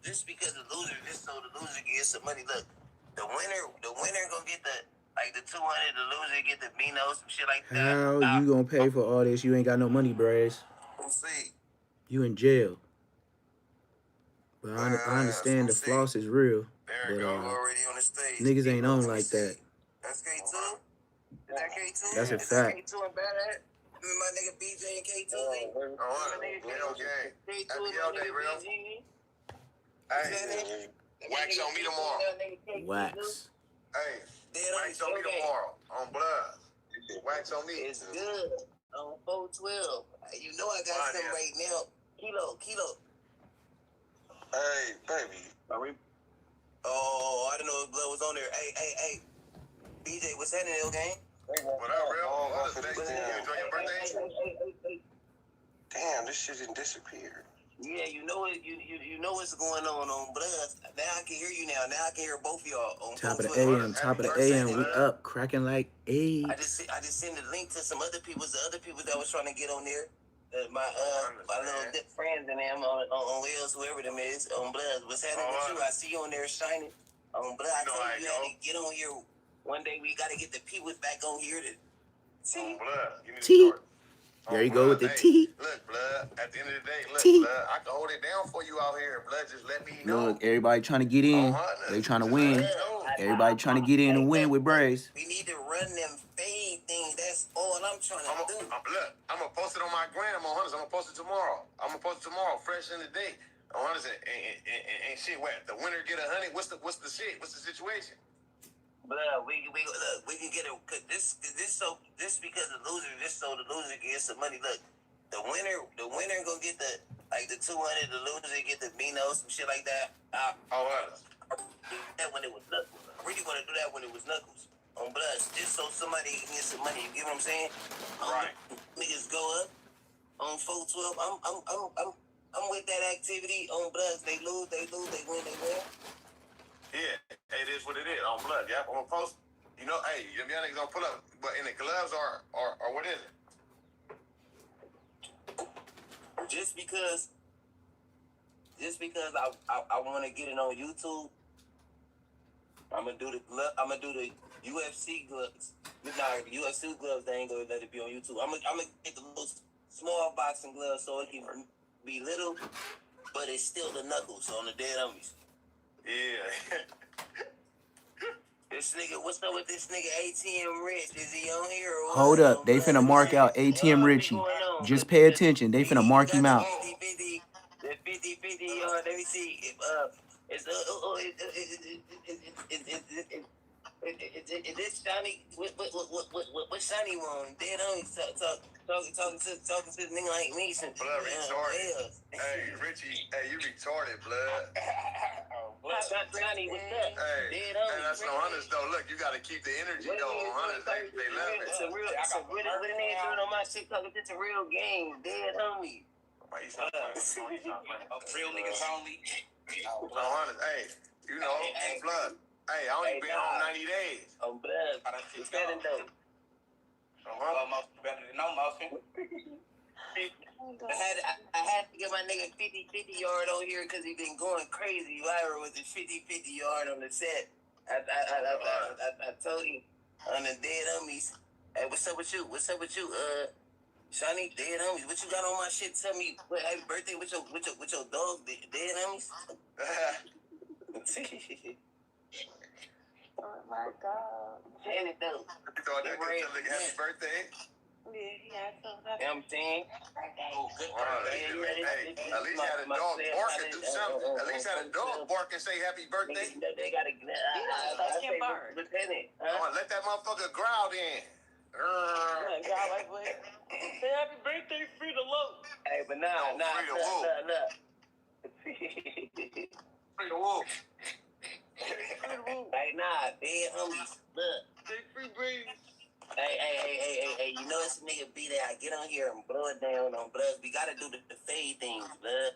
just because the loser, just so the loser gets some money. Look, the winner gonna get the 200. The loser get the Beano, some shit like that. How you gonna pay for all this? You ain't got no money, Braze. We'll see. You in jail. But I understand the We'll see. floss is real. There But we go. Already on the stage. niggas ain't on like see. that. That's K2. Is that K2? That's a Is fact. K2 and bad at? My nigga BJ and K2. Real game. Happy all day, real. Hey, wax on me tomorrow. Wax. Hey, wax on me tomorrow. On blood. Wax on me. It's good. On 412. You know I got some right now. Kilo. Hey, baby. Are we? Oh, I didn't know if blood was on there. Hey. BJ, what's happening, L game? What up, real? You enjoy your birthday? Damn, this shit didn't disappear. Yeah, you know it. You know what's going on blood. Now I can hear you now. Now I can hear both of y'all on Top of the AM. Top of the AM. We up, cracking like eggs. I just sent a link to some other people. The other people that was trying to get on there. My little good friends and them on Wheels, whoever them is, on blood. What's happening with you? I see you on there shining. On blood. I told you had to get on here. One day we gotta get the people back on here to see. Blood. Give me the story. There you go with the T. Look, blood. At the end of the day, look, blood. I can hold it down for you out here, blood. Just let me know. Look, everybody trying to get in. They trying to win. Everybody trying to get in and win with Braze. We need to run them fade things. That's all I'm trying to do. Look, I'm gonna post it on my gram on Hunters. I'm gonna post it tomorrow. Fresh in the day. On Hunters and shit. What? The winner get 100. What's the shit? What's the situation? But we can get it. This because the loser, just so the loser gets some money. Look, the winner gonna get the 200. The loser get the Beano, some shit like that. That when it was Knuckles. I really want to do that when it was Knuckles on Bloods, just so somebody can get some money. You get what I'm saying? Right. Niggas go up on 412. I'm with that activity on Bloods. They lose, they win. Yeah, it is what it is on blood. Yeah, I'm gonna post. You know, hey, them young niggas gonna pull up, but in the gloves or what is it? Just because I want to get it on YouTube, I'm gonna do the UFC gloves. Nah, the UFC gloves, they ain't gonna let it be on YouTube. I'm gonna get the little small boxing gloves so it can be little, but it's still the Knuckles on the dead homies. Yeah. This nigga, what's up with this nigga ATM Rich? Is he on here or what? Hold up. They finna mark out ATM Richie. Just pay attention. They finna mark him out. The 50-50 yard. Let me see. Is this Shiny? What Shiny want? Dead on talking to the nigga like me. Blood retarded. Hey, Richie. Hey, you retarded, blood. Blood, Shiny, what's up? Hey, that's no Hunters though. Look, you gotta keep the energy though. Hunters, they love it. It's a real. What are they doing on my shit? It's a real game. Dead homie. Real niggas only. No Hunters. Hey, you know, blood. Hey, I only been on 90 days. On blood. It's better than dope. Almost better than no motion. I had to get my nigga 50-50 yard on here because he been going crazy viral with the 50-50 yard on the set. I told him on the dead homies. Hey, what's up with you? Shiny, dead homies. What you got on my shit? Tell me, happy birthday with your dog, dead homies. Oh my God. Janet though. You thought that could tell happy birthday? Yeah, so happy. You know what I'm saying? Oh, good birthday. Hey, at least had a dog bark and do something. At least had a dog bark and say happy birthday. They gotta they can't bark. Let that motherfucker growl then. Like what? Say happy birthday, free to low. Hey, but nah. Free to wolf. Hey, nah, dead homies. Look. Take free breeze. Hey, you know it's a nigga B that I get on here and blow it down on blood. We gotta do the fade things, blood.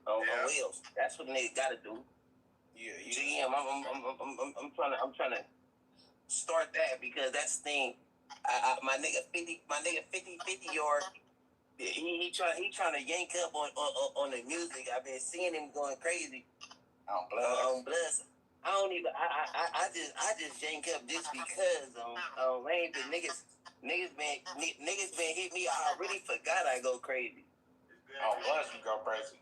On wheels. That's what the nigga gotta do. Yeah. GM, I'm trying to start that because that's the thing. My nigga 50 yard. He trying to yank up on the music. I've been seeing him going crazy. On Bless. I don't even. I just jank up just because Lane, the niggas been hit me. I really forgot I go crazy. On Bless, you go crazy.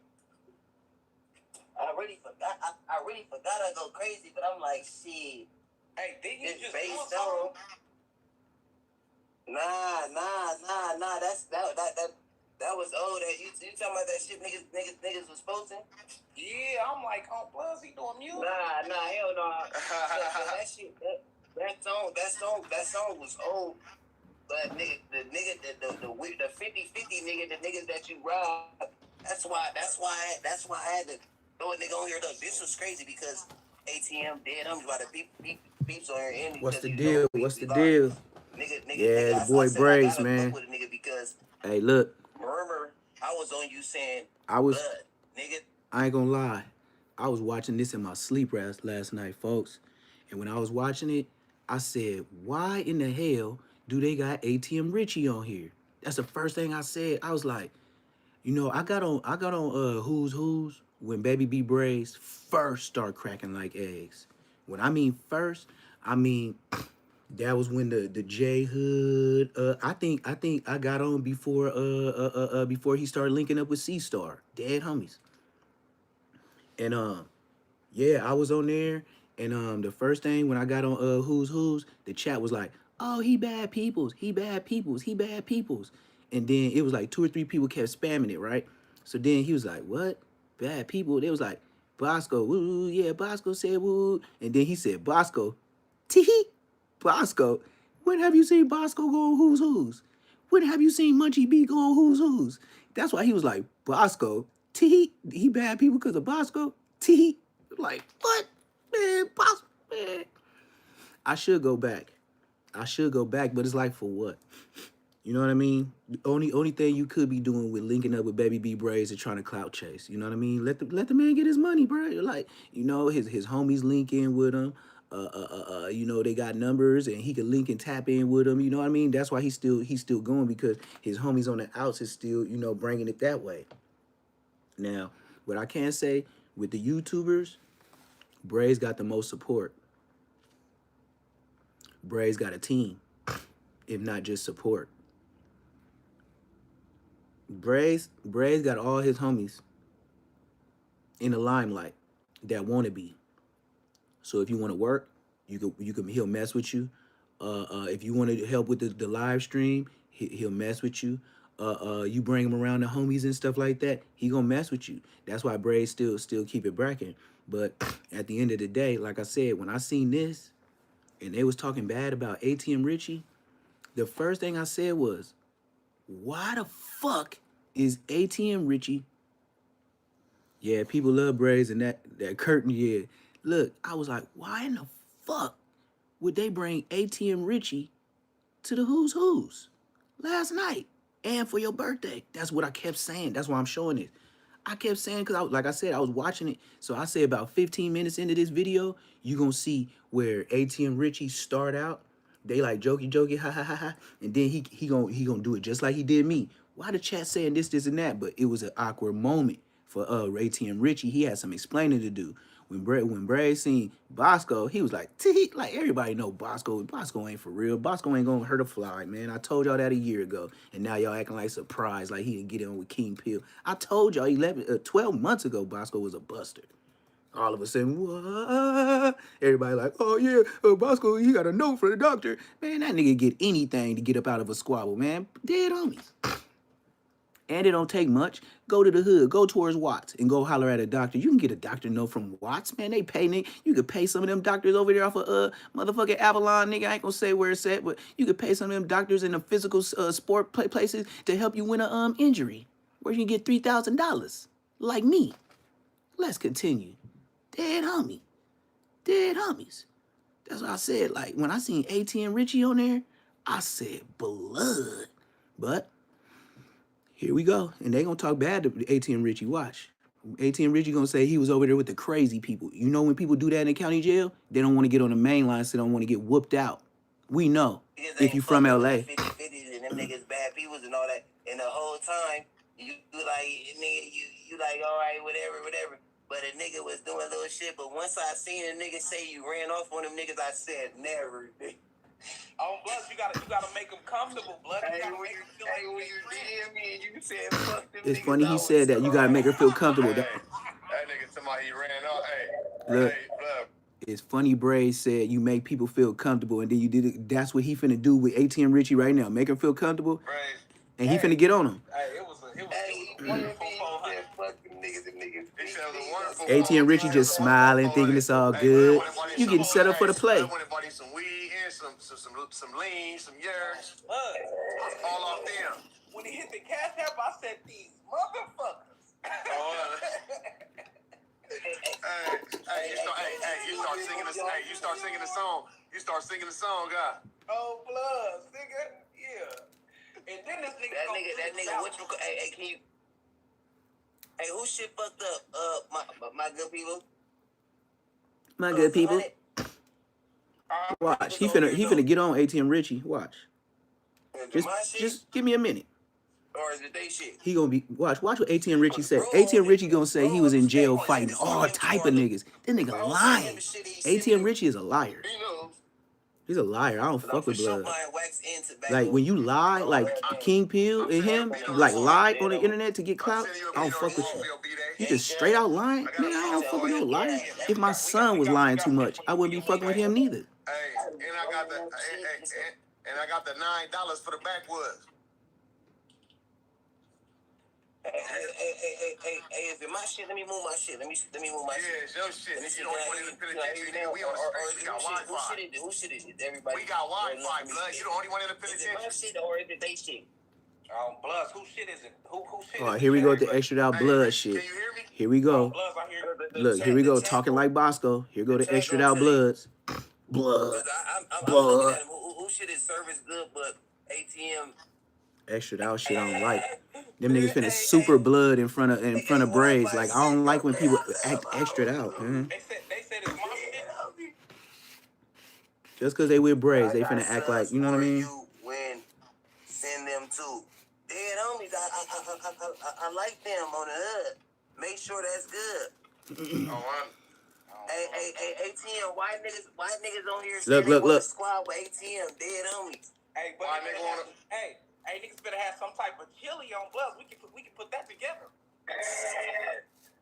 I really forgot I go crazy, but I'm like, shit. Hey, didn't you just based on? Nah. That was old. You talking about that shit niggas was posting? Yeah, I'm like, oh, plus he doing music. Nah, hell no. That shit, that song was old. But the 50-50 nigga, the niggas that you robbed. That's why I had to throw a nigga on here. Look, this was crazy because ATM dead. I'm about to beeps on here. What's the deal? What's the deal? Yeah, the boy Braves, man. Hey, look. Remember, I was on you saying, nigga. I ain't gonna lie. I was watching this in my sleep last night, folks. And when I was watching it, I said, why in the hell do they got ATM Richie on here? That's the first thing I said. I was like, you know, I got on Who's Who's when Baby B Braves first start cracking like eggs. When I mean first, I mean that was when the J Hood. I think I got on before he started linking up with C Star, Dead Homies. And yeah, I was on there, and the first thing when I got on Who's Who's, the chat was like, oh, he bad peoples, he bad peoples, he bad peoples. And then it was like 2 or 3 people kept spamming it, right? So then he was like, what? Bad people? They was like, Bosco, woo, yeah, Bosco said woo. And then he said, Bosco, tee. Bosco, when have you seen Bosco go on Who's Who's? When have you seen Munchie B go on Who's Who's? That's why he was like, Bosco, tee, he bad people because of Bosco, tee. Like, what? Man, Bosco, man. I should go back, but it's like, for what? You know what I mean? The only thing you could be doing with linking up with Baby B Braves is trying to clout chase. You know what I mean? Let the man get his money, bro. Like, you know, his homies link in with him. You know, they got numbers and he can link and tap in with them. You know what I mean? That's why he's still going, because his homies on the outs is still, you know, bringing it that way. Now, what I can say with the YouTubers, Braves got the most support. Braves got a team, if not just support. Braves got all his homies in the limelight that want to be. So if you want to work, he'll mess with you. If you want to help with the live stream, he'll mess with you. You bring him around the homies and stuff like that, he gonna mess with you. That's why Braves still keep it bracking. But at the end of the day, like I said, when I seen this and they was talking bad about ATM Richie, the first thing I said was, why the fuck is ATM Richie? Yeah, people love Braves and that curtain, yeah. Look, I was like, why in the fuck would they bring ATM Richie to the Who's Who's last night and for your birthday? That's what I kept saying. That's why I'm showing it. I kept saying, because like I said, I was watching it. So I say about 15 minutes into this video, you gonna see where ATM Richie start out. They like jokey, ha ha ha ha, and then he gonna do it just like he did me. Why the chat saying this and that? But it was an awkward moment for ATM Richie. He had some explaining to do. When Bray seen Bosco, he was like, tee, like everybody know Bosco. Bosco ain't for real. Bosco ain't gonna hurt a fly, man. I told y'all that a year ago, and now y'all acting like surprised, like he didn't get in with King Pill. I told y'all 12 months ago Bosco was a buster. All of a sudden, what? Everybody like, oh yeah, Bosco, he got a note for the doctor. Man, that nigga get anything to get up out of a squabble, man. Dead homies. And it don't take much. Go to the hood, go towards Watts, and go holler at a doctor. You can get a doctor note from Watts, man. They pay, nigga. You could pay some of them doctors over there off of motherfucking Avalon, nigga. I ain't gonna say where it's at, but you could pay some of them doctors in the physical sport places to help you win a injury, where you can get $3,000, like me. Let's continue. Dead homie. Dead homies. That's what I said. Like, when I seen ATM Richie on there, I said blood. But here we go. And they gonna talk bad to ATM Richie. Watch. ATM Richie gonna say he was over there with the crazy people. You know, when people do that in the county jail, they don't want to get on the main line, so they don't want to get whooped out. We know. If you from LA. 50-50 and them niggas bad people and all that. And the whole time, you like, nigga, you like, all right, whatever. but a nigga was doing little shit. But once I seen a nigga say you ran off on them niggas, I said never. On Bloods, you gotta make them comfortable, Blood. You gotta make them feel like when you DM me and you said fuck them It's niggas, funny I he was said that. You gotta make her feel comfortable. That nigga somebody he ran off. Hey, Look. hey, Blood. It's funny Braze said you make people feel comfortable, and then you did it. That's what he finna do with ATM Richie right now. Make him feel comfortable, Braze. and he finna get on him. Hey, it was a wonderful 400. fuck them niggas, them niggas. He said it was a wonderful. ATM Richie just smiling, thinking it's all good. You getting set up for the play. I want to buy some weed and some lean, some yerks. All off them. When he hit the cash app, I said, these motherfuckers. You start singing the song. You start singing the song, guy. Oh, Bloods, nigga. Yeah. And then this nigga. That nigga, what you? Hey, can you? Hey, who shit fucked up? My good people. My good people. Watch, he finna get on ATM Richie. Watch. Just give me a minute. Or is it they shit? He gonna be watch what ATM Richie said. ATM Richie gonna say he was in jail fighting all type of niggas. That nigga lying. ATM Richie is a liar. He's a liar. I don't fuck with Blood. Like when you lie, like King Peel and him, like lie on the internet to get clout, I don't fuck with you. You just straight out lying? Man, I don't fuck with no liar. If my son was lying too much, I wouldn't be fucking with him neither. Hey, and I got the $9 for the backwoods. Hey, is it my shit? Let me move my shit. Let me move my shit. Yeah, it's your shit. You don't want to put it. We on the street. We got Wi-Fi. Who shit is it? Everybody. We got Wi-Fi, Blood. You the only one in the Is it my shit or is it they shit? Bloods, who shit is it? Who shit Oh, is it? here we go with the extra out Blood shit. Can you hear me? Here we go. Bloods, I hear. Look, here we go talking like Bosco. Here go the extra out Bloods. Blood. Blood. Who shit is service good, but ATM. Extra out shit I don't like. Them niggas finna super Blood in front of Braze. Like I don't like when people act extra out. Man. They said it's my shit. Just cause they with Braze, they finna act like, you know what I mean? Send them to dead homies. I like them on the hood. Make sure that's good. Hey, ATM, why niggas on here Look. Squad with ATM, dead homies. Hey, but hey, niggas better have some type of chili on Bloods. We can put that together.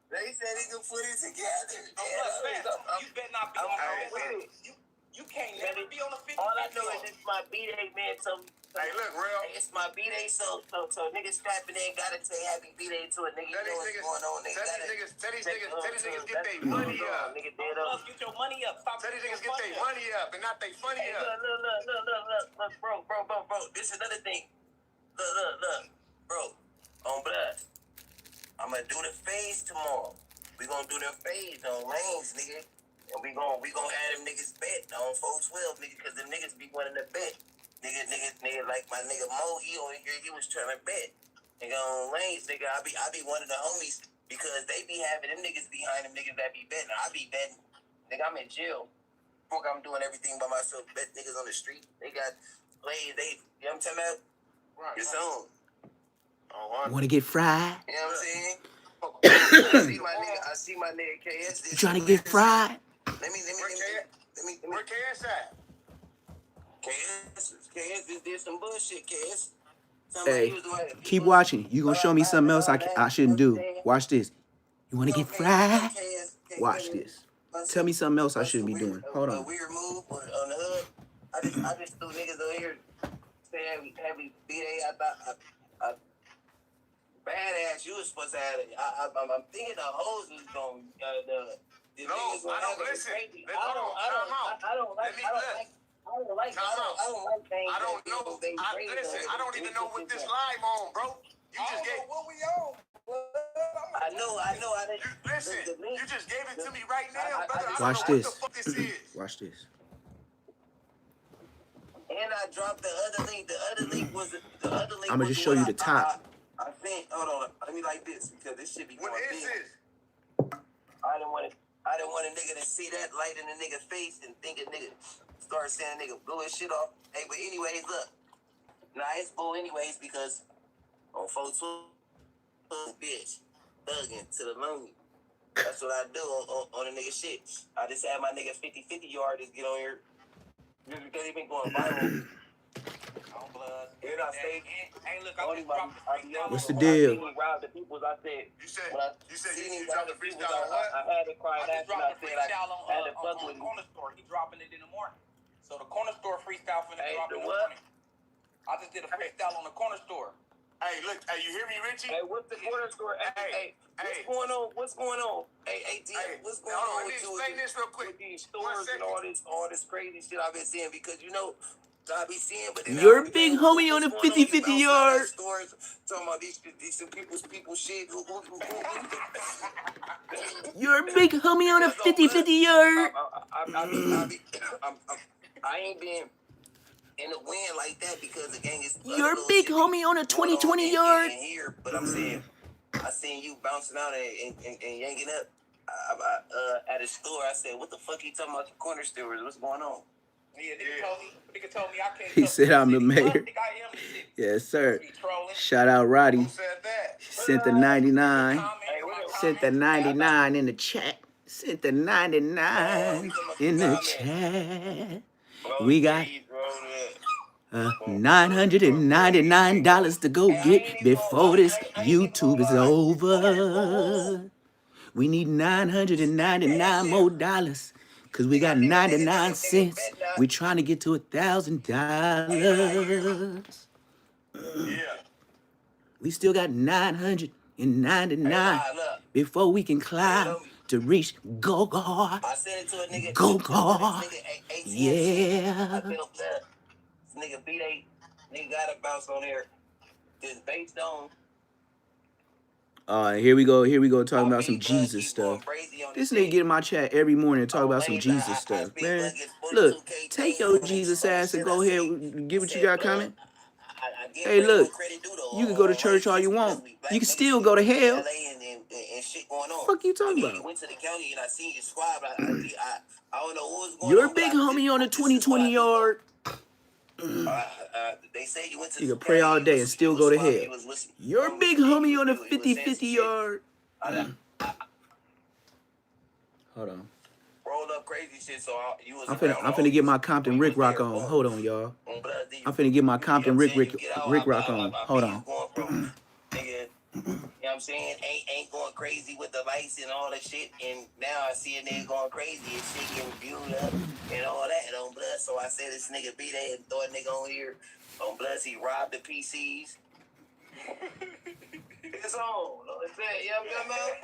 They said he can put it together. You better not be on the You can't never be on the 50. All I know is it's my B-Day, man. So hey, look, real. It's my B-Day, so niggas strapping in gotta say happy B-Day to a nigga. You know what's going on. Tell these niggas get their money up. Nigga dead up. Get your money up. Stop. Tell these niggas get their money up and not they funny up. Look, bro. This is another thing. Look, bro. On Blood. I'm gonna do the phase tomorrow. We gonna do the phase on lanes, nigga. And we gonna have them niggas bet on 412, nigga, cause them niggas be wanting to bet. Nigga, like my nigga Mo, he on here, he was trying to bet. Nigga on lanes, nigga, I be one of the homies because they be having them niggas behind them niggas that be betting. I be betting. Nigga, I'm in jail. Fuck, I'm doing everything by myself. Bet niggas on the street. They got plays. You know what I'm talking about? Right. Your song. Wanna get fried? You know what I'm saying? I see my nigga KS. You trying to get fried? Let me. Where KS at? KS just did some bullshit, KS. Hey, keep watching. You gonna show me something else I shouldn't do. Watch this. You wanna get fried? Watch this. Tell me something else I shouldn't be doing. Hold on. A weird move on the hood. I just threw niggas over here. Say heavy B-Day. I thought badass. You was supposed to have it. I'm thinking the hoes was going. No, I don't listen. I don't even know what this live on, bro. You just gave what we on. I know. Listen, you just gave it to me right now, brother. Watch this. Watch this. And I dropped the other link. The other link was the other link. I'm gonna just show you the top. I think. Hold on. Let me like this because this shit be going What is big. this? I didn't want a nigga to see that light in the nigga face and think a nigga start saying a nigga blew his shit off. Hey, but anyways, look. Nah, it's bull anyways because on 412, bitch, thugging to the lonely. That's what I do on a nigga shit. I just had my nigga 50-50 yard just get on here. Just because he been going viral. You're not safe. Hey, look, I just dropped the freestyle. What's the deal? When I seen him rob the peoples, I said, You said seen you him dropped rob the freestyle on I what? had to cry. I just dropped the freestyle on the corner store. He dropping it in the morning. So the corner store freestyle finna drop in the morning. I just did a freestyle on the corner store. Hey, look, hey, you hear me, Richie? Hey, what's the corner store? Hey, what's going on? What's going on? Hey, ATM, what's going on with you? Explain this real quick. With these stores and all this crazy shit I've been seeing, because you know I be seeing, but Your big homie on the 50-50 yard. Stores talking about these some people's shit. Your big homie on a 50-50 yard. I ain't been in the wind like that because the gang is. Your big homie on a 20-20 yard. Here, but I'm saying, I seen you bouncing out and yanking up at a store. I said, "What the fuck you talking about the corner stores? What's going on?" Yeah, nigga told me I can't. He said I'm the mayor. I am the city. Yes, sir. Be trolling. Shout out Roddy. Who said that? Sent the 99. Sent the 99 in the chat. Sent the 99 in the chat. We got $999 to go get before this YouTube is over. We need 999 more dollars. Cause we got 99 cents. We trying to get to $1,000. Yeah. We still got 999 before we can climb to reach Go-Go. I said it to a nigga. Go-Go. Yeah. This nigga B8, nigga gotta bounce on there. This based on. Here we go talking about some Jesus stuff. This nigga get in my chat every morning and talk about some Jesus stuff. Man, look, take your Jesus ass and go ahead and get what you got coming. Hey, look, you can go to church all you want. You can still go to hell. Fuck you talking about? You're a big homie on the 20-20 yard. They say you went to. You can pray all day and still go to hell. You're a big homie on the 50-50 yard. Hold on. Roll up crazy shit, so you was. I'm finna get my Compton Rick Rock on. Hold on, y'all. I'm finna get my Compton Rick Rock on. Hold on. Nigga, you know what I'm saying? Ain't going crazy with the lights and all that shit. And now I see a nigga going crazy and shit getting viewed up and all that on blood. So I said this nigga be there and throw a nigga on here on blood. He robbed the PCs. It's on. It's that. You know what I'm saying?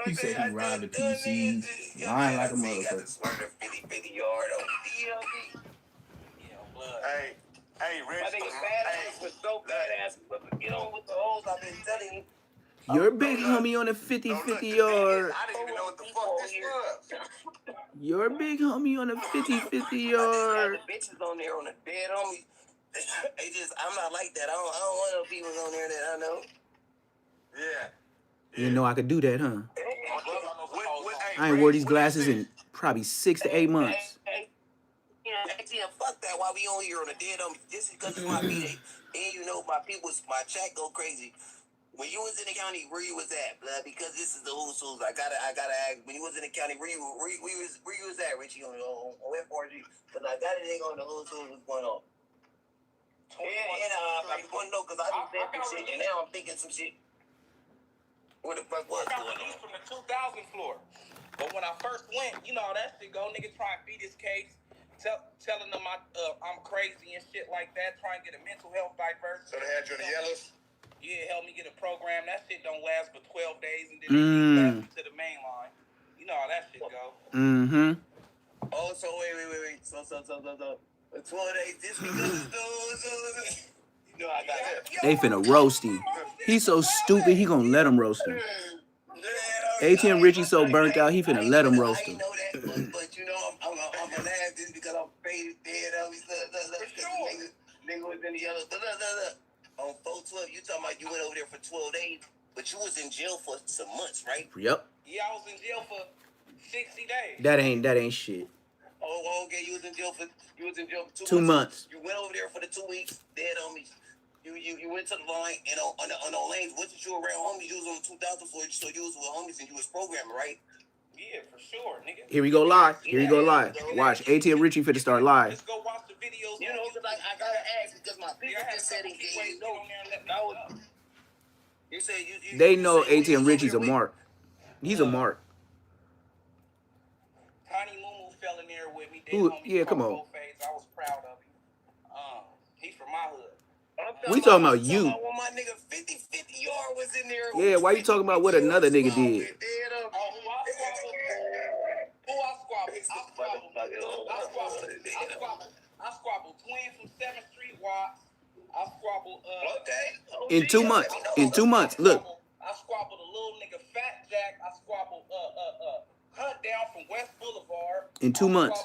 He said he robbed the PCs. Lying like a motherfucker. 50-50 yard on DLD. Hey, Rich. I think it's badass, but so badass. But get on with the hoes. I've been telling you. You're a big homie on the 50-50 yard. I didn't even know what the fuck this was. You're a big homie on the 50-50 yard. I just got the bitches on there on the dead homies. I'm not like that. I don't want no people on there that I know. Yeah. You didn't know I could do that, huh? I ain't wore these glasses in probably 6 to 8 months. Fuck that. Why we on here on the dead homies? This is because it's my B-Day. And you know my chat go crazy. When you was in the county, where you was at, blood? Because this is the who's who's. I gotta ask. When you was in the county, where you was at, Richie, on F4G? Because I got a nigga on the who's who's. What's going on? And I want to know because I just said some shit, and now I'm thinking some shit. What the fuck was going on? From the 2000 floor. But when I first went, you know how that shit go. Nigga try and beat his case, telling them I'm crazy and shit like that, trying to get a mental health diverse. So they had you in the yellows? Yeah, help me get a program. That shit don't last for 12 days and then they to the main line. You know how that shit go. Mm-hmm. Oh, so wait. So. 12 days, this because you know I got that. They finna roast him. He's so stupid, he gonna let him roast him. ATM Richie so burnt out, he finna let him roast him. I know that, but you know, I'm gonna laugh just because I'm faded dead. Nigga was in the yellow. On 412, you talking about you went over there for 12 days, but you was in jail for some months, right? Yep. Yeah, I was in jail for 60 days. That ain't shit. Oh, okay, you was in jail for 2 2 months. You went over there for the 2 weeks, dead on me. You went to the line and on the lanes. Wasn't you around homies? You was on the 2000 floor, so you was with homies and you was programming, right? Yeah, for sure, nigga. Here we go live. Here you go live. Watch. ATM Richie finna start live. Let's go watch the videos. You know, because I gotta ask because my people just said it. You know, you said you. They know ATM Richie's a mark. He's a mark. Tiny Mumu fell in there with me. Who? Yeah, come on. I was proud of him. He's from my hood. We talking about you. When my nigga 50 yard was in there. Yeah, why you talking about what another nigga did? I squabbled twins from 7th Street Watts. I squabbled in 2 months. In 2 months. Look. I squabbled a little nigga Fat Jack. I squabbled Hunt down from West Boulevard. In 2 months.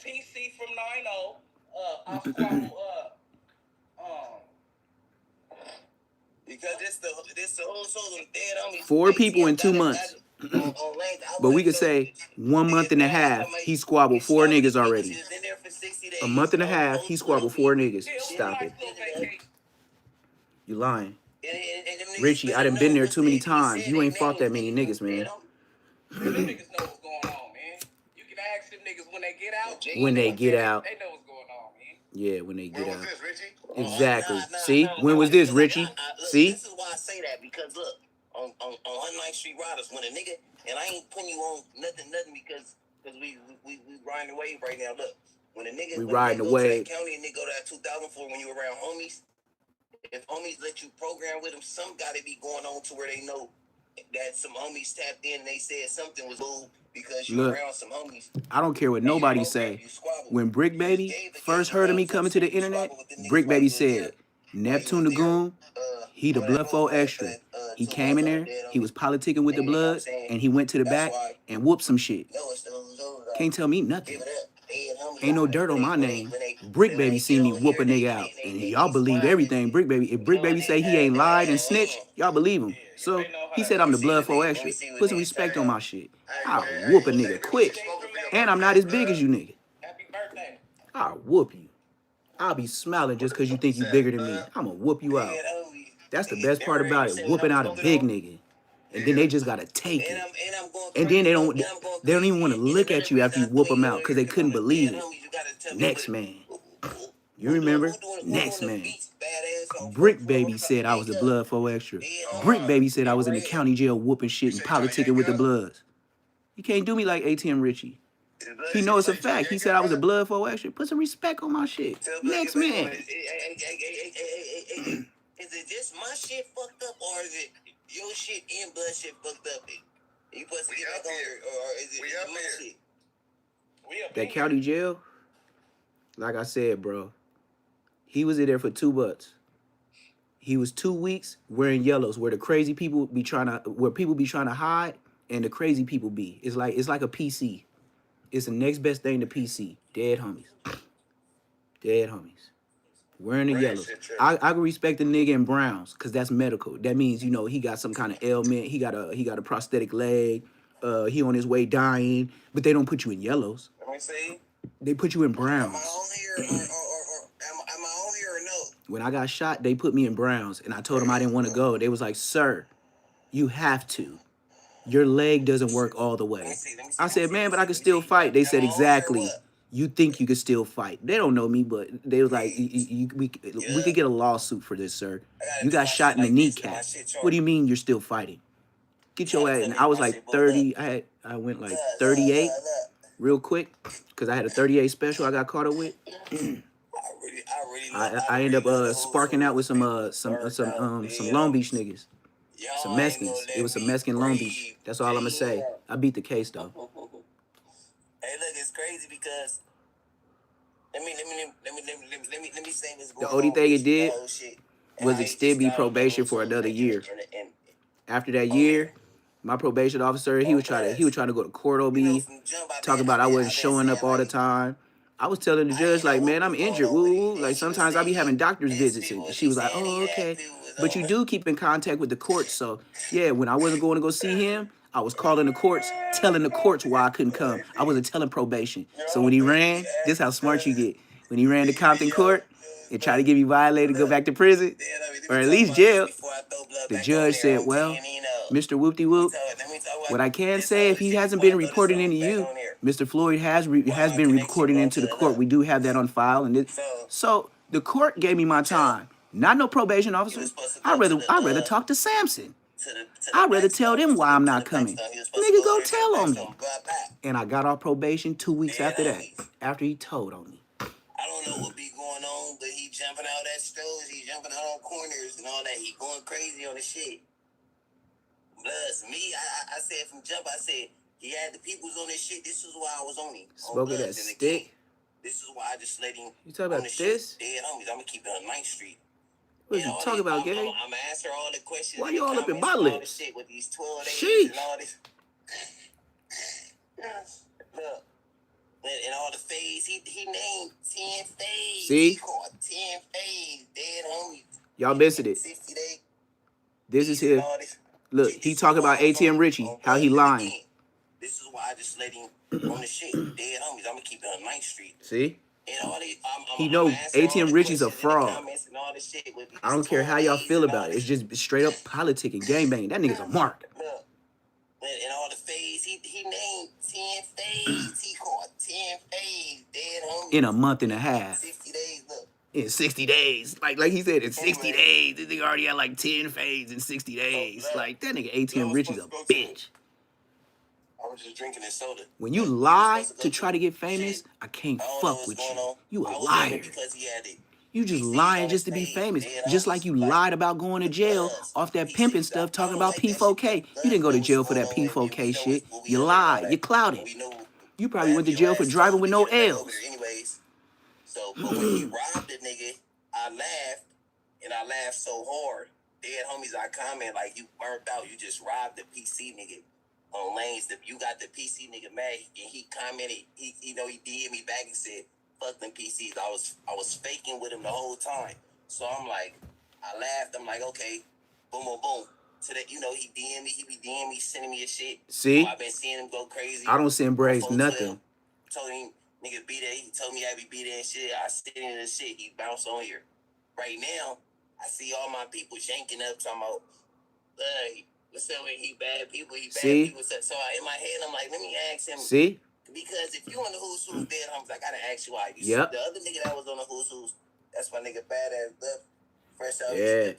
TC from 9-0. I squabbled because this the whole soul of dead on me. 4 people in 2 months. But we could say 1 month and a half, he squabbled 4 niggas already. A month and a half, he squabbled 4 niggas. Stop it. You lying. Richie, I done been there too many times. You ain't fought that many niggas, man. Them niggas know what's going on, man. You can ask them niggas when they get out. When they get out. They know what's going on, man. Yeah, when they get When out. was this, Richie? Exactly. See? When was this, Richie? See? This is why I say that, because look, on 109th Street Riders, when a nigga, and I ain't putting you on nothing because we riding the wave right now. Look, when a nigga We riding the wave. County and they go to that 2000 floor when you around homies, if homies let you program with them, some gotta be going on to where they know that some homies tapped in and they said something was boo because you around some homies. I don't care what nobody say. When Brick Baby first heard of me coming to the internet, Brick Baby said, Neptune the Goon, he the Blood Flow Extra. He came in there, he was politicking with the Bloods, and he went to the back and whooped some shit. Can't tell me nothing. Ain't no dirt on my name. Brick Baby seen me whoop a nigga out. And y'all believe everything Brick Baby. If Brick Baby say he ain't lied and snitched, y'all believe him. So he said I'm the Blood Flow Extra. Put some respect on my shit. I'll whoop a nigga quick. And I'm not as big as you nigga. Happy birthday. I'll whoop you. I'll be smiling just because you think you bigger than me. I'm gonna whoop you out. That's the best part about it, whooping out a big nigga. And then they just gotta take it. And then they don't even want to look at you after you whoop them out because they couldn't believe it. Next man. You remember? Next man. Brick Baby said I was the Blood Flow Extra. Brick Baby said I was in the county jail whooping shit and politicking with the Bloods. You can't do me like ATM Richie. He knows it's a fact. He said I was a Blood Flow Extra. Put some respect on my shit. Next man. Is it just my shit fucked up, or is it your shit and Blood shit fucked up? You supposed to get back on here, or is it my shit? That county jail, like I said, bro, he was in there for 2 months. He was 2 weeks wearing yellows, where the crazy people be trying to hide, and the crazy people be. It's like a PC. It's the next best thing to PC. Dead homies. Dead homies. Wearing the yellows. I can respect the nigga in browns because that's medical. That means, you know, he got some kind of ailment. He got a prosthetic leg. He on his way dying. But they don't put you in yellows. Let me see. They put you in browns. Am I on here or am I on here or no? When I got shot, they put me in browns. And I told them I didn't want to go. They was like, sir, you have to. Your leg doesn't work all the way. I said, man, but I can still fight. They said, exactly. You think you can still fight. They don't know me, but they was like, we could get a lawsuit for this, sir. You got shot in the kneecap. What do you mean you're still fighting? Get your ass. And I was like 30. I went like 38 real quick because I had a 38 special I got caught up with. I ended up sparking out with some Long Beach niggas. Some Mexicans. It was some Mexican Long Beach. That's all I'm gonna say. I beat the case though. Hey, look, it's crazy because let me say this. The only thing it did was extend me probation for another year. After that year, my probation officer, he was trying to go to court on me, talking about I wasn't showing up all the time. I was telling the judge, like, man, I'm injured. Woo. Like, sometimes I be having doctor's visits. And she was like, oh, okay. But you do keep in contact with the courts. So, yeah, when I wasn't going to go see him, I was calling the courts, telling the courts why I couldn't come. I wasn't telling probation. So when he ran, this is how smart you get. when he ran to Compton Court and tried to get me violated to go back to prison, or at least jail, the judge said, well, Mr. Whoop-de-Whoop, what I can say, if he hasn't been reported into you, Mr. Floyd has been recorded into the court. We do have that on file. And so the court gave me my time. Not no probation officer. I'd rather talk to Samson. I'd rather tell them why I'm not coming. Nigga, go tell on me. And I got off probation 2 weeks after that, after he told on me. I don't know what be going on, but he jumping out at stores, he jumping out on corners and all that. He going crazy on the shit. Plus, me, I said from jump, I said, he had the peoples on this shit. This is why I was on him. Smoking that stick. This is why I just let him. You talking about this? Dead homies. I'm gonna keep it on 9th Street. What you talking about, Gary? I'm gonna answer all the questions. Why you all up in my lips? Shit with these 12 days Sheesh. and all this. Look. And all the phase, he named 10 phase. See? He called 10 phase. Dead homies. Y'all missing it. 60 days. This is his. Look, he talking about ATM Richie, how he lying. This is why I just let him on the shit. Dead homies. I'm gonna keep it on 9th Street. See? And all these, he know ATM Richie's a fraud. I don't care how y'all feel about it. It's just straight up politic and gangbang. That nigga's a mark. Look, and all the phase, he named 10 phase. He called 10 phase. Dead homies. In a month and a half. 60 days, look. In 60 days. Like he said, in 60 days. This nigga already had like 10 phase in 60 days. Like, that nigga ATM Richie's a bitch. I was just drinking this soda. When you lie to try to get famous, I can't fuck with you. You a liar. You just lying just to be famous. Just like you lied about going to jail off that pimping stuff, talking about P4K. You didn't go to jail for that P4K shit. You lied. You clouded. You probably went to jail for driving with no L's. So, but when he robbed the nigga, I laughed, and I laughed so hard. Dead homies, I comment like, you burnt out. You just robbed the PC nigga on lanes. You got the PC nigga mad, and he commented. He DM'd me back and said, "Fuck them PCs." I was faking with him the whole time. So I'm like, I laughed. I'm like, okay, boom, boom, boom. So that he DM me, he be DM me, sending me a shit. See, I've been seeing him go crazy. I don't send Braves nothing. Told him, nigga, be there. He told me I be there and shit. I sit in the shit. He bounced on here. Right now, I see all my people shanking up, talking about, what's up with he bad people? He bad people. So in my head, I'm like, let me ask him. See? Because if you on the Who's Who's Dead Homies, I gotta ask you why. Yep. The other nigga that was on the Who's Who's, that's my nigga badass left. Fresh out. Yeah.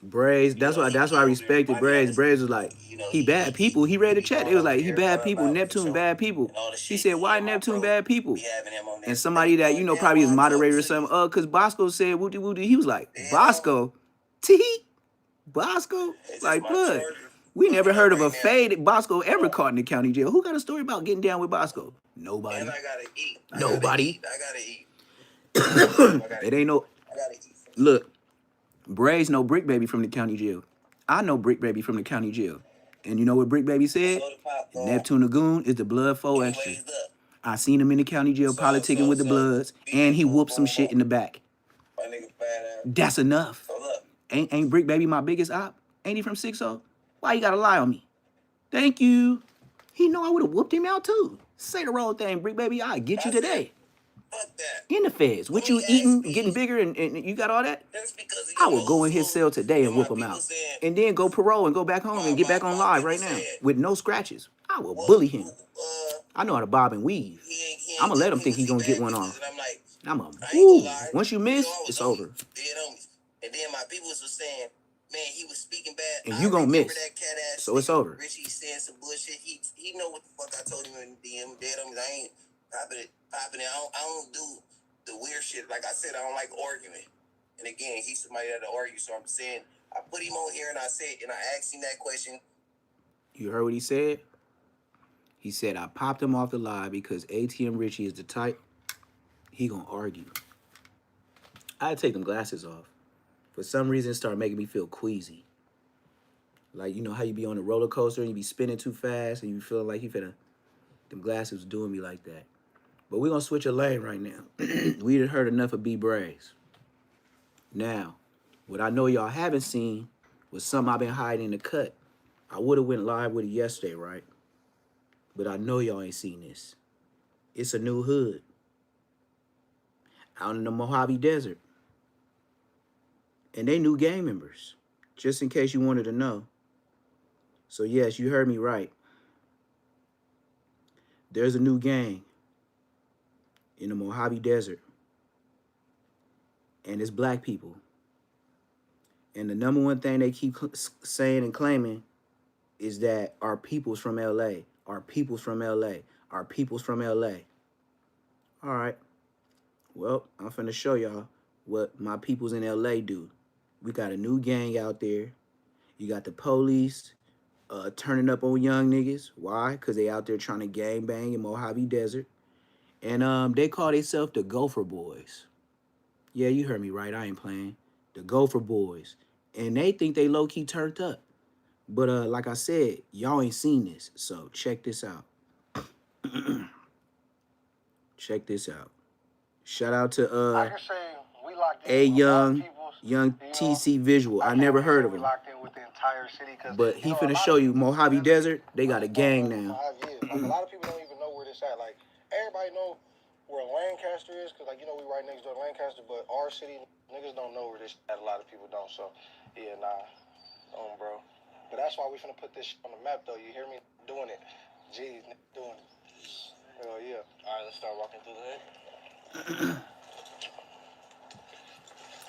Braves. That's why I respected Braves. Braves was like, he bad people. He read the chat. It was like, he bad people. Neptune bad people. He said, why Neptune bad people? And somebody that probably is moderator or something. Cause Bosco said woody woody. He was like, Bosco, Bosco, like blood. We never heard of a fade Bosco ever caught in the county jail. Who got a story about getting down with Bosco? Nobody. And I gotta eat. Nobody. I gotta eat. It ain't no. I gotta eat. Look, Braves know Brick Baby from the county jail. I know Brick Baby from the county jail. And you know what Brick Baby said? Neptune Lagoon is the blood 4 extra. I seen him in the county jail politicking with the Bloods, and he whooped some shit in the back. That's enough. Ain't Brick Baby my biggest op? Ain't he from 6-0? Why you gotta lie on me? Thank you. He know I would have whooped him out too. Say the wrong thing, Brick Baby. I'll get you today. Fuck that. In the feds. What you eating, getting bigger, and you got all that? I will go in his cell today and whoop him out. And then go parole and go back home and get back on live right now with no scratches. I will bully him. I know how to bob and weave. I'm going to let him think he's going to get one off. Once you miss, it's over. And then my people was saying, man, he was speaking bad. And you going to miss. So it's over. Richie saying some bullshit. He know what the fuck I told him in the DM. Dead homies. I ain't popping it. I don't do the weird shit. Like I said, I don't like arguing. And again, he's somebody that argue. So I'm saying, I put him on here and I asked him that question. You heard what he said? He said, I popped him off the live because ATM Richie is the type. He gonna argue. I had to take them glasses off. For some reason, it started making me feel queasy. Like, you know how you be on a roller coaster and you be spinning too fast and you feel like you finna... Them glasses was doing me like that. But we're going to switch a lane right now. We done heard enough of B Braves. Now, what I know y'all haven't seen was something I've been hiding in the cut. I would have went live with it yesterday, right? But I know y'all ain't seen this. It's a new hood. out in the Mojave Desert. And they new gang members, just in case you wanted to know. So yes, you heard me right. There's a new gang in the Mojave Desert. And it's black people. And the number one thing they keep saying and claiming is that our people's from LA. Our people's from LA. Our people's from LA. All right. Well, I'm finna show y'all what my peoples in LA do. We got a new gang out there. You got the police turning up on young niggas. Why? Because they out there trying to gang bang in Mojave Desert. And they call themselves the Gopher Boys. Yeah, you heard me right. I ain't playing. The Gopher Boys. And they think they low-key turned up. But like I said, y'all ain't seen this. So check this out. Check this out. Shout out to A Young TC Visual. I never heard of him. But he finna show you Mojave Desert. They got a gang now. A lot of people don't even know where this at. Like, everybody know where Lancaster is, because, like, you know, we right next door to Lancaster, but our city, niggas don't know where this at. A lot of people don't. So, yeah, nah. Bro. But that's why we finna put this shit on the map, though. You hear me? Doing it. Jeez, doing it. Hell yeah. All right, let's start walking through the hood.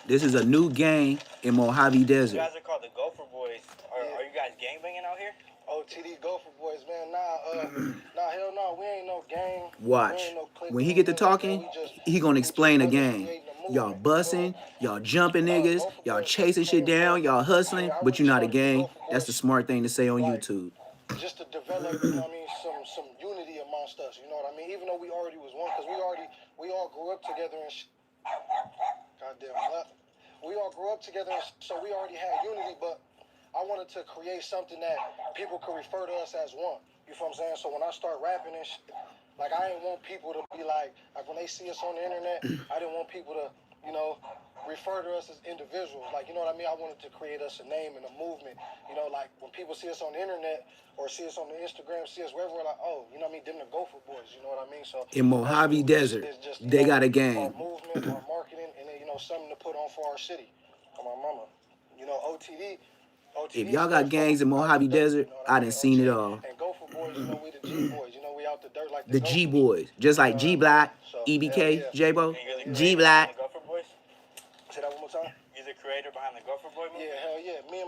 This is a new gang in Mojave Desert. You guys are called the Gopher Boys. Are you guys gangbanging out here? OTD Gopher Boys, man. Nah, hell no. We ain't no gang. Watch. When he get to talking, he gonna explain a gang. Y'all bussing, y'all jumping niggas, y'all chasing shit down, y'all hustling, but you're not a gang. That's the smart thing to say on YouTube. Just to develop, you know what I mean, some unity amongst us, you know what I mean? Even though we already was one, because we all grew up together and goddamn, we all grew up together, so we already had unity, but I wanted to create something that people could refer to us as one. You feel what I'm saying? So when I start rapping and shit, like, I didn't want people to be like when they see us on the internet, I didn't want people to, you know, refer to us as individuals. Like, you know what I mean? I wanted to create us a name and a movement. You know, like, when people see us on the internet or see us on the Instagram, see us wherever, we're like, oh, you know what I mean? Them the Gopher Boys, you know what I mean? So in Mojave Desert, they got a gang. Our movement, our marketing, and then, you know, something to put on for our city. Come on, mama. You know, OTD. If y'all got gangs in Mojave Desert, I done seen it all. And Gopher Boys, you know, we the G Boys. You know, we out the dirt like the G Boys, just like G Black, EBK, J-Bo, G Black. Say that one more time. You're the creator behind the Gopher Boy movie? Yeah, hell yeah. Me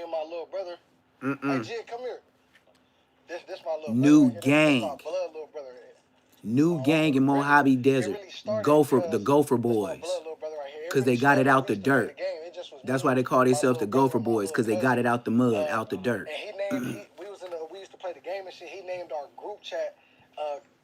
and my little brother. Hey, Jid, come here. This my little new brother. gang. This my blood little brother. New gang in Mojave Desert. The Gopher Boys. Because they got it out the dirt. That's why they call themselves the Gopher Boys, because they got it out the mud, out the dirt. And we used to play the game and shit. He named our group chat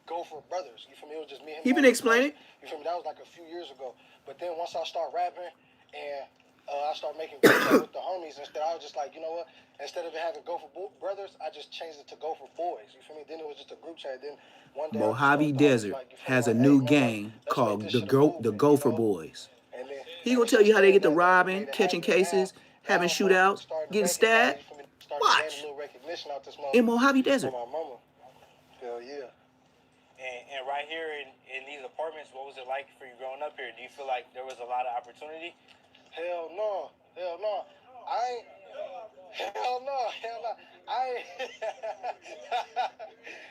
Gopher Brothers. You feel me? It was just me and him. He been explaining. You feel me? That was like a few years ago. But then once I start rapping and I start making group chat with the homies and stuff, I was just like, you know what? Instead of it having Gopher Brothers, I just changed it to Gopher Boys. You feel me? Then it was just a group chat. Then one day Mojave Desert has a new gang called the Gopher Boys. He gonna tell you how they get to robbing, catching cases, having shootouts, getting stabbed. Watch. In Mojave Desert. Hell yeah. And right here in these apartments, what was it like for you growing up here? Do you feel like there was a lot of opportunity? Hell no. Hell no. Hell no.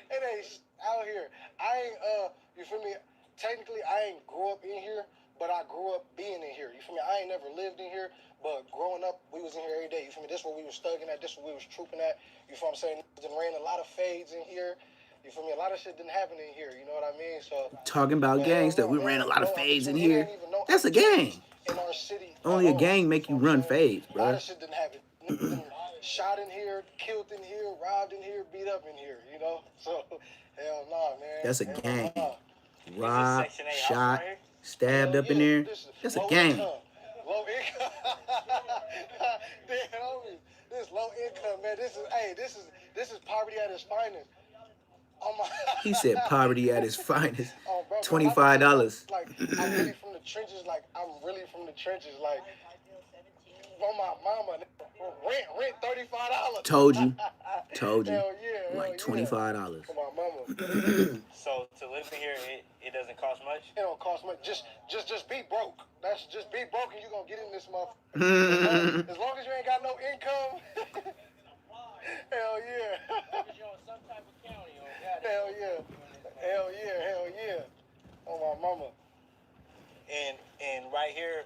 It ain't out here. You feel me? Technically, I ain't grew up in here, but I grew up being in here. You feel me? I ain't never lived in here, but growing up, we was in here every day. You feel me? This is what we was thugging at. This is what we was trooping at. You feel what I'm saying? Done ran a lot of fades in here. You feel me? A lot of shit didn't happen in here. You know what I mean? So talking about gangs that we ran a lot of fades in here. That's a gang. In our city, only a gang make you run fades, bro. A lot of shit didn't happen. Shot in here, killed in here, robbed in here, beat up in here. You know? So hell nah, man. That's a gang. Robbed, shot, stabbed up in there. That's a gang. Low income. Damn, homie. This low income, man. This is poverty at its finest. He said poverty at its finest. $25. Like, I'm really from the trenches. Like, on my mama, rent $35. Told you. Hell yeah, like $25. For my mama. So to live in here, it doesn't cost much. It don't cost much. Just be broke. That's just be broke, and you gonna get in this motherfucker. As long as you ain't got no income. Hell yeah. Some type of county. Hell yeah. Hell yeah. Hell yeah. Oh my mama. And right here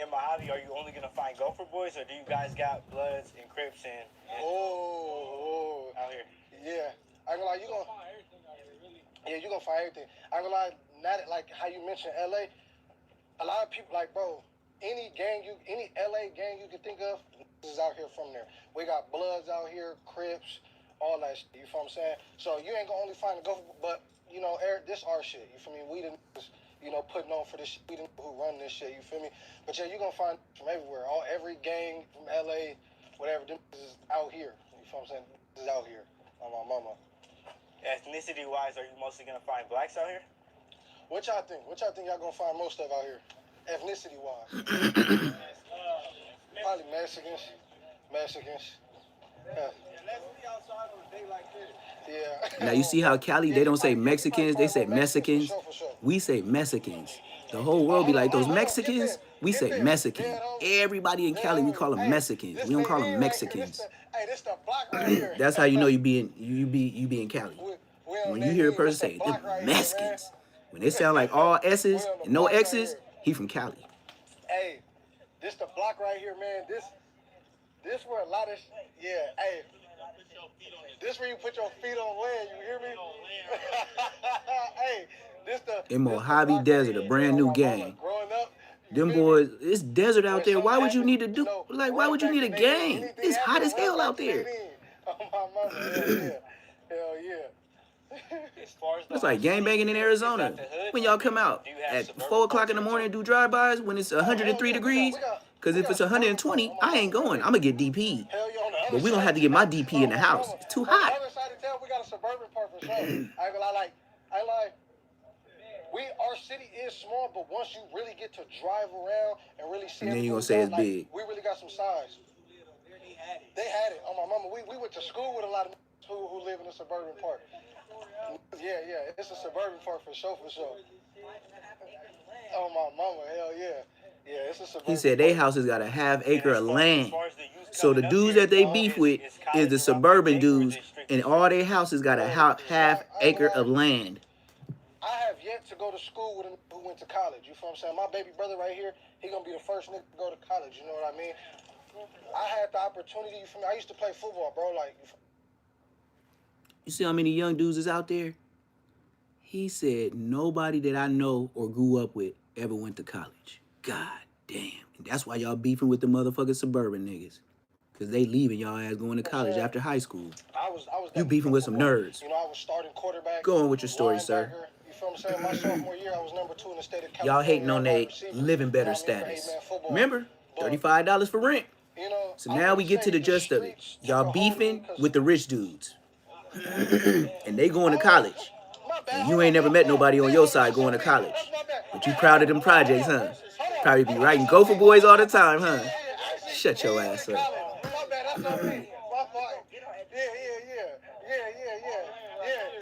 in Mojave, are you only gonna find Gopher Boys, or do you guys got Bloods and Crips and out here? Yeah. I gonna lie, you gonna find everything out here, really. Yeah, you gonna find everything. I gonna lie, not like how you mentioned LA. A lot of people like, bro, any LA gang you can think of is out here from there. We got Bloods out here, Crips, all that shit. You feel what I'm saying? So you ain't gonna only find the Gopher, but you know, this our shit. You feel me? We the niggas, you know, putting on for this shit. We the niggas who run this shit. You feel me? But yeah, you gonna find from everywhere. Every gang from LA, whatever, them is out here. You feel what I'm saying? This is out here. On my mama. Ethnicity wise, are you mostly gonna find blacks out here? What y'all think? What y'all think y'all gonna find most of out here? Ethnicity wise? Probably Mexicans. Yeah. Yeah. Now you see how Cali, they don't say Mexicans, they say Mexicans. For sure. We say Mexicans. The whole world be like, those Mexicans? We say Mexican. Everybody in Cali, we call them Mexicans. We don't call them Mexicans. Hey, this the block right here. That's how you know you be in Cali. When you hear a person say them Mexicans, when they sound like all S's and no X's, he from Cali. Hey, this the block right here, man. This where a lot of hey. This where you put your feet on land, you hear me? Hey, this the In Mojave Desert, a brand new gang. Growing up, Them boys, it's desert out there. Why would you need to do, like, why would you need a gang? It's hot as hell out there. Oh my mama, hell yeah. As far as It's like gangbanging in Arizona. When y'all come out at 4 o'clock in the morning and do drive-bys when it's 103 degrees. Because if it's 120, I ain't going. I'm going to get DP. But we don't have to get my DP in the house. It's too hot. On the other side of town, we got a suburban part for sure. I ain't gonna lie, our city is small, but once you really get to drive around and really see, And then you gonna say it's big. We really got some size. They had it. On my mama, we went to school with a lot of who live in the suburban part. Yeah, it's a suburban part for sure. Oh my mama, hell yeah. Yeah, it's a suburban. He said they houses got a half-acre of land. So the dudes that they beef with is the suburban dudes, and all their houses got a half-acre of land. I have yet to go to school with a nigga who went to college. You feel what I'm saying? My baby brother right here, he gonna be the first nigga to go to college. You know what I mean? I had the opportunity. You feel me? I used to play football, bro. Like, You see how many young dudes is out there? He said nobody that I know or grew up with ever went to college. God damn. And that's why y'all beefing with the motherfucking suburban niggas. Because they leaving y'all ass going to college after high school. I was You beefing with some nerds. You know, I was starting quarterback. Go on with your story, sir. You feel what I'm saying? My sophomore year, I was number 2 in the state of California. Y'all hating on their living better status. Remember? $35 for rent. You know, So now we get to the gist of it. Y'all beefing with the rich dudes. And they going to college. And you ain't never met nobody on your side going to college. But you proud of them projects, huh? Probably be writing Gopher Boys all the time, huh? Shut your ass up.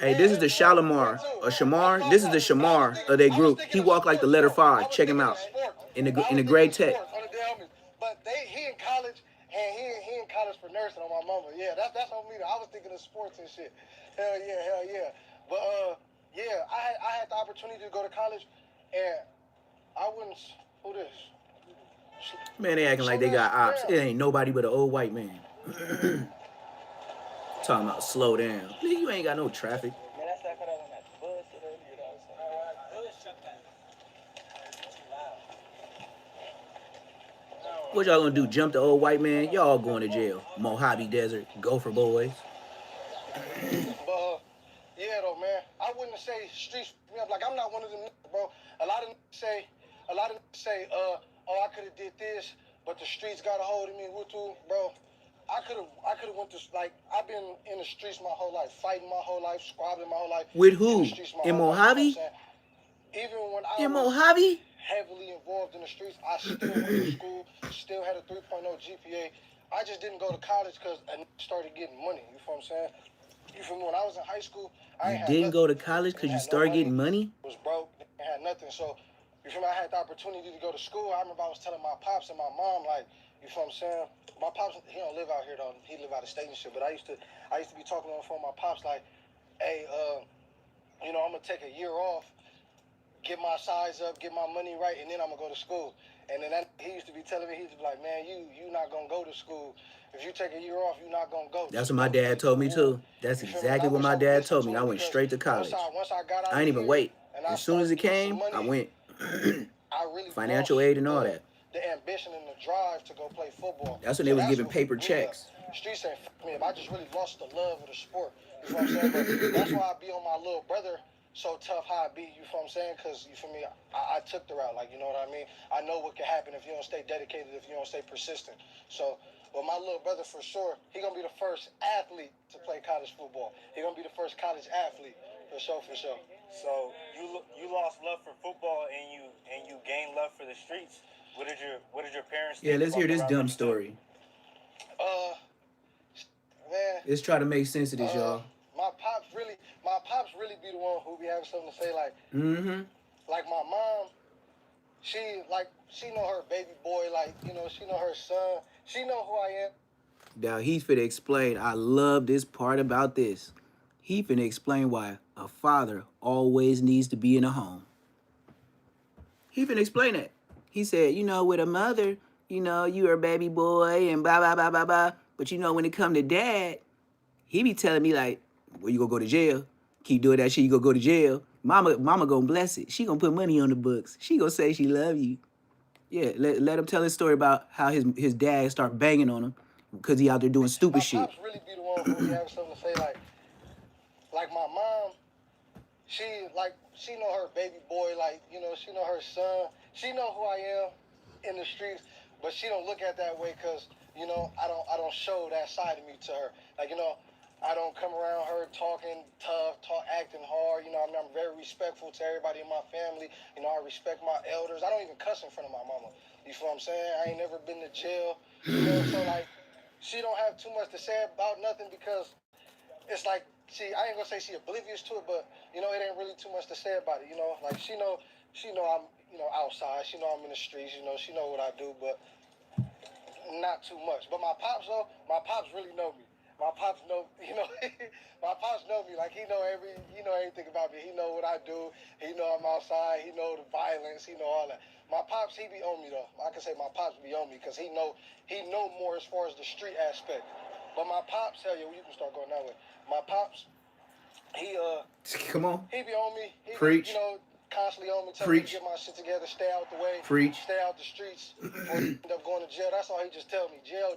Hey, this is the Shalimar, or Shamar. This is the Shamar of their group. He walked like the letter 5. Check him out. In the grade tech. But he in college, and he in college for nursing on my mama. Yeah, that's on me. I was thinking of sports and shit. Hell yeah. But yeah, I had the opportunity to go to college, and I wouldn't. Who this? Man, they acting like they got ops. It ain't nobody but an old white man. Talking about slow down. Nigga, you ain't got no traffic. What y'all gonna do? Jump the old white man? Y'all going to jail. Mojave Desert, Gopher Boys. But yeah, though, man, I wouldn't say streets. Like, I'm not one of them, bro. A lot of them say, oh, I could have did this, but the streets got a hold of me. Bro, I could have went to, like, I've been in the streets my whole life, fighting my whole life, squabbling my whole life. With who? In Mojave? Even when I In was Mojave? heavily involved in the streets, I still went to school, still had a 3.0 GPA. I just didn't go to college because I started getting money. You feel what I'm saying? You feel me? When I was in high school, I You ain't had didn't nothing. go to college because I you had no started money. getting money? Was broke, had nothing. So, you feel me? I had the opportunity to go to school. I remember I was telling my pops and my mom, like, you feel what I'm saying? My pops, he don't live out here though. He live out of state and shit. But I used to be talking on the phone with my pops, like, hey, you know, I'm gonna take a year off, get my size up, get my money right, and then I'm gonna go to school. And then he used to be telling me, he used to be like, man, you not gonna go to school. If you take a year off, you're not gonna go. That's what my dad told me too. That's exactly what my dad told me. And I went straight to college. Once I got out I ain't even here wait. and I As soon as it started getting came, some I money, went. I really Financial lost aid and all that. the ambition and the drive to go play football. That's when they was giving what paper fucked me up. checks. Streets ain't fucked me up. I just really lost the love of the sport. You know what I'm saying? But that's why I be on my little brother so tough how I be, you feel what I'm saying? Because, you feel me, I took the route, like, you know what I mean? I know what can happen if you don't stay dedicated, if you don't stay persistent. So, but my little brother, for sure, he going to be the first athlete to play college football. He going to be the first college athlete, for sure, for sure. So you lost love for football and you gained love for the streets. What did your parents think? Yeah, let's hear this about the route dumb that you took? story. Man, Let's try to make sense of this, y'all. my pops really be the one who be having something to say, like, Mm-hmm. like my mom, she know her baby boy, like, you know, she know her son, she know who I am. Now he's finna explain. I love this part about this. He finna explain why a father always needs to be in a home. He finna explain that. He said, you know, with a mother, you know, you are a baby boy and blah, blah, blah, blah, blah. But you know, when it come to dad, he be telling me like, well, you gonna go to jail. Keep doing that shit, you gonna go to jail. Mama gonna bless it. She gonna put money on the books. She gonna say she love you. Yeah, let him tell his story about how his dad start banging on him because he out there doing stupid My shit. pops really be the one who be having something to say, like my mom, she know her baby boy, like, you know, she know her son, she know who I am in the streets, but she don't look at that way because, you know, I don't show that side of me to her. Like, you know, I don't come around her talking tough, acting hard. You know, I mean, I'm very respectful to everybody in my family. You know, I respect my elders. I don't even cuss in front of my mama. You feel what I'm saying? I ain't never been to jail. You know, so like, she don't have too much to say about nothing because it's like, I ain't gonna say she oblivious to it, but, you know, it ain't really too much to say about it. You know, like, she know I'm, you know, outside. She know I'm in the streets. You know, she know what I do, but not too much. But my pops, though, my pops really know me. My pops know, you know, my pops know me. Like, he know everything about me. He know what I do. He know I'm outside. He know the violence. He know all that. My pops, he be on me, though. I can say my pops be on me because he know more as far as the street aspect. But my pops, hell yeah, you can start going that way. My pops, he Come on. he be on me. He Preach. Be, you know, constantly on me, telling me to Preach. get my shit together, stay out the way, Preach. stay out the streets, before I end up going to jail. That's all he just tell me. Jail.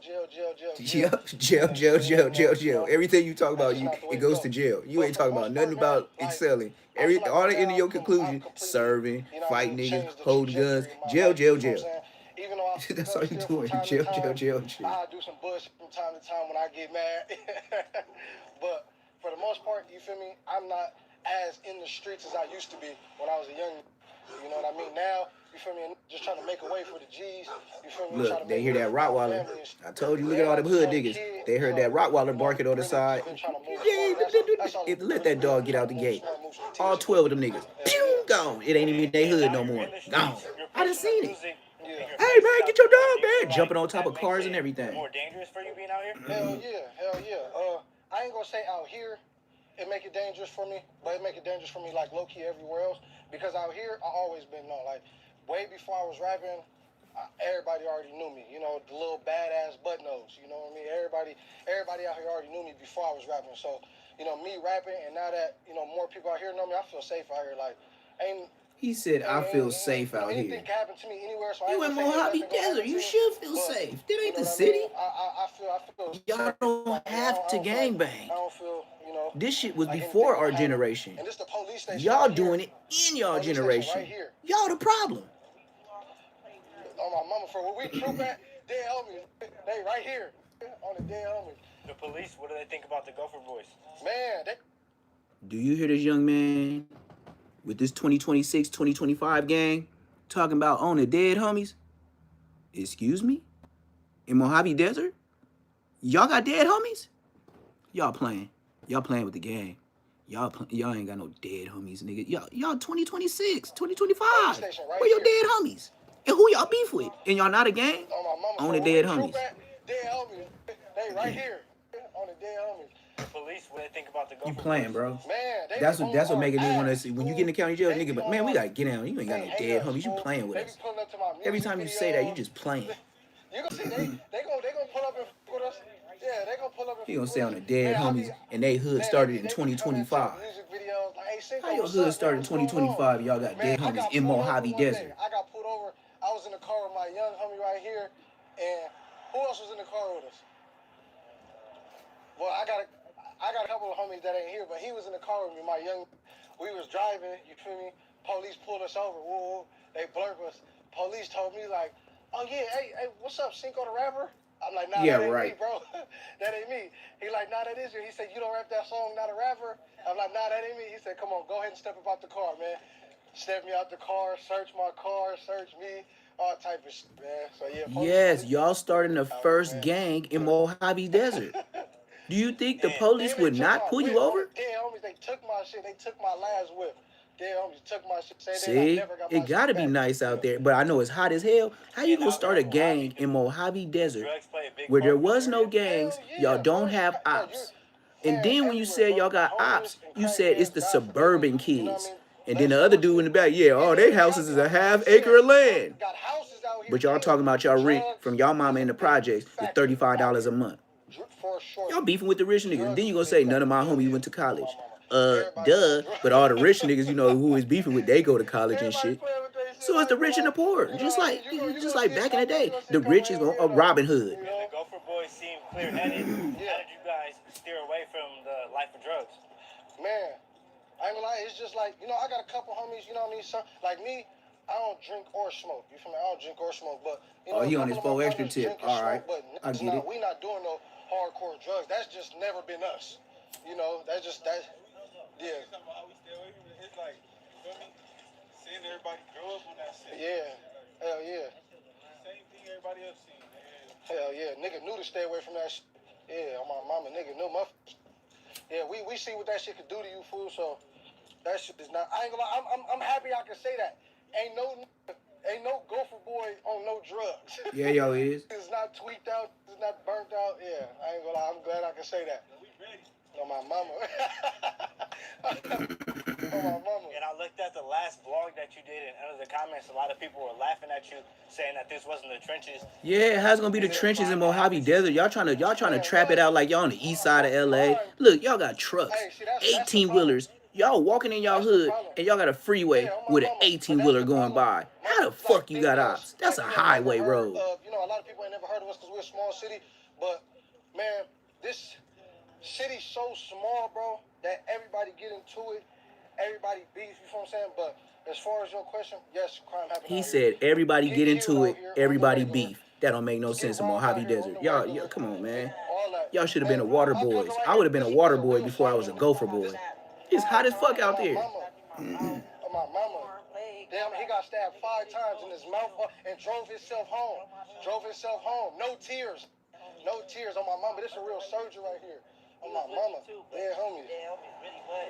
Jail. Everything you talk about, it goes to jail. You ain't talking about nothing about excelling. All the end of your conclusion, serving, fighting niggas, holding guns, jail. Even though That's all you doing. Jail. I do some bullshit from time to time when I get mad. But for the most part, you feel me? I'm not as in the streets as I used to be when I was a young. You know what I mean? Now, you feel me? Just trying to make a way for the G's. You feel me? Look, they hear that Rottweiler. I told you, look at all them hood niggas. They heard that Rottweiler barking on the side. Let that dog get out the gate. All 12 of them niggas. Pew, gone. It ain't even they hood no more. Gone. I done seen it. Hey, man, get your dog, man. Jumping on top of cars and everything. More dangerous for you being out here? Hell yeah. I ain't gonna say out here it make it dangerous for me, but it make it dangerous for me like low key everywhere else. Because out here I always been known. Like way before I was rapping, everybody already knew me. You know, the little badass butt nose. You know what I mean? Everybody out here already knew me before I was rapping. So, you know, me rapping, and now that, you know, more people out here know me, I feel safe out here. Like, he said, I feel safe out here. Anything can happen to me anywhere. So You in Mojave Desert. You should feel safe. That ain't the city. I feel Y'all don't have to gangbang. I don't feel, you know. This shit was before our generation. And this the police station. Y'all doing it in y'all generation. Right here. Y'all the problem. On my mama, for where we troop at, dead homies. They right here. On the dead homies. The police, what do they think about the Gopher Boys? Man, Do you hear this young man with this 2026, 2025 gang talking about on the dead homies? Excuse me? In Mojave Desert? Y'all got dead homies? Y'all playing. Y'all playing with the game. Y'all ain't got no dead homies, nigga. Y'all 2026, 2025. Station right Where your here. dead homies? And who y'all beef with? And y'all not a gang? On my mama. On the So dead when we homies. troop at, dead homies. They right here. On the dead homies. The police, what they think about the Gopher You playing, Boys? bro. Man, they That's be what on making our me want to ass, see. When you fool. get in the county jail, They nigga, be but on man, we our- gotta get down. You ain't got they no hate dead us, homies. You fool. playing with They be us. pulling up to my music Every time you say that, you videos. just playing. You gonna see they gonna pull up and f with us. Yeah, they gonna pull up and You gonna f say with on us. the dead Man, I homies be, and they hood man, started in they be coming to the 2025. music videos like, hey, Cinco, How your what's hood up, man? started in What's going on? 2025? Y'all got Man, dead I homies got in pulled over Mojave one day. Desert. I got pulled over. I was in the car with my young homie right here, and who else was in the car with us? Well, I got a couple of homies that ain't here, but he was in the car with me. My young, we was driving. You feel me? Police pulled us over. Whoa, they blurred us. Police told me like, oh yeah, hey, what's up, Cinco the rapper? I'm like, nah, Yeah, that ain't right. me, bro. That ain't me. He like, nah, that is you. He said, you don't rap that song, not a rapper. I'm like, nah, that ain't me. He said, come on, go ahead and step up out the car, man. Step me out the car, search my car, search me, all type of shit, man. So yeah. Yes, y'all starting the first man. gang in Mojave Desert. Do you think the police Then they would took not my pull you whip. over? Dead homies, they took my shit. They took my last whip. Dead homies took my shit. Saying that I See, never got my it shit gotta be back. nice out there, but I know it's hot as hell. How you gonna start a gang in Mojave Desert Drugs play a big where part there in this was no area. gangs? Hell yeah, Y'all don't bro. have Bro, ops. And then when you everywhere, said bro. y'all got Homies ops, and you said it's crackheads the die for suburban nothing. You know what I kids. mean? And then Less the other dude in the back, yeah, all they houses is a half-acre of land. Got houses out here. But y'all talking about y'all rent Drugs from y'all mama is in a the big projects is factor out $35 here. a month. For sure. Y'all beefing with the rich niggas. And then Drugs you is gonna a say big none of my factor. homies went to On my college. mama. Everybody Duh. got But all the rich niggas, you know, who is beefing with, they go to college and Everybody shit. playing with their shit. So it's the rich and the poor. You know Just what I like mean? You just gonna like see back in the it come, you day. gonna see The it come rich is hell going yeah, though. Robin Hood. And the Gopher Boys seem clear-headed. Yeah. How did you guys steer away from the life of drugs? Man, I ain't gonna lie, it's just like, you know, I got a couple homies, you know what I mean? Some, like me, I don't drink or smoke. You feel me? I don't drink or smoke, but you know, Oh, he a on his couple of 4 my extra partners tip. drink and All right. smoke, but I get it. we not doing no hardcore drugs. That's just never been us. You know, that's just that. Yeah. It's like, you feel me? Seeing everybody grow up on that shit. Yeah. Hell yeah. Same thing everybody else seen. Hell yeah. Nigga knew to stay away from that shit. Yeah, on my mama, nigga knew my. Yeah, we see what that shit could do to you, fool. So that shit is not. I ain't gonna lie. I'm happy I can say that. Ain't no Gopher Boy on no drugs. Yeah, yo is. It's not tweaked out. It's not burnt out. Yeah, I ain't gonna lie. I'm glad I can say that. We ready. On my mama. On my mama. And I looked at the last vlog that you did, and under the comments, a lot of people were laughing at you, saying that this wasn't the trenches. Yeah, how's it gonna be the trenches in Mojave Desert? Y'all trying to trap it out like y'all on the east side of LA. Look, y'all got trucks, Hey, see, that's 18 the wheelers. Y'all walking in y'all That's the hood problem. and y'all got a freeway Yeah, on my with an mama. 18 But wheeler that's the going problem. by. How the fuck you got ops? That's a Like, highway never heard road. of, you know, a lot of people ain't never heard of us because we're a small city. But man, this city's so small, bro, that everybody get into it. Everybody beef. You feel what I'm saying? But as far as your question, yes, crime happens. He out said here. everybody get into killed it, out here on the everybody regular. beef. That don't make no Get sense in robbed Mojave out here on Desert. the Y'all, regular. come on, man. All that. Y'all should have been a Man, water my cousin boys. right I here, would have been a this is water a boy real before I was a soldier. gopher boy. It's hot as fuck out there. On my mama. Damn, he got stabbed 5 times in his mouth and drove himself home. No tears. No tears on my mama. This is a real soldier right here. On my mama. Yeah, homie.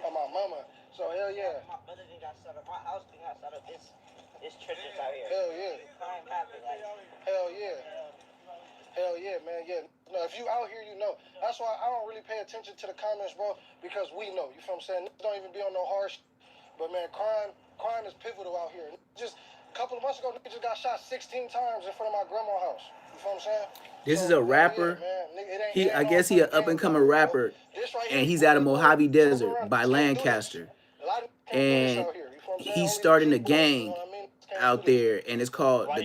On my mama. So hell yeah. My brother done got set up. My house done got set up. It's churches out here. Hell yeah. Crime happen. Like, Hell yeah. Hell yeah, man. Yeah. No, if you out here, you know. That's why I don't really pay attention to the comments, bro, because we know. You feel what I'm saying? Niggas don't even be on no harsh. But man, crime is pivotal out here. Just a couple of months ago, niggas just got shot 16 times in front of my grandma's house. You feel what I'm saying? This is So, a rapper. yeah, man. I guess he an up and coming rapper, and he's out of Mojave Desert by Lancaster, and he's starting a gang out there, and it's called the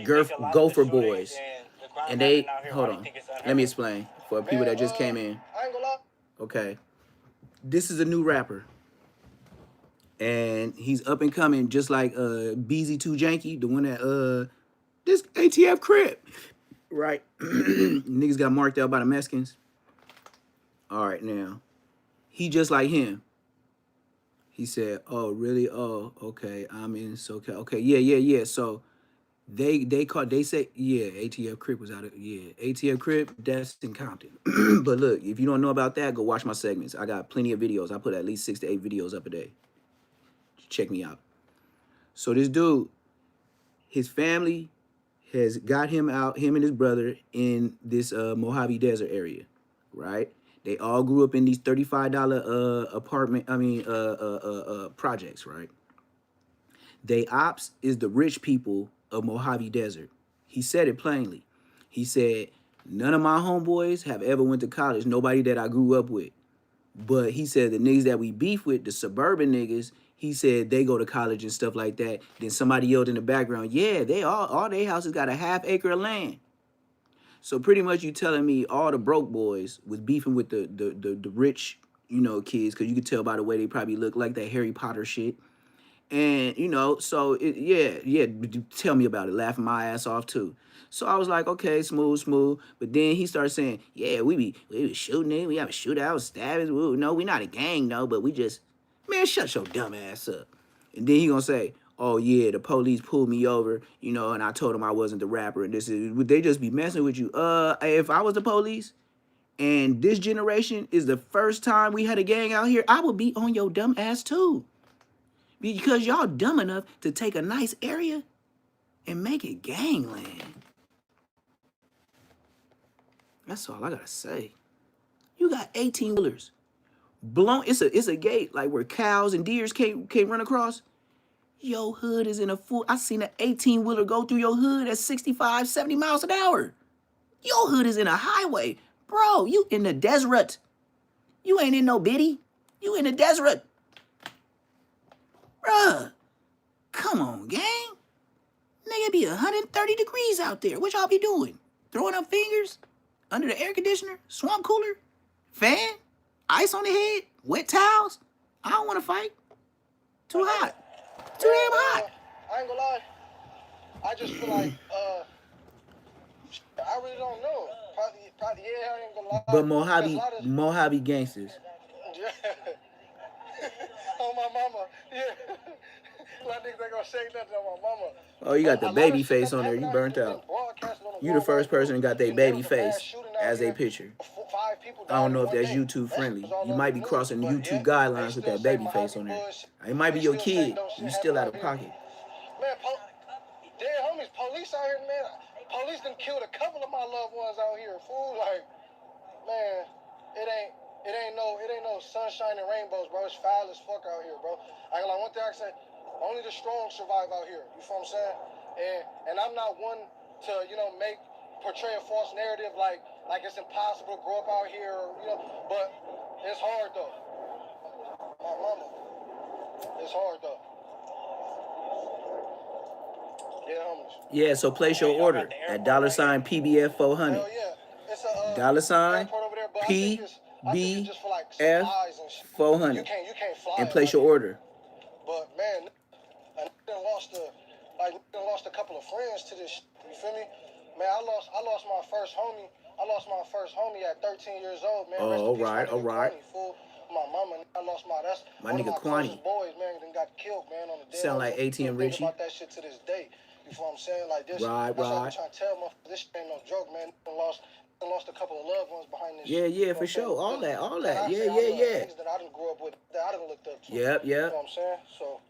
Gopher Boys. And they hold on, let me explain for people that just came in. I ain't gonna lie. Okay, this is a new rapper, and he's up and coming, just like BZ2 Janky, the one that this ATF Crip, right? Niggas got marked out by the Mexicans. All right, now he just like him. He said, "Oh, really? Oh, okay. I'm in SoCal. Okay, yeah. So They say ATF Crip was out of ATF Crip, that's in Compton. But look, if you don't know about that, go watch my segments. I got plenty of videos. I put at least 6 to 8 videos up a day. Check me out. So this dude, his family has got him out, him and his brother, in this Mojave Desert area, right? They all grew up in these $35 projects, right? They ops is the rich people of Mojave Desert. He said it plainly. He said, none of my homeboys have ever went to college, nobody that I grew up with. But he said the niggas that we beef with, the suburban niggas, he said they go to college and stuff like that. Then somebody yelled in the background, yeah, they all their houses got a ½ acre of land. So pretty much you telling me all the broke boys was beefing with the rich, kids, because you could tell by the way they probably look, like that Harry Potter shit. And, so, tell me about it, laughing my ass off, too. So I was like, okay, smooth. But then he started saying, yeah, we was shooting it. We have a shootout, stabbings. No, we not a gang, no, but we just, man, shut your dumb ass up. And then he gonna say, oh, yeah, the police pulled me over, and I told them I wasn't the rapper. And would they just be messing with you? If I was the police and this generation is the first time we had a gang out here, I would be on your dumb ass, too. Because y'all dumb enough to take a nice area and make it gangland. That's all I gotta say. You got 18-wheelers blown. It's a gate like where cows and deers can't run across. Your hood is in a full. I seen an 18-wheeler go through your hood at 65, 70 miles an hour. Your hood is in a highway. Bro, you in the desert. You ain't in no bitty. You in the desert. Bruh, come on, gang. Nigga, be 130 degrees out there. What y'all be doing? Throwing up fingers? Under the air conditioner? Swamp cooler? Fan? Ice on the head? Wet towels? I don't want to fight. Too hot. Too damn hot. I ain't gonna lie. I just feel like, I really don't know. Probably, yeah, I ain't gonna lie. But Mojave gangsters. On my mama, yeah. A lot of niggas ain't gonna say nothing on my mama. Oh, you got the baby face on there. You burnt out. You the first person that got their baby face as a picture. I don't know if that's YouTube friendly. You might be crossing YouTube guidelines with that baby face on there. It might be your kid. You still out of pocket. Man, dead homies, police out here, man. Police done killed a couple of my loved ones out here. Fool, like, man, it ain't no sunshine and rainbows, bro. It's foul as fuck out here, bro. I like one thing I can say, only the strong survive out here. You feel what I'm saying? And I'm not one to, portray a false narrative like it's impossible to grow up out here, but it's hard though. My mama. It's hard though. Yeah, homies. Yeah, so place your order at $ PBF 400. Hell yeah. It's a $ PBF 400. You can't fly. And place your order. But man, I done lost a couple of friends to this. You feel me? Man, I lost my first homie. I lost my first homie at 13 years old, man. Oh, all right. My mama, I lost my nigga Kwani. Boys, man, then got killed, man, on the day. Sound like ATM Richie. Think about that shit to this day. You feel what I'm saying? Like this. Right. What I'm trying to tell motherfuckers, this shit ain't no joke, man. I lost a couple of loved ones behind this. Yeah, for sure. All that. Yeah. Things that I didn't grow up with, that I didn't look up to. Yep. You know what I'm saying? So,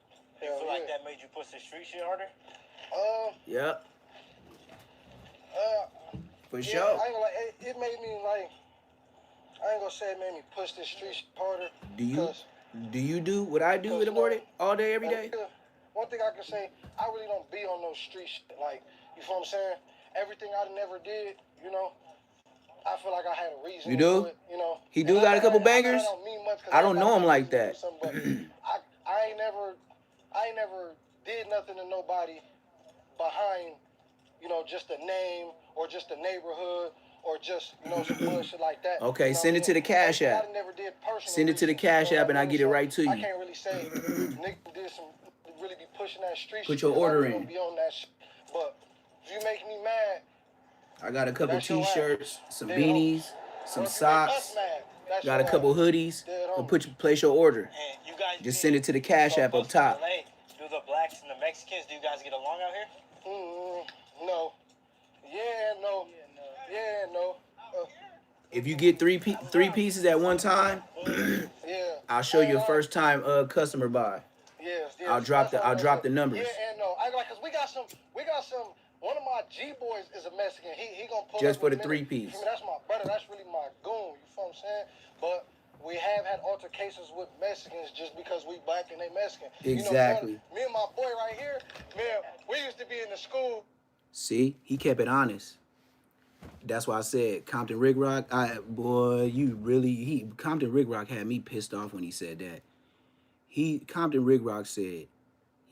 you feel like that made you push the street shit harder? Yep. For sure. I ain't gonna lie, it made me like. I ain't gonna say it made me push this street shit harder. Do you do what I do with Aborted all day, every day? One thing I can say, I really don't be on those street shit. Like, you feel what I'm saying? Everything I never did, I feel like I had a reason. You do? To it, He do got a couple bangers? I don't know him like that. I ain't never did nothing to nobody behind, just a name or just a neighborhood or just, some bullshit like that. Okay, send it to the Cash App. I never did personally. Send it to the Cash App and I get it right to you. I can't really say nigga did really be pushing that street. Put your order in. Be on that shit. But if you make me mad, I got a couple t-shirts, some beanies, some socks. Got a couple hoodies. Place your order. And you guys just send it to the Cash App up top. Do the blacks and the Mexicans, do you guys get along out here? Yeah and no. Yeah and no. If you get three pieces at one time, Yeah. I'll show you a first time customer buy. Yes. I'll drop the numbers. Yeah and no. I like, cause we got some. One of my G boys is a Mexican. He gonna pull Just up for in the a minute. 3-piece. That's my brother. That's really my goon. You feel what I'm saying? But we have had altercations with Mexicans just because we black and they Mexican. Exactly. You know, me and my boy right here, man, we used to be in the school. See, he kept it honest. That's why I said Compton Rick Rock. Compton Rick Rock had me pissed off when he said that. Compton Rick Rock said,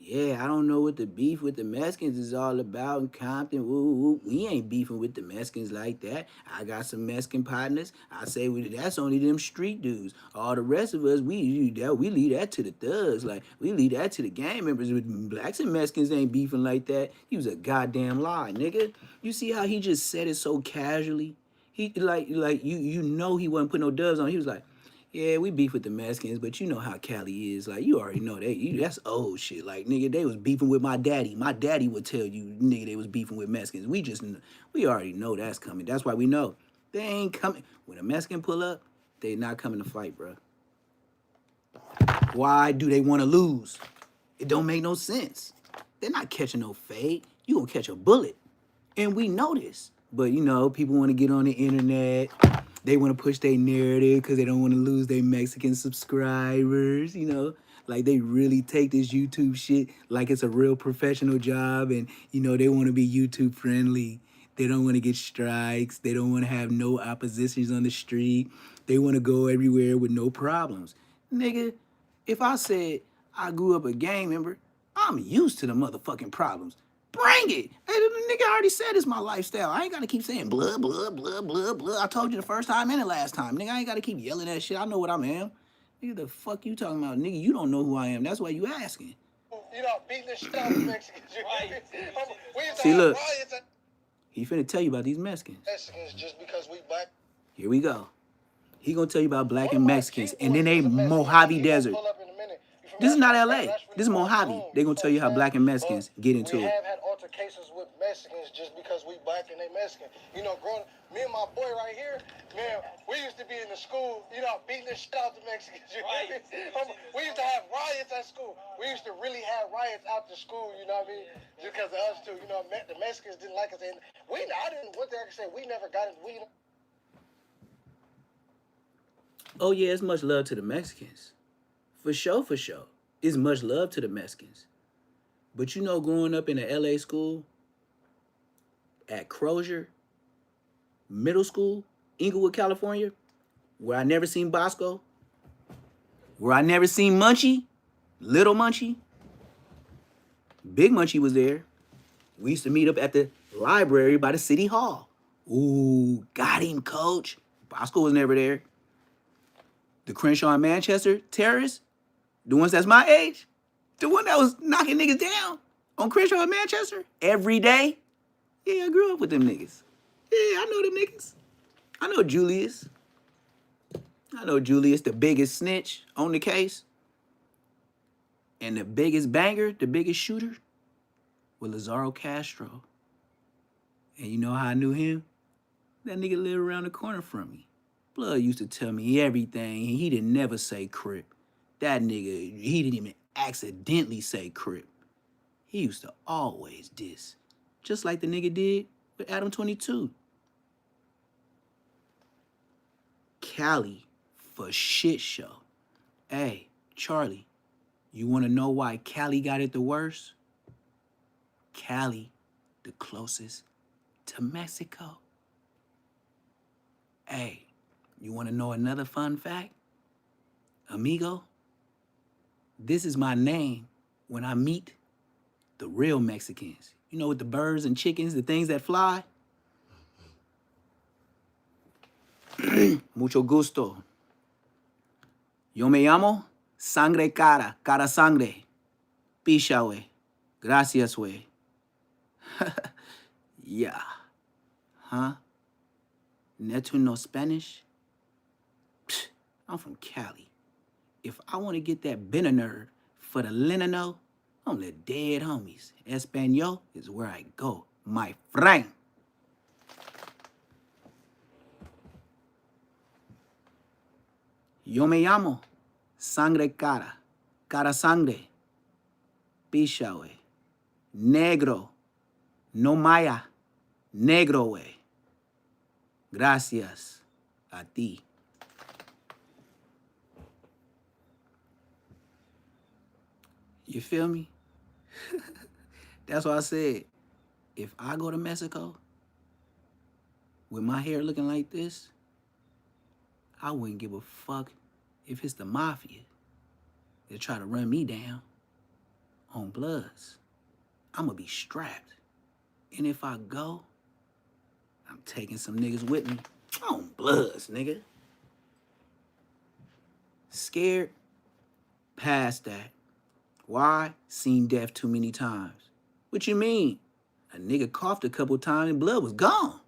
yeah, I don't know what the beef with the Mexicans is all about in Compton. Woo. We ain't beefing with the Mexicans like that. I got some Mexican partners. I say that's only them street dudes. All the rest of us, we leave that to the thugs. Like, we leave that to the gang members. Blacks and Mexicans ain't beefing like that. He was a goddamn lie, nigga. You see how he just said it so casually? He like you know he wasn't putting no doves on. He was like, yeah, we beef with the Mexicans, but you know how Cali is. Like, you already know that's old shit. Like, nigga, they was beefing with my daddy. My daddy would tell you, nigga, they was beefing with Mexicans. We already know that's coming. That's why we know. They ain't coming. When a Mexican pull up, they not coming to fight, bro. Why do they want to lose? It don't make no sense. They're not catching no fade. You gonna catch a bullet. And we know this. But, you know, people want to get on the internet. They want to push their narrative because they don't want to lose their Mexican subscribers, you know. Like, they really take this YouTube shit like it's a real professional job. And, you know, they want to be YouTube friendly. They don't want to get strikes. They don't want to have no oppositions on the street. They want to go everywhere with no problems. Nigga, if I said I grew up a gang member, I'm used to the motherfucking problems. Bring it. Hey, the nigga already said it's my lifestyle. I ain't got to keep saying blah, blah, blah, blah, blah. I told you the first time and the last time. Nigga, I ain't got to keep yelling that shit. I know what I am. Nigga, the fuck you talking about? Nigga, you don't know who I am. That's why you asking. You know, beating the shit out of Mexicans. See, look. He finna tell you about these Mexicans. Mexicans just because we black. Here we go. He gonna tell you about black and Mexicans. And then they Mojave Desert. This is not LA. This is Mojave. They're going to tell you how black and Mexicans get into it. We have had altercations with Mexicans just because we black and they Mexican. You know, me and my boy right here, man, we used to be in the school, you know, beating the shit out the Mexicans. We used to have riots at school. We used to really have riots out the school, you know what I mean? Just because of us two, you know, the Mexicans didn't like us. And we never got it. Oh, yeah, it's much love to the Mexicans. For sure. It's much love to the Mexicans. But you know, growing up in an LA school, at Crozier Middle School, Inglewood, California, where I never seen Bosco, where I never seen Munchie, Little Munchie, Big Munchie was there. We used to meet up at the library by the city hall. Ooh, got him, coach. Bosco was never there. The Crenshaw and Manchester terrorists, the ones that's my age, the one that was knocking niggas down on Crenshaw and Manchester every day. Yeah, I grew up with them niggas. Yeah, I know them niggas. I know Julius. The biggest snitch on the case. And the biggest banger, the biggest shooter, was Lazaro Castro. And you know how I knew him? That nigga lived around the corner from me. Blood used to tell me everything, and he didn't never say Crip. That nigga, he didn't even accidentally say Crip. He used to always diss, just like the nigga did with Adam 22. Cali for shit show. Hey, Charlie, you want to know why Cali got it the worst? Cali, the closest to Mexico. Hey, you want to know another fun fact? Amigo, this is my name when I meet the real Mexicans. You know, with the birds and chickens, the things that fly? Mucho gusto. Yo me llamo Sangre Cara, Cara Sangre. Pisha, wey. Gracias, wey. Yeah. Huh? Netu no Spanish? Psh, I'm from Cali. If I want to get that Benner for the Lenino, I'm the dead homies. Espanol is where I go, my friend. Yo me llamo Sangre Cara. Cara Sangre. Picha, wey. Negro. No Maya. Negro, wey. Gracias a ti. You feel me? That's why I said, if I go to Mexico with my hair looking like this, I wouldn't give a fuck if it's the mafia that try to run me down on Bloods. I'm gonna be strapped. And if I go, I'm taking some niggas with me on Bloods, nigga. Scared? Past that. Why? Seen death too many times. What you mean? A nigga coughed a couple times and blood was gone.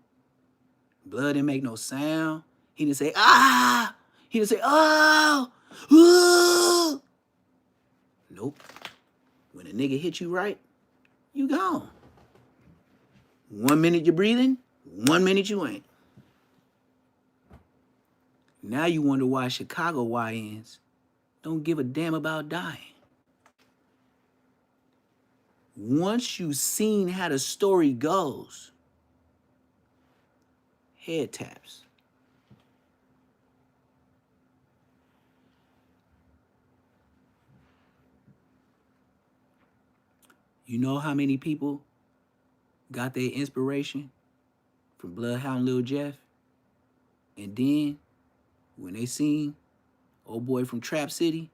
Blood didn't make no sound. He didn't say, ah! He didn't say, oh! Ooh! Nope. When a nigga hit you right, you gone. 1 minute you're breathing, 1 minute you ain't. Now you wonder why Chicago YNs don't give a damn about dying. Once you've seen how the story goes, head taps. You know how many people got their inspiration from Bloodhound Lil Jeff? And then, when they seen old boy from Trap City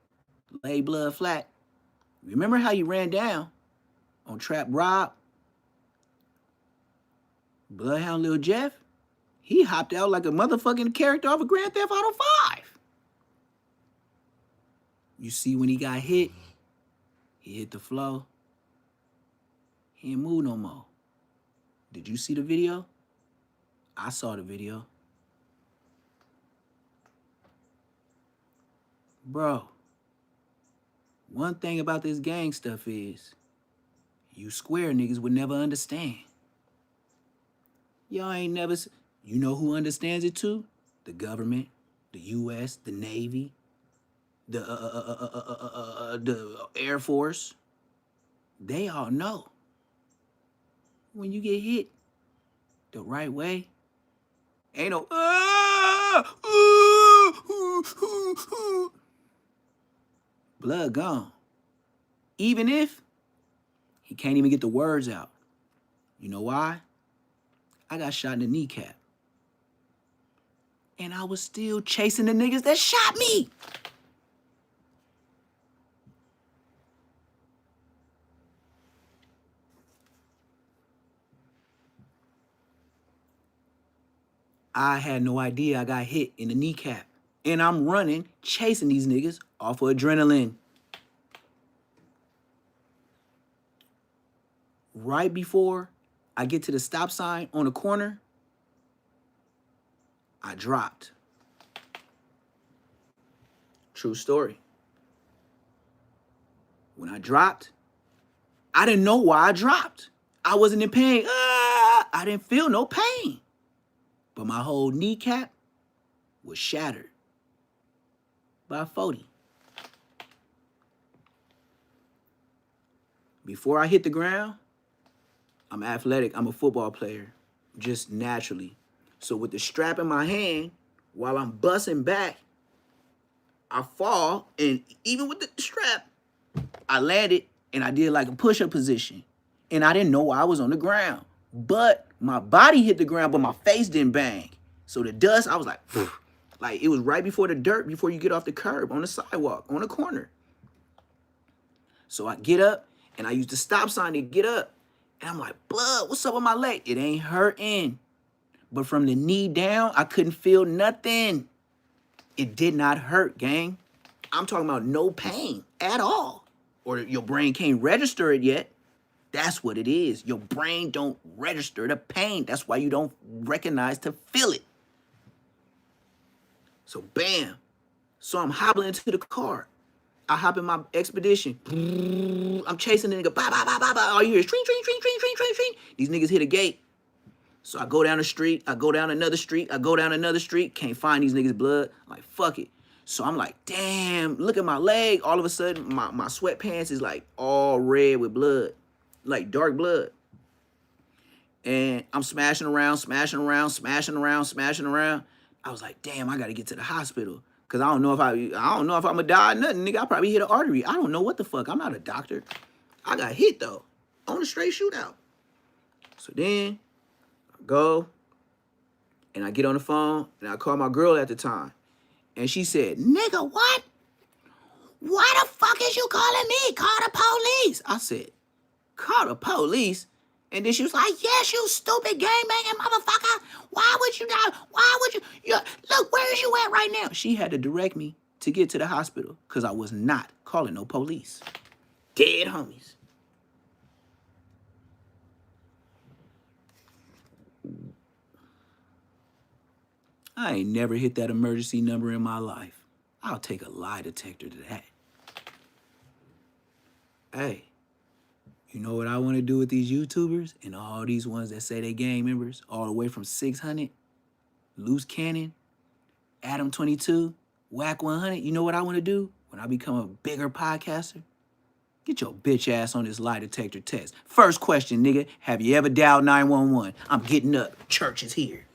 lay blood flat, remember how you ran down on Trap Rob? Bloodhound Lil Jeff, he hopped out like a motherfucking character off of Grand Theft Auto 5. You see when he got hit, he hit the floor. He ain't move no more. Did you see the video? I saw the video. Bro, one thing about this gang stuff is you square niggas would never understand. Y'all ain't never... You know who understands it too? The government, the U.S., the Navy, the Air Force. They all know. When you get hit the right way, ain't no... Blood gone. Even if he can't even get the words out. You know why? I got shot in the kneecap. And I was still chasing the niggas that shot me. I had no idea I got hit in the kneecap. And I'm running, chasing these niggas off of adrenaline. Right before I get to the stop sign on the corner, I dropped. True story. When I dropped, I didn't know why I dropped. I wasn't in pain. I didn't feel no pain. But my whole kneecap was shattered by 40. Before I hit the ground, I'm athletic. I'm a football player, just naturally. So with the strap in my hand, while I'm busting back, I fall, and even with the strap, I landed, and I did like a push-up position. And I didn't know why I was on the ground. But my body hit the ground, but my face didn't bang. So the dust, I was like, phew. Like it was right before the dirt, before you get off the curb, on the sidewalk, on the corner. So I get up, and I use the stop sign to get up. And I'm like, blood, what's up with my leg? It ain't hurting. But from the knee down, I couldn't feel nothing. It did not hurt, gang. I'm talking about no pain at all. Or your brain can't register it yet. That's what it is. Your brain don't register the pain. That's why you don't recognize to feel it. So bam. So I'm hobbling into the car. I hop in my Expedition. I'm chasing the nigga. Bah, bah, bah, bah, bah. All you hear is tring, tring, tring, tring, tring, tring, tring. These niggas hit a gate. So I go down the street. I go down another street. I go down another street. Can't find these niggas' blood. I'm like, fuck it. So I'm like, damn, look at my leg. All of a sudden, my sweatpants is like all red with blood, like dark blood. And I'm smashing around. I was like, damn, I gotta get to the hospital. Cause I don't know if I'm gonna die or nothing, nigga. I probably hit an artery. I don't know what the fuck. I'm not a doctor. I got hit though, on a straight shootout. So then I go and I get on the phone and I call my girl at the time. And she said, nigga, what? Why the fuck is you calling me? Call the police. I said, call the police? And then she was like, yes, you stupid gang-banging motherfucker. Why would you not? Look, where is you at right now? She had to direct me to get to the hospital because I was not calling no police. Dead homies. I ain't never hit that emergency number in my life. I'll take a lie detector to that. Hey, you know what I want to do with these YouTubers and all these ones that say they gang members, all the way from 600, Loose Cannon, Adam 22, Whack 100. You know what I want to do when I become a bigger podcaster? Get your bitch ass on this lie detector test. First question, nigga, have you ever dialed 911? I'm getting up. Church is here.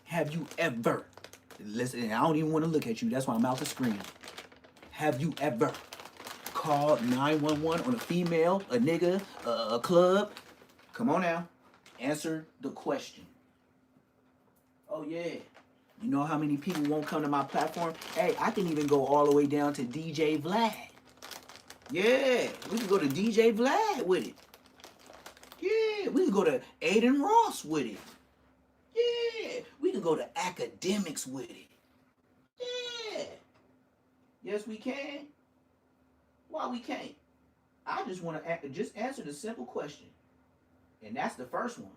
Have you ever, listen, I don't even want to look at you. That's why I'm out the screen. Have you ever called 911 on a female, a nigga, a club? Come on now. Answer the question. Oh, yeah. You know how many people won't come to my platform? Hey, I can even go all the way down to DJ Vlad. Yeah, we can go to DJ Vlad with it. Yeah, we can go to Aiden Ross with it. Yeah, we can go to academics with it. Yeah. Yes, we can. Why we can't? I just want to just answer the simple question. And that's the first one.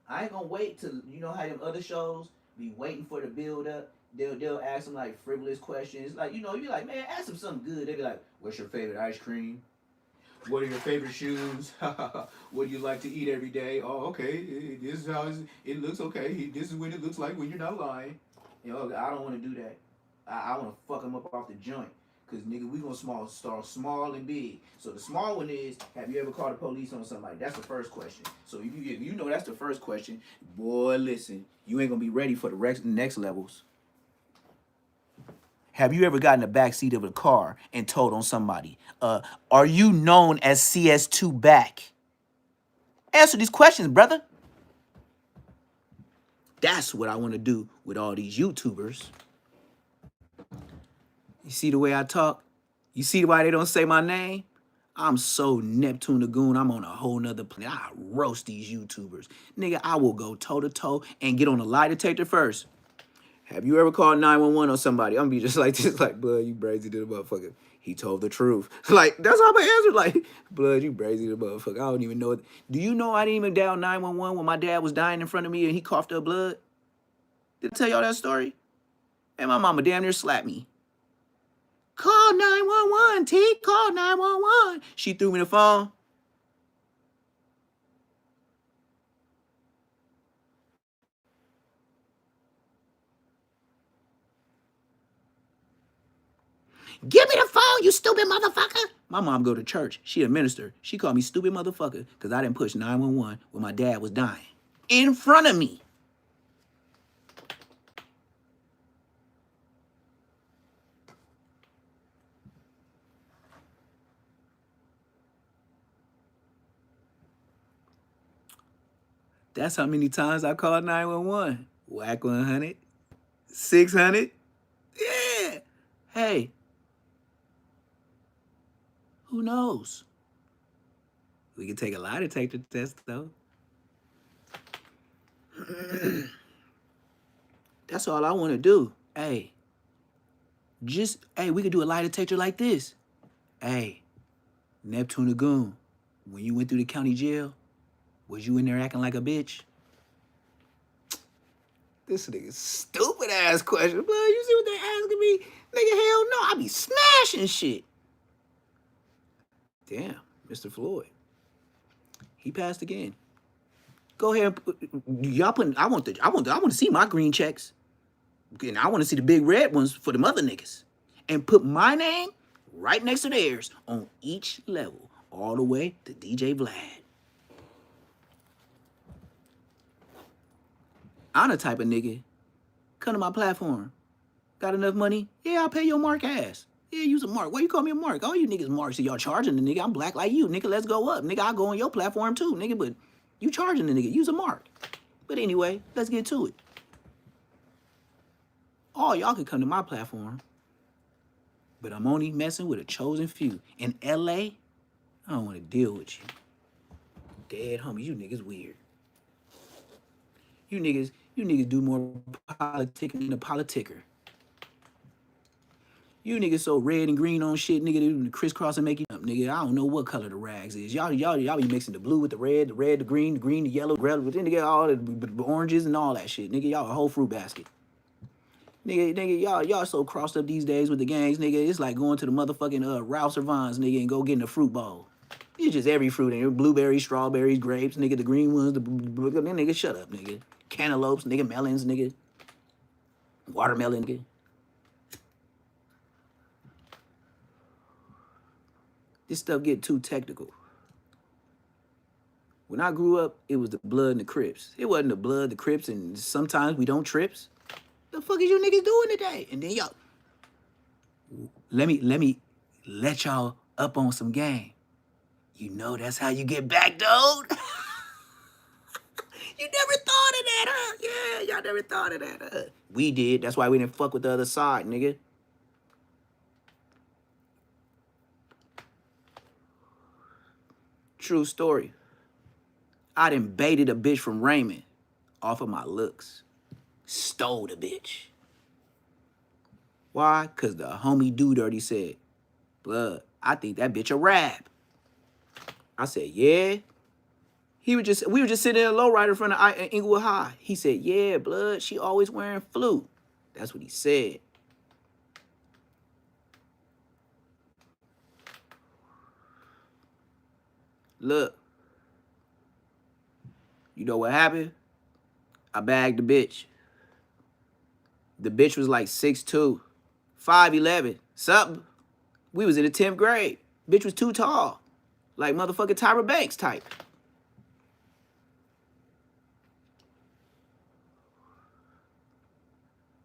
I ain't gonna wait till, you know how them other shows be waiting for the build up. They'll ask them like frivolous questions. Like, you know, you be like, man, ask them something good. They be like, what's your favorite ice cream? What are your favorite shoes? What do you like to eat every day? Oh, okay. This is how it looks. Okay. This is what it looks like when you're not lying. You know, I don't want to do that. I want to fuck them up off the joint. Because, nigga, we going to start small and big. So the small one is, have you ever called the police on somebody? That's the first question. So if you know that's the first question, boy, listen, you ain't going to be ready for the next levels. Have you ever gotten in the backseat of a car and told on somebody, are you known as CS2 back? Answer these questions, brother. That's what I want to do with all these YouTubers. You see the way I talk? You see why they don't say my name? I'm so Neptune Lagoon, I'm on a whole nother planet. I roast these YouTubers. Nigga, I will go toe-to-toe and get on a lie detector first. Have you ever called 911 on somebody? I'm gonna be just like this, like, blood, you brazy to the motherfucker. He told the truth. Like, that's how I'm gonna answer. Like, blood, you brazy to the motherfucker. I don't even know it. Do you know I didn't even dial 911 when my dad was dying in front of me and he coughed up blood? Did I tell y'all that story? And my mama damn near slapped me. Call 911, T. Call 911. She threw me the phone. Give me the phone, you stupid motherfucker. My mom go to church. She a minister. She called me stupid motherfucker because I didn't push 911 when my dad was dying. In front of me. That's how many times I called 911. Whack 100, 600. Yeah. Hey. Who knows? We can take a lie detector test, though. That's all I want to do. Hey. We could do a lie detector like this. Hey, Neptune Lagoon, when you went through the county jail, was you in there acting like a bitch? This nigga stupid ass question. Bro, you see what they asking me? Nigga, hell no, I be smashing shit. Damn, Mr. Floyd. He passed again. Go ahead and y'all put. I want to see my green checks. And I want to see the big red ones for the mother niggas. And put my name right next to theirs on each level, all the way to DJ Vlad. I'm the type of nigga, come to my platform. Got enough money? Yeah, I'll pay your mark ass. Yeah, use a mark. Why you call me a mark? All you niggas marks. So y'all charging the nigga. I'm black like you. Nigga, let's go up. Nigga, I'll go on your platform too, nigga. But you charging the nigga. Use a mark. But anyway, let's get to it. All y'all can come to my platform. But I'm only messing with a chosen few. In LA, I don't want to deal with you. Dead homies, you niggas weird. You niggas do more politicking than a politicker. You niggas so red and green on shit, nigga, they crisscross and make you up, nigga. I don't know what color the rags is. Y'all be mixing the blue with the red, the green, the yellow, but then nigga all the oranges and all that shit. Nigga, y'all a whole fruit basket. Nigga, y'all so crossed up these days with the gangs, nigga. It's like going to the motherfucking Ralph's or Vons, nigga, and go getting a fruit bowl. It's just every fruit in here. Blueberries, strawberries, grapes, nigga, the green ones, nigga, shut up, nigga. Cantaloupes, nigga, melons, nigga. Watermelon, nigga. This stuff get too technical. When I grew up, it was the blood and the Crips. It wasn't the blood, the Crips, and sometimes we don't trips. The fuck is you niggas doing today? And then y'all, let me let y'all up on some game. You know that's how you get back, dude. You never thought of that, huh? Yeah, y'all never thought of that, huh? We did. That's why we didn't fuck with the other side, nigga. True story. I done baited a bitch from Raymond off of my looks. Stole the bitch. Why? Because the homie dude already said, blood, I think that bitch a rap. I said, yeah. We were just sitting in a lowrider in front of Inglewood High. He said, yeah, blood, she always wearing flute. That's what he said. Look. You know what happened? I bagged the bitch. The bitch was like 6'2", 5'11", something. We was in the 10th grade. Bitch was too tall. Like motherfucking Tyra Banks type.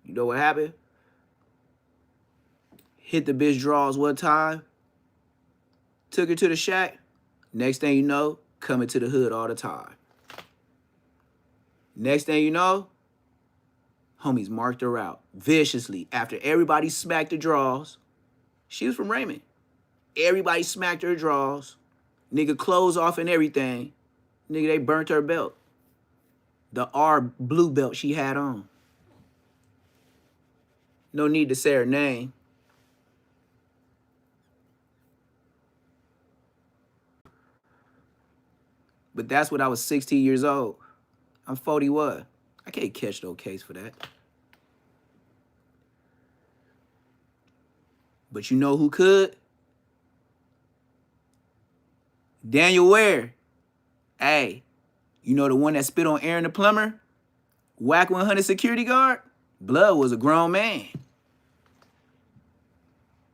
You know what happened? Hit the bitch draws one time. Took her to the shack. Next thing you know, coming to the hood all the time. Next thing you know, homies marked her out viciously. After everybody smacked the draws, she was from Raymond. Everybody smacked her draws. Nigga clothes off and everything. Nigga, they burnt her belt. The R blue belt she had on. No need to say her name. But that's when I was 16 years old. I'm 41. I can't catch no case for that. But you know who could? Daniel Ware. Hey, you know the one that spit on Aaron the plumber? Whack 100 security guard? Blood was a grown man.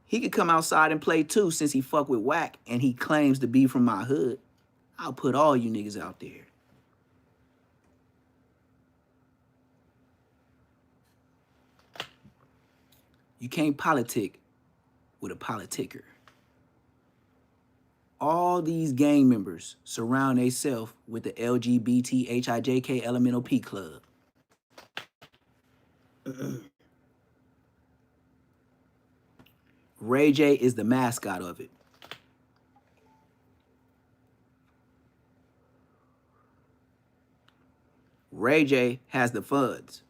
He could come outside and play too since he fuck with Whack and he claims to be from my hood. I'll put all you niggas out there. You can't politic with a politicker. All these gang members surround themselves with the LGBTHIJK Elemental P Club. Ray J is the mascot of it. Ray J has the funds.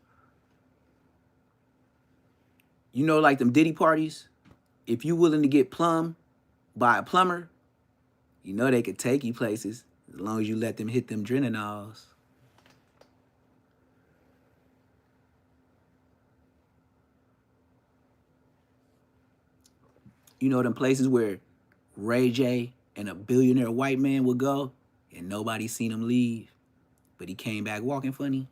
You know, like them Diddy parties, if you willing to get plumbed by a plumber, you know they could take you places as long as you let them hit them adrenals. You know them places where Ray J and a billionaire white man would go and nobody seen him leave but he came back walking funny.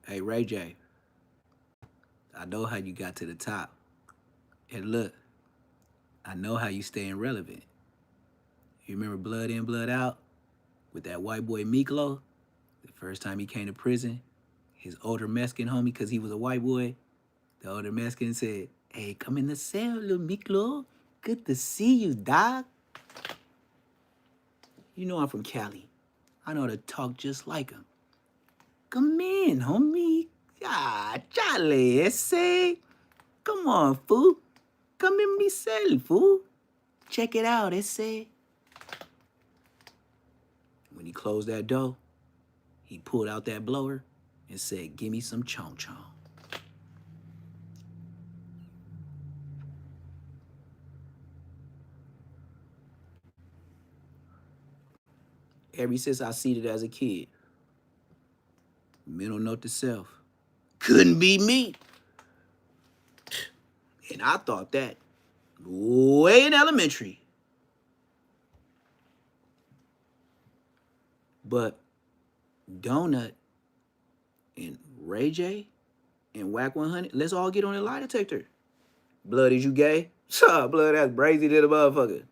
Hey, Ray J, I know how you got to the top. And look, I know how you staying relevant. You remember Blood In, Blood Out with that white boy Miklo? The first time he came to prison, his older Mexican homie, because he was a white boy, the older Mexican said, "Hey, come in the cell, little Miklo. Good to see you, dog." You know I'm from Cali. I know how to talk just like him. Come in, homie. Ah, chale, ese. Come on, fool. Come in me cell, fool. Check it out, ese. When he closed that door, he pulled out that blower and said, "Give me some chong chong." Ever since I seen it as a kid, mental note to self, couldn't be me. And I thought that way in elementary. But Donut and Ray J and Whack 100, let's all get on the lie detector. Blood, is you gay? Blood, that's brazy to the motherfucker.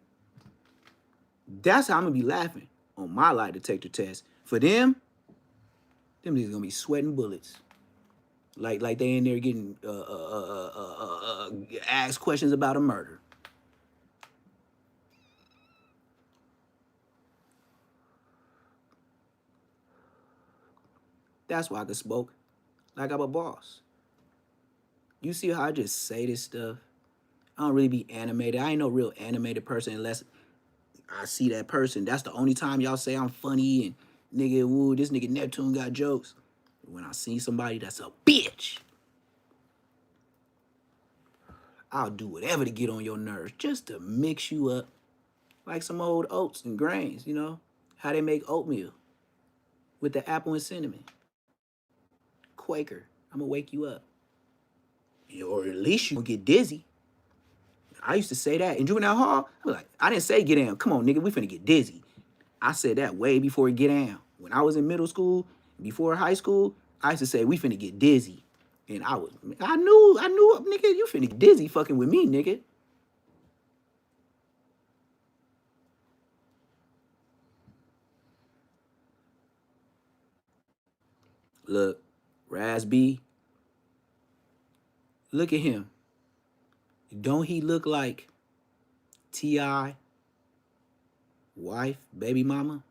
That's how I'm gonna be laughing on my lie detector test. For them niggas gonna be sweating bullets. Like they in there getting asked questions about a murder. That's why I can smoke like I'm a boss. You see how I just say this stuff? I don't really be animated. I ain't no real animated person unless I see that person. That's the only time y'all say I'm funny and nigga, woo, this nigga Neptune got jokes. When I see somebody that's a bitch, I'll do whatever to get on your nerves just to mix you up like some old oats and grains, you know? How they make oatmeal with the apple and cinnamon. Quaker, I'm gonna wake you up. Or at least you gonna get dizzy. I used to say that in juvenile hall. I didn't say get down. Come on, nigga, we finna get dizzy. I said that way before get down. When I was in middle school, before high school, I used to say we finna get dizzy. And I knew, nigga, you finna get dizzy fucking with me, nigga. Look, Raz B, look at him. Don't he look like T.I., wife, baby mama?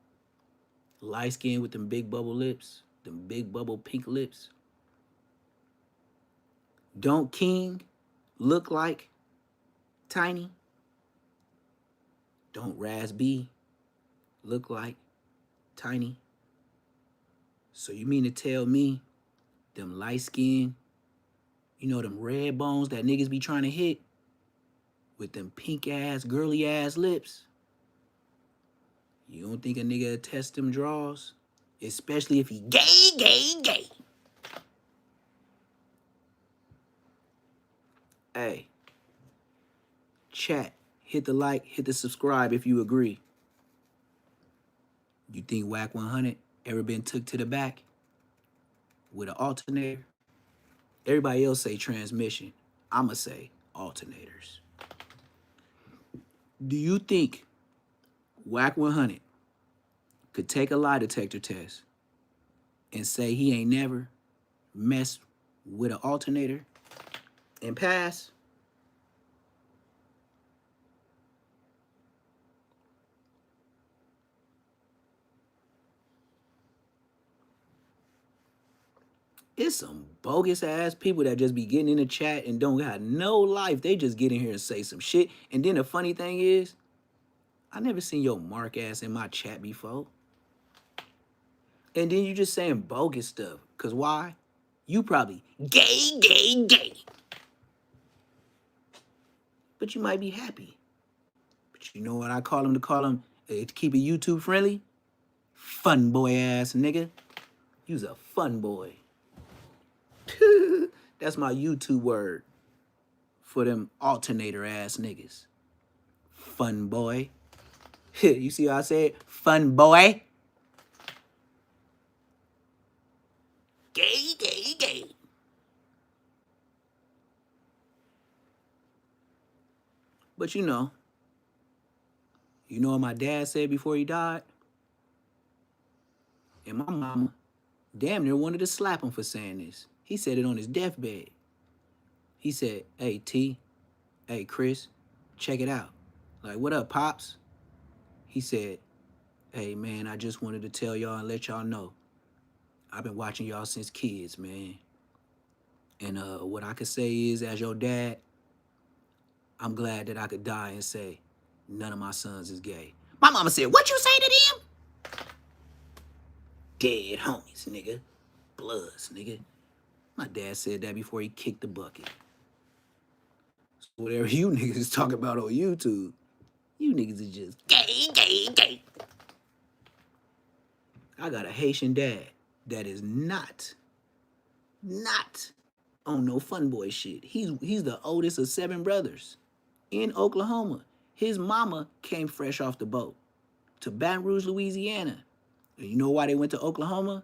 Light skin with them big bubble lips, them big bubble pink lips. Don't King look like Tiny? Don't Raz B look like Tiny? So you mean to tell me them light skin, you know, them red bones that niggas be trying to hit with them pink ass, girly ass lips? You don't think a nigga test them draws? Especially if he gay. Hey, chat, hit the like, hit the subscribe if you agree. You think Whack 100 ever been took to the back with an alternator? Everybody else say transmission. I'ma say alternators. Do you think Whack 100 could take a lie detector test and say he ain't never messed with an alternator and pass? It's some bogus ass people that just be getting in the chat and don't got no life. They just get in here and say some shit. And then the funny thing is, I never seen your mark ass in my chat before. And then you just saying bogus stuff. Cause why? You probably gay. But you might be happy. But you know what I call him to keep it YouTube friendly? Fun boy ass nigga. You's a fun boy. That's my YouTube word. for them alternator ass niggas. Fun boy. You see how I said? Fun boy. Gay, gay, gay. But you know what my dad said before he died? And my mama damn near wanted to slap him for saying this. He said it on his deathbed. He said, hey, T, hey, Chris, check it out. Like, what up, Pops? He said, hey, man, I just wanted to tell y'all and let y'all know. I've been watching y'all since kids, man. And what I could say is, as your dad, I'm glad that I could die and say, none of my sons is gay. My mama said, what you say to them? Dead homies, nigga. Bloods, nigga. My dad said that before he kicked the bucket. So whatever you niggas talk about on YouTube, you niggas is just gay, gay, gay. I got a Haitian dad that is not on no fun boy shit. He's the oldest of 7 brothers in Oklahoma. His mama came fresh off the boat to Baton Rouge, Louisiana. And you know why they went to Oklahoma?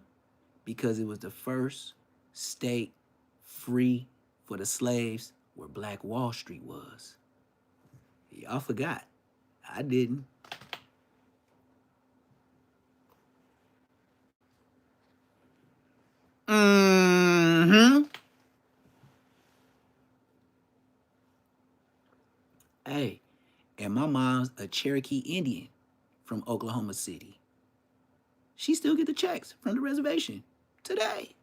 Because it was the first state free for the slaves where Black Wall Street was. Y'all forgot. I didn't. Mm-hmm. Hey, and my mom's a Cherokee Indian from Oklahoma City. She still get the checks from the reservation today.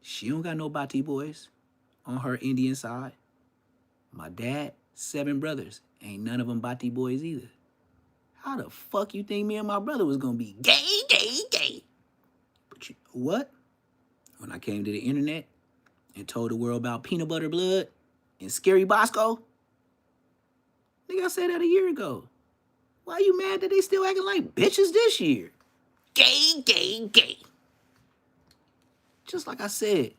She don't got no Bati boys on her Indian side. My dad, 7 brothers. Ain't none of them Bati boys either. How the fuck you think me and my brother was gonna be gay, gay, gay? But you know what? When I came to the internet and told the world about Peanut Butter Blood and Scary Bosco, nigga, I said that a year ago. Why you mad that they still acting like bitches this year? Gay, gay, gay. Just like I said,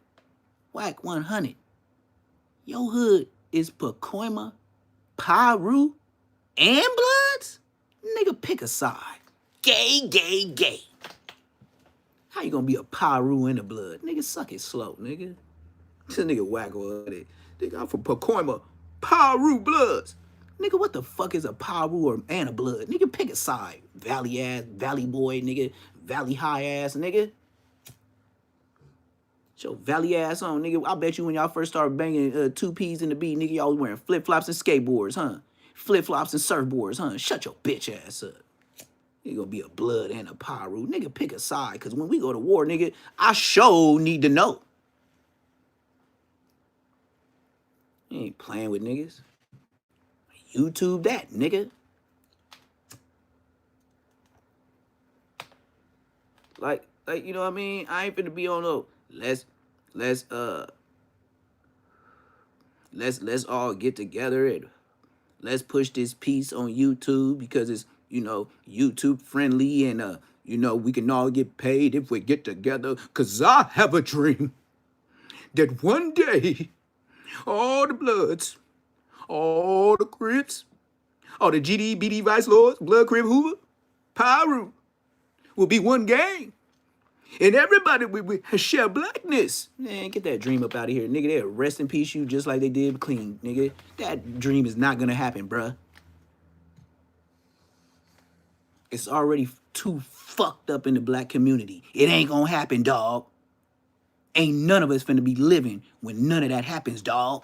Whack 100. Your hood is Pacoima, Piru, and Bloods? Nigga, pick a side. Gay, gay, gay. How you gonna be a Piru and a Blood? Nigga, suck it slow, nigga. This nigga Whack on it. Nigga, I'm from Pacoima, Piru, Bloods. Nigga, what the fuck is a Piru and a Blood? Nigga, pick a side. Valley ass, Valley boy, nigga. Valley high ass, nigga. Your Valley ass on, nigga. I bet you when y'all first started banging 2 P's in the beat, nigga, y'all was wearing flip-flops and skateboards, huh? Flip-flops and surfboards, huh? Shut your bitch ass up. You gonna be a Blood and a Piru. Nigga, pick a side, because when we go to war, nigga, I sure need to know. You ain't playing with niggas. YouTube that, nigga. Like, you know what I mean? I ain't finna be on no, let's all get together and let's push this piece on YouTube because it's, you know, YouTube friendly and, you know, we can all get paid if we get together. Cause I have a dream that one day all the Bloods, all the Crips, all the GD, BD, Vice Lords, Blood, Crip, Hoover, Piru will be one gang. And everybody we share blackness. Man, get that dream up out of here. Nigga, they'll rest in peace you just like they did Clean, nigga. That dream is not gonna happen, bruh. It's already too fucked up in the black community. It ain't gonna happen, dog. Ain't none of us finna be living when none of that happens, dog.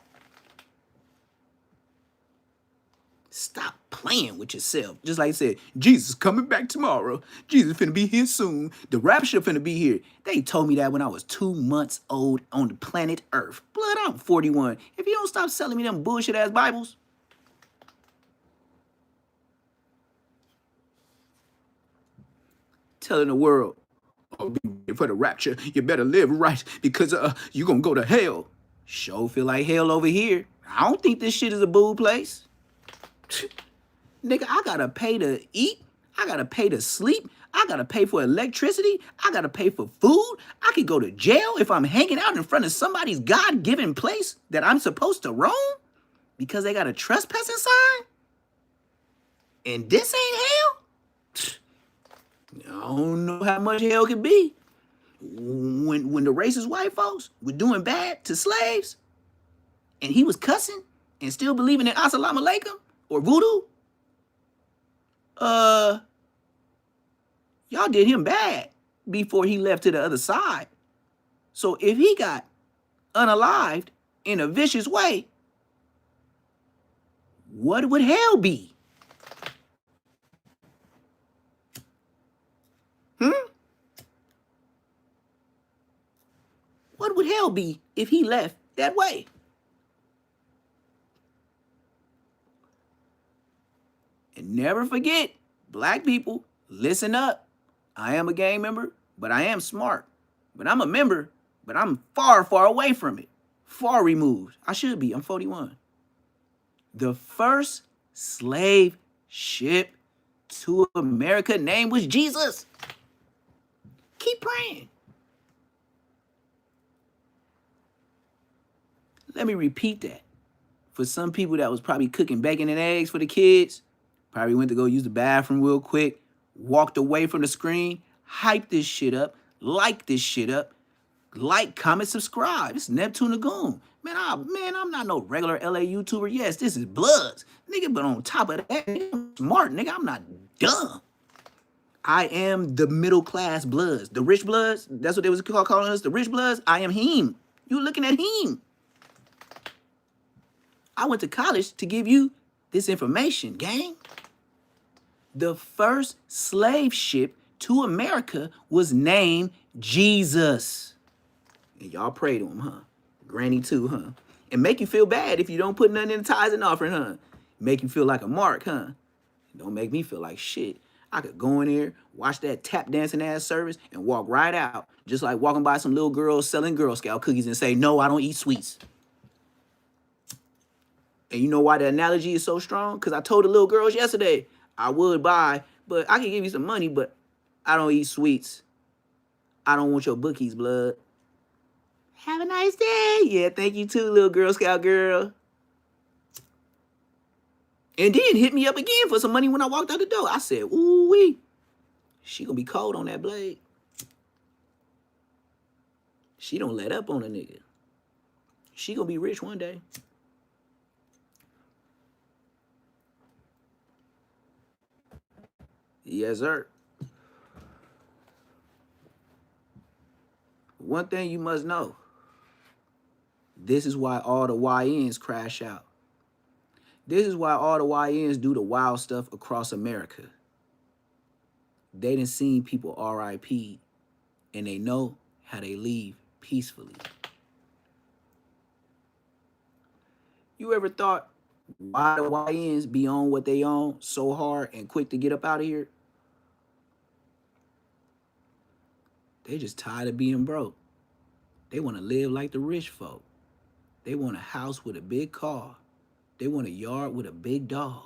Stop playing with yourself. Just like I said, Jesus coming back tomorrow. Jesus finna be here soon. The rapture finna be here. They told me that when I was 2 months old on the planet Earth. Blood, I'm 41. If you don't stop selling me them bullshit ass Bibles. Telling the world, oh, be ready for the rapture. You better live right because you gonna go to hell. Sure feel like hell over here. I don't think this shit is a boo place. Nigga, I gotta pay to eat. I gotta pay to sleep. I gotta pay for electricity. I gotta pay for food. I could go to jail if I'm hanging out in front of somebody's God-given place that I'm supposed to roam because they got a trespassing sign. And this ain't hell? I don't know how much hell could be. When the racist white folks were doing bad to slaves and he was cussing and still believing in Assalamu Alaikum or voodoo, y'all did him bad before he left to the other side. So if he got unalived in a vicious way, what would hell be? What would hell be if he left that way? And never forget, black people, listen up. I am a gang member, but I am smart. But I'm a member, but I'm far, far away from it. Far removed. I should be. I'm 41. The first slave ship to America name was Jesus. Keep praying. Let me repeat that. For some people that was probably cooking bacon and eggs for the kids, probably went to go use the bathroom real quick, walked away from the screen, hyped this shit up, like this shit up, like, comment, subscribe. It's Neptune Lagoon. Man, I'm not no regular LA YouTuber. Yes, this is Bloods. Nigga, but on top of that, nigga, I'm smart, nigga. I'm not dumb. I am the middle class Bloods. The rich Bloods, that's what they was calling us, the rich Bloods. I am him. You looking at him. I went to college to give you this information, gang. The first slave ship to America was named Jesus. And y'all pray to him, huh? Granny too, huh? And make you feel bad if you don't put nothing in the tithes and offering, huh? Make you feel like a mark, huh? Don't make me feel like shit. I could go in there, watch that tap dancing ass service, and walk right out. Just like walking by some little girls selling Girl Scout cookies and say, no, I don't eat sweets. And you know why the analogy is so strong? Because I told the little girls yesterday, I would buy, but I can give you some money, but I don't eat sweets. I don't want your bookies, blood. Have a nice day. Yeah, thank you too, little Girl Scout girl. And then hit me up again for some money when I walked out the door. I said, ooh-wee, she gonna be cold on that blade. She don't let up on a nigga. She gonna be rich one day. Yes, sir. One thing you must know. This is why all the YNs crash out. This is why all the YNs do the wild stuff across America. They done seen people RIP and they know how they leave peacefully. You ever thought why the YNs be on what they on so hard and quick to get up out of here? They just tired of being broke. They want to live like the rich folk. They want a house with a big car. They want a yard with a big dog.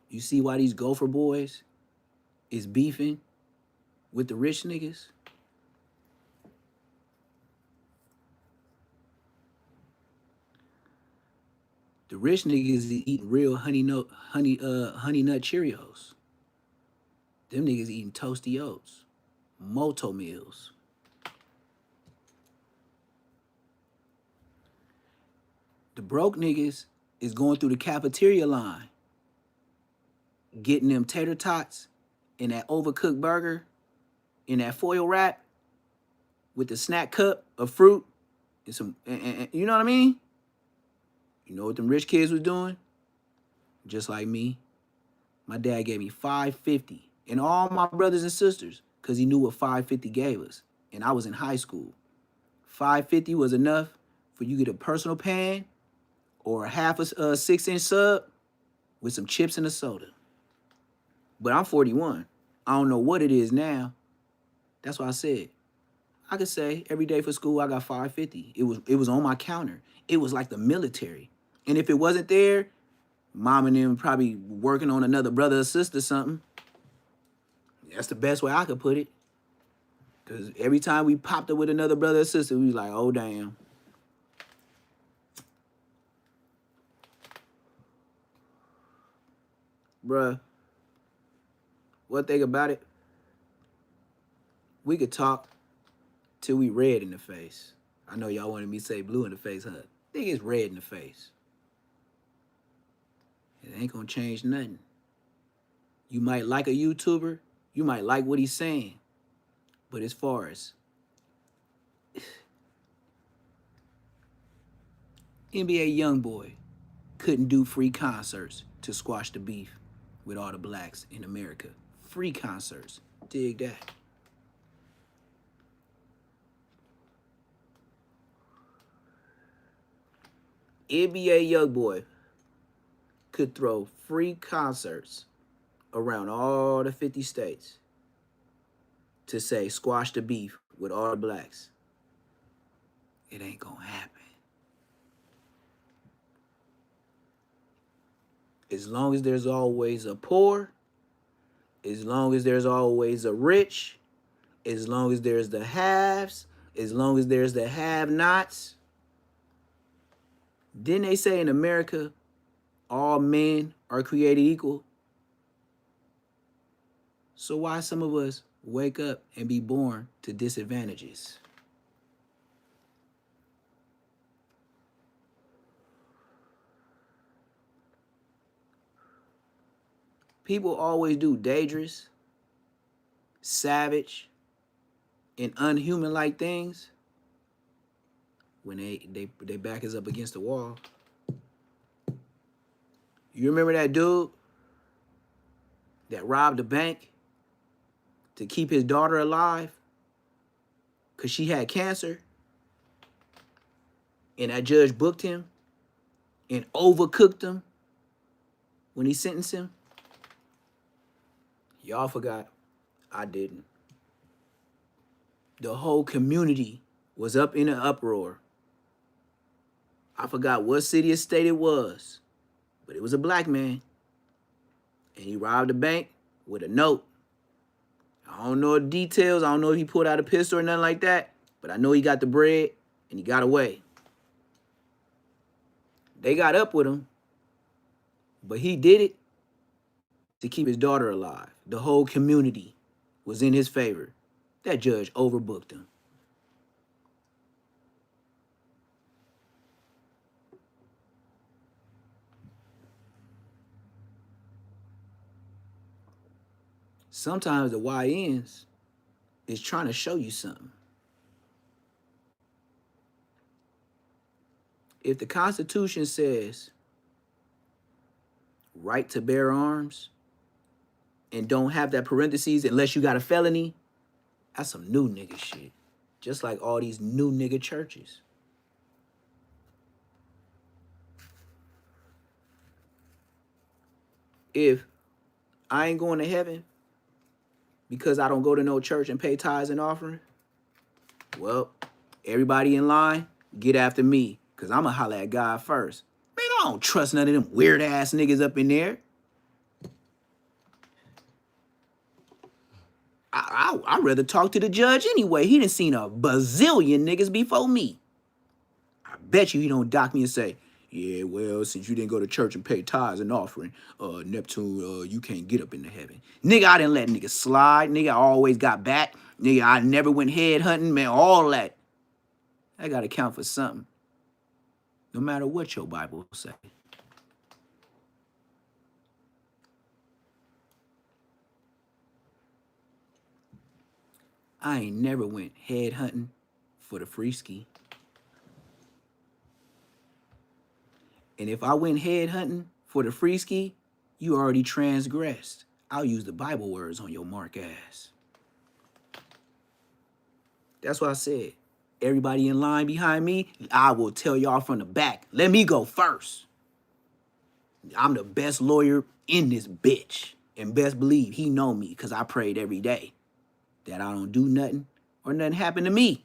You see why these Gopher boys is beefing with the rich niggas? The rich niggas is eating real honey nut Cheerios. Them niggas eating Toasty Oats, Moto Meals. The broke niggas is going through the cafeteria line, getting them tater tots and that overcooked burger in that foil wrap with the snack cup of fruit and some, and you know what I mean? You know what them rich kids was doing? Just like me. My dad gave me $5.50 and all my brothers and sisters because he knew what $5.50 gave us. And I was in high school. $5.50 was enough for you to get a personal pan or a half a 6-inch sub with some chips and a soda. But I'm 41. I don't know what it is now. That's why I said, I could say every day for school I got 550. It was on my counter. It was like the military. And if it wasn't there, mom and them probably working on another brother or sister or something. That's the best way I could put it. Because every time we popped up with another brother or sister, we was like, oh, damn. Bruh, one thing about it, we could talk till we red in the face. I know y'all wanted me to say blue in the face, huh? I think it's red in the face. It ain't gonna change nothing. You might like a YouTuber, you might like what he's saying, but as far as NBA YoungBoy couldn't do free concerts to squash the beef with all the blacks in America. Free concerts. Dig that. NBA YoungBoy could throw free concerts around all the 50 states to say squash the beef with all the blacks. It ain't gonna happen. As long as there's always a poor, as long as there's always a rich, as long as there's the haves, as long as there's the have-nots. Didn't they say in America, all men are created equal? So why some of us wake up and be born to disadvantages? People always do dangerous, savage, and unhuman-like things when they back is up against the wall. You remember that dude that robbed a bank to keep his daughter alive because she had cancer? And that judge booked him and overcooked him when he sentenced him? Y'all forgot. I didn't. The whole community was up in an uproar. I forgot what city or state it was, but it was a black man. And he robbed a bank with a note. I don't know the details. I don't know if he pulled out a pistol or nothing like that, but I know he got the bread and he got away. They got up with him, but he did it to keep his daughter alive. The whole community was in his favor. That judge overbooked him. Sometimes the YNs is trying to show you something. If the Constitution says right to bear arms and don't have that parentheses unless you got a felony, that's some new nigga shit. Just like all these new nigga churches. If I ain't going to heaven because I don't go to no church and pay tithes and offering, well, everybody in line, get after me, because I'm going to holler at God first. Man, I don't trust none of them weird-ass niggas up in there. I'd rather talk to the judge anyway. He done seen a bazillion niggas before me. I bet you he don't dock me and say, yeah, well, since you didn't go to church and pay tithes and offering, Neptune, you can't get up into heaven. Nigga, I didn't let niggas slide. Nigga, I always got back. Nigga, I never went head hunting, man, all that. I got to count for something. No matter what your Bible say. I ain't never went head hunting for the free ski. And if I went head hunting for the free ski, you already transgressed. I'll use the Bible words on your mark ass. That's what I said. Everybody in line behind me, I will tell y'all from the back. Let me go first. I'm the best lawyer in this bitch. And best believe he know me because I prayed every day that I don't do nothing or nothing happen to me.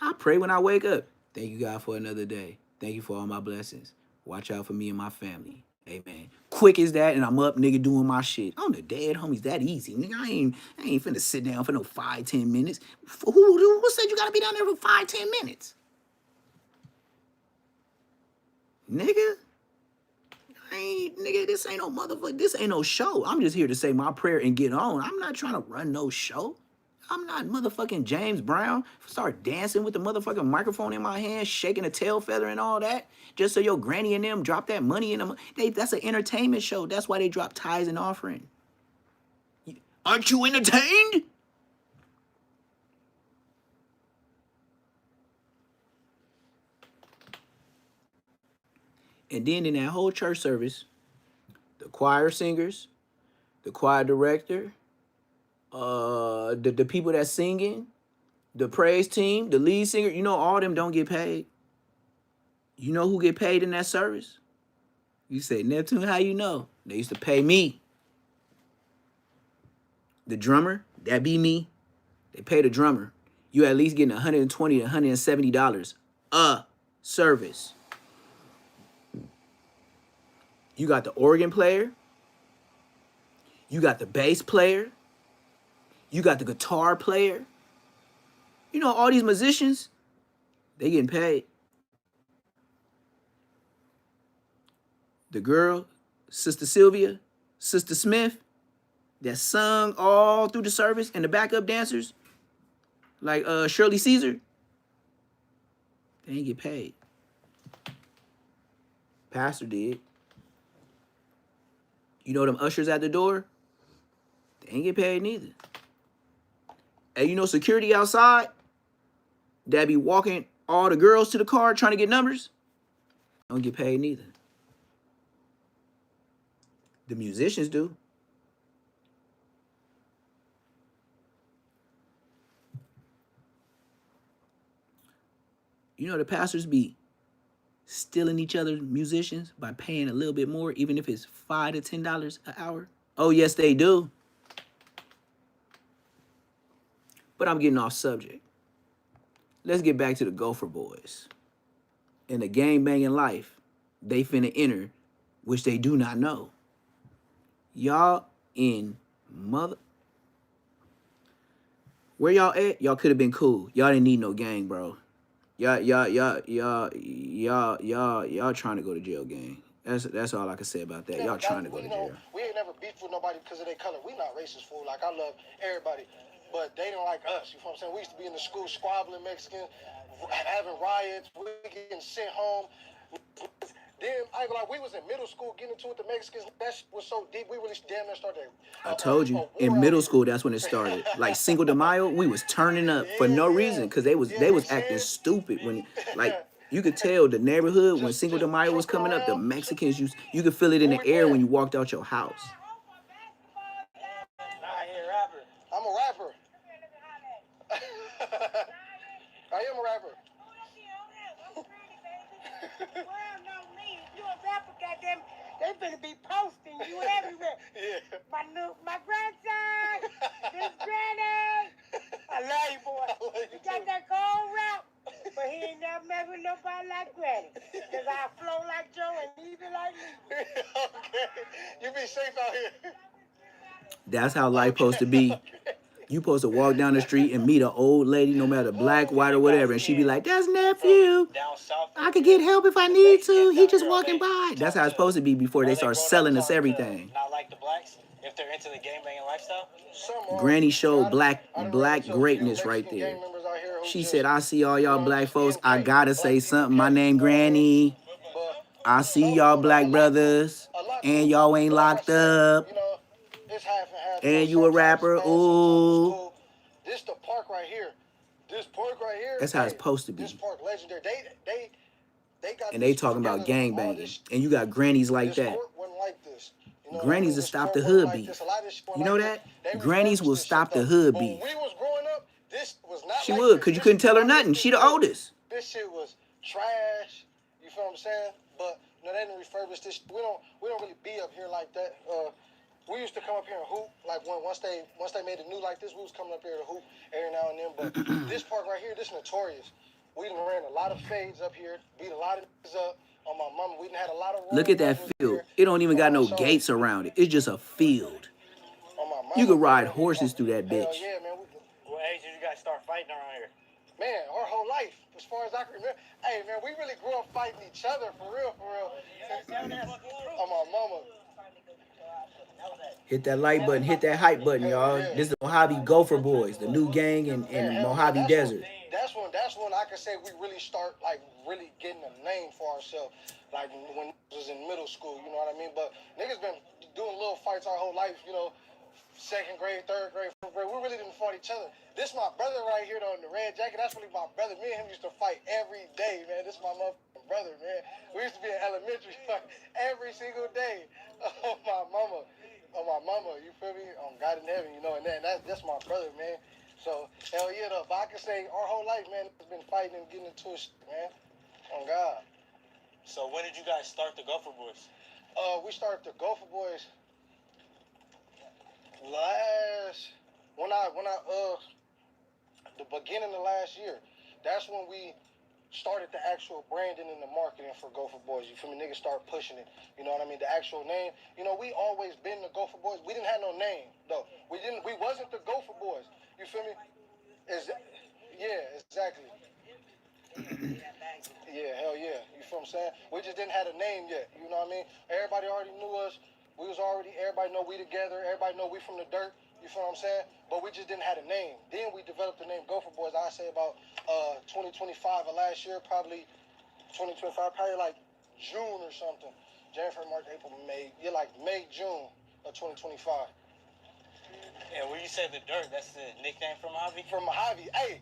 I pray when I wake up. Thank you, God, for another day. Thank you for all my blessings. Watch out for me and my family. Amen. Quick as that, and I'm up, nigga, doing my shit. I'm the dead homies that easy. Nigga, I ain't finna sit down for no 5-10 minutes. Who said you gotta be down there for 5-10 minutes? Nigga. Nigga, this ain't no motherfucker. This ain't no show. I'm just here to say my prayer and get on. I'm not trying to run no show. I'm not motherfucking James Brown. Start dancing with the motherfucking microphone in my hand, shaking a tail feather and all that, just so your granny and them drop that money in them. That's an entertainment show. That's why they drop tithes and offering. Aren't you entertained? And then in that whole church service, the choir singers, the choir director, the people that singing, the praise team, the lead singer, you know, all them don't get paid. You know who get paid in that service? You say, Neptune, how you know? They used to pay me. The drummer, that be me. They pay the drummer. You at least getting $120 to $170 a service. You got the organ player. You got the bass player. You got the guitar player. You know, all these musicians, they getting paid. The girl, Sister Sylvia, Sister Smith, that sung all through the service, and the backup dancers, like Shirley Caesar, they ain't get paid. Pastor did. You know them ushers at the door? They ain't get paid neither. And you know security outside that be walking all the girls to the car trying to get numbers? Don't get paid neither. The musicians do. You know the pastors be stealing each other's musicians by paying a little bit more, even if it's $5 to $10 an hour? Oh, yes, they do. But I'm getting off subject. Let's get back to the Gopher Boys. In the gang-banging life they finna enter, which they do not know. Y'all in mother... Where y'all at? Y'all could have been cool. Y'all didn't need no gang, bro. Y'all trying to go to jail, gang. That's all I can say about that. Y'all trying to go to jail. We ain't never beefed with nobody because of their color. We not racist, fool. Like, I love everybody, but they don't like us. You know what I'm saying? We used to be in the school squabbling Mexicans, having riots. We getting sent home. Then I ain't gonna lie, we was in middle school getting into it with the Mexicans. That shit was so deep. We really damn near started. I told you, in middle school, that's when it started. Like Cinco de Mayo, we was turning up for no reason because they was acting stupid when, like, you could tell the neighborhood when Cinco de Mayo was coming up. The Mexicans, you could feel it in the air when you walked out your house. I'm a rapper. I am a rapper. They finna be posting you everywhere. Yeah. My grandson, this granny. I love you, boy. You got that cold rap, but he ain't never met with nobody like Granny. Cause I flow like Joe and he be like me. Okay. You be safe out here. That's how life supposed to be. You supposed to walk down the street and meet an old lady, no matter black, white, or whatever, and she be like, "That's nephew. I could get help if I need to. He just walking by." That's how it's supposed to be before they start selling us everything. Not like the blacks if they're into the gang-banging lifestyle. Granny showed black greatness right there. She said, "I see all y'all black folks. I gotta say something. My name Granny. I see y'all black brothers, and y'all ain't locked up. And you a rapper, ooh." This the park right here. This park right here. That's how it's supposed to be. This park legendary. They got. And they talking about gang banging, and you got grannies like that. Grannies will stop the hood beef. You know that? Grannies will stop the hood beef. When we was growing up, this was not. She would, cause you couldn't tell her nothing. She the oldest. This shit was trash. You feel what I'm saying? But no, they didn't refurbish this. We don't really be up here like that. we used to come up here and hoop. Like once they made it new like this, we was coming up here to hoop every now and then. But this park right here, this notorious. We done ran a lot of fades up here, beat a lot of niggas up. On my mama, we done had a lot of. Look at that field. It don't even got no gates around it. It's just a field. On my mama, You can ride horses through that bitch. Hell yeah, man. What age did you guys start fighting around here? Man, our whole life, as far as I can remember. Hey, man, we really grew up fighting each other, for real, for real. On my mama. Hit that like button, hit that hype button, y'all. This is the Mojave Gopher Boys, the new gang in Mojave Desert. That's when I can say we really start, like, really getting a name for ourselves. Like, when I was in middle school, you know what I mean? But niggas been doing little fights our whole life, you know, 2nd grade, 3rd grade, 4th grade. We really didn't fight each other. This my brother right here, though, in the red jacket. That's really my brother. Me and him used to fight every day, man. This is my motherfucking brother, man. We used to be in elementary every single day. Oh, my mama. Oh, my mama, you feel me? God in heaven, you know, and that's my brother, man. So, hell yeah, though. But I can say our whole life, man, has been fighting and getting into it, man. On God. So when did you guys start the Gopher Boys? We started the Gopher Boys the beginning of last year. That's when we started the actual branding and the marketing for Gopher Boys. You feel me? Niggas start pushing it. You know what I mean? The actual name. You know, we always been the Gopher Boys. We didn't have no name though. We wasn't the Gopher Boys. You feel me? Yeah, exactly. Yeah, hell yeah. You feel what I'm saying? We just didn't have a name yet. You know what I mean? Everybody already knew us. Everybody know we together. Everybody know we from the dirt. You feel what I'm saying? But we just didn't have a name. Then we developed the name Gopher Boys, I say about 2025 of last year, probably 2025, probably like June or something. January, March, April, May. Yeah, like May, June of 2025. And when you say the dirt, that's the nickname from Mojave? From Mojave. Hey,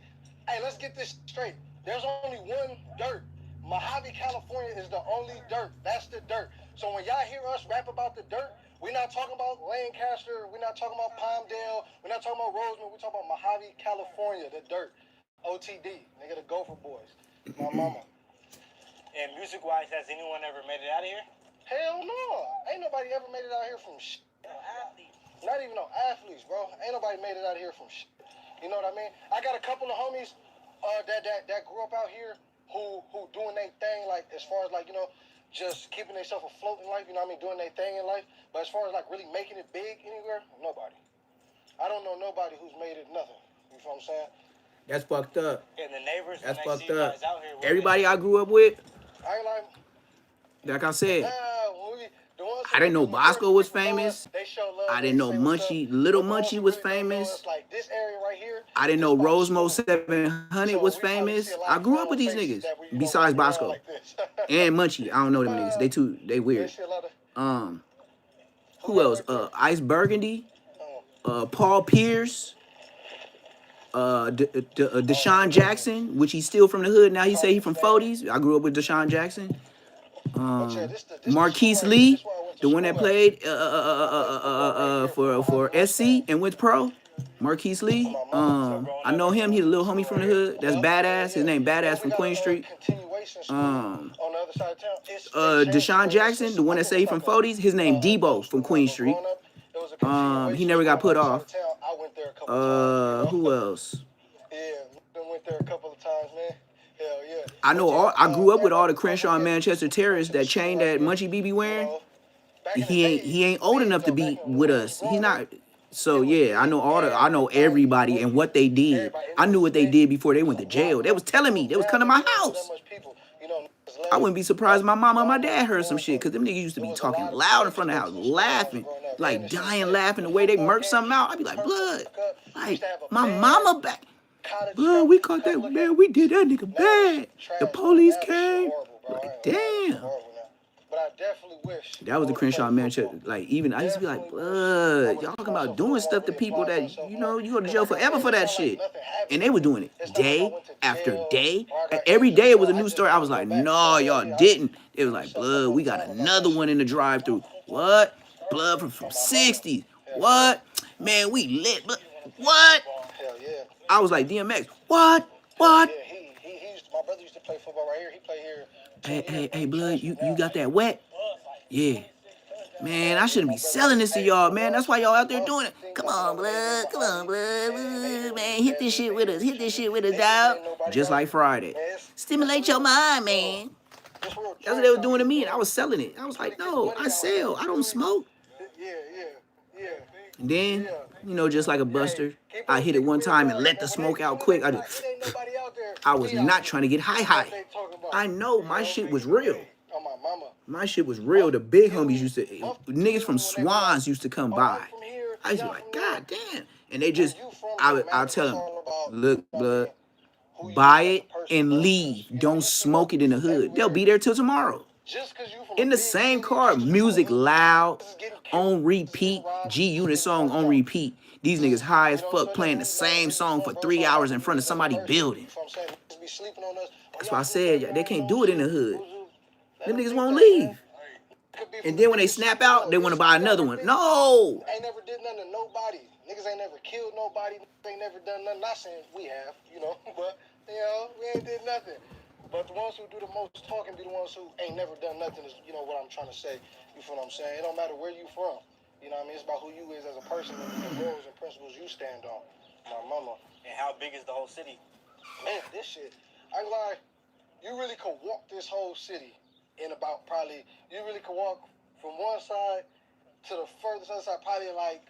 let's get this straight. There's only one dirt. Mojave, California is the only dirt. That's the dirt. So when y'all hear us rap about the dirt, we're not talking about Lancaster. We're not talking about Palmdale. We're not talking about Roseman. We're talking about Mojave, California, the dirt. OTD. Nigga, the Gopher Boys. My mama. And music-wise, has anyone ever made it out of here? Hell no. Ain't nobody ever made it out here from shit. Not even no athletes, bro. Ain't nobody made it out here from shit. You know what I mean? I got a couple of homies that grew up out here who doing their thing, like, as far as, like, you know, just keeping themselves afloat in life, you know what I mean, doing their thing in life. But as far as, like, really making it big anywhere, nobody. I don't know nobody who's made it nothing. You know what I'm saying? That's fucked up. And the neighbors, That's when they fucked see you up. guys out here, Everybody I grew up with, I ain't like I said, the ones I didn't know Bosco was famous. They show love. I didn't know Munchie, Little Munchie was famous. Like this area right here. I didn't know Rosemo 700 was famous. I grew up with these niggas, besides Bosco and Munchie. I don't know them niggas. They weird. Who else? Ice Burgundy, Paul Pierce, Deshaun Jackson, which he's still from the hood. Now he say he from 40s. I grew up with Deshaun Jackson. Marquise Lee, the one that played for SC and went pro. Marquise Lee. I know him. He's a little homie from the hood. That's Badass. His name Badass from Queen Street. Deshaun Jackson, the one that say he from 40s. His name Debo from Queen Street. He never got put off. Who else? Yeah, went there a couple of times, man. Hell yeah. I grew up with all the Crenshaw and Manchester terrorists. That chain that Munchie be wearing. He ain't old enough to be with us. He's not. So yeah, I know everybody and what they did. I knew what they did before they went to jail. They was telling me. They was coming to my house. I wouldn't be surprised if my mama and my dad heard some shit, because them niggas used to be talking loud in front of the house, laughing, like dying laughing the way they murked something out. I'd be like, blood, like my mama back. Blood, we caught that, man, we did that nigga bad. The police came. Like, damn. But I definitely wish. That was the Crenshaw Manchester. Like, even I used to be like, blood, y'all talking about doing stuff to people that, you know, you go to jail forever for that shit. And they were doing it day after day. And every day it was a new story. I was like, no, y'all didn't. It was like, blood, we got another one in the drive-thru. What? Blood from 60s. What? Man, we lit. But what? I was like, DMX, what? What? My brother used to play football right here. He played here. Hey, blood, you got that wet? Yeah. Man, I shouldn't be selling this to y'all, man. That's why y'all out there doing it. Come on, blood. Come on, blood. Man, hit this shit with us. Hit this shit with us, dog. Just like Friday. Stimulate your mind, man. That's what they were doing to me, and I was selling it. I was like, no, I sell. I don't smoke. Yeah. And then, you know, just like a buster, I hit it one time and let the smoke out quick. I was not trying to get high. I know my shit was real. My shit was real. The big homies used to, niggas from Swans used to come by. I used to be like, God damn. And they just, I'll tell them, look, blood, buy it and leave. Don't smoke it in the hood. They'll be there till tomorrow. In the same car, music loud, on repeat, G-Unit song on repeat. These niggas high as fuck playing the same song for 3 hours in front of somebody's building. That's why I said they can't do it in the hood. Them niggas won't leave. And then when they snap out, they want to buy another one. No! Ain't never did nothing to nobody. Niggas ain't never killed nobody. Niggas ain't never done nothing. Not saying we have, you know, but, you know, we ain't did nothing. But the ones who do the most talking be the ones who ain't never done nothing is, you know, what I'm trying to say. You feel what I'm saying? It don't matter where you from. You know what I mean? It's about who you is as a person and the morals and principles you stand on. My mama. And how big is the whole city? Man, this shit, I ain't lie, you really could walk this whole city in about probably, you really could walk from one side to the furthest other side, probably like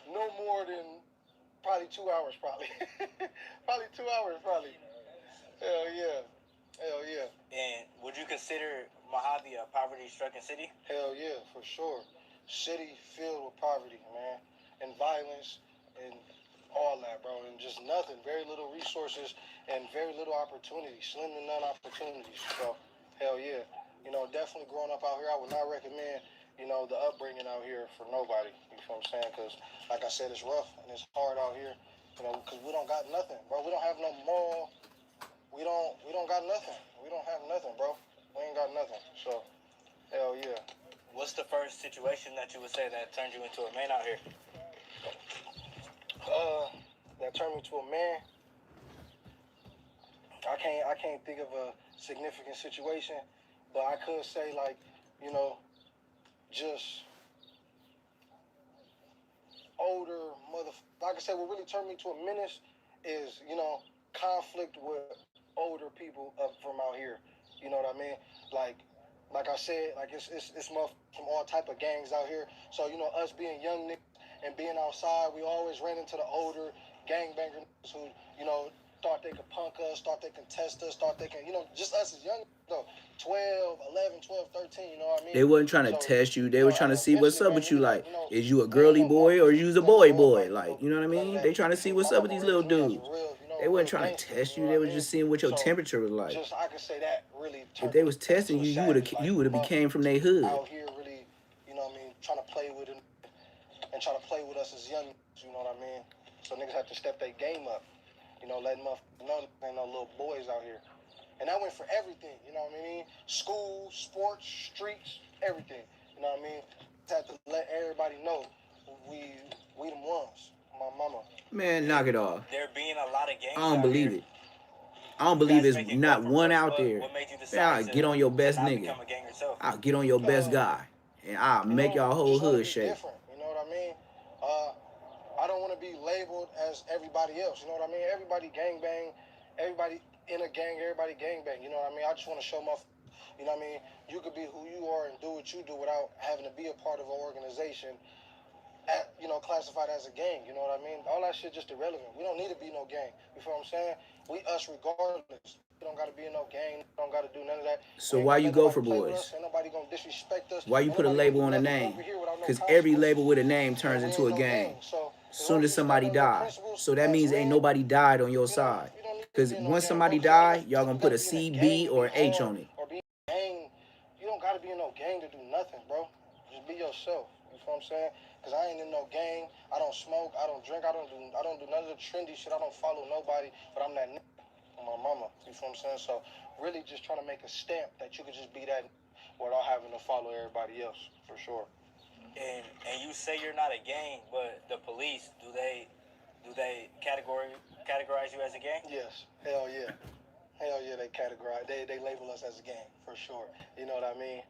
no more than probably 2 hours, probably. Probably 2 hours, probably. Hell yeah. Hell yeah. And would you consider Mojave a poverty-stricken city? Hell yeah, for sure. City filled with poverty, man, and violence and all that, bro, and just nothing. Very little resources and very little opportunity. Slim to none opportunities. So, hell yeah. You know, definitely growing up out here, I would not recommend, you know, the upbringing out here for nobody. You know what I'm saying? Because, like I said, it's rough and it's hard out here. You know, because we don't got nothing, bro. We don't have no moral. We don't got nothing. We don't have nothing, bro. We ain't got nothing. So, hell yeah. What's the first situation that you would say that turned you into a man out here? That turned me to a man. I can't think of a significant situation, but I could say, like, you know, just older like I said, what really turned me to a menace is, you know, conflict with older people up from out here. You know what I mean? Like I said, like it's from all type of gangs out here. So, you know, us being young niggas and being outside, we always ran into the older gangbangers who, you know, thought they could punk us, thought they could test us, thought they can, you know, just us as young, though, 12, 11, 12, 13, you know what I mean? They wasn't trying to test you. They were trying to see what's up with you. Like, is you a girly boy or you's a boy? Like, you know what I mean? They trying to see what's up with these little dudes. They wasn't trying to test you. They was just seeing what your temperature was like. Just, I can say that really. If they was testing you, you would have became from their hood. Out here, really, you know what I mean, trying to play with it and trying to play with us as young, you know what I mean? So niggas have to step their game up, you know, letting motherfuckers know there ain't no little boys out here. And that went for everything, you know what I mean? School, sports, streets, everything, you know what I mean? Just have to let everybody know we them ones, my mama. Man, knock it off. There being a lot of gangs. I don't believe it. I don't believe it's not one out there. I'll get on your best nigga. I'll get on your best guy. And I'll make y'all whole hood shake. You know what I mean? I don't want to be labeled as everybody else. You know what I mean? Everybody gangbang. Everybody in a gang. Everybody gangbang. You know what I mean? I just want to show my... You know what I mean? You could be who you are and do what you do without having to be a part of an organization, you know, classified as a gang. You know what I mean? All that shit just irrelevant. We don't need to be no gang. You feel what I'm saying? We us regardless. We don't got to be in no gang. We don't got to do none of that. So why you go for boys? Ain't nobody gonna disrespect us. Why you put a label on a name? Because every label with a name turns into a gang. Soon as somebody dies. So that means ain't nobody died on your side. Because once somebody die, y'all gonna put a C, B, or H on it. You don't gotta be in no gang to do nothing, bro. Just be yourself. You feel what I'm saying? Because I ain't in no gang. I don't smoke. I don't drink. I don't do none of the trendy shit. I don't follow nobody. But I'm that nigga on my mama. You feel what I'm saying? So really just trying to make a stamp that you could just be that without having to follow everybody else, for sure. And you say you're not a gang, but the police, do they categorize you as a gang? Yes. Hell yeah. Hell yeah, they categorize. They label us as a gang, for sure. You know what I mean?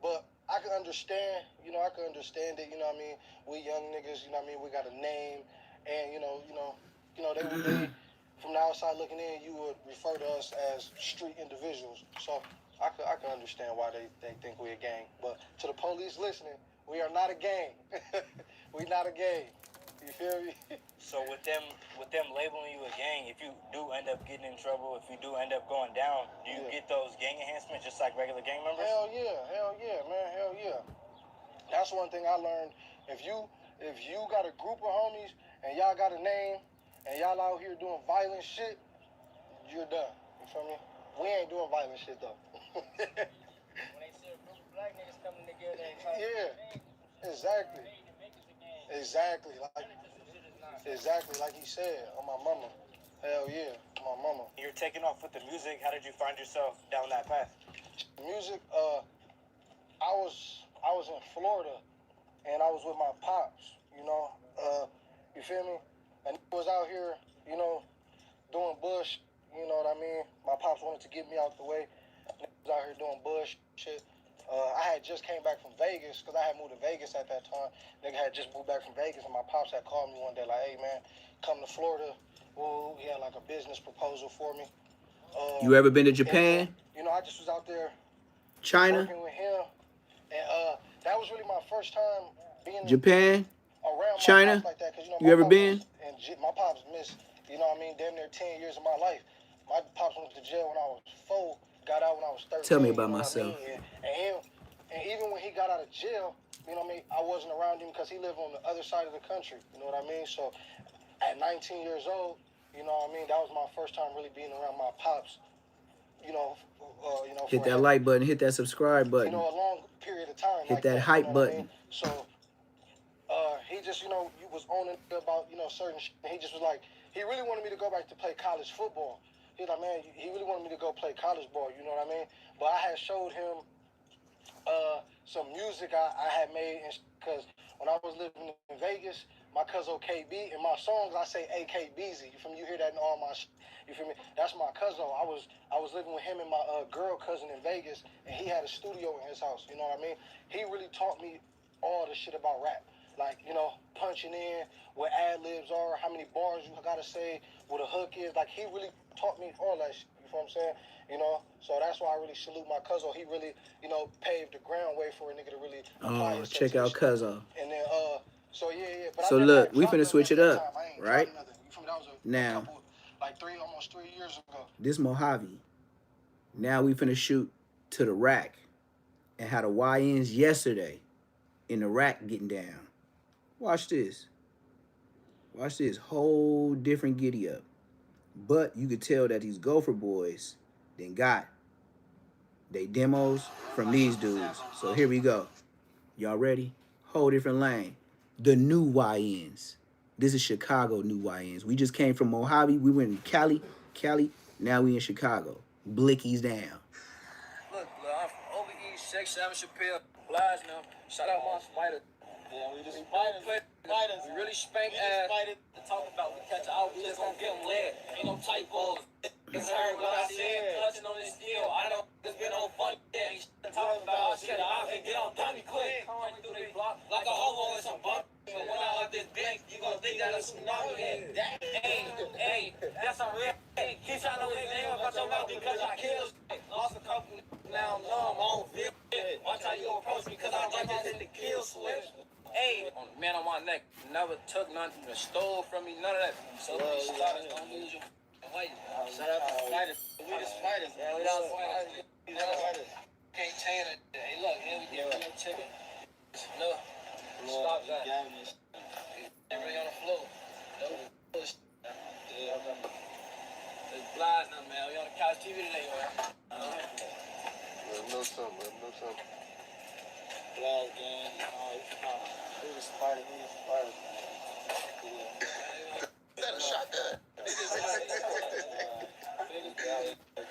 But I can understand, you know, I can understand it, you know what I mean? We young niggas, you know what I mean? We got a name, and, they from the outside looking in, you would refer to us as street individuals. So I can understand why they think we're a gang. But to the police listening, we are not a gang. We not a gang. You feel me? So with them labeling you a gang, if you do end up getting in trouble, if you do end up going down, do you get those gang enhancements just like regular gang members? Hell yeah, man, hell yeah. That's one thing I learned. If you got a group of homies and y'all got a name and y'all out here doing violent shit, you're done. You feel me? We ain't doing violent shit though. When they see a group of black niggas coming together and trying Yeah, exactly. Exactly like he said, on my mama. Hell yeah, on my mama. You're taking off with the music. How did you find yourself down that path? Music, I was in Florida and I was with my pops, you know. You feel me? And he was out here, you know, doing bush, you know what I mean? My pops wanted to get me out the way. He was out here doing bush shit. I had just came back from Vegas because I had moved to Vegas at that time. Nigga had just moved back from Vegas, and my pops had called me one day like, "Hey man, come to Florida." Well, he had like a business proposal for me. You ever been to Japan? You know, I just was out there China? working with him, and that was really my first time being Japan? around China? my pops like that. Cause, you know, You ever been? And my pops missed, you know what I mean, damn near 10 years of my life. My pops went to jail when I was 4, got out when I was 13. Tell me about you know myself. What I mean? And even when he got out of jail, you know what I mean, I wasn't around him because he lived on the other side of the country. You know what I mean? So at 19 years old, you know what I mean, that was my first time really being around my pops. Hit that like button, hit that subscribe button. You know, a long period of time. Hit like that hype you know button. I mean? So he just, you know, he was owning about, you know, certain shit. He just was like, he really wanted me to go back to play college football. He's like, man, he really wanted me to go play college ball, you know what I mean? But I had showed him some music I had made, because when I was living in Vegas, my cousin KB, in my songs I say AKBZ. You feel me? You hear that in all my you feel me? That's my cousin. I was living with him and my girl cousin in Vegas, and he had a studio in his house. You know what I mean? He really taught me all the shit about rap. Like, you know, punching in, what ad-libs are, how many bars you gotta say, what a hook is. Like, he really taught me all that shit. You feel what I'm saying? You know, so that's why I really salute my cousin. He really, you know, paved the ground way for a nigga to really apply himself. Check out cousin. And then, so yeah. But so look, we finna switch it up, right? Now, like almost 3 years ago. This Mojave. Now we finna shoot to the rack and how the YNs yesterday in the rack getting down. Watch this. Watch this whole different giddy up. But you could tell that these Gopher boys then got they demos from these dudes. So here we go. Y'all ready? Whole different lane. The new YNs. This is Chicago new YNs. We just came from Mojave. We went in Cali. Now we in Chicago. Blickies down. Look, I'm from Over East, Shake, Sam, Chappelle, Blige now. Shout out my spider. Yeah, we just spiders. We really spank ass. To talk about, we catch out, we just gon' get them led. Ain't no typos. It's heard what I said, touching on this deal. I know it's been on fun. Yeah, talk about shit. I can get on dummy quick. Coming through they block like a hobo in some bump. But when I up this bank, you gon' think that a tsunami hit. Hey, that's a real thing. Keep trying to live name about your mouth because I killed shit. Lost a couple, now I'm numb, I don't feel it. Watch how you approach me because I like this in the kill switch. Hey, man on my neck, never took nothing, stole from me, none of that. So starters don't lose your weight. Shout out to the fighters. We the fighters. Yeah, we the fighters. We the fighters. Can't change it. Hey, look, here we get real chicken. Look, stop that. They really on the floor. It's Blige now, man. We on the couch TV today, man. Let know something. Blige gang. Who the spider? Is that a shotgun?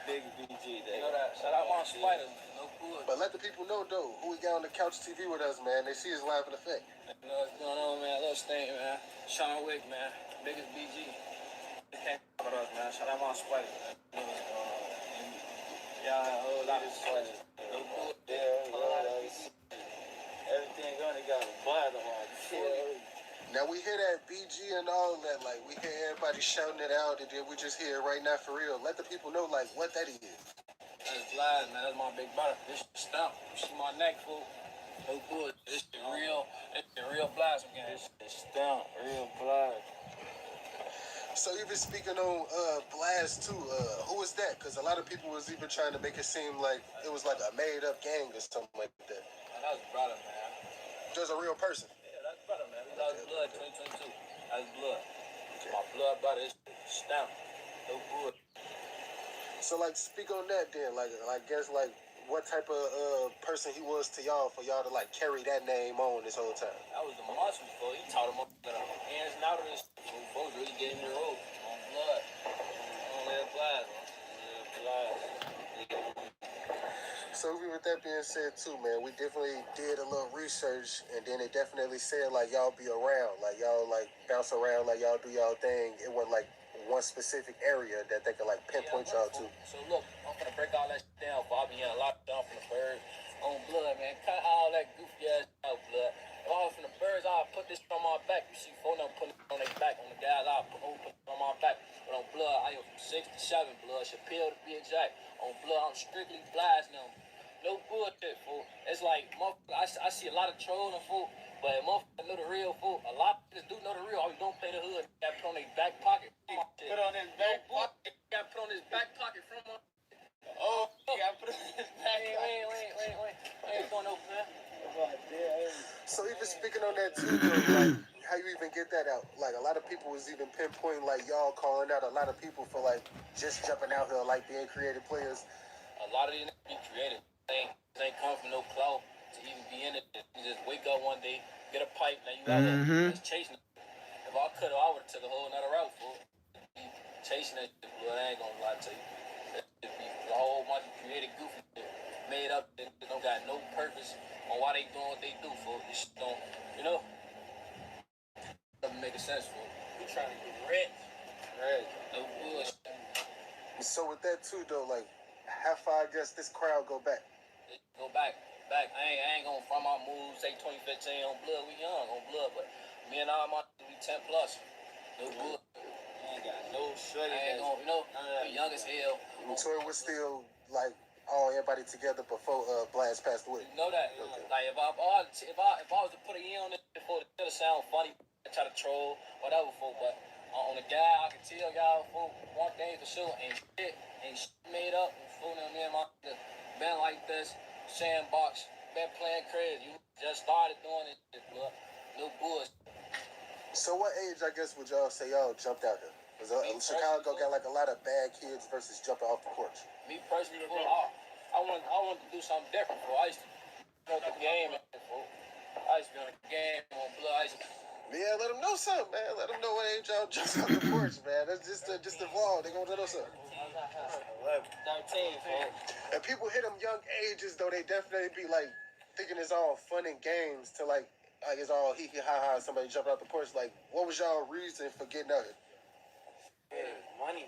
Big BG. You know that. Shout out my spiders. No good. But let the people know, though, who we got on the couch TV with us, man. They see his live in effect. You know what's going on, man? Little Stain, man. Sean Wick, man. Biggest BG. They can't with us, man. Shout out my spiders, man. You know what's going on. Yeah, a whole lot of spiders. No good. Yeah, Johnny got a blast on my Now we hear that BG and all that, like we hear everybody shouting it out, and then we just hear it right now for real. Let the people know like what that is. That's Blaz, man. That's my big brother. This shit stump. You see my neck, fool? No good. This shit real. This shit real Blaz again. This shit stump. Real blast. So even speaking on Blast too, who was that? Because a lot of people was even trying to make it seem like it was like a made up gang or something like that. Man, that's brother, man. Just a real person. Yeah, that's brother, man. That's blood 2022. That's blood. My blood brother is stamp. No good. So like speak on that then, like I guess like what type of person he was to y'all for y'all to like carry that name on this whole time. That was the monster before. He taught him up the hands and out of this. Folks really gave him the rope on blood. On that blast. So with that being said too, man, we definitely did a little research, and then it definitely said like y'all be around, like y'all like bounce around, like y'all do y'all thing. It wasn't like one specific area that they could like pinpoint y'all to. So look, I'm gonna break all that shit down for I'll be in locked down from the birds on blood, man. Cut all that goofy ass out, blood. If I was from the birds, I'll put this on my back. You see, phone them putting it on their back. On the guys, I'll put it on my back. But on blood, I am from 6 to 7, blood. Chappelle to be exact. On blood, I'm strictly blasting them. No bullshit, fool. It's like, I see a lot of trolling, fool. But motherfuckers know the real, fool. A lot of niggas do know the real. All you don't play the hood. Got put on their back pocket. Put on his back pocket. Got put on his back pocket from my. Oh, you got put on his back pocket. Wait. I ain't going no man. So even speaking on that too, though, like how you even get that out? Like a lot of people was even pinpointing like y'all calling out a lot of people for like just jumping out here like being creative players. A lot of these niggas be creative. They ain't come from no clout to even be in it. You just wake up one day, get a pipe, now you out there just chasing it. If I could have, I would have took a whole nother route, fool. Chasing that shit, bro. I ain't gonna lie to you. That shit be a whole bunch of creative goofy shit made up that don't got no purpose on why they doing what they do, fool. This shit don't, you know? Doesn't make sense, fool. We trying to get rich. Right. No bullshit. So with that too, though, like how far I guess this crowd go back? Go back. I ain't gonna from our moves, say 2015 on blood. We young on blood, but me and all my we 10 plus. No blood. I ain't got no shorty. I ain't gonna, you know, we young as hell. So it was still like all everybody together before Blast passed away. You know that. Okay. Like if I was to put a year on it before, it should sound funny. I try to troll, whatever, for. But on the guy, I can tell y'all, for one thing for sure, ain't shit made up. For me and my been like this. Sandbox, been playing crazy. You just started doing it, blood. No bullshit. So what age, I guess, would y'all say y'all jumped out here? Because Chicago got like a lot of bad kids versus jumping off the porch. Me personally, I wanted to do something different, bro. I used to go to the game, bro. I used to be on the game on blood. Yeah, let them know something, man. Let them know what age y'all jumped off the porch, man. That's just the vlog. They gonna let us know something. 13, bro. And people hit them young ages, though, they definitely be like thinking it's all fun and games to like it's all hee hee ha ha. Somebody jumped out the porch. Like, what was y'all reason for getting out here? Money.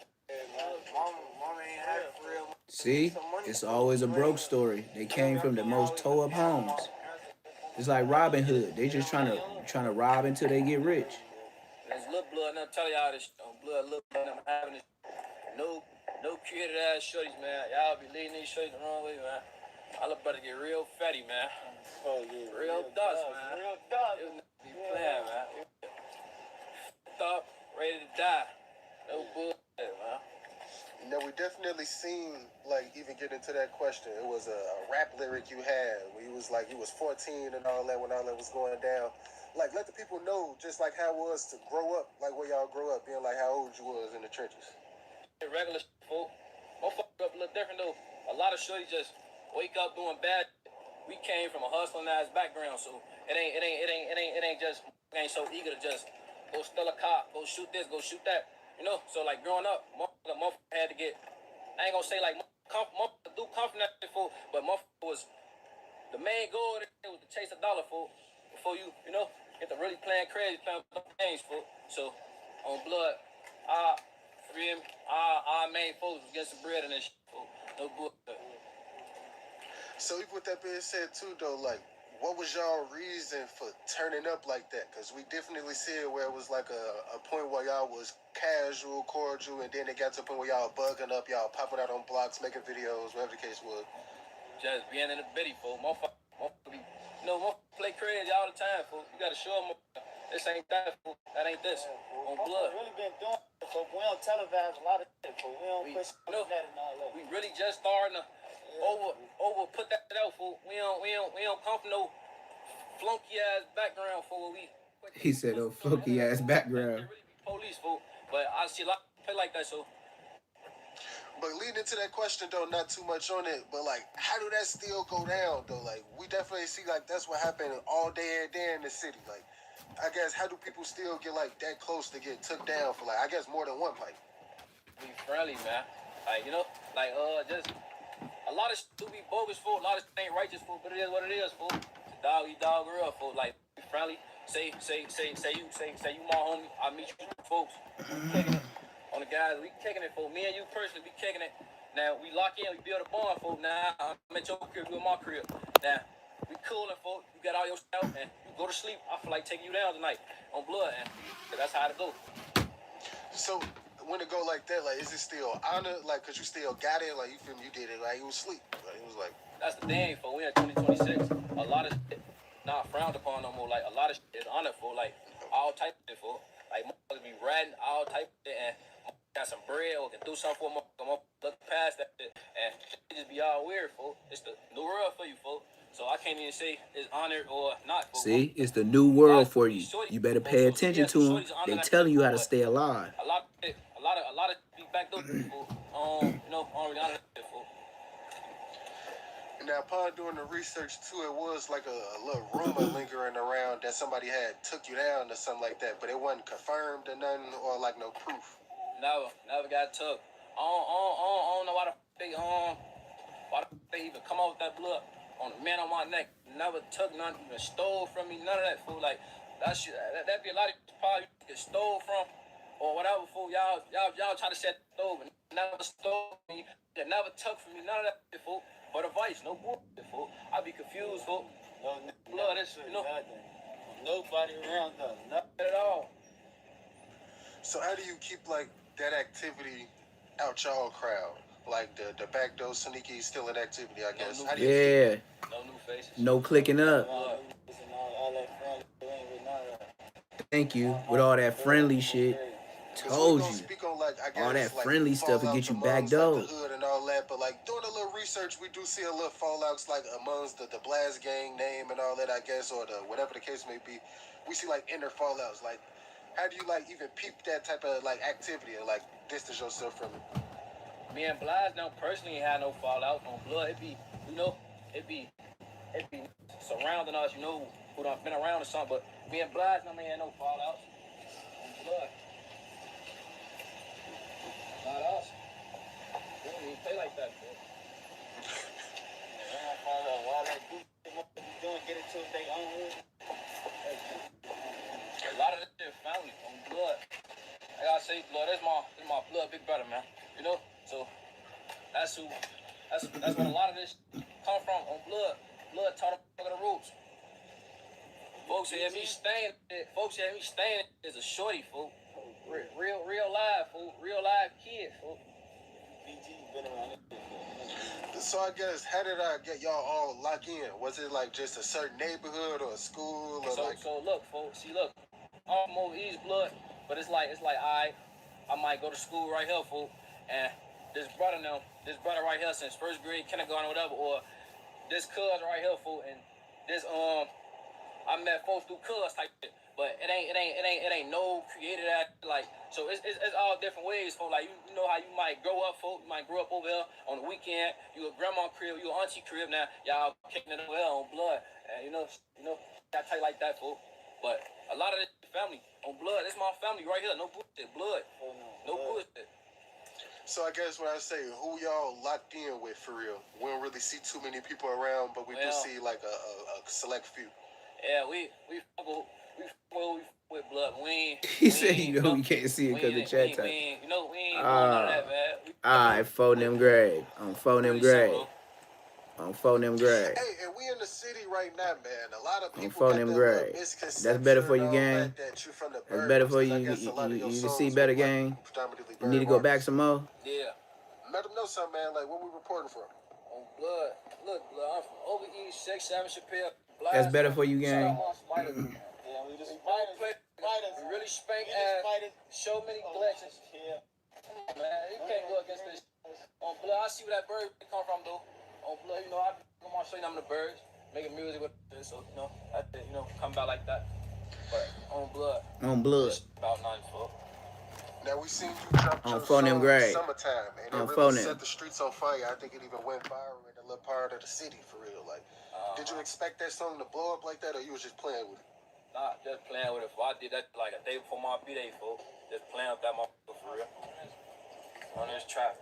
Mama ain't had it for real. See, it's always a broke story. They came from the most toe up homes. It's like Robin Hood. They just trying to rob until they get rich. There's little blood, and I'm telling y'all this on blood, little blood, and I'm having this. No creative ass shorties, man. Y'all be leading these shorties the wrong way, man. I look about to get real fatty, man. Oh, yeah. Real dust, man. Real dust. It was be playing, man. Thought, ready to die. No bullshit, man. Now, we definitely seen, like, even get into that question. It was a rap lyric you had where you was like, you was 14 and all that when all that was going down. Like, let the people know just like how it was to grow up, like where y'all grew up, being like how old you was in the trenches. Regular folk. Motherfuckers up a little different though. A lot of shorties just wake up doing bad. We came from a hustling ass background, so it ain't just so eager to just go steal a car, go shoot this, go shoot that. You know, so like growing up, motherfucker had to get. I ain't gonna say like motherfucker do come from that for, but motherfucker was the main goal. It was to chase a dollar for before you know get to really playing crazy, playing games for. So on blood, our main folks was getting some bread and that shit. No bullshit. So even with that being said too, though, like, what was y'all reason for turning up like that? Because we definitely see it where it was like a point where y'all was casual, cordial, and then it got to a point where y'all bugging up, y'all popping out on blocks, making videos, whatever the case was. Just being in the bitty, fool. Motherfucker, play crazy all the time, fool. You gotta show them this ain't that, fool. That ain't this. On blood. Really been doing it, fool. We don't televise a lot of shit, fool. We don't push that and all that. We really just starting to over put that out, fool. We don't come from no flunky ass background, fool. He said, "Oh, flunky ass background." Really be police, fool. But I see a lot of play like that, so. But leading into that question, though, not too much on it, but, like, how do that still go down, though? Like, we definitely see, like, that's what happened all day, every day in the city. Like, I guess, how do people still get, like, that close to get took down for, like, I guess more than one fight? Be friendly, man. Like, just a lot of shit do be bogus, fool. A lot of shit ain't righteous, fool, but it is what it is, fool. Dog eat dog real, fool. Like, be friendly. Say you my homie. I meet you folks. On the guys, we kicking it, fool. Me and you personally, we kicking it. Now, we lock in, we build a bond, fool. Now, I'm at your crib, you in my crib. Now, we coolin', fool. You got all your stuff, and you go to sleep. I feel like taking you down tonight on blood, and that's how it go. So, when it go like that, like, is it still honor? Like, because you still got it? Like, you feel me? You did it. Like, you was asleep. Like, it was like... That's the thing, fool. We in 2026. A lot of shit not frowned upon no more. Like, a lot of shit is honored, fool. Like, all type of shit, fool. Like, motherfuckers be ratting all type of shit, and got some bread or can do something for a look past that shit, and it just be all weird, fool. It's the new world for you, fool. So I can't even say it's honored or not, fool. See, it's the new world for you. You better pay attention to them. They telling you how to stay alive. A lot of be backed up, fool. On reality, fool. Now, upon doing the research too, it was like a little rumor lingering around that somebody had took you down or something like that, but it wasn't confirmed or nothing, or like no proof. Never got took. I don't know why they even come out with that blood on the man on my neck. Never took none, even stole from me, none of that, fool. Like, that shit, that'd be a lot of probably get stole from or whatever, fool. Y'all try to set stole, but never stole me. They never took from me, none of that, fool. But advice, no bullshit, fool. I be confused, fool. No, blood, that's, nothing. Nobody around us, nothing at all. So how do you keep, like, that activity out y'all crowd? Like the backdoor sneaky is still an activity, I guess. How do you yeah. No new faces. No clicking up. Thank you. With all that friendly shit. Told you. On, like, I guess, all that like, friendly stuff will get you backdoored. Like the hood and all that, but like doing a little research, we do see a little fallouts like amongst the Blast Gang name and all that, I guess, or the whatever the case may be. We see like inner fallouts. Like, how do you like even peep that type of like activity or like distance yourself from it? Me and Blas don't personally have no fallout on blood. It be surrounding us, who done been around or something. But me and Blas don't have no fallouts on blood. Not us. We don't even play like that, bro. Why they doing get it to their own room? A lot of this shit family on blood. I gotta say, blood, that's my blood big brother, man. So that's where a lot of this come from on blood. Blood taught them the ropes. Folks had me staying as a shorty, fool. Real live, fool. Real live kid, fool. So I guess, how did I get y'all all locked in? Was it like just a certain neighborhood or a school or So look, folks. Look, I'm over East blood, but it's like I might go to school right here, fool, and this brother right here since first grade, kindergarten, whatever, or this cuz right here, fool, and this I met folks through cuz type shit. But it ain't no created at like, so it's all different ways, folks. Like you know how you might grow up, folks. You might grow up over here on the weekend. You a grandma crib, you a auntie crib. Now y'all kicking it over here on blood, and that type like that, folks. But a lot of this family on blood. It's my family right here. No bullshit, blood. No bullshit. So I guess when I say who y'all locked in with for real, we don't really see too many people around, but we do see like a select few. Yeah, we with blood. He said, we can't see it because the chat time. We ain't none of that, man. Alright, phone them grave. On phone them grave. On phone them grade. Hey, and we in the city right now, man. A lot of On people phone got them that grade. misconception. That's better for you, and all gang. that you from the That's burbs, better for 'cause you. I guess a lot of your You can see songs better, were, like, gang. predominantly You need to go Bird back artists. some more. Yeah. Let them know something, man. Like, where we reporting from? On blood. Look, blood. I'm from over East 6, 7 Chappelle. That's better for you, Shout out gang. my spiders. Yeah, we just spiders. We really spank ass. Show many collections. Yeah. Man, you can't go against this. On blood, I see where that bird come from, though. On blood, you know, I'm gonna show you them the birds, making music with this, so, you know, I think, you know, come about like that. But on blood. On blood. It's about 94. Now, we seen you drop On your phone them song grade. Summertime, and On it really phone set them. the streets on fire. I think it even went viral in a little part of the city, for real. Like, did you expect that song to blow up like that, or you was just playing with it? Nah, just playing with it. I did that like a day before my B-Day, folks. Just playing with that motherfucker for real. On this traffic.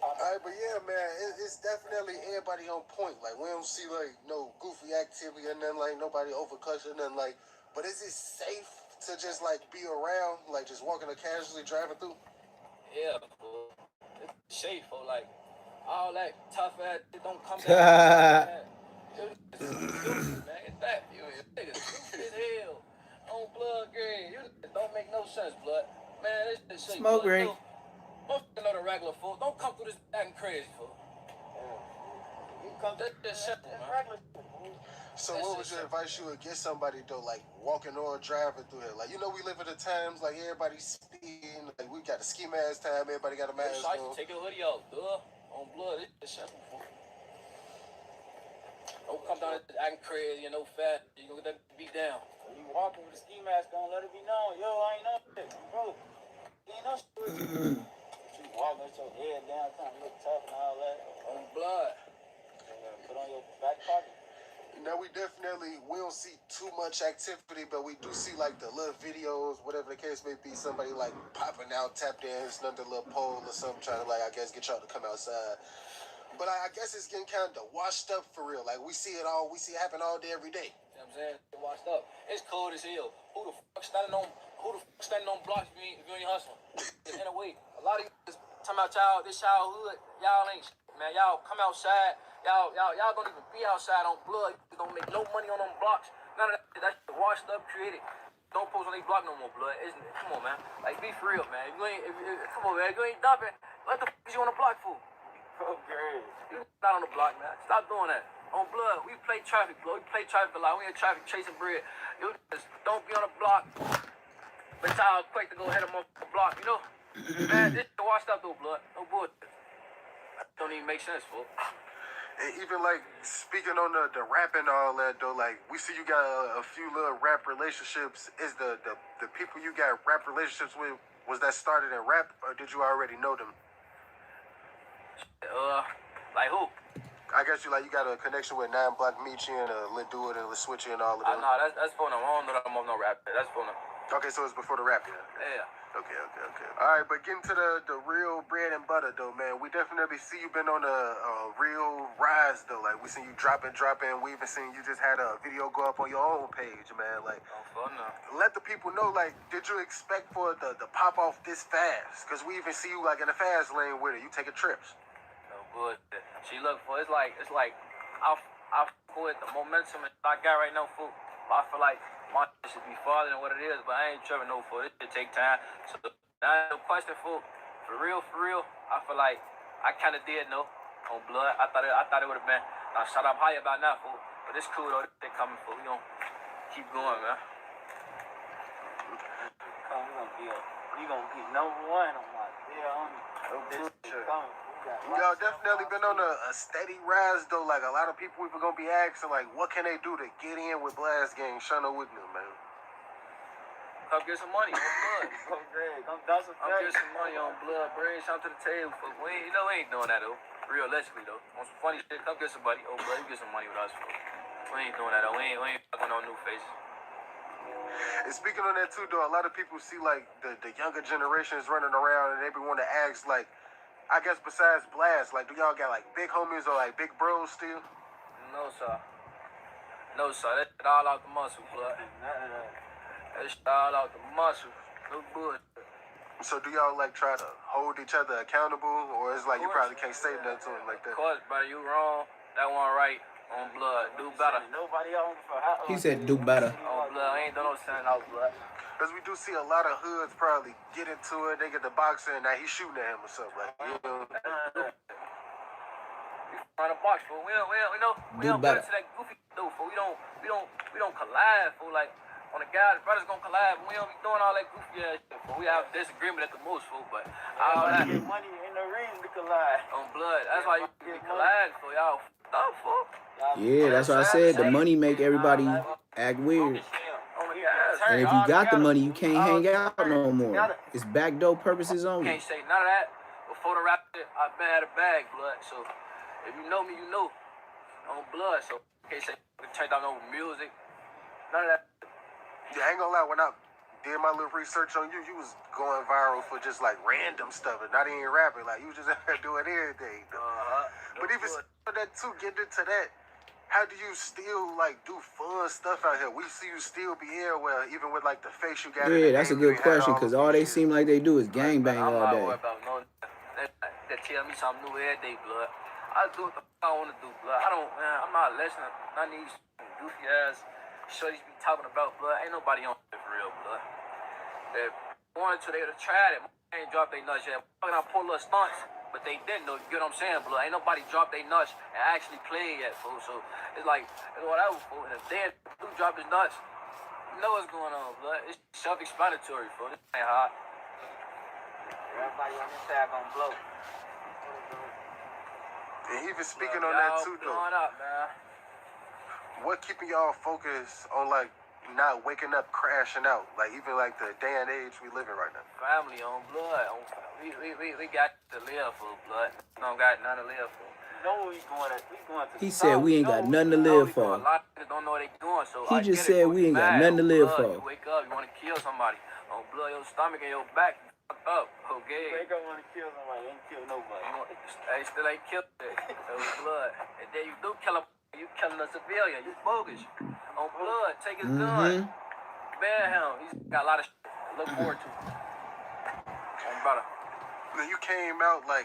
Alright, but yeah, man, it's definitely everybody on point. Like, we don't see, like, no goofy activity and then, like, nobody overcuts and then, like, but is it safe to just, like, be around, like, just walking or casually driving through? Yeah, fool. It's safe, fool. Like, all that tough ass shit don't come down. Man, it's that. You niggas stupid as hell. On blood grade. It don't make no sense, blood. Man, this shit. Smoke grade. Don't know the regular fool. Don't come through this acting crazy, fool. You come through this simple, man. So what was your advice you would give somebody, though, like, walking or driving through here? Like, you know, we live in the times, like, everybody's speeding. Like, we got the ski mask time. Everybody got a mask on. Take your hoodie off, duh. On blood, it's simple, fool. Don't come down acting crazy and no fat. You gonna get that beat down. You walking with a ski mask on, let it be known. Yo, I ain't know shit, bro. You ain't know shit. You walking with your head down, trying to look tough and all that. On blood. Put on your back pocket. Now, we don't see too much activity, but we do see, like, the little videos, whatever the case may be, somebody, like, popping out, tap dancing under a little pole or something, trying to, like, I guess, get y'all to come outside. But I guess it's getting kind of washed up for real. Like, we see it happen all day, every day. You know what I'm saying? It washed up. It's cold as hell. Who the fuck standing on blocks if you ain't hustling? In a way, a lot of you just talking about this childhood, y'all ain't shit, man. Y'all come outside, y'all don't even be outside on blood. You don't make no money on them blocks. None of that shit washed up, created. Don't post on these block no more, blood. Come on, man. Like, be for real, man. Come on, man. If you ain't dumping, what the fuck is you on the block for? Okay. You not on the block, man. Stop doing that. On blood, we play traffic, blood. We play traffic a lot. We in traffic chasing bread. You just don't be on the block. But y'all quick to go hit them on the block, you know? Man, this shit washed up though, blood. No bullshit. Don't even make sense, fool. And even, like, speaking on the rap and all that, though, like, we see you got a few little rap relationships. Is the people you got rap relationships with, was that started in rap, or did you already know them? Like who? I guess you got a connection with 9 Block Michi and Lil Do It and Lil Switchy and all of them. Nah, that's for them. I don't know that I'm on no rap. That's for them. Okay, so it's before the rap, yeah. Yeah. Okay. All right, but getting to the real bread and butter, though, man. We definitely see you been on a real rise, though. Like, we seen you dropping. We even seen you just had a video go up on your own page, man. Like, let the people know, like, did you expect for the pop off this fast? Because we even see you, like, in the fast lane with it. You taking trips. No bullshit. She look for it's like I with the momentum I got right now, fool. I feel like my shit should be farther than what it is, but I ain't tripping no for it. It take time. So now the question, fool, for real, I feel like I kind of did know on blood. I thought it would have been. Now shut up higher about now, fool. But it's cool though. They coming, fool. We gonna keep going, man. You gonna be number one on my deal. Y'all definitely been on a steady rise, though. Like, a lot of people even gonna be asking, like, what can they do to get in with Blast Gang? Shana Wigner, man. Come get some money on blood. Come dust some Come get some money on blood. Bring something to the table. We ain't doing that, though. Realistically, though. On some funny shit, come get somebody. Oh, blood, you get some money with us, fool. We ain't doing that, though. We ain't fucking on new faces. And speaking on that, too, though, a lot of people see, like, the younger generations running around and they be wanting to ask, like, I guess besides Blast, like, do y'all got, like, big homies or, like, big bros still? No, sir. That shit all out the muscle, blood. That shit all out the muscle. No bullshit. So do y'all like try to hold each other accountable, or it's like you probably can't say nothing to him like that? Of course, brother, you wrong. That one right. On blood. Do better. Nobody on for how He said do better. On blood. I ain't done no sending out blood. Because we do see a lot of hoods probably get into it. They get the boxer and now he's shooting at him or something. Like, you know. Run a box, fool. We don't put it to that goofy dude, fool. We don't collide, fool. Like on the guys, brothers gonna collide. We don't be doing all that goofy ass shit, fool. We have disagreement at the most, fool. But all that get money ain't no reason to collide. on blood. That's why you get collide, fool. Y'all up, fool. Yeah, that's what I said. The money make everybody act weird. And if you got the money, you can't hang out no more. It's backdoor purposes only. Can't say none of that. Before the rap, I've been at a bag, blood. So if you know me, you know. On blood. So can't say turn down no music. None of that. Yeah, I ain't gonna lie. When I did my little research on you, you was going viral for just like random stuff and not even rapping. Like you was just doing everything. But even that too, getting into that. How do you still like do fun stuff out here? We see you still be here, well, even with like the face you got. Yeah, that's a good question because all they seem like they do is gangbang I'm all not day. worried about no. They tell me something new every day, blood. I do what the fuck I want to do, blood. I'm not listening. None of these goofy ass shorties be talking about, blood. Ain't nobody on it for real, blood. If they wanted to, they would have tried it. They ain't dropped their nuts yet. I pull little stunts. But they didn't, though. You get what I'm saying, blood? Ain't nobody dropped their nuts and actually played yet, fool. So it's like, it's whatever, fool. And if they do drop his nuts, you know what's going on, blood. It's self-explanatory, fool. This ain't hot. Everybody on this side gonna blow. And even speaking on that too, though. Blowing up, man. What keeping y'all focused on like not waking up crashing out? Like even like the day and age we live in right now. Family on blood. We got to live for, blood. We don't got nothing to live for. You know where we going to. He said we ain't got nothing to live for. A lot of niggas don't know what they doing, so He just said we ain't got nothing to live for. You wake up, you want to kill somebody. On blood, your stomach and your back, you fucked up. Okay. You ain't gonna want to kill somebody. You ain't kill nobody. They still ain't killed it. So it's blood. And then you do kill him. You killing a civilian. You bogus. On blood, take his gun. Ban him. He's got a lot of shit to look forward to. Brother. You came out like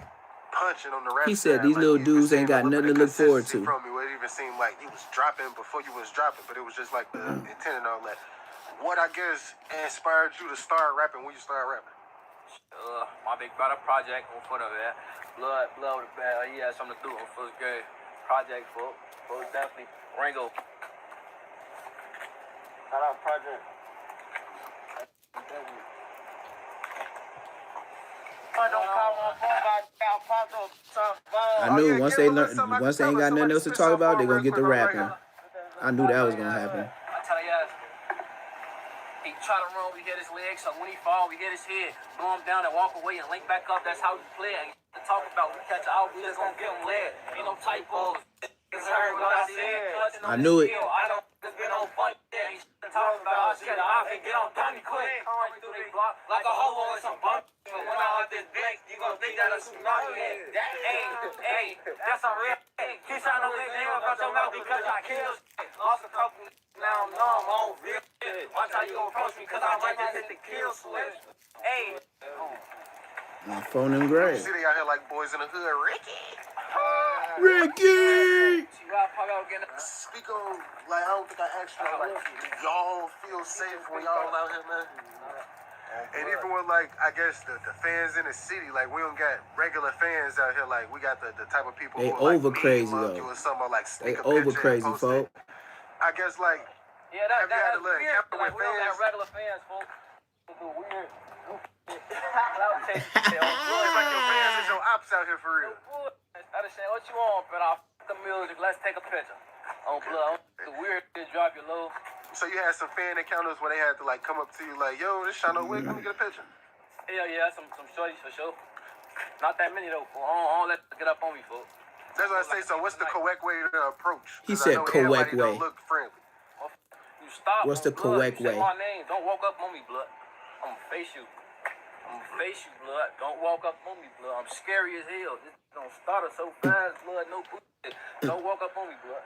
punching on the rap. He said side, these like, little dudes ain't got nothing to look forward to. From you, it even seemed like you was dropping before you was dropping, but it was just like the intent and all that. What I guess inspired you to start rapping when you started rapping? My big brother project on foot of that. Blood with the bad. He had something to do on first grade. Project for definitely. Rango. Shout out Project. I knew once they ain't got nothing else to talk about, they gonna get to rapping. I knew that was gonna happen. I tell you guys, he try to run, we hit his legs, so when he fall, we hit his head, blow him down and walk away and link back up. That's how we play. Ain't to talk about. We catch our wheels, gonna get him led. Ain't no typos. It's heard what I said. I knew it. I don't get on fight there. Ain't talking about shit. I can get on dummy quick. Coming through they block like a hobo in some bump. When I hit this bank, you gon' think that a tsunami hit. Hey, that's a real thing. Keep trying to lick name about your mouth because I killed shit. Lost a couple, now I'm numb on real shit. Watch how you gon' approach me because I might just hit the kill switch. Hey. My phone and gray. See they out here like boys in the hood. Ricky! Speak on, like, I don't think I asked you, like, y'all feel safe when y'all out here, man? And even with, like, I guess the fans in the city, like, we don't got regular fans out here. Like, we got the type of people they who are, over like, crazy, though. Like, they over crazy, folks. I guess, like, yeah, have you had a little weird. encounter with We don't got fans? regular fans, folks. Weird. It's like your fans is your ops out here for real. I just say, what you want, but I'll the music. Let's take a picture. On blood. The weird shit, drop your low. So you had some fan encounters where they had to like come up to you like, yo, this Shano Wick, let me get a picture. Yeah, some shorties for sure. Not that many though, fool. I don't let them get up on me, fool. That's what I say. So what's the correct way to approach? He said correct way. Don't look friendly. You stop. What's the correct way? Say my name. Don't walk up on me, blood. I'm gonna face you. Blood. Don't walk up on me, blood. I'm scary as hell. This don't start so fast, blood. No bullshit. Don't walk up on me, blood.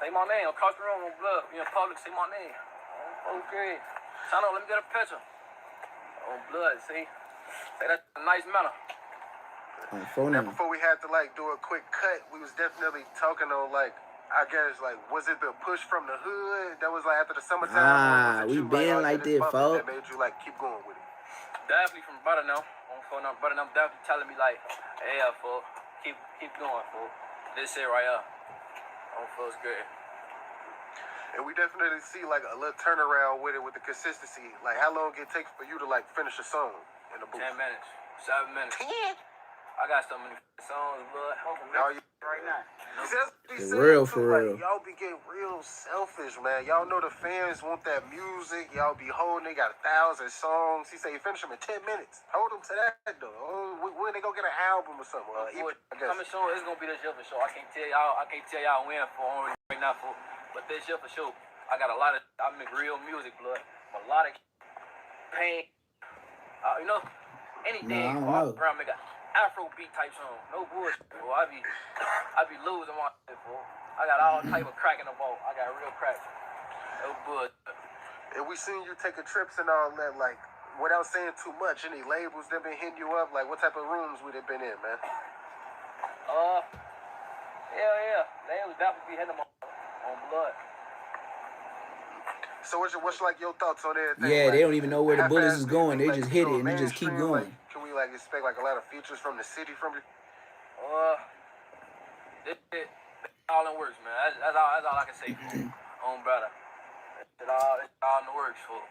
Say my name. Across the room, blood. You in public, say my name. Okay. Shano, let me get a picture. On blood, see? Say that's a nice manner. On phone Now, number. before we had to like do a quick cut, we was definitely talking on like, I guess like, was it the push from the hood that was like after the summertime? Ah, or was it we you, been like this that, bumping folk. that made you like keep going with it? Definitely from brother now. On phone number, brother now definitely telling me like, hey, fool, keep going, fool. This shit right here. On feels good. And we definitely see like a little turnaround with it, with the consistency. Like how long it takes for you to like finish a song in the booth? 10 minutes, 7 minutes. 10? I got so many songs, blood. Y'all, Right now. For real, for real. Like, y'all be getting real selfish, man. Y'all know the fans want that music. Y'all be holding. They got 1,000 songs. He say you finish them in 10 minutes. Hold them to that though. When they go get an album or something? Coming soon, it's gonna be this year for sure. I can't tell y'all when for right now for, but this year for sure. I got a lot of. I make real music, blood. A lot of pain. You know, anything. No, I don't know. Around make a Afrobeat type song. No bullshit, bro. I be losing my shit, bro. I got all type of crack in the ball. I got real crack. No bullshit. And we seen you taking trips and all that, like, without saying too much, any labels that been hitting you up? Like, what type of rooms we have been in, man? Yeah. They was definitely hitting them on blood. So what's like your thoughts on everything? Yeah, like, they don't even know where the how bullets fast is do you going. think, They like, just you hit go it and they just keep mainstream? going. Like, can we like expect like a lot of features from the city from you? This shit all in the works, man. That's all I can say. On brother. It's all in the works, fool.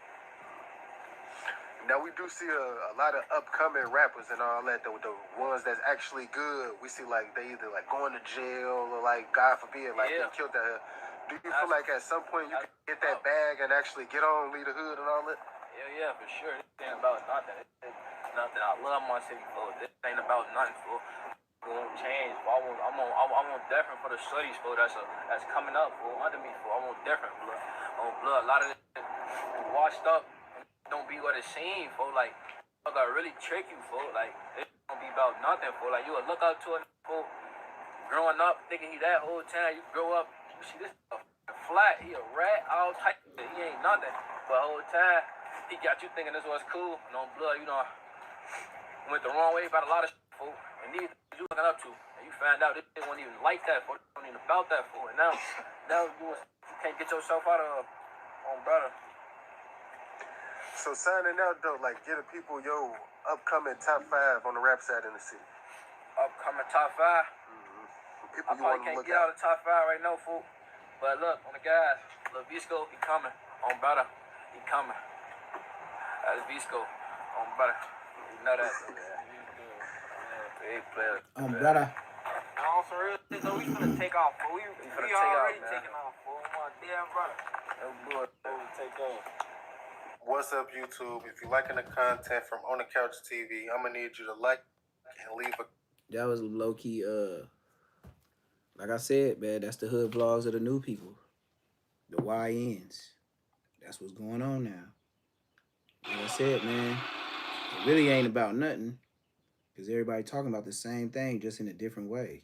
Now we do see a lot of upcoming rappers and all that. The ones that's actually good, we see like they either like going to jail or like God forbid like they killed that. Do you feel like at some point you can get that bag and actually get on, leave the hood and all that? Yeah, for sure. This ain't about nothing. It's nothing. I love my city, fool. This ain't about nothing, fool. It won't change. Fool. I want different for the studies, fool. That's coming up, fool. Under me, fool. I want different, blood. On blood. A lot of this shit washed up. Don't be what it seems, fool. Like, I gotta really trick you, fool. Like, it don't be about nothing, fool. Like, you would look up to it, fool. Growing up, thinking he that whole time, you grow up, you see this flat, he a rat, all type of shit. He ain't nothing. But whole time, he got you thinking this was cool. And on blood, you know, went the wrong way about a lot of shit, fool. And these you looking up to. And you find out this shit wasn't even like that, fool. It wasn't even about that, fool. And now you can't get yourself out of on brother. So signing out though, like get the people your upcoming top 5 on the rap side in the city. Upcoming top 5. People I you probably want to can't look get at. out of the top 5 right now, fool. But look, on the guys, Lil Visco, he coming. On brother, he coming. That's Visco. On brother. You know that. Big player. Brother. On some real shit, though, we finna take off, fool. We already taking off, fool. My damn brother. No good. Take off. What's up, YouTube? If you're liking the content from On the Couch TV, I'm gonna need you to like and leave a. That was low key. Like I said, man, that's the hood vlogs of the new people, the YNs. That's what's going on now. Like I said, man, it really ain't about nothing, cause everybody talking about the same thing, just in a different way.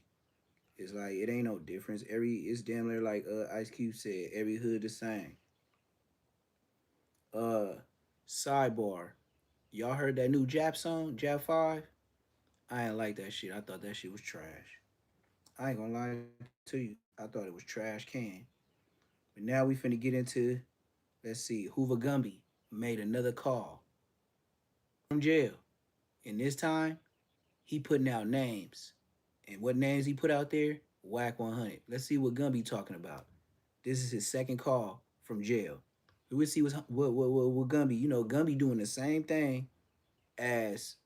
It's like it ain't no difference. It's damn near like Ice Cube said, every hood the same. Sidebar, y'all heard that new Jap song, Jap 5? I ain't like that shit. I thought that shit was trash. I ain't gonna lie to you. I thought it was trash can. But now we finna get into, let's see, Hoover Gumby made another call from jail. And this time, he putting out names. And what names he put out there? Whack 100. Let's see what Gumby talking about. This is his second call from jail. We'll see what Gumby, you know, Gumby doing the same thing as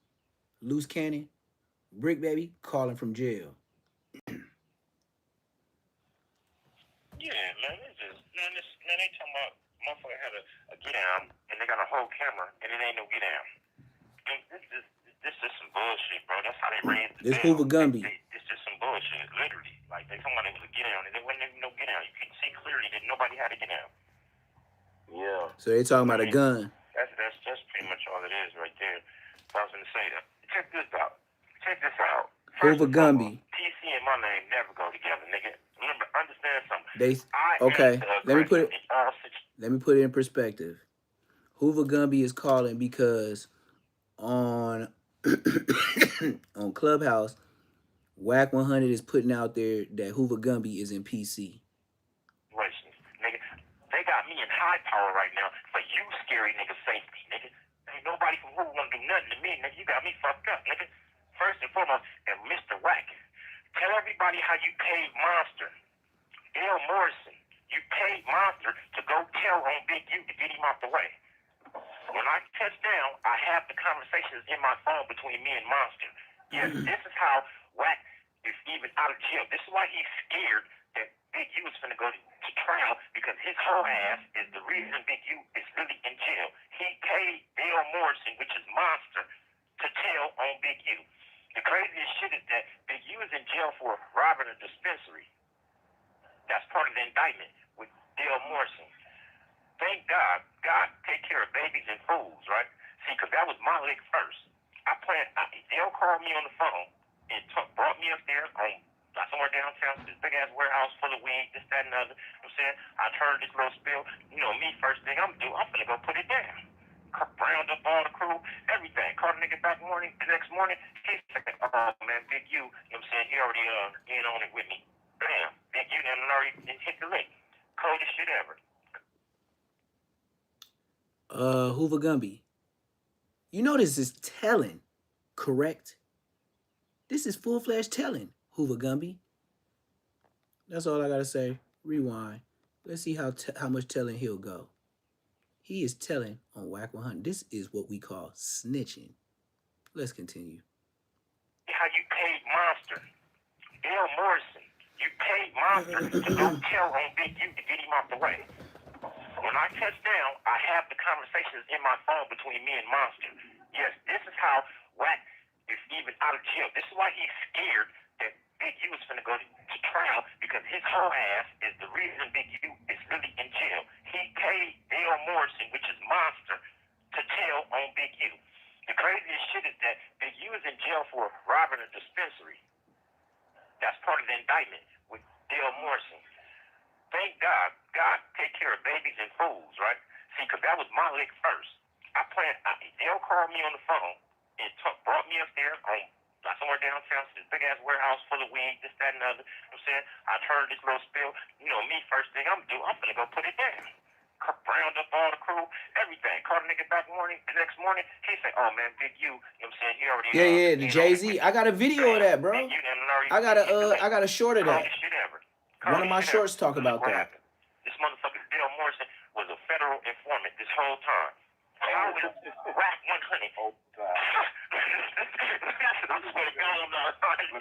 Loose Cannon, Brick Baby, calling from jail. Yeah, man, they talking about motherfucker had a get down and they got a whole camera and it ain't no get down. This is some bullshit, bro. That's how they ran. This Hoover Gumby. It's just some bullshit, literally. Like they talking about it was a get down and there wasn't even no get down. You can see clearly that nobody had a get down. Yeah. So they talking about a gun. That's pretty much all it is right there. So I was gonna say that. Check this out. Hoover Gumby. TC and my name never go together, nigga. Remember, understand something. Let me put it in perspective. Hoover Gumby is calling because on on Clubhouse, Whack 100 is putting out there that Hoover Gumby is in PC. Nigga, they got me in high power right now for you scary nigga safety, nigga. Ain't nobody from Hoover wanna do nothing to me, nigga. You got me fucked up, nigga. First and foremost, and Mr. Whack, tell everybody how you paid Monster. Dale Morrison, you paid Monster to go tell on Big U to get him out the way. When I touch down, I have the conversations in my phone between me and Monster. Yes, this is how Whack is even out of jail. This is why he's scared that Big U is finna go to trial, because his whole ass is the reason Big U is really in jail. He paid Dale Morrison, which is Monster, to tell on Big U. The craziest shit is that Big U is in jail for robbing a dispensary. That's part of the indictment with Dale Morrison. Thank God, God take care of babies and fools, right? See, because that was my lick first. Dale called me on the phone and brought me up there on somewhere downtown to this big-ass warehouse full of weed, this, that, and the other. You know what I'm saying? I heard this little spill. You know, me, first thing I'm finna go put it down. Round up all the crew, everything. Called a nigga back the next morning. He said, oh, man, Big U, you know what I'm saying? He already in on it with me. Bam. Big U done already hit the lick. Coldest shit ever. Hoover Gumby. You know this is telling, correct? This is full-fledged telling, Hoover Gumby. That's all I gotta say. Rewind. Let's see how much telling he'll go. He is telling on Whack 100. This is what we call snitching. Let's continue. How you paid Monster. Dale Morrison. You paid Monster to go tell on Big U to get him out the way. When I touch down, I have the conversations in my phone between me and Monster. Yes, this is how Whack is even out of jail. This is why he's scared that Big U is finna go to trial, because his whole ass is the reason Big U is really in jail. He paid Dale Morrison, which is Monster, to tell on Big U. The craziest shit is that Big U is in jail for robbing a dispensary. That's part of the indictment with Dale Morrison. Thank God, God take care of babies and fools, right? See, because that was my lick first. Dale called me on the phone and brought me up there on somewhere downtown to this big-ass warehouse full of weed, this, that, and the other. You know what I'm saying? I heard this little spill. You know, me, first thing I'm finna go put it down. Round up all the crew, everything. Called a nigga back the next morning. He said, oh, man, Big U, you know what I'm saying? He already... Yeah, the Jay-Z. I got a video of that, bro. I got a short of that. One of my shorts talk about that. This motherfucker, Dale Morrison, was a federal informant this whole time. How is Whack 100? Oh, God. I swear to God, I'm not lying.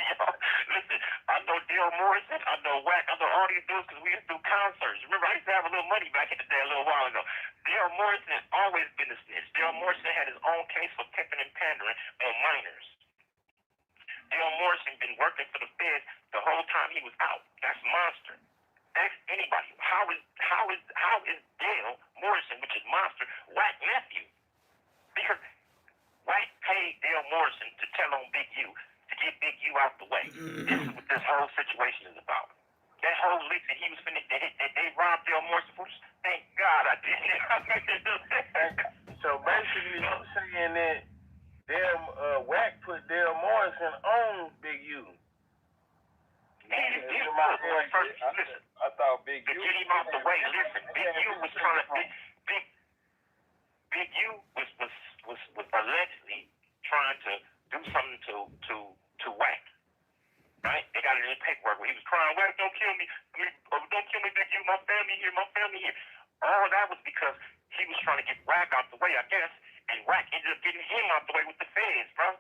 Listen, I know Dale Morrison, I know Whack, I know all these dudes because we used to do concerts. Remember, I used to have a little money back in the day a little while ago. Dale Morrison has always been a snitch. Dale Morrison had his own case for pimping and pandering on minors. Dale Morrison been working for the feds the whole time he was out. That's Monster. Ask anybody, how is Dale Morrison, which is Monster, Whack nephew? Because Whack paid Dale Morrison to tell on Big U to get Big U out the way. This is what this whole situation is about. That whole lick that he was finna, that they robbed Dale Morrison for, thank God I did it. So basically, you're saying that Whack put Dale Morrison on Big U. Listen, I thought Big U. To get him out the way, listen, Big U was trying to, Big U was allegedly trying to do something to Whack. Right? They got it in the paperwork where he was crying, Whack, don't kill me. Don't kill me, Big U, my family here. All that was because he was trying to get Whack out the way, I guess, and Whack ended up getting him out the way with the feds, bro.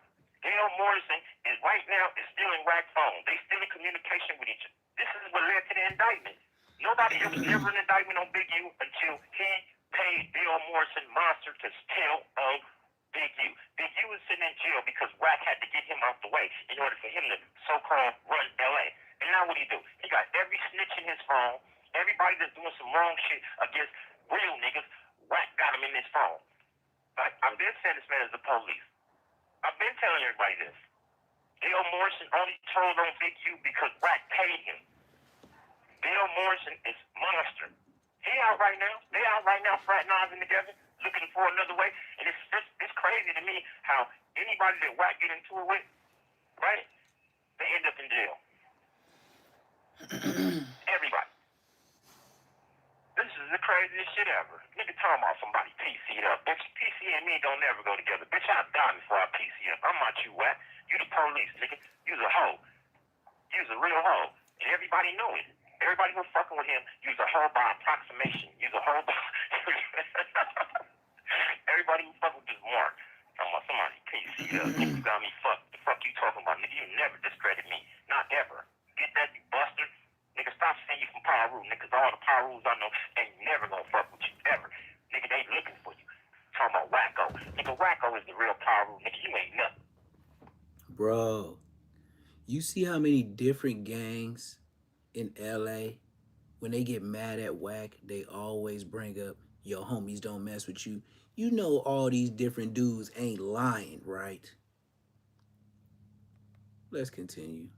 Dale Morrison is right now still in Whack's phone. They still in communication with each other. This is what led to the indictment. Nobody else was ever an indictment on Big U until he paid Dale Morrison Monster to tell on Big U. Big U was sitting in jail because Whack had to get him out the way in order for him to so-called run L.A. And now what he do? He got every snitch in his phone. Everybody that's doing some wrong shit against real niggas, Whack got him in his phone. I've been saying this man is the police. I've been telling everybody this. Dale Morrison only told on Big U because Whack paid him. Dale Morrison is Monster. They out right now fraternizing together, looking for another way. And it's crazy to me how anybody that Wack get into it with, right, they end up in jail. Everybody. This is the craziest shit ever. Nigga talking about somebody PC'd up. Bitch, PC and me don't never go together. Bitch, I'll die before I PC up. I'm not you, Wack. You the police, nigga. You's a hoe. You's a real hoe. And everybody know it. Everybody who's fucking with him, you's a hoe by approximation. You's a hoe by... Everybody who fuck with this Mark. Talking about somebody PC'd up. Nigga, you got me fucked. The fuck you talking about? Nigga, you never discredit me. Not ever. Get that, you buster. Nigga, stop saying you from Pyru. Niggas, all the Pyrus I know ain't never gonna fuck with you, ever. Nigga, they looking for you. Talking about Wacko. Nigga, Wacko is the real Pyru. Nigga, you ain't nothing. Bro, you see how many different gangs in LA, when they get mad at Wack, they always bring up, yo, homies don't mess with you. You know all these different dudes ain't lying, right? Let's continue.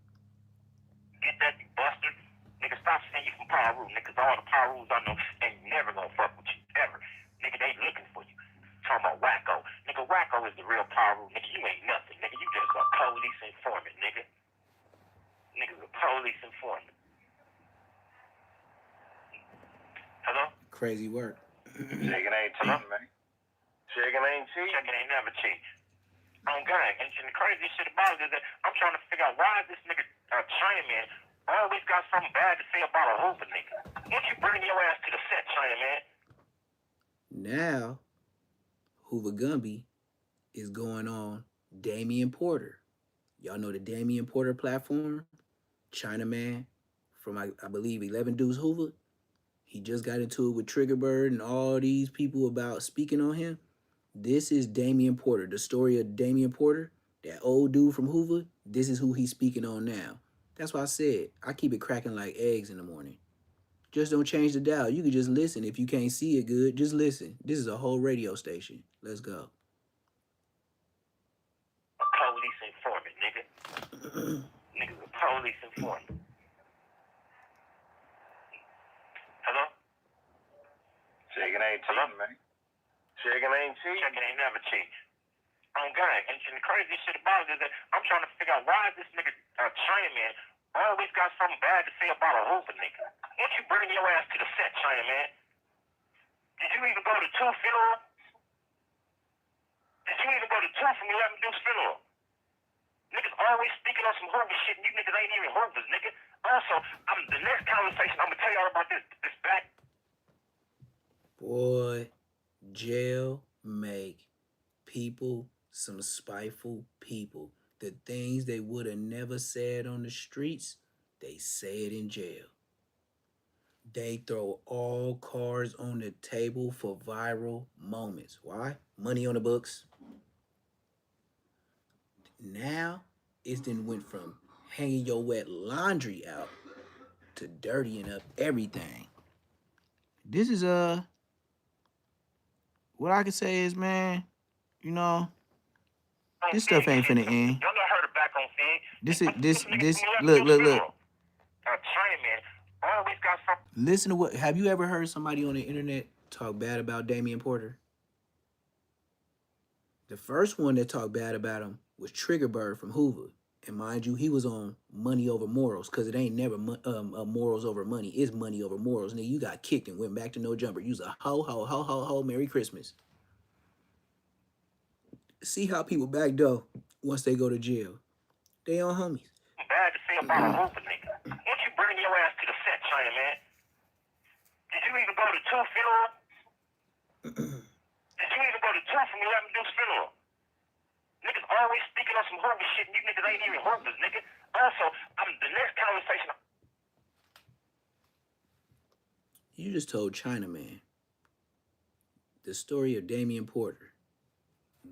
Get that, you buster. Nigga, stop saying you from Pyru. Niggas, all the Pyrus I know ain't never gonna fuck with you, ever. Nigga, they looking for you. Talking about Wacko. Nigga, Wacko is the real Pyru. Nigga, you ain't nothing. Nigga, you just a police informant, nigga. Nigga's a police informant. Hello? Crazy work. Chicken ain't cheap, man. Chicken ain't cheap. Chicken ain't never cheap. On gang. And the crazy shit about it is that I'm trying to figure out why is this nigga Chinaman always got something bad to say about a Hoover nigga. Won't you bring your ass to the set, Chinaman? Now, Hoover Gumby is going on Damian Porter. Y'all know the Damian Porter platform? Chinaman from, I believe, 11 Deuce Hoover. He just got into it with Trigger Bird and all these people about speaking on him. This is Damian Porter. The story of Damian Porter, that old dude from Hoover, this is who he's speaking on now. That's why I said, I keep it cracking like eggs in the morning. Just don't change the dial. You can just listen. If you can't see it good, just listen. This is a whole radio station. Let's go. A police informant, nigga. Nigga's a police informant. Hello? Chicken ain't cheap, man. Chicken ain't cheap. Chicken ain't never cheap. On gang. And the crazy shit about it is that I'm trying to figure out why is this nigga Chinaman always got something bad to say about a Hoover nigga. Won't you bring your ass to the set, Chinaman? Did you even go to 2 funeral? Did you even go to 2 from 11 Deuce funeral? Niggas always speaking on some Hoover shit and you niggas ain't even Hoovers, nigga. Also, the next conversation, I'm gonna tell y'all about this back. Boy, jail make people some spiteful people. The things they would have never said on the streets, they say it in jail. They throw all cards on the table for viral moments. Why? Money on the books. Now, it's then went from hanging your wet laundry out to dirtying up everything. This is what I can say is, man, you know, this stuff ain't finna end. Y'all not heard it back on thing. This, look. Chinaman always got something. Listen to what, have you ever heard somebody on the internet talk bad about Damian Porter? The first one that talked bad about him was Trigger Bird from Hoover. And mind you, he was on money over morals, because it ain't never morals over money. It's money over morals. Nigga, you got kicked and went back to no jumper. You's a ho, Merry Christmas. See how people back door once they go to jail. They on homies. Bad to say about a Hoover nigga. Won't you bring your ass to the set, Chinaman? Did you even go to 2 funeral? Did you even go to 2 from 11 Deuce funeral? Niggas always speaking on some Hoover shit and you niggas ain't even Hoovers, nigga. Also, the next conversation... You just told Chinaman the story of Damian Porter.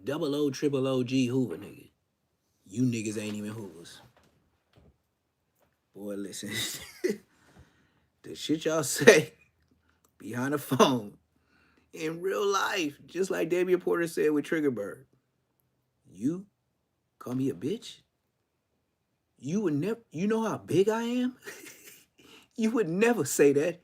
00 triple OG Hoover, nigga. You niggas ain't even Hoovers. Boy, listen. The shit y'all say behind the phone in real life, just like Damian Porter said with Trigger Bird. You call me a bitch? You would never, you know how big I am? You would never say that.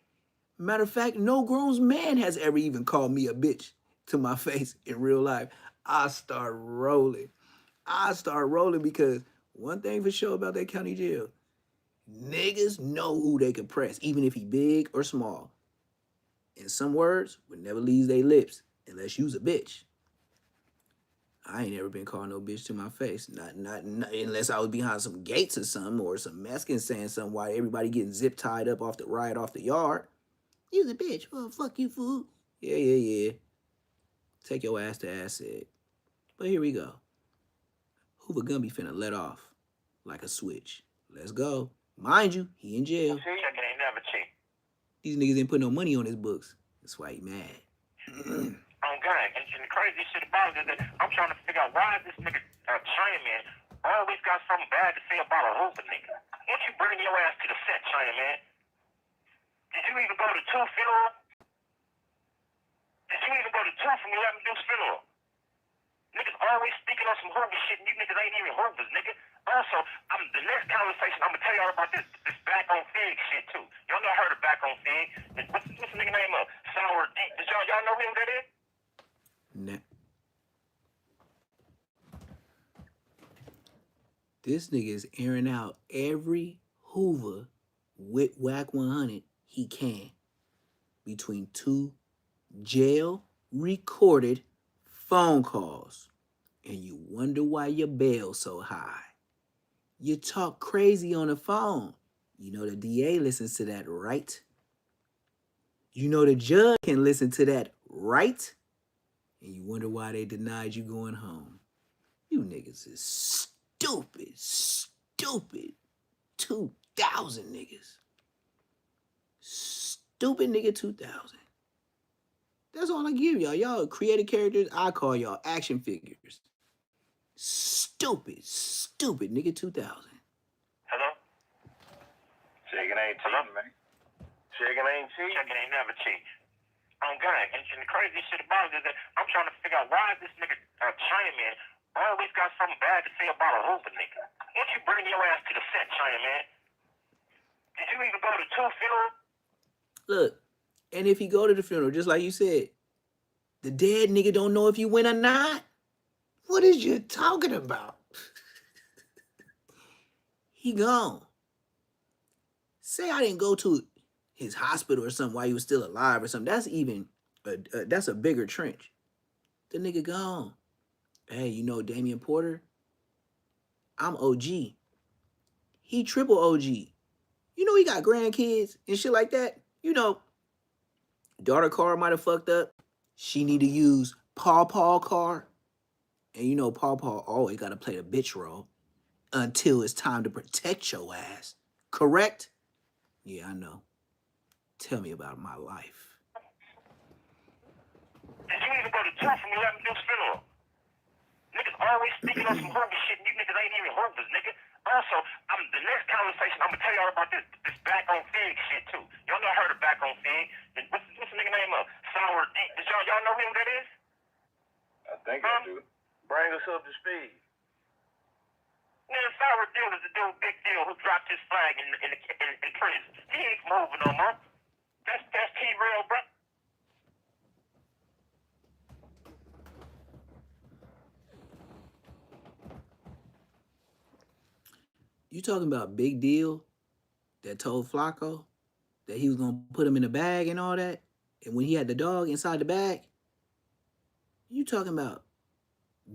Matter of fact, no grown man has ever even called me a bitch to my face in real life. I start rolling. I start rolling because one thing for sure about that county jail, niggas know who they can press, even if he big or small. And some words would never leave their lips unless you's a bitch. I ain't ever been called no bitch to my face. Not unless I was behind some gates or something, or some Mexicans saying something while everybody getting zip tied up off the ride off the yard. You's a bitch. Well, fuck you, fool. Yeah. Take your ass to acid. But here we go. Hoover Gumby finna let off like a switch. Let's go. Mind you, he in jail. Check it ain't never cheap. These niggas didn't put no money on his books. That's why he mad. On gang. And the crazy shit about it is that I'm trying to figure out why this nigga Chinaman always got something bad to say about a Hoover nigga. Why don't you bring your ass to the set, Chinaman? Did you even go to Tooth funeral? Did you even go to Tooth from 11 Deuce funeral? Niggas always speaking on some Hoover shit and you niggas ain't even Hoovers, nigga. Also, the next conversation, I'm gonna tell y'all about this back on Fig shit too. Y'all know I heard of back on Fig. What's the nigga name of? Sour Deep. Did y'all know who that is? Nah. This nigga is airing out every Hoover with Whack 100 he can between 2 jail recorded phone calls. And you wonder why your bail's so high. You talk crazy on the phone. You know the DA listens to that, right? You know the judge can listen to that, right? And you wonder why they denied you going home. You niggas is stupid. 2,000 niggas. Stupid nigga 2,000. That's all I give y'all. Y'all creative characters, I call y'all action figures. Stupid nigga 2,000. Hello? Chicken ain't cheap, man. Chicken ain't cheap. Chicken ain't never cheap. On gang. And the crazy shit about it is that I'm trying to figure out why this nigga Chinaman always got something bad to say about a Hoover nigga. Why don't you bring your ass to the set, Chinaman? Did you even go to Tooth funeral? Look, and if you go to the funeral, just like you said, the dead nigga don't know if you went or not. What is you talking about? He gone. Say I didn't go to his hospital or something while he was still alive or something. That's even, that's a bigger trench. The nigga gone. Hey, you know Damian Porter? I'm OG. He triple OG. You know he got grandkids and shit like that. You know, daughter car might have fucked up. She need to use Paw car. And you know Paw always got to play the bitch role until it's time to protect your ass. Correct? Yeah, I know. Tell me about my life. Did you even go to Tooth from 11 Deuce funeral? Niggas always speaking on some Hoover shit and you niggas ain't even Hoovers, nigga. Also, the next conversation, I'm gonna tell y'all about this back on Fig shit too. Y'all know I heard of back on Fig. What's the nigga name of? Sour Deep. Did y'all know who that is? I think I do. Bring us up to speed. Man, Sour Deal is the dude, Big Deal, who dropped his flag in prison. He ain't moving no more. That's T-Real, bro. You talking about Big Deal that told Flacco that he was gonna put him in a bag and all that? And when he had the dog inside the bag? You talking about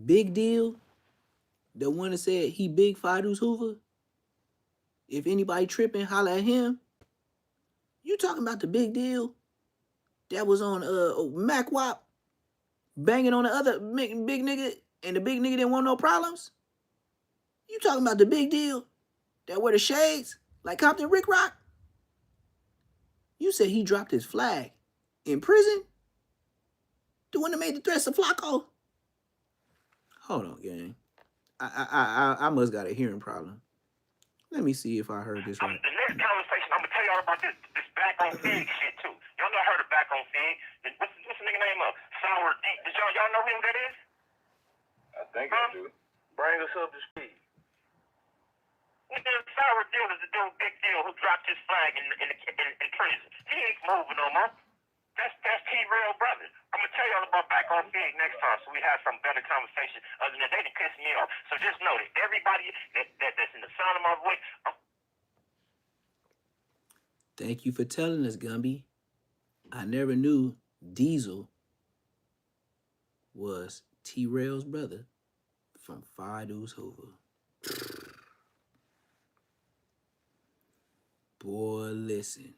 Big Deal? The one that said he big Fidus Hoover? If anybody tripping, holler at him. You talking about the Big Deal that was on Mac Wop banging on the other big nigga and the big nigga didn't want no problems? You talking about the Big Deal that wear the shades like Compton Rick Rock? You said he dropped his flag in prison? The one that made the threats to Flacco? Hold on, gang. I must got a hearing problem. Let me see if I heard this right. The next conversation, I'm gonna tell y'all about this back on Fig shit too. Y'all know I heard of back on Fig. What's the nigga name of? Sour Deep. Did y'all know who that is? I think I do. Bring us up to speed. Sour Deal is the dude, Big Deal, who dropped his flag in prison. He ain't moving no more. That's T-Real, brother. I'm gonna tell y'all about back on Big next time, so we have some better conversation. Other than that, they done piss me off. So just know that everybody that's in the sound of my voice. Thank you for telling us, Gumby. I never knew Diesel was T-Rail's brother from Fido's Hoover. Boy, listen.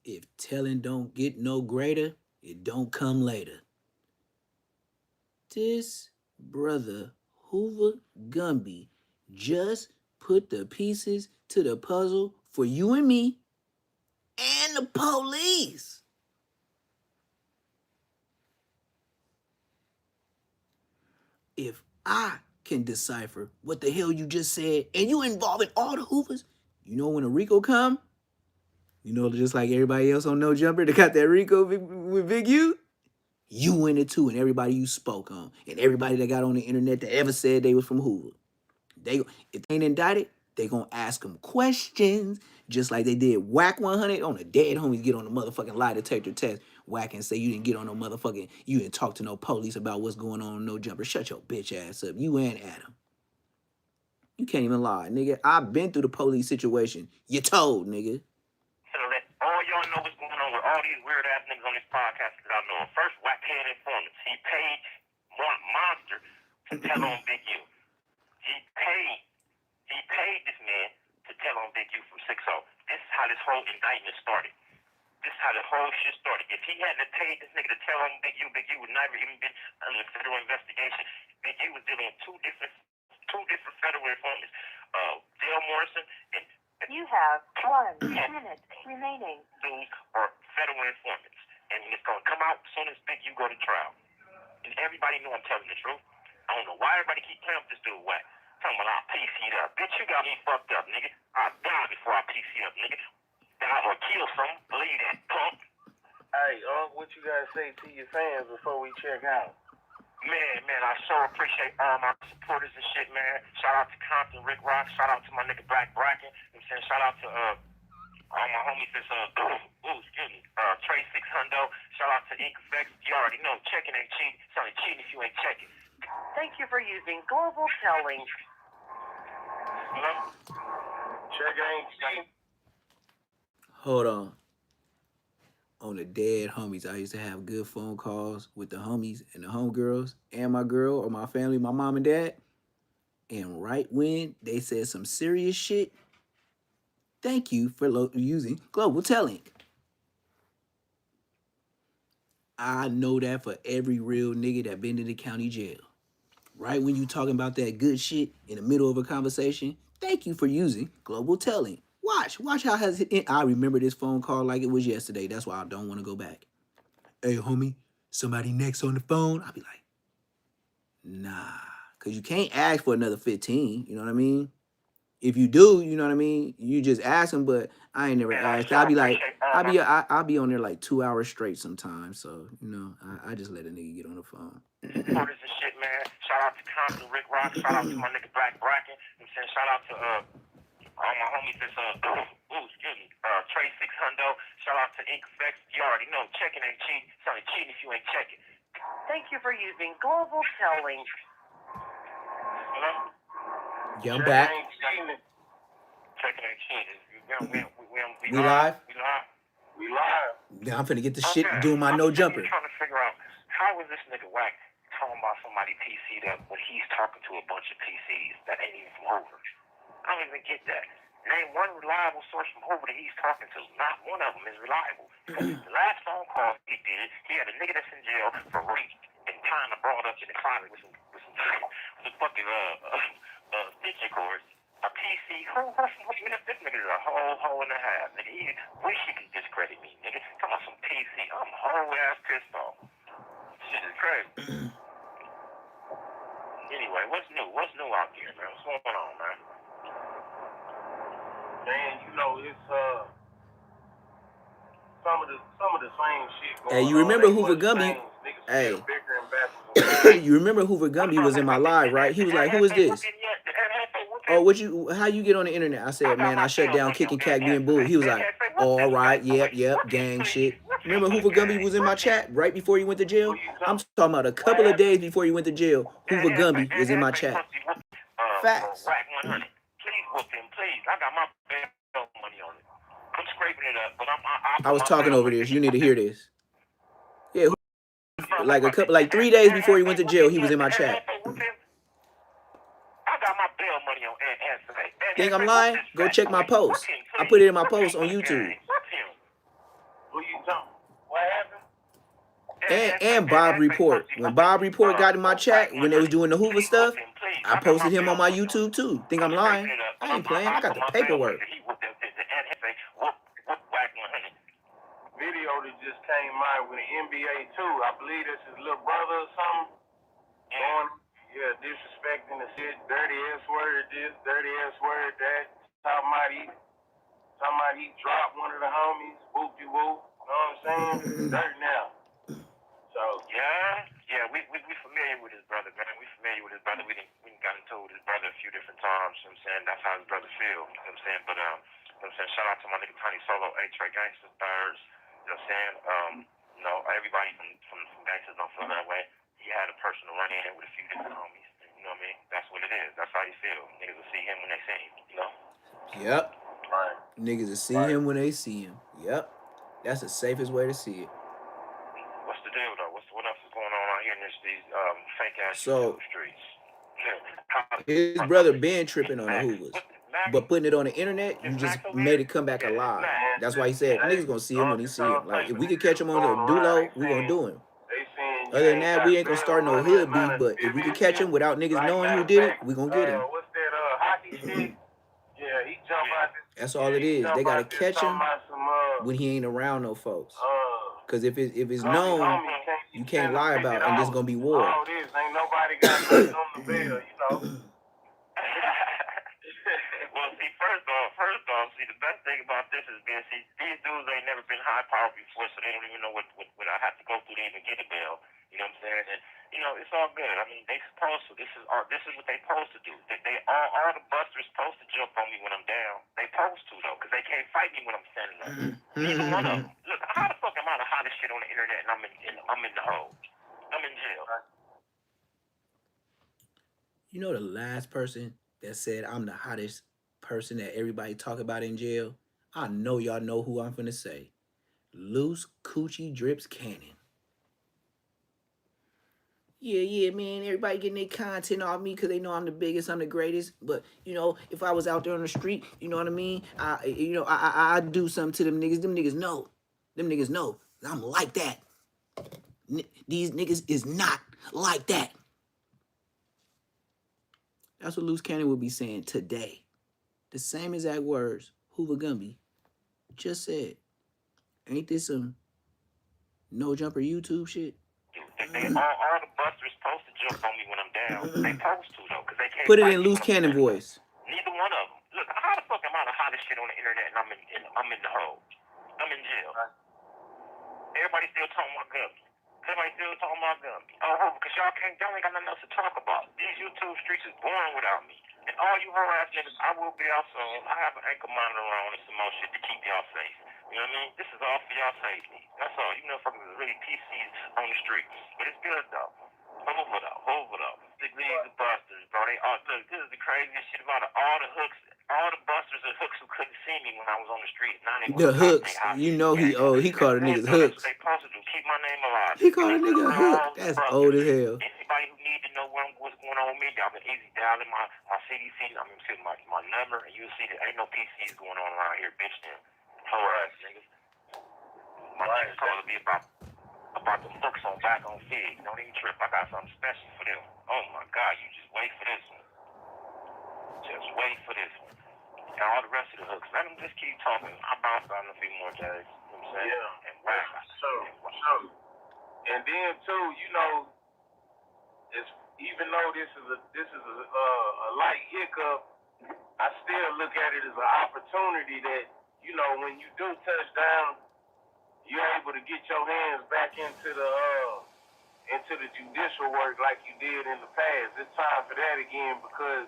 If telling don't get no greater, it don't come later. This brother Hoover Gumby just put the pieces to the puzzle for you and me and the police. If I can decipher what the hell you just said and you involving all the Hoovers, you know when a Rico come, you know, just like everybody else on No Jumper that got that Rico with Big U, you in it too, and everybody you spoke on, and everybody that got on the internet that ever said they was from Hoover. If they ain't indicted, they gonna ask them questions, just like they did Whack 100 on the dead homies get on the motherfucking lie detector test. Whack and say you didn't get on no motherfucking, you didn't talk to no police about what's going on No Jumper. Shut your bitch ass up, you and Adam. You can't even lie, nigga. I've been through the police situation. You told, nigga. So let all y'all know what's going on with all these weird ass niggas on this podcast that I know. First, Whack paid informants. He paid Monster to tell on Big U. He paid this man to tell on Big U from 6-0. This is how this whole indictment started. This is how the whole shit started. If he hadn't paid this nigga to tell on Big U would never even been under federal investigation. Big U was dealing with two different federal informants. Dale Morrison and you have 1 minute remaining. Those are federal informants. And it's going to come out as soon as Big U go to trial. And everybody know I'm telling the truth. I don't know why everybody keep playing with this dude Whack. Talking about I'll PC up. Bitch, you got me fucked up, nigga. I'll die before I PC up, nigga. Die or kill some. Believe that, punk. Hey, what you gotta say to your fans before we check out? Man, I so appreciate all my supporters and shit, man. Shout out to Compton, Rick Rock. Shout out to my nigga Black Bracken. You know what I'm saying? Shout out to all my homies that's Trey 600. Shout out to Ink Effects. You already know, checking ain't cheating. It's only cheating if you ain't checking. Thank you for using Global Telling. Check ain't cheating. Hold on. On the dead homies, I used to have good phone calls with the homies and the homegirls and my girl or my family, my mom and dad. And right when they said some serious shit, thank you for using Global Telling. I know that for every real nigga that been in the county jail. Right when you talking about that good shit in the middle of a conversation, thank you for using Global Telling. Watch how I remember this phone call like it was yesterday. That's why I don't want to go back. Hey, homie, somebody next on the phone? I'll be like, nah. Because you can't ask for another 15, you know what I mean? If you do, you know what I mean? You just ask them, but I ain't never asked. I'll be like, I'll be on there like 2 hours straight sometimes. So, you know, I just let a nigga get on the phone. Supporters and shit, man. Shout out to Compton, Rick Rock. Shout out to my nigga Black Bracken. You know what I'm saying? Shout out to all my homies that's Trey 600. Shout out to Ink Effects. You already know, checking ain't cheating. It's only cheating if you ain't checking. Thank you for using Global Telling. Hello? Yeah, I'm back. Checking ain't cheating. We live? We live. Now I'm finna get the shit doing my No Jumper. I'm trying to figure out how is this nigga Whack talking about somebody PC'd up when he's talking to a bunch of PCs that ain't even from Hoover. I don't even get that. Name one reliable source from Hoover that he's talking to. Not one of them is reliable. The last phone call he did, he had a nigga that's in jail for rape and tying a broad up in the closet with some fucking stitching cords. A PC, this nigga is a whole and a half. Nigga, he wish he could discredit me, nigga. Talking about some PC, I'm whole ass pissed off. Shit is crazy. Anyway, what's new? What's new out here, man? What's going on, man? Man, you know, it's some of the same shit going on. Hey, you remember Hoover Gumby? Hey. You remember Hoover Gumby was in my live, right? He was like, "Who is this?" Oh, how you get on the internet? I said, "Man, I shut down Kicking Cat being Bull." He was like, "All right, yep, gang shit." Remember Hoover Gumby was in my chat right before he went to jail? I'm talking about a couple of days before he went to jail. Hoover Gumby was in my chat. Facts. Whack 100. Please whoop him, please. I got my bail money on it. I'm scraping it up, but I was talking over this. You need to hear this. Yeah, like 3 days before he went to jail, he was in my chat. I got my bail money on Anthony. Think I'm lying? Go check my post. I put it in my post on YouTube. Who you talking? What happened? And Bob Report. When Bob Report got in my chat, when they was doing the Hoover stuff, I posted him on my YouTube too. Think I'm lying? I ain't playing. I got the paperwork. Video that just came out with the NBA too. I believe this is little brother or something. Disrespecting the shit, dirty ass word this, dirty ass word that. Talking about he dropped one of the homies, whoop de whoop. You know what I'm saying? Dirt now. So yeah, we familiar with his brother, man. We familiar with his brother. We done gotten told his brother a few different times. You know what I'm saying? That's how his brother feel. You know what I'm saying? But you know what I'm saying? Shout out to my nigga Tony Solo, A-Trey Gangsters, Thirds. You know what I'm saying? You know, everybody from gangsters don't feel that way. He had a personal run in with a few different homies. You know what I mean? That's what it is. That's how he feel. Niggas will see him when they see him, you know? Yep. right. Niggas will see him when they see him. Yep. That's the safest way to see it. What's the deal though? What else is going on out here in these fake ass streets? His brother been tripping on the Hoovers. But putting it on the internet, you just made it come back alive. That's why he said niggas gonna see him when he see him. Like if we could catch him on the Dulo, we gonna do him. Other than that, we ain't gonna start no hood beef. But if we could catch him without niggas knowing who did it, we gonna get him. What's that hockey stick? Yeah, he jumped out this. That's all it is. They gotta catch him when he ain't around no folks. Cause if it's known, you can't lie about it, and there's gonna be war. All this ain't nobody got nothing on the bill, you know. Well, see, first off, see, the best thing about this is being, see, these dudes ain't never been high power before, so they don't even know what I have to go through to even get a bail. You know what I'm saying? And you know, it's all good. I mean, they supposed to. This is what they supposed to do. They all the busters supposed to jump on me when I'm down. They supposed to though, because they can't fight me when I'm standing up. Neither one of them. Look, how the fuck am I the hottest shit on the internet and I'm in the hole? I'm in jail. You know the last person that said I'm the hottest person that everybody talk about in jail? I know y'all know who I'm finna say. Loose Coochie Drips Cannon. Yeah, man, everybody getting their content off me because they know I'm the biggest, I'm the greatest. But, you know, if I was out there on the street, you know what I mean? I do something to them niggas. Them niggas know. I'm like that. These niggas is not like that. That's what Loose Cannon will be saying today. The same exact words Hoover Gumby just said. Ain't this some no jumper YouTube shit? All the busters supposed to jump on me when I'm down. They supposed to though, because they can't. Put it in Loose Cannon voice. Neither one of them. Look, how the fuck am I the hottest shit on the internet and I'm in the hole? I'm in jail. Everybody still talking about Gumby. Oh, because y'all ain't got nothing else to talk about. These YouTube streets is boring without me. And all you whole ass niggas, I will be out soon. I have an ankle monitor on and some more shit to keep y'all safe. You know what I mean? This is all for y'all safety. That's all. You motherfuckers is really PCs on the streets. But it's good though. Hold it up. These busters, bro. Look, this is the craziest shit about it. All the busters and hooks who couldn't see me when I was on the street. Now they the hooks. You know he called the niggas hooks. They supposed to do. Keep my name alive. He called a nigga hook. That's old as hell. Anybody who need to know what's going on with me, y'all can easy dial in my CDC. I mean, my number, and you'll see there ain't no PCs going on around here, bitch. Then whole ass niggas. My niggas supposed to be about the hooks on back on Fig. Don't even trip. I got something special for them. Oh my God, you just wait for this one. Just wait for this one. And all the rest of the hooks, let them just keep talking. I bounce on a few more days. You know what I'm saying? Yeah. And rap. So. And then too, you know, it's even though this is a light hiccup, I still look at it as an opportunity that, you know, when you do touch down, you're able to get your hands back into the judicial work like you did in the past. It's time for that again because,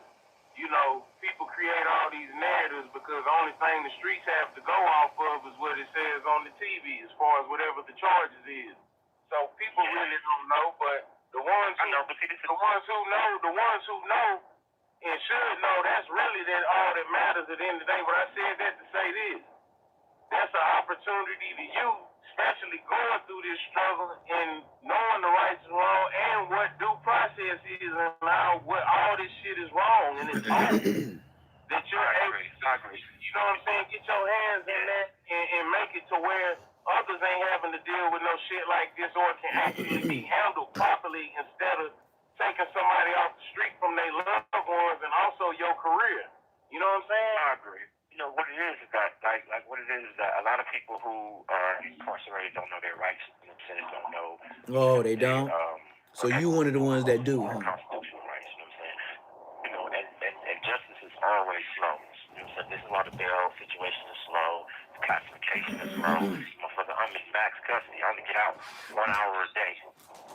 you know, people create all these narratives because the only thing the streets have to go off of is what it says on the TV as far as whatever the charges is. So people really don't know, but the ones who know, and should know, that's really all that matters at the end of the day. But I said that to say this. That's an opportunity to you, especially going through this struggle and knowing the rights and wrong and what due process is and how what all this shit is wrong. And it's all that you're able to, you know what I'm saying, get your hands in that and make it to where others ain't having to deal with no shit like this or can actually be handled properly instead of taking somebody off the street from their loved ones and also your career. You know what I'm saying? I agree. You know, what it is that, like what it is that a lot of people who are incarcerated don't know their rights. You know what I'm saying? Don't know. Oh, they don't? So you one of the ones that do, huh? Constitutional rights, you know what I'm saying? You know, and justice is always slow. You know what I'm saying? This is why the bail situation is slow. The classification is slow. Motherfucker, I'm in max custody. I only get out 1 hour a day. You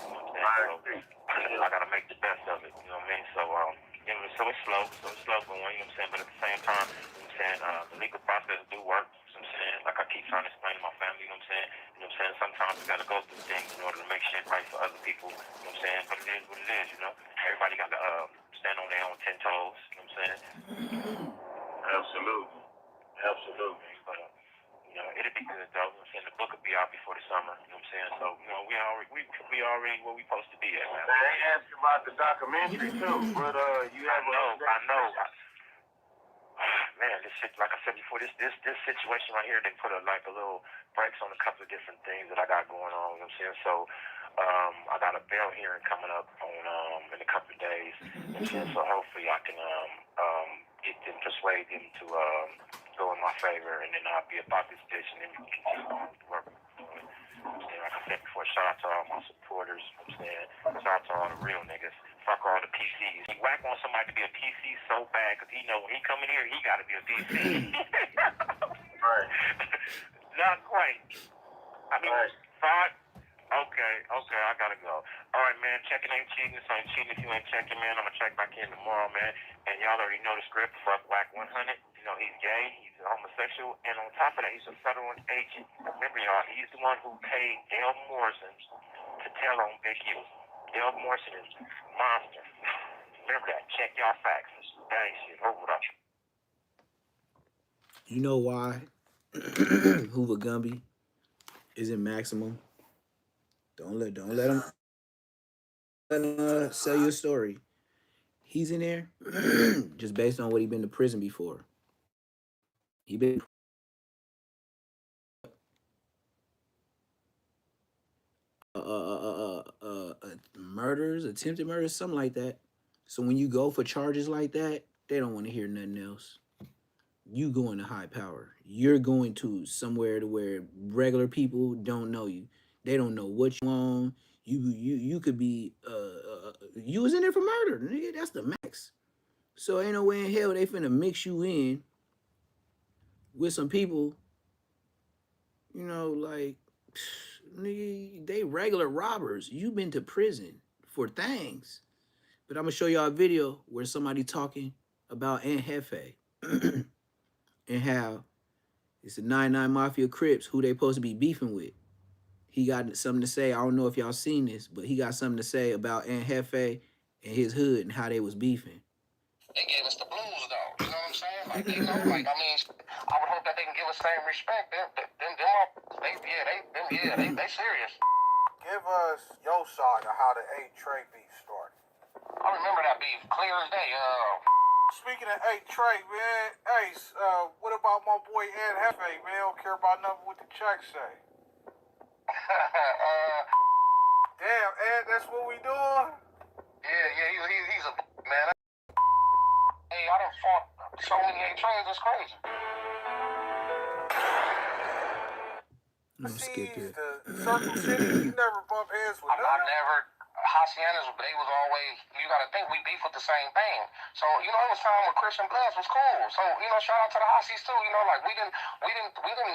know what I'm saying? So I gotta make the best of it. You know what I mean? So so it's slow. Going. You know what I'm saying? But at the same time, you know what I'm saying? The legal process do work. You know what I'm saying? Like I keep trying to explain to my family. You know what I'm saying? You know what I'm saying? Sometimes you gotta go through things in order to make shit right for other people. You know what I'm saying? But it is what it is. You know? Everybody got to stand on their own 10 toes. You know what I'm saying? Absolutely. But you know, it'll be good though. You know what I'm saying? The book will be out before the summer. You know what I'm saying? So you know, we already where we supposed to be at, man. They asked about the documentary too, but you have I know. Man, this shit, like I said before, this situation right here, they put a little brakes on a couple of different things that I got going on. You know what I'm saying? So I got a bail hearing coming up on in a couple of days. You know what I'm saying? So hopefully I can get them, persuade them to go in my favor, and then I'll be about this bitch, and then we can continue on with the work. Like I said before, shout out to all my supporters. You know what I'm saying? Shout out to all the real niggas. Fuck all the PCs. He whack on somebody to be a PC so bad because he know when he come in here, he got to be a PC. Right. Not quite. I mean, right. Okay, I gotta go. All right, man, checking ain't cheating, so ain't cheating if you ain't checking, man. I'm gonna check back in tomorrow, man. And y'all already know the script, fuck Whack 100. You know, he's gay, he's homosexual, and on top of that, he's a federal agent. Remember, y'all, he's the one who paid Dale Morrison to tell on Big U. Dale Morrison is a monster. Remember that. Check y'all facts. That ain't shit. Over with us. You know why Hoover Gumby is in maximum? Don't let him sell your story. He's in there just based on what he been to prison before. He been murders, attempted murders, something like that. So when you go for charges like that, they don't want to hear nothing else. You going to high power. You're going to somewhere to where regular people don't know you. They don't know what you on. You could be you was in there for murder, nigga. That's the max. So ain't no way in hell they finna mix you in with some people, you know, like nigga, they regular robbers. You been to prison for things. But I'm gonna show y'all a video where somebody talking about Aunt Hefe and how it's the 99 Mafia Crips who they supposed to be beefing with. He got something to say. I don't know if y'all seen this, but he got something to say about Aunt Hefe and his hood and how they was beefing. They gave us the blues, though. You know what I'm saying? Like, you know, like, I mean, I would hope that they can give us same respect. They serious. Give us your side of how the A-Trey beef started. I remember that beef clear as day. Speaking of A-Trey, man, Ace, what about my boy Ed Hefe, man? Don't care about nothing what the check say. Damn, Ed, that's what we doing? Yeah, he's a man. Hey, I done fought so many A-Trains, it's crazy. I'm gonna skip it. The Circle City, you never bump heads with them. I never, Haciendas, they was always, you got to think, we beef with the same thing. So, you know, it was time when Christian Bloods was cool. So, you know, shout out to the Hacies too. You know, like we didn't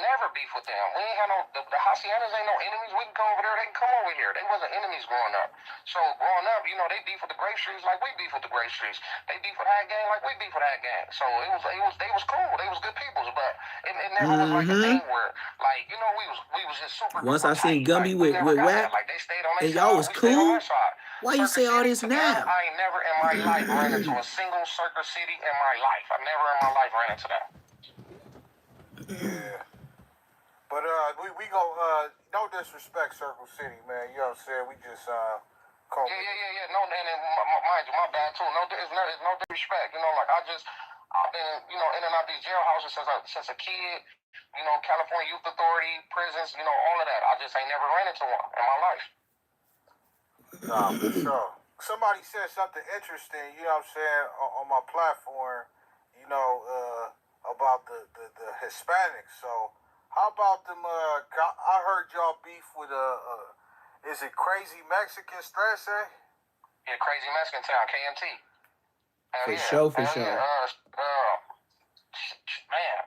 never beef with them. We ain't had no, the Haciendas ain't no enemies. We can go over there, they can come over here. They wasn't enemies growing up. So, growing up, you know, they beef with the Grape Streets like we beef with the Grape Streets. They beef with that gang like we beef with that gang. So, they was cool. They was good peoples, but it never was like a thing where, like, you know, we was just super. Once I seen Gumby with WAP, like, they stayed on their and y'all was cool. Why you say all this now? I ain't never in my life ran into a single Circle City in my life. I never in my life ran into that. Yeah. But we go no disrespect Circle City, man. You know what I'm saying? We just call Yeah. No, and mind you, my bad too. It's no disrespect. You know, like I've been, you know, in and out these jailhouses since a kid. You know, California Youth Authority, prisons, you know, all of that. I just ain't never ran into one in my life. Nah, for sure. Somebody said something interesting, you know what I'm saying, on my platform, you know, about the Hispanics. So, how about them, I heard y'all beef with, is it Crazy Mexican Stress, eh? Yeah, Crazy Mexican Town, KMT. For sure. Man,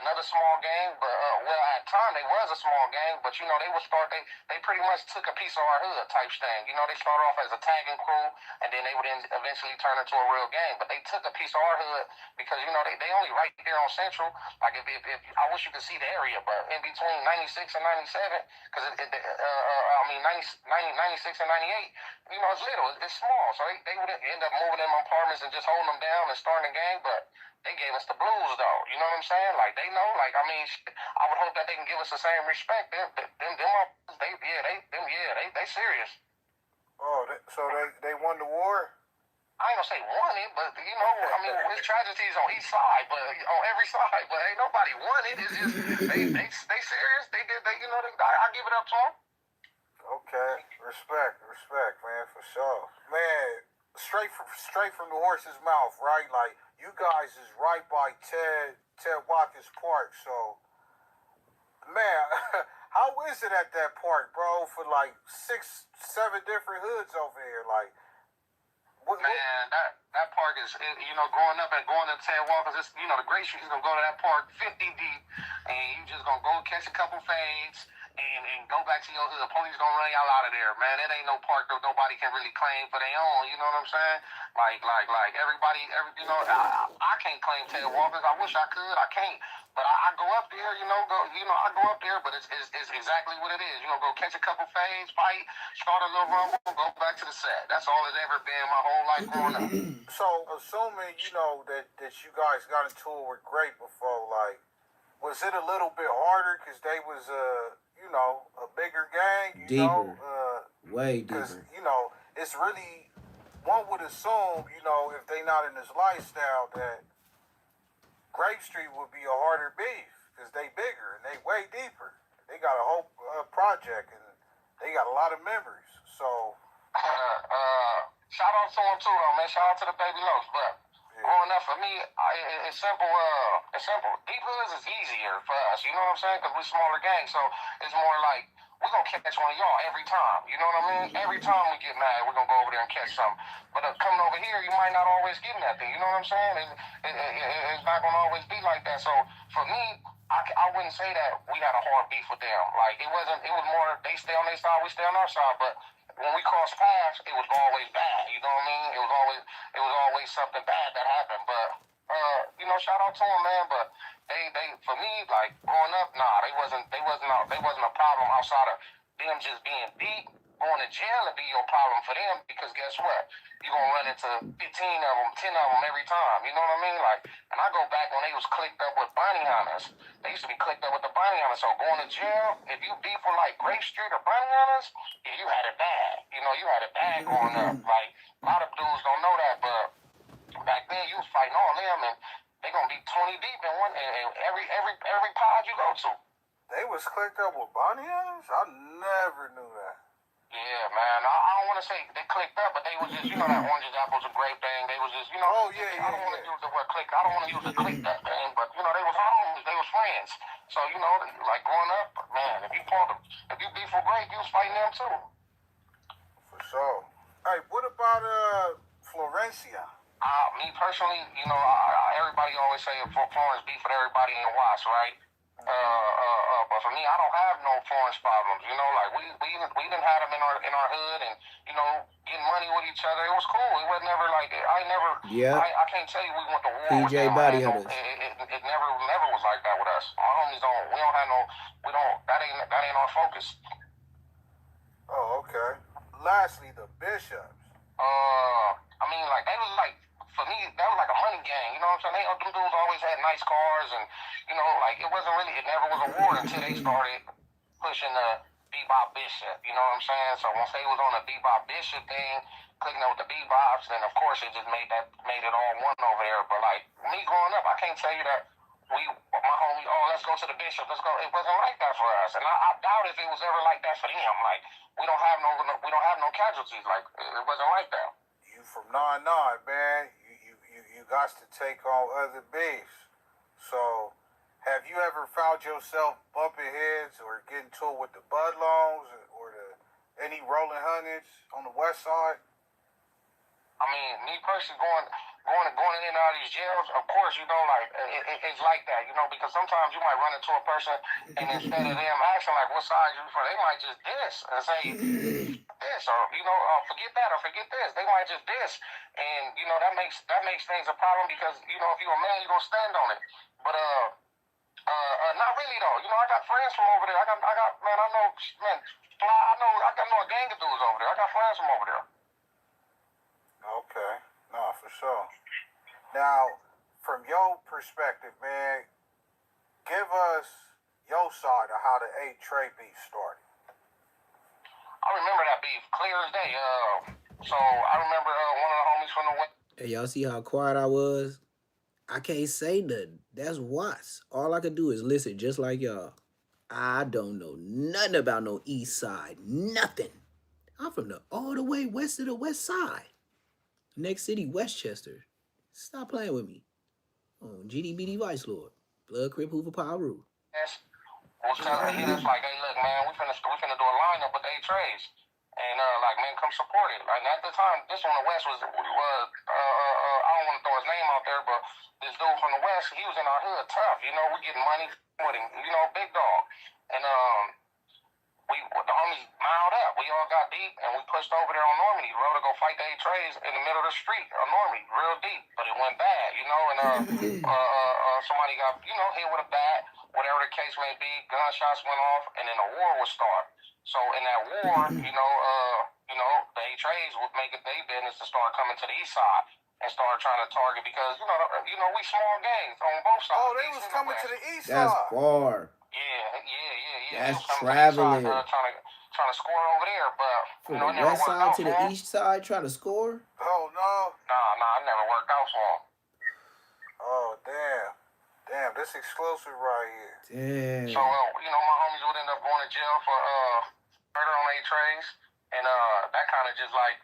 another small gang, but well, at the time they was a small gang, but you know they pretty much took a piece of our hood type thing. You know, they started off as a tagging crew, and then they would eventually turn into a real gang. But they took a piece of our hood because you know they only right there on Central. Like if I wish you could see the area, but in between 96 and 97, because I mean 96 and 98, you know it's little, it's small, so they would end up moving in apartments and just holding them down and starting a gang, but. They gave us the blues, though. You know what I'm saying? Like, they know. Like, I mean, I would hope that they can give us the same respect. They serious. Oh, so they won the war? I ain't gonna say won it, but, you know, I mean, there's tragedies on each side, but on every side. But ain't nobody won it. It's just, they serious. They did, you know, I give it up to them. Okay. Respect, man, for sure. Man, straight from the horse's mouth, right? Like, you guys is right by Ted Watkins Park, so man, how is it at that park, bro? For like 6-7 different hoods over here, like. Man, that park is, you know, growing up and going to Ted Watkins, you know, the Great Street is gonna go to that park 50 deep, and you just gonna go catch a couple fades. And go back to your hood. The police gonna run y'all out of there, man. It ain't no park that nobody can really claim for their own. You know what I'm saying? Like everybody, you know, I can't claim Ted Watkins. I wish I could. I can't. But I go up there, I go up there, but it's exactly what it is. You know, go catch a couple fades, fight, start a little rumble, go back to the set. That's all it's ever been my whole life growing up. So, assuming, you know, that you guys got into it with Grape before, like, was it a little bit harder because they was you know, a bigger gang, way deeper. Because, you know, it's really, one would assume, you know, if they not in this lifestyle, that Grape Street would be a harder beef because they bigger and they way deeper. They got a whole project and they got a lot of members. So, shout out to them too, though, man. Shout out to the Baby Locs, but. Growing up for me, it's simple. It's simple. Deep hoods is easier for us. You know what I'm saying? Because we're smaller gangs, so it's more like we're gonna catch one of y'all every time. You know what I mean? Every time we get mad, we're gonna go over there and catch something. But coming over here, you might not always get nothing. You know what I'm saying? It's not gonna always be like that. So for me, I wouldn't say that we had a hard beef with them. Like it was more they stay on their side, we stay on our side, but. When we crossed paths, it was always bad. You know what I mean? It was always something bad that happened. But you know, shout out to them, man. But they for me, like growing up, nah, they wasn't a problem outside of them just being beat. Going to jail would be your problem for them because guess what? You're gonna run into 15 of them, 10 of them every time. You know what I mean? Like, and I go back when they was clicked up with bounty hunters. They used to be clicked up with the bounty hunters. So going to jail, if you beef with like Grape Street or bounty hunters, yeah, you had it bad. You know, you had it bad growing up. Like a lot of dudes don't know that, but back then you was fighting all them, and they gonna be 20 deep in one, and every pod you go to. They was clicked up with bounty hunters? I never knew that. Yeah, man. I don't want to say they clicked up, but they was just, you know, that oranges, apples, and grape thing. They was just, you know. Oh, yeah. I don't want to use the word click. I don't want to use the click that thing, but, you know, they was homies. They was friends. So, you know, like growing up, man, if you beef with grape, you was fighting them too. For sure. diferencia? Me personally, you know, everybody always say Florence beef with everybody in Watts, right? But for me, I don't have no Florence problems. You know, like we done had them in our hood, and you know, getting money with each other. It was cool. It was never like I can't tell you we went to war with PJ them. Body No, Hunters. it never was like that with us. My homies that ain't our focus. Oh, okay. Lastly, the Bishops. I mean, like they was like. For me, that was like a money gang, you know what I'm saying? Them dudes always had nice cars, and, you know, like, it never was a war until they started pushing the Bebop Bishop, you know what I'm saying? So once they was on the Bebop Bishop thing, clicking up with the Bebops, then of course it just made it all one over there. But like, me growing up, I can't tell you that my homie, let's go to the Bishop, let's go. It wasn't like that for us, and I doubt if it was ever like that for them. Like, we don't have no casualties, like, it wasn't like that. You from 9-9, man. You got to take on other beefs. So, have you ever found yourself bumping heads or getting to it with the Budlongs or any Rolling Hundreds on the west side? I mean, me personally going in and out of these jails, of course, you know, like, it's like that, you know, because sometimes you might run into a person, and instead of them asking, like, what side you for, they might just diss and say this, or, you know, forget that, or forget this. They might just diss, and, you know, that makes things a problem because, you know, if you're a man, you're going to stand on it. But, not really, though. You know, I got friends from over there. I got a gang of dudes over there. I got friends from over there. Okay. No, for sure. Now, from your perspective, man, give us your side of how the 8 Trey beef started. I remember that beef clear as day. So I remember one of the homies from the West. Hey, y'all see how quiet I was? I can't say nothing. That's Watts. All I could do is listen just like y'all. I don't know nothing about no east side. Nothing. I'm from all the way west of the west side. Next city, Westchester. Stop playing with me. On GDBD Vice Lord. Blood Crip Hoover Power Rule. Was telling us like, hey, look, man, we finna do a lineup with the 8 Trays. And, like, man, come support it. Like, at the time, this one, the West was I don't want to throw his name out there, but this dude from the West, he was in our hood tough. You know, we getting money with him, you know, big dog. And, the homies miled up. We all got deep, and we pushed over there on Normandy. Rode to go fight the 8 Trays in the middle of the street on Normandy, real deep. But it went bad, you know, and somebody got, you know, hit with a bat, whatever the case may be. Gunshots went off, and then a war would start. So in that war, you know, the 8 Trays would make it their business to start coming to the east side and start trying to target because, you know, we small gangs on both sides. Oh, they was coming to the east side. That's far. Yeah. That's traveling. Trying to score over there, but from the west side to the east side, trying to score. Oh no. Nah, it never worked out for him. Oh damn, this exclusive right here. Damn. So you know, my homies would end up going to jail for murder on 8 Trays, and that kind of just like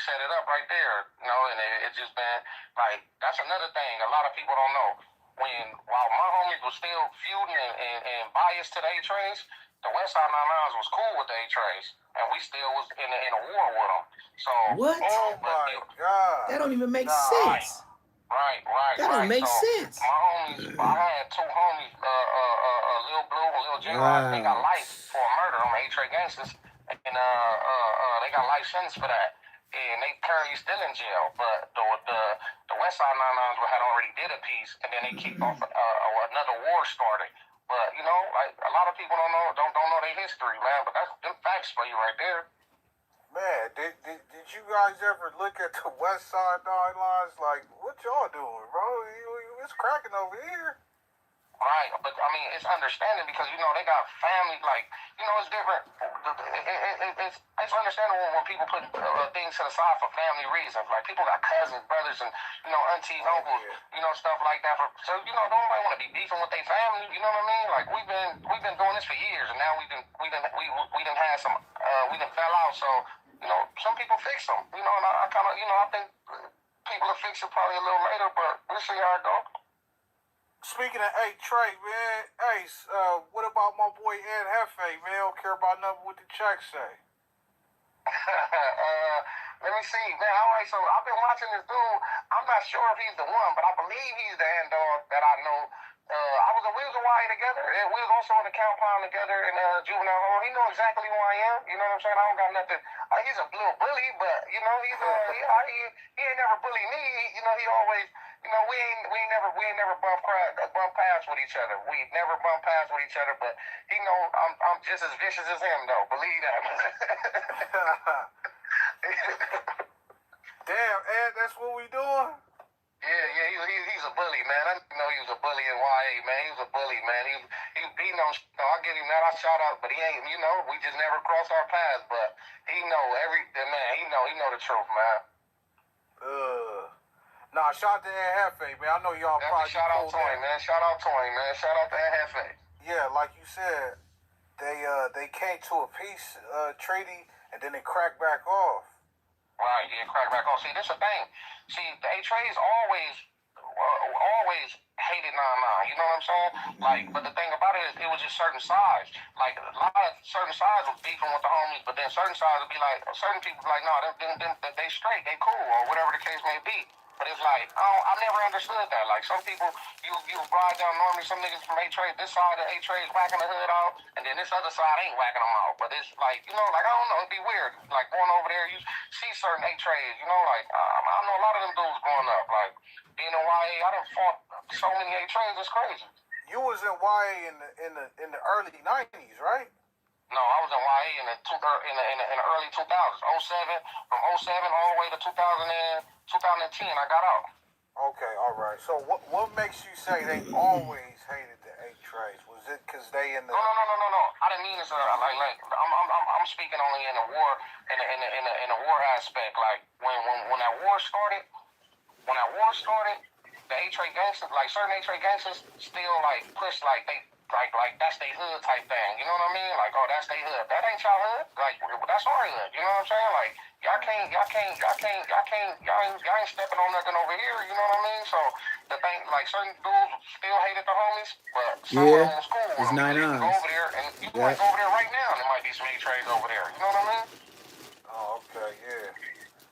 set it up right there, you know. And it's just been like that's another thing a lot of people don't know. While my homies was still feuding and biased to the 8 Trays, the Westside 9-9s was cool with the 8 Trays, and we still was in a war with them. So what? Oh my God! That don't even make sense. Right. That don't make sense. My homies, I had 2 homies, Lil Blue and Lil J. They got life for a murder on the 8 Tray gangsters, and they got life sentence for that. And they currently still in jail, but the Westside 9-9s had already did a piece, and then they kicked off another war started. But you know, like a lot of people don't know their history, man. But that's them facts for you right there. Man, did you guys ever look at the Westside 9-9s like, what y'all doing, bro? It's cracking over here. Right, but I mean, it's understanding because, you know, they got family, like, you know, it's different. It's understandable when people put things to the side for family reasons. Like, people got cousins, brothers, and, you know, aunties, uncles, you know, stuff like that. So, you know, nobody want to be beefing with their family, you know what I mean? Like, we've been doing this for years, and now we done had some, we done fell out, so, you know, some people fix them, you know, and I kind of, you know, I think people will fix it probably a little later, but we'll see how it goes. Speaking of 8 Trey, man, Ace, what about my boy Ed Hefe, man? Don't care about nothing what the checks say. Let me see, man. All right, so I've been watching this dude. I'm not sure if he's the one, but I believe he's the hand dog that I know. We was in YA together. And we was also in the compound together in juvenile hall. He know exactly who I am. You know what I'm saying? I don't got nothing. He's a little bully, but you know he ain't never bullied me. He always. We ain't never bump past with each other. We never bump past with each other, but he know I'm just as vicious as him though. Believe that. Damn, Ed, that's what we doing? Yeah, he's a bully, man. I didn't know he was a bully in YA, man. He was a bully, man. He was beating on shit. I'll give him that. I shout out, but he ain't, we just never crossed our paths, but he know he know the truth, man. Nah, shout out to Ed Hefe, man. I know y'all probably shout out to him, man. Shout out to him, man. Shout out to Ed Hefe. Yeah, like you said, they came to a peace treaty and then they cracked back off. Right, yeah, crack back on. See, this is the thing. See, the A-Trays always hated 9-9. You know what I'm saying? Like, but the thing about it is, it was just certain sides. Like, a lot of certain sides was beefing with the homies, but then certain sides would be like, certain people be like, no, they straight, they cool, or whatever the case may be. But it's like, I never understood that. Like, some people, you ride down normally, some niggas from A-Trays, this side of A-Trays whacking the hood out, and then this other side ain't whacking them out. But it's like, I don't know, it'd be weird. Like, going over there, you see certain A-Trays, like, I know a lot of them dudes growing up. Like, being in YA, I done fought so many A-Trays, it's crazy. You was in YA in the early 90s, right? No, I was in YA in the early 2000s. 07, from 07 all the way to 2010, I got out. Okay, all right. So what makes you say they always hated the A-Trays? Was it because they in the... No. I didn't mean this. I'm speaking only in the war, in the war aspect. Like when that war started, the A-Tray gangsters, like certain A-Tray gangsters, still like push like they. Like that's their hood type thing, you know what I mean? Like, oh, that's their hood. That ain't y'all hood. Like, that's our hood. You know what I'm saying? Like, y'all ain't stepping on nothing over here. You know what I mean? So the thing, like, certain dudes still hated the homies, but some of them was cool. It's 9-9. Go over there, and you might go over there right now. There might be some A-Trays over there. You know what I mean? Oh, okay, yeah.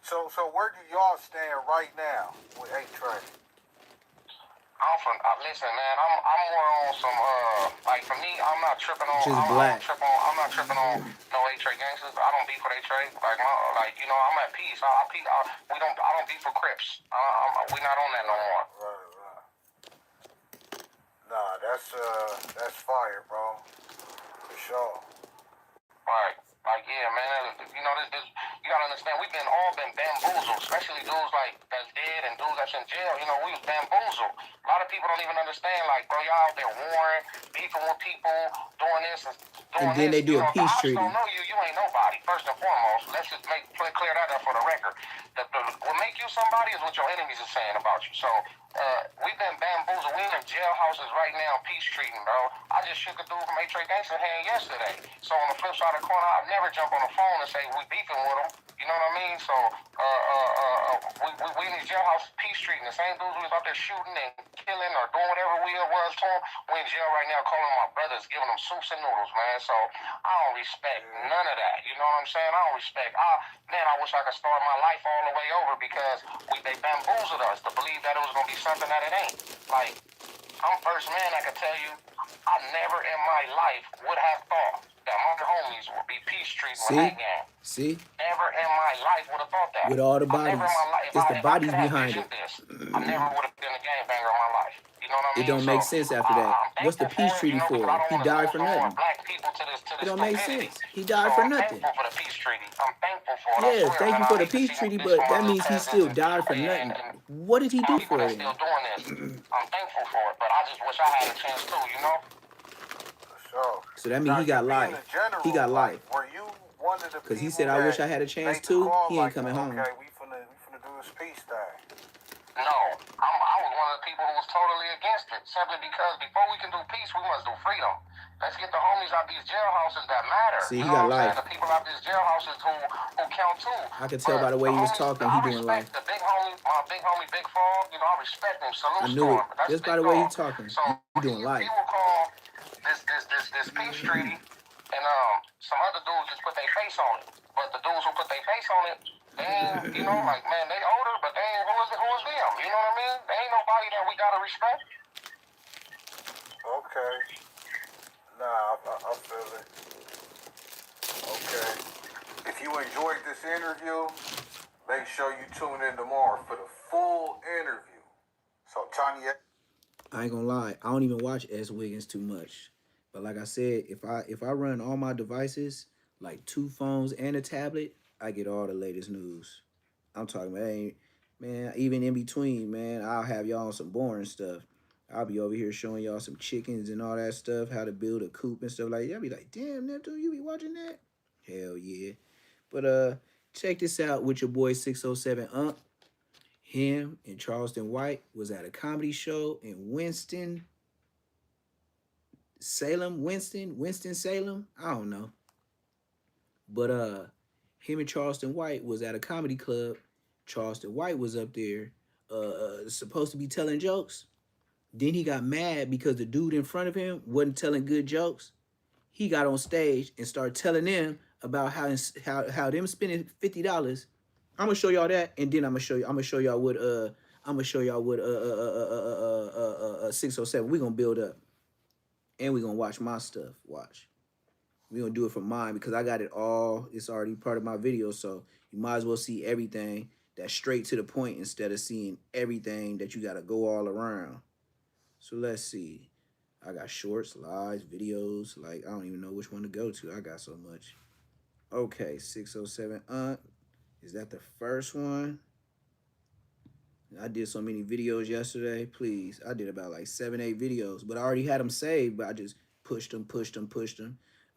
So where do y'all stand right now with A-Tray? Listen, man, I'm more on some, like, for me, I'm not tripping on, Just I'm black. not tripping on no A-Tray gangsters. I don't beef with A-Tray. I'm at peace. I don't beef with Crips. We not on that no more. Right. Nah, that's fire, bro. For sure. Right. Like, yeah, man, this, you gotta understand, we've all been bamboozled, especially dudes like that's dead and dudes that's in jail. We was bamboozled. A lot of people don't even understand, like, bro, y'all out there warring, beefing with people, doing this and doing And then this. they do a peace treaty. Don't know you ain't nobody, first and foremost. Let's just clear that up for the record. What make you somebody is what your enemies are saying about you. So, we've been bamboozled. We in jailhouses right now, peace treating, bro. I just shook a dude from A-Tray Gangster hand yesterday. So on the flip side of the corner, I'd never jump on the phone and say we beefing with them. You know what I mean? So we in these jailhouses peace treating. The same dudes we was out there shooting and killing or doing whatever we was to them. We in jail right now calling my brothers, giving them soups and noodles, man. So I don't respect none of that. You know what I'm saying? I don't respect. I wish I could start my life all the way over because they bamboozled us to believe that it was gonna be something that it ain't. Like, I'm first man that can tell you, I never in my life would have thought that my homies would be peace treating with that gang. See? Never in my life would have thought that. With all the bodies. It's the bodies behind it. I never would have been a gangbanger in my life. You know what I mean? It don't make sense after that. What's the peace treaty for? He died for nothing. It don't make sense. He died for nothing. I'm thankful for the peace treaty. I'm thankful for it. Yeah, thank you for the peace treaty, but that means he still died for nothing. What did he do for it? Still doing this. I'm thankful for it, but I just wish I had a chance too, you know? So that means he got life. He got life. Because he said, I wish I had a chance too. He ain't coming home. Okay, we finna do this peace thing. No, I was one of the people who was totally against it, simply because before we can do peace, we must do freedom. Let's get the homies out these jailhouses that matter. See, he got life. The people out these jailhouses who count too. I could tell by the way he was talking, he doing life. The big homie, my big homie, Big Frog, I respect him. Salute I knew it. Just by the way he talking, he doing life. He will call this peace treaty, and some other dudes just put their face on it. But the dudes who put their face on it, And, you know, like, man, they older, but they ain't, who is them? You know what I mean? They ain't nobody that we gotta respect. Okay. Nah, I feel it. Okay. If you enjoyed this interview, make sure you tune in tomorrow for the full interview. So, Tanya, I ain't gonna lie, I don't even watch S. Wiggins too much. But like I said, if I run all my devices, like 2 phones and a tablet, I get all the latest news. I'm talking about, man, even in between, man, I'll have y'all on some boring stuff. I'll be over here showing y'all some chickens and all that stuff, how to build a coop and stuff like that. I'll be like, damn, Neptune, you be watching that? Hell yeah. But check this out with your boy 607 Unc. Him and Charleston White was at a comedy show in Winston-Salem. I don't know. But him and Charleston White was at a comedy club. Charleston White was up there supposed to be telling jokes. Then he got mad because the dude in front of him wasn't telling good jokes. He got on stage and started telling them about how them spending $50. I'm gonna show y'all that, and then I'm gonna show y'all what 607. We're gonna build up. And we're gonna watch my stuff. Watch. We're gonna do it from mine because I got it all. It's already part of my video, so you might as well see everything that's straight to the point instead of seeing everything that you gotta go all around. So let's see. I got shorts, lives, videos. Like, I don't even know which one to go to. I got so much. Okay, 607 Aunt. Is that the first one? I did so many videos yesterday. Please, I did about like 7, 8 videos, but I already had them saved, but I just pushed them.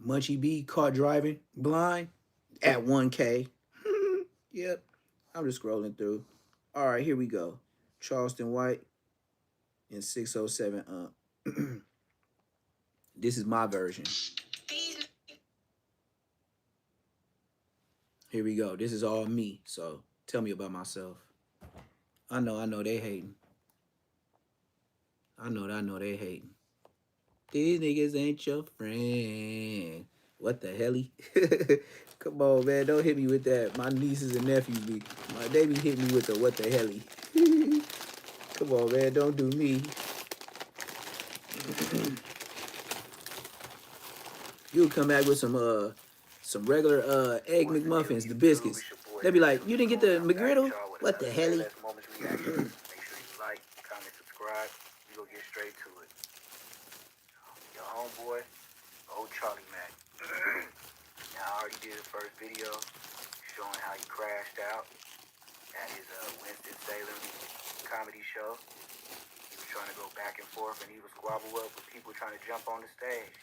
Munchie B caught driving blind at 1K. Yep, I'm just scrolling through. All right, here we go. Charleston White and 607 This is my version. Here we go. This is all me. So tell me about myself. I know they hating. I know they hating. These niggas ain't your friend. What the helly? Come on, man. Don't hit me with that. My nieces and nephews they be hitting me with the what the helly. Come on, man. Don't do me. You'll come back with some regular Egg McMuffins, the biscuits. They'll be like, you didn't get the McGriddle? What the helly? Make sure you like, comment, subscribe. We go get straight to it. Your homeboy, old Charlie Mack. Now, I already did the first video showing how he crashed out at his Winston-Salem comedy show. He was trying to go back and forth, and he was squabble up with people trying to jump on the stage.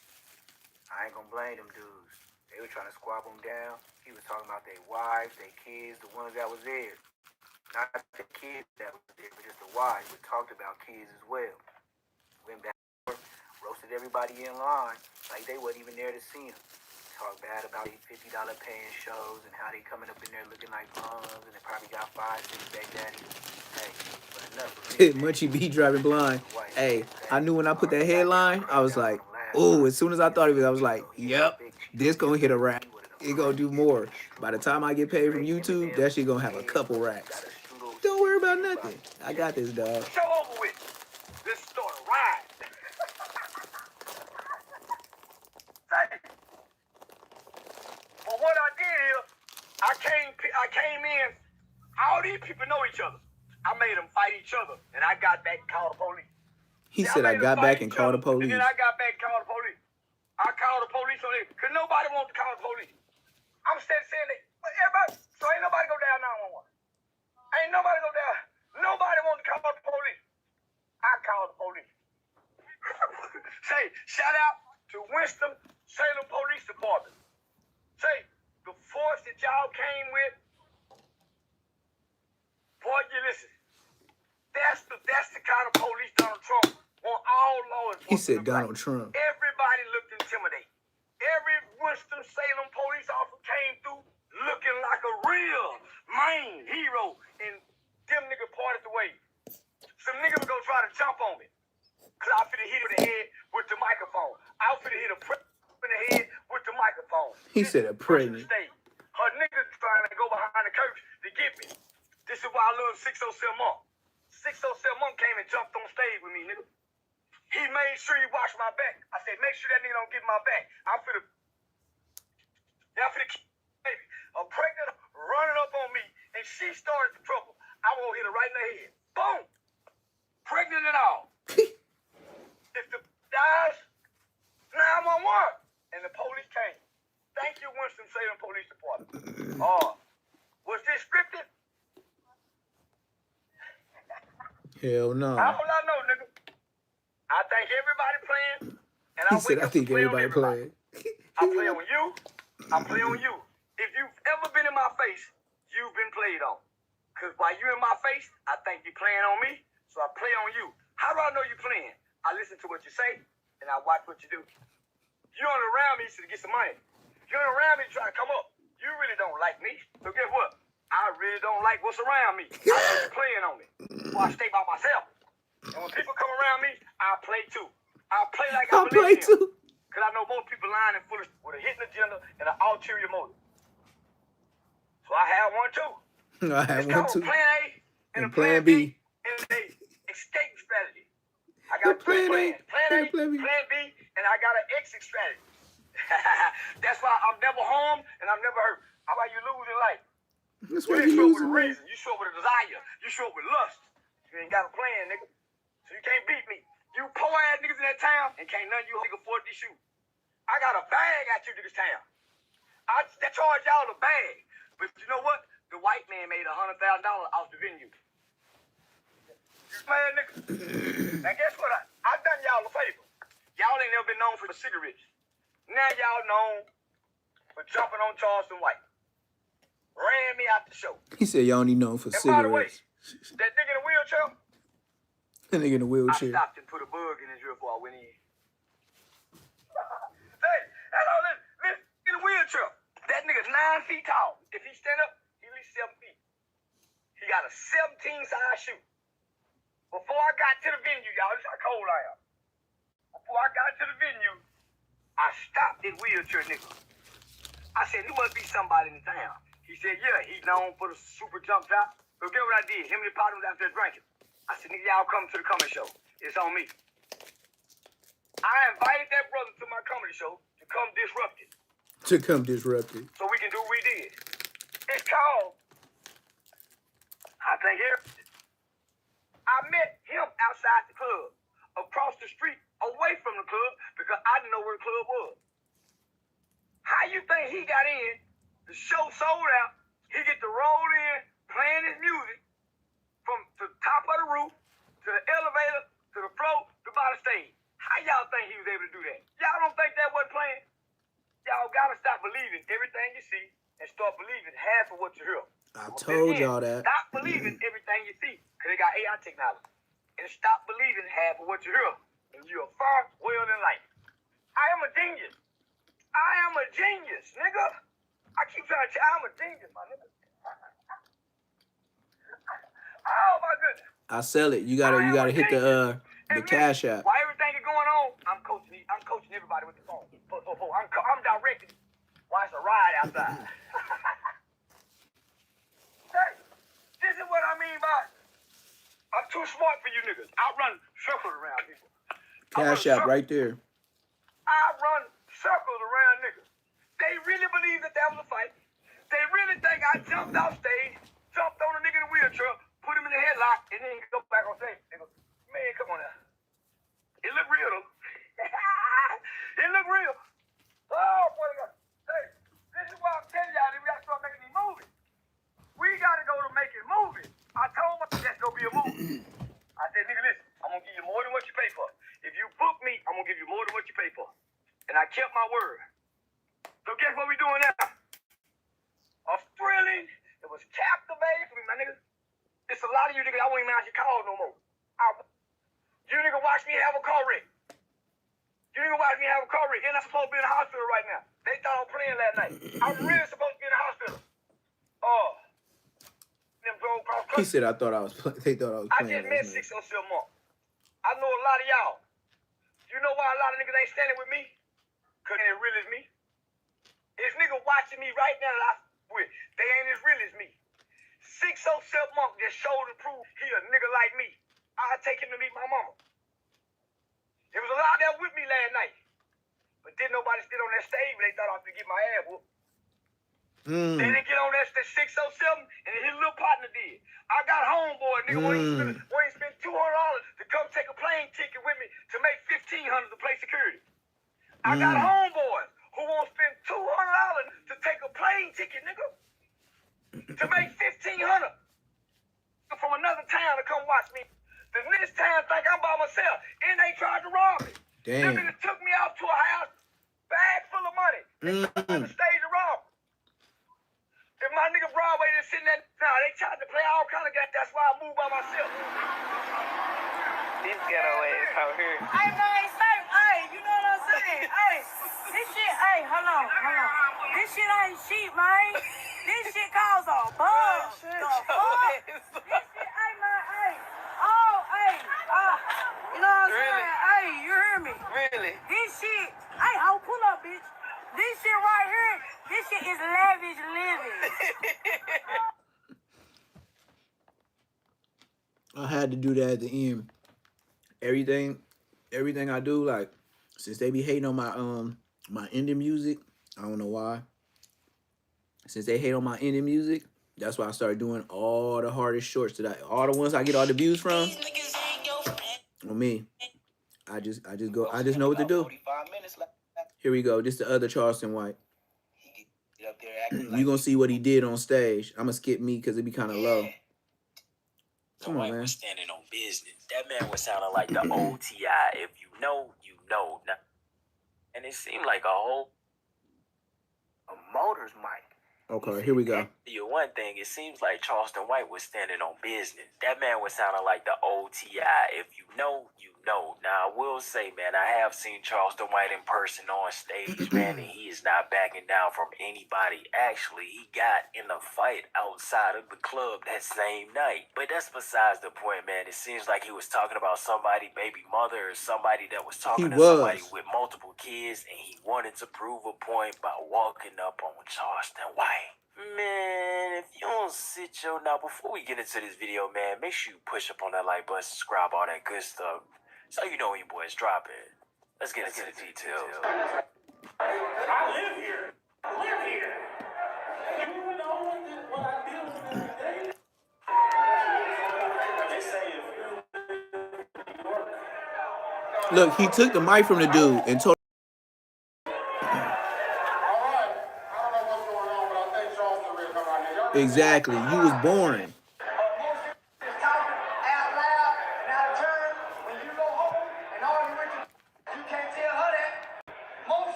I ain't gonna blame them dudes. They were trying to squabble him down. He was talking about their wives, their kids, the ones that was there. Not the kids that was there, but just the wives. We talked about kids as well. Went back and forth, roasted everybody in line like they wasn't even there to see him. Talk bad about these $50 paying shows and how they coming up in there looking like bums and they probably got 5, 6 back daddies. Hey, but enough of me. Munchie B driving blind. Hey, I knew when I put that headline, I was like, oh, as soon as I thought of it, I was like, yep, this gonna hit a rack. It gonna do more. By the time I get paid from YouTube, that shit gonna have a couple racks. Don't worry about nothing. I got this, dog. Show over with. Let's start a ride. Well, what I did is, I came in, all these people know each other. I made them fight each other, and I got back and called the police. He said I got back and called the police. And then I got back and called the police. I called the police on it, because nobody wants to call the police. I'm saying that, but everybody, so ain't nobody go down 911. Ain't nobody go down. Nobody wants to call the police. I called the police. Say, shout out to Winston-Salem Police Department. Say, the force that y'all came with, boy, you listen. That's the kind of police Donald Trump want all law enforcement. He said Donald Trump. Everybody looked intimidated. Every Winston-Salem police officer came through looking like a real main hero, and them niggas parted the way. Some niggas gonna try to jump on me, cause I finna hit him in the head with the microphone. I finna hit a in the head with the microphone. He said a pregnant. Her niggas trying to go behind the curtain to he watch my back. I said, make sure that nigga don't get my back. I'm finna keep baby. A pregnant running up on me, and she started the trouble. I won't hit her right in the head. Boom! Pregnant and all. If the dies, 911. And the police came. Thank you, Winston-Salem Police Department. Was this scripted? Hell no. All I know, nigga. I think everybody playing, and He said, I think everybody playing. I play on you. I play on you. If you've ever been in my face, you've been played on. Because while you in my face, I think you're playing on me, so I play on you. How do I know you're playing? I listen to what you say, and I watch what you do. You only around me to get some money. You only around me to try to come up. You really don't like me. So guess what? I really don't like what's around me. I know you're playing on me. So I stay by myself. And when people come around me, I play too. I play like I believe in them. Because I know most people lying and foolish with a hidden agenda and an ulterior motive. So I have one too. I have one too. Plan A and a Plan B. And a escape strategy. I got three plans. Plan A, Plan B, and I got an exit strategy. That's why I'm never home and I'm never hurt. How about you lose in life? That's why you you show up lose with a in life. reason. You show up with a desire. You show up with lust. You ain't got a plan, nigga. So you can't beat me. You poor ass niggas in that town and can't none of you niggas afford to shoot. I got a bag at you niggas town. They charge y'all a bag. But you know what? The white man made $100,000 off the venue. You playing niggas? Now guess what? I done y'all a favor. Y'all ain't never been known for the cigarettes. Now y'all known for jumping on Charleston White. Ran me out the show. He said y'all only known for And by the way, cigarettes. that nigga in the wheelchair, That nigga in a I wheelchair. stopped and put a bug in his ear before I went in. Hey, hello, this in the wheelchair. That nigga's 9 feet tall. If he stand up, he at least 7 feet. He got a 17-size shoe. Before I got to the venue, y'all, this is how cold I am. Before I got to the venue, I stopped this wheelchair nigga. I said, he must be somebody in the town. He said, yeah, he's known for the super jump shot. So get what I did. Him and the partner was out there drinking. I said, nigga, y'all come to the comedy show. It's on me. I invited that brother to my comedy show to come disrupt it. To come disrupt it. So we can do what we did. It's called, I think here, I met him outside the club, across the street, away from the club, because I didn't know where the club was. How you think he got in? The show sold out. He get to roll in, playing his music, from the top of the roof, to the elevator, to the floor, to by the stage. How y'all think he was able to do that? Y'all don't think that wasn't playing? Y'all gotta stop believing everything you see and start believing half of what you hear. I told y'all that. Stop believing everything you see, because they got AI technology. And stop believing half of what you hear. And you're far well in life. I am a genius. I am a genius, nigga. I keep trying to tell you, I'm a genius, my nigga. Oh my goodness. I sell it. You gotta hit the Cash App. While everything is going on, I'm coaching everybody with the phone. I'm directing while it's a ride outside. Hey, this is what I mean by I'm too smart for you niggas. I run circles around people. Cash App right there. I run circles around niggas. They really believe that was a fight. They really think I jumped off stage, jumped on a nigga in a wheelchair, put him in the headlock, and then go back on stage. They go, man, come on now. It look real though. It look real. Oh, boy, hey, this is why I'm telling y'all that we gotta start making these movies. We gotta go to making movies. I told my that's gonna be a movie. I said, nigga, listen, I'm gonna give you more than what you pay for. If you book me, I'm gonna give you more than what you pay for. And I kept my word. So guess what we doing now? A thrilling, it was captivating for me, my nigga. It's a lot of you niggas, I won't even answer your calls no more. You nigga watch me have a car wreck. You nigga watch me have a car wreck. And I'm supposed to be in the hospital right now. They thought I was playing last night. I'm really supposed to be in the hospital. Them drove cross country. He said they thought I was I playing. just met 607 Mark. I know a lot of y'all. You know why a lot of niggas ain't standing with me? Because they ain't as real as me. It's niggas watching me right now that I'm with. They ain't as real as me. 607 Monk just showed and proved he a nigga like me. I'll take him to meet my mama. There was a lot there with me last night. But didn't nobody sit on that stage when they thought I was going to get my ass whooped. They didn't get on that 607, and his little partner did. I got homeboy, nigga, when he spent $200 to come take a plane ticket with me to make $1,500 to play security. I got homeboys who won't spend $200 to take a plane ticket, nigga, to make $1,500 from another town to come watch me. The next town think I'm by myself, and they tried to rob me. Damn. Them niggas took me out to a house, bag full of money. They took me on the stage to rob me. If my nigga Broadway is sitting there, nah, they tried to play all kind of games. That's why I moved by myself. This ghetto ass out here. Hey, man, hey, you know what I'm saying? Hey, this shit, hey, hold on. This shit ain't cheap, man. This shit costs a buzz. The fuck? This shit, hey, man, hey. Oh, hey, you know what I'm saying? Hey, you hear me? Really? This shit, hey, ho, pull up, bitch. This shit right here, this shit is lavish living. I had to do that at the end. Everything I do, like, since they be hating on my my indie music, I don't know why. Since they hate on my indie music, that's why I started doing all the hardest shorts all the ones I get all the views from. On me. I just know what to do. 45 minutes left. Here we go. This the other Charleston White. You gonna see what he did on stage. I'm gonna skip me because it be kind of low. Come on, man. Was standing on business. That man was sounding like the OTI. If you know, you know. And it seemed like a motor's mic. Okay, here we go. One thing, it seems like Charleston White was standing on business. That man was sounding like the OTI. If you know, you know. Now, I will say, man, I have seen Charleston White in person on stage, man, and he is not backing down from anybody. Actually, he got in a fight outside of the club that same night. But that's besides the point, man. It seems like he was talking about somebody, baby mother, or somebody that was talking to somebody with multiple kids, and he wanted to prove a point by walking up on Charleston White. Man, if you don't sit your... Now, before we get into this video, man, make sure you push up on that like button, subscribe, all that good stuff. So you know when your boys drop it. Let's get into the details. I live here. You know what I deal with every day. They say if Look, he took the mic from the dude and told... Exactly. You was boring.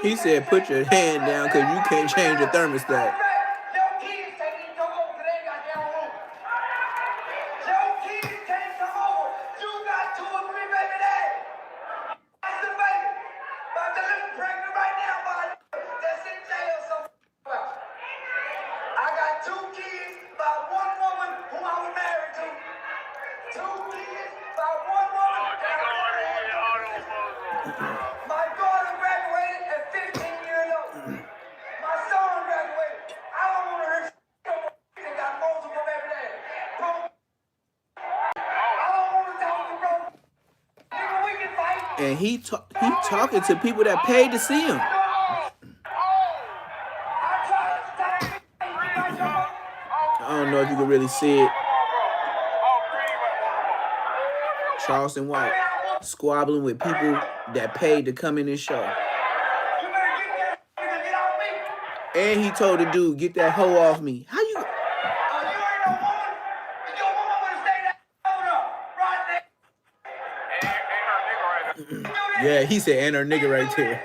He said, put your hand down because you can't change the thermostat. And he talking to people that paid to see him. I don't know if you can really see it. Charleston White squabbling with people that paid to come in this show. And he told the dude, get that hoe off me. How you... Yeah, he said, and her nigga right there.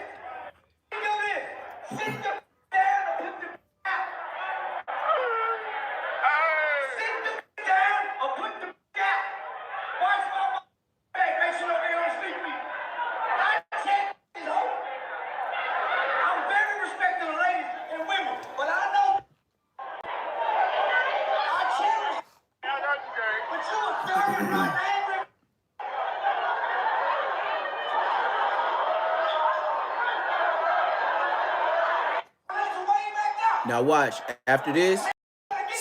Now watch. After this,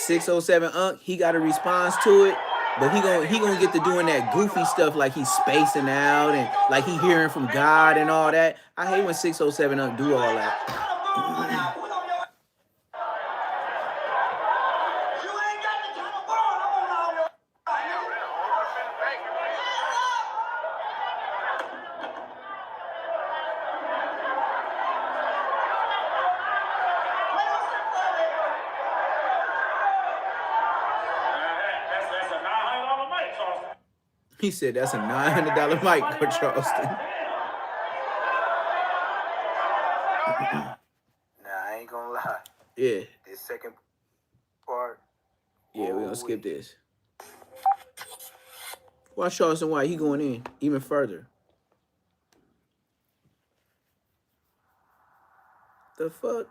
607 Unc, he got a response to it, but he gonna get to doing that goofy stuff like he's spacing out and like he hearing from God and all that. I hate when 607 Unc do all that. He said that's a $900 mic for Charleston. Nah, I ain't gonna lie. Yeah. This second part. Yeah, we're gonna skip this. Watch Charleston White, he going in even further. The fuck?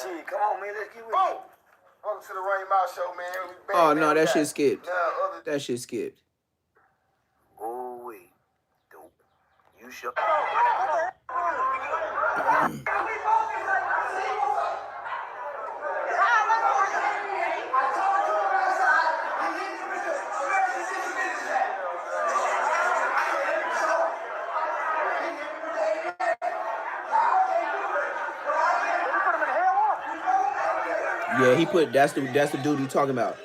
Shit, come on, man, let's get with it. Welcome to the Rain Mouth Show, man. We back, Oh man. no, We that got shit skipped. other- That shit skipped. Oh wait, dope. You show. Yeah, he put that's the dude he talking about.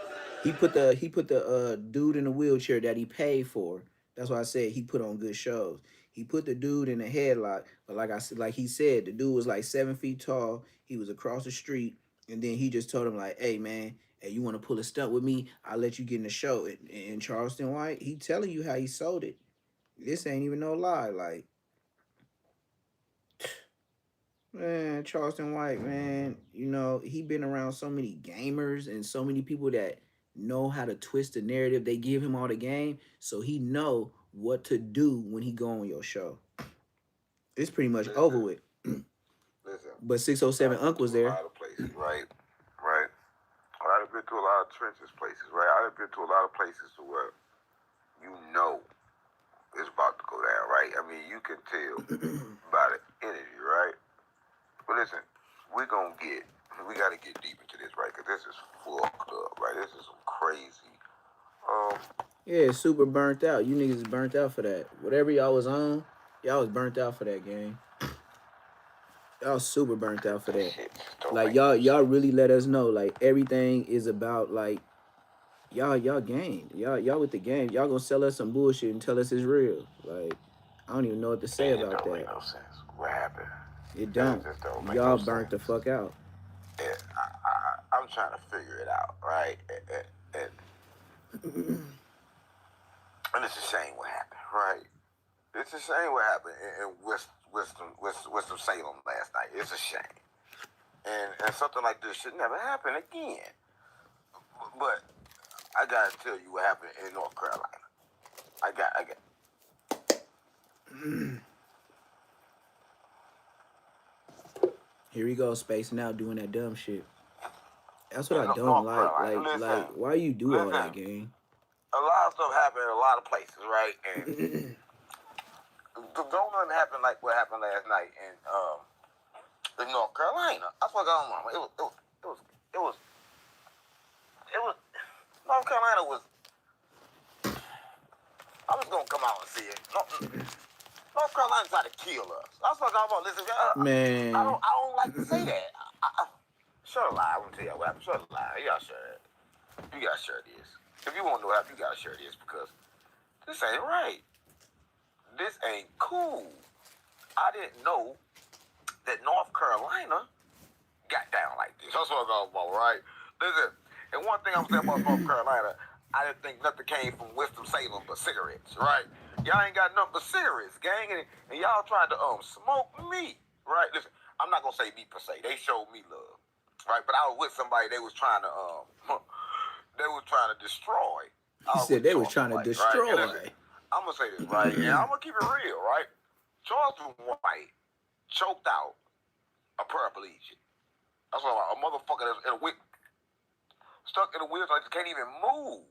He put the dude in the wheelchair that he paid for. That's why I said he put on good shows. He put the dude in a headlock, but like I said, like he said, the dude was like 7 feet tall. He was across the street, and then he just told him like, "Hey man, hey, you want to pull a stunt with me? I'll let you get in the show." And Charleston White, he telling you how he sold it. This ain't even no lie. Like, man, Charleston White, man, you know, he been around so many gamers and so many people that know how to twist the narrative. They give him all the game, so he know what to do when he go on your show. It's pretty much over with. Listen. But 607 Unc was there. A lot of places, right? Right. I've been to a lot of trenches places, right? I've been to a lot of places to where you know it's about to go down, right? I mean, you can tell by the energy, right? But listen, we got to get deep into this, right? Because this is fucked up, right? This is some crazy. Yeah, it's super burnt out. You niggas is burnt out for that. Whatever y'all was on, y'all was burnt out for that game. Y'all super burnt out for that. Like y'all really let us know like everything is about like y'all game. Y'all with the game. Y'all gonna sell us some bullshit and tell us it's real. Like I don't even know what to say about that. It don't make no sense. What happened? It don't. Y'all burnt the fuck out. And I'm trying to figure it out, right? And it's a shame what happened, right? It's a shame what happened in Winston-Salem last night. It's a shame. And something like this should never happen again. But I gotta tell you what happened in North Carolina. I got. Here we go, spacing out, doing that dumb shit. That's what I don't like. Like, why you do all that, gang? A lot of stuff happened in a lot of places, right? And don't nothing happen like what happened last night in North Carolina. I swear to God, mama, it was North Carolina was. I was gonna come out and see it. North Carolina tried to kill us. I swear to God, mama, listen, man. I don't like to say that. Share a lie. I'm gonna tell you what happened. Share a lie. You gotta share it. You gotta share this. If you want to know what happened, you gotta share this because this ain't right. This ain't cool. I didn't know that North Carolina got down like this. That's what I'm talking about, right? Listen, and one thing I'm saying about North Carolina, I didn't think nothing came from Winston-Salem but cigarettes, right? Y'all ain't got nothing but cigarettes, gang, and y'all tried to smoke me, right? Listen, I'm not gonna say me per se. They showed me love, right? But I was with somebody they was trying to destroy. He said they was trying to destroy. Right? I'm gonna say this, right? And I'm gonna keep it real, right? Charleston White choked out a paraplegic. That's what a motherfucker that's in a stuck in a wheelchair, like can't even move.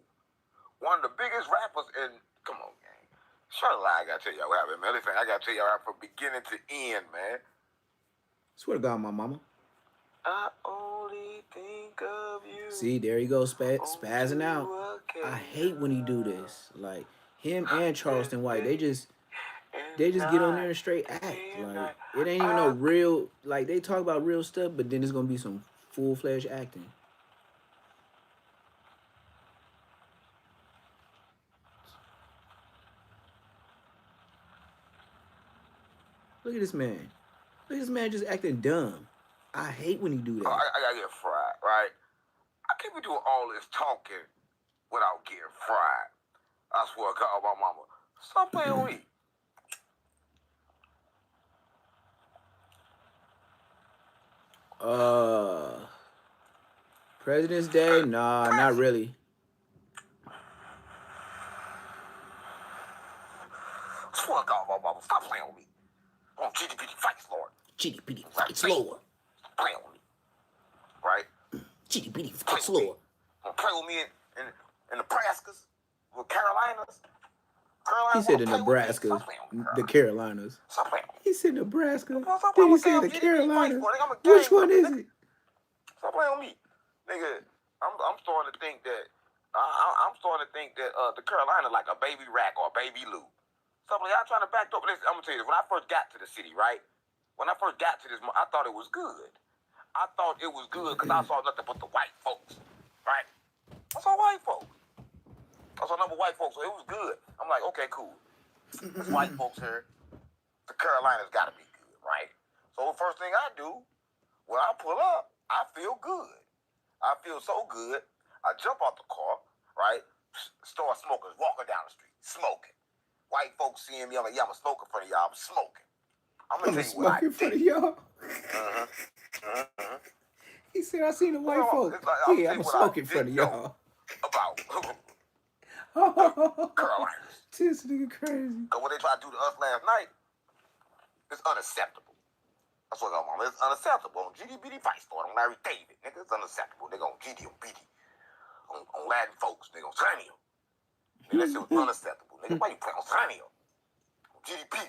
one of the biggest rappers in. Come on, gang. Shut a lie. I gotta tell y'all what happened, man. Listen, I gotta tell y'all from beginning to end, man. Swear to God, my mama. I only think of you. See, there he goes, spazzing out. I hate when he do this. Like him and Charleston White, they just get on there and straight act. Like it ain't even no real. Like they talk about real stuff, but then it's gonna be some full-fledged acting. Look at this man. Look at this man just acting dumb. I hate when he do that. Oh, I gotta get fried, right? I can't be doing all this talking without getting fried. I swear to God, my mama. Stop playing with me. President's Day? Nah, not really. Swear to God, my mama. Stop playing with me. On GDPD fights, Lord. GDPD fights, Lord. Stop playing with me. Right? GDPD fights, Lord. Don't play with me in Nebraska's, with Carolinas. He said the Nebraskas, the Carolinas. He said Nebraska. Then he said the Carolinas. Which one is it? Stop playing with me, nigga. I'm starting to think that the Carolina like a baby rack or a baby Lou. Stop like y'all trying to back up. Listen, I'm gonna tell you this. When I first got to the city, right? When I first got to this, I thought it was good. I thought it was good because I saw nothing but the white folks, right? I saw white folks. I saw number white folks, so it was good. I'm like, okay, cool. There's white folks here. The Carolinas gotta be good, right? So the first thing I do, when I pull up, I feel good. I feel so good. I jump out the car, right? Start smoking, walking down the street, smoking. White folks seeing me, I'm like, yeah, I'm a smoker in front of y'all. I'm smoking. I'm gonna tell you what I did. In front of y'all. He said, I seen the white folks. Like, yeah, I'm smoking in front of y'all. About Carolinas. This nigga crazy. Because what they tried to do to us last night is unacceptable. That's what I'm on. It's unacceptable. On GDBD fight store, on Larry David, nigga, it's unacceptable. They gon' GD on BD. On Latin folks, they gon' sign you. That shit was unacceptable. Nigga, why you play on sign you? On GDP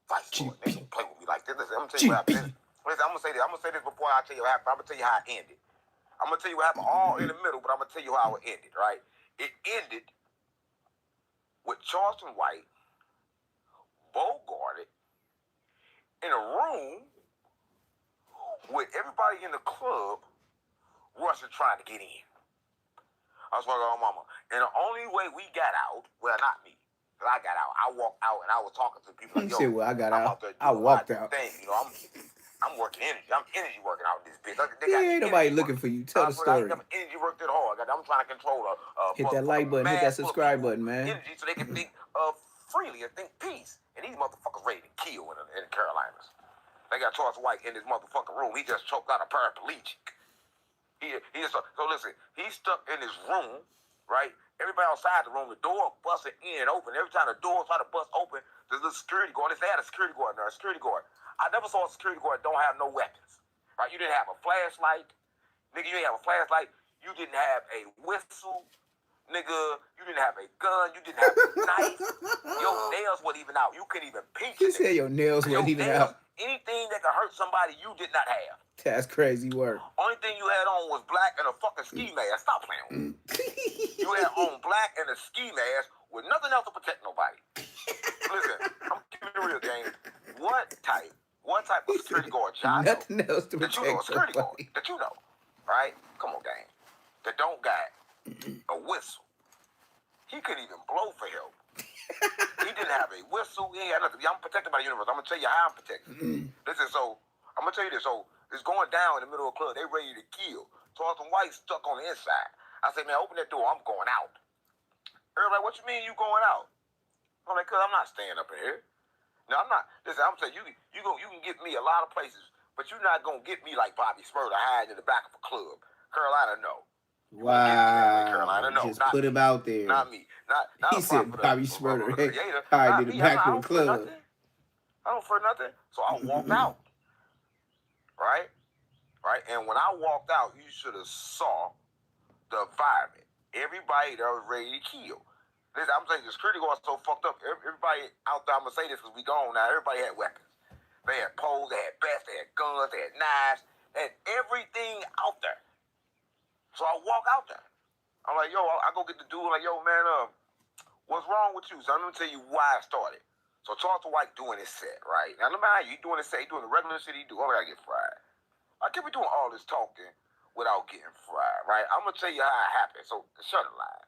fight store, they gon' play with me like this. Listen, I'm gonna tell you what happened. Listen, I'm gonna say this before I tell you what happened. I'm gonna tell you how it ended. I'm gonna tell you what happened all in the middle, but I'm gonna tell you how it ended, right? It ended with Charleston White Bogarted in a room with everybody in the club rushing trying to get in. I was like, oh, mama. And the only way we got out, well, not me, because I got out. I walked out and I was talking to people like, yo, said, well, I got out. I walked out. Thing. You know, I'm working energy. I'm energy working out this bitch. Ain't nobody looking for you. Tell the story. I'm energy worked it hard. I'm trying to control hit that like button. Hit that subscribe button, man. Energy so they can think freely and think peace. And these motherfuckers ready to kill in the Carolinas. They got Charles White in this motherfucking room. He just choked out a paraplegic. He just, so listen, he's stuck in his room, right? Everybody outside the room, the door busting in and open. Every time the door try to bust open, there's a security guard. They had a security guard in there, a security guard. I never saw a security guard that don't have no weapons, right? You didn't have a flashlight. Nigga, you didn't have a flashlight. You didn't have a whistle. Nigga, you didn't have a gun. You didn't have a knife. Your nails weren't even out. You couldn't even pinch it. He said your nails weren't even out. Anything that could hurt somebody, you did not have. That's crazy work. Only thing you had on was black and a fucking ski mask. Stop playing with me. You had on black and a ski mask with nothing else to protect nobody. Listen, I'm keeping it real, gang. What type of security guard job nothing else to protect a security guard that you know, right? Come on, gang. That don't got a whistle. He couldn't even blow for help. He didn't have a whistle. He ain't had nothing. I'm protected by the universe. I'm gonna tell you how I'm protected. Listen, so I'm gonna tell you this. So it's going down in the middle of the club. They ready to kill. Charleston White stuck on the inside. I said, man, open that door. I'm going out. Everybody, what you mean you going out? I'm like, cause I'm not staying up in here. No, I'm not. Listen, I'm telling you, you can get me a lot of places, but you're not gonna get me like Bobby Spurter hiding in the back of a club. Carolina, no. Wow. Carolina, no. Just put him out there. Not me. Not he said Bobby Spurter. Hey, hide in the back of the club. I don't for nothing. So I walked out. Right? Right? And when I walked out, you should have saw the environment. Everybody that was ready to kill. Listen, I'm saying the security guards so fucked up. Everybody out there, I'm gonna say this because we gone now. Everybody had weapons. They had poles, they had bats, they had guns, they had knives, they had everything out there. So I walk out there. I'm like, yo, I go get the dude. Like, yo, man, what's wrong with you? So I'm gonna tell you why I started. So Charleston White doing his set, right? Now, no matter how you doing his set, he doing the regular shit he do. Oh, I gotta get fried. I can't be doing all this talking without getting fried, right? I'm gonna tell you how it happened. So shut a lie.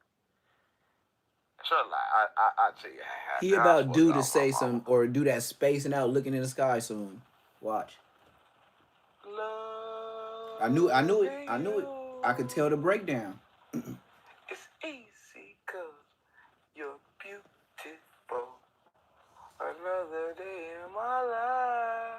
Shut a lie. I tell you how it happened. He about due to say some or do that spacing out, looking in the sky soon. Watch. I knew it. I could tell the breakdown. It's easy cause you're beautiful. Another day in my life.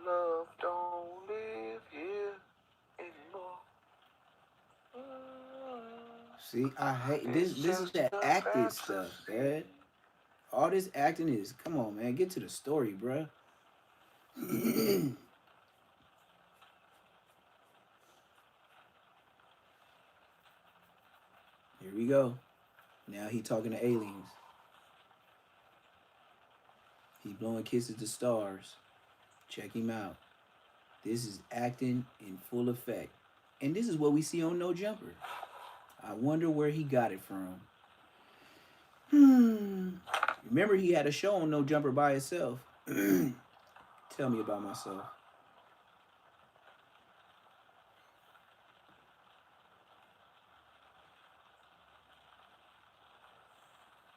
Love don't live here anymore. See, I hate this. This is that acting stuff, man. All this acting is. Come on, man. Get to the story, bruh. Here we go. Now he talking to aliens. He blowing kisses to stars. Check him out. This is acting in full effect. And this is what we see on No Jumper. I wonder where he got it from. Remember he had a show on No Jumper by itself. Tell me about myself.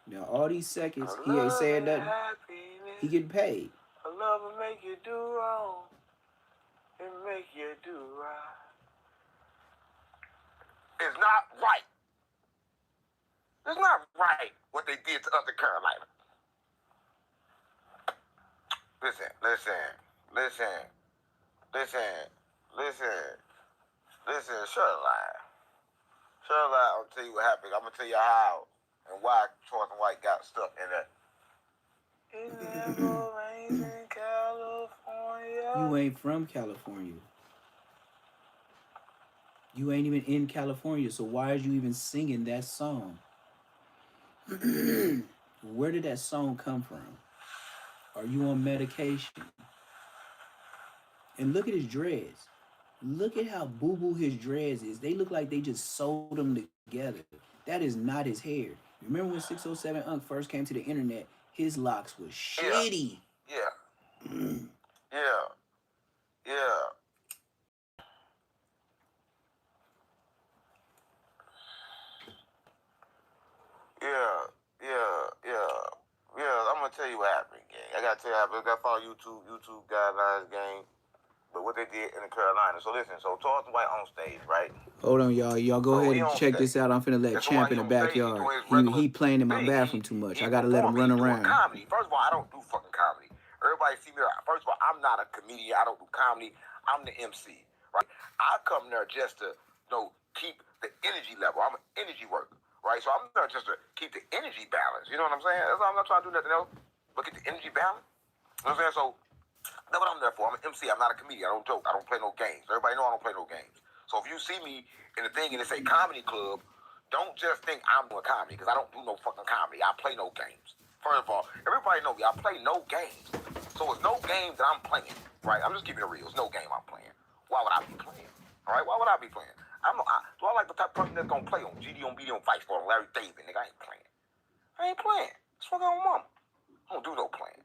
Now all these seconds, he ain't saying nothing. He getting paid. I love will make you do wrong and make you do right. It's not right. It's not right what they did to us in Carolina. Listen. Shut a lie. I'll tell you what happened. I'm gonna tell you how and why Charleston White got stuck in that. It never rains in California. You ain't from California. You ain't even in California, so why are you even singing that song? Where did that song come from? Are you on medication? And look at his dreads. Look at how boo-boo his dreads is. They look like they just sewed them together. That is not his hair. Remember when 607 Unc first came to the internet? His locks was shitty. Yeah. I'm gonna tell you what happened, gang. I gotta tell you, I gotta follow YouTube guidelines, gang. But what they did in the Carolina. So listen, so Charleston White on stage, right? Hold on, y'all. Y'all go ahead and check this out. I'm finna let Champ in the backyard. He playing in my bathroom too much. I gotta let him run around. Comedy. First of all, I don't do fucking comedy. Everybody see me. First of all, I'm not a comedian. I don't do comedy. I'm the MC, right? I come there just to, keep the energy level. I'm an energy worker, right? So I'm there just to keep the energy balance. You know what I'm saying? That's why I'm not trying to do nothing else but get the energy balance. You know what I'm saying? So that's what I'm there for. I'm an MC. I'm not a comedian. I don't joke. I don't play no games. Everybody know I don't play no games. So if you see me in the thing and it say comedy club, don't just think I'm doing comedy because I don't do no fucking comedy. I play no games. First of all, everybody know me. I play no games. So it's no game that I'm playing, right? I'm just keeping it real. It's no game I'm playing. Why would I be playing? All right? Why would I be playing? Do I like the type of person that's gonna play on GD on BD on Vice or on Larry David? Nigga, I ain't playing. I ain't playing. It's fucking on mama. I don't do no playing.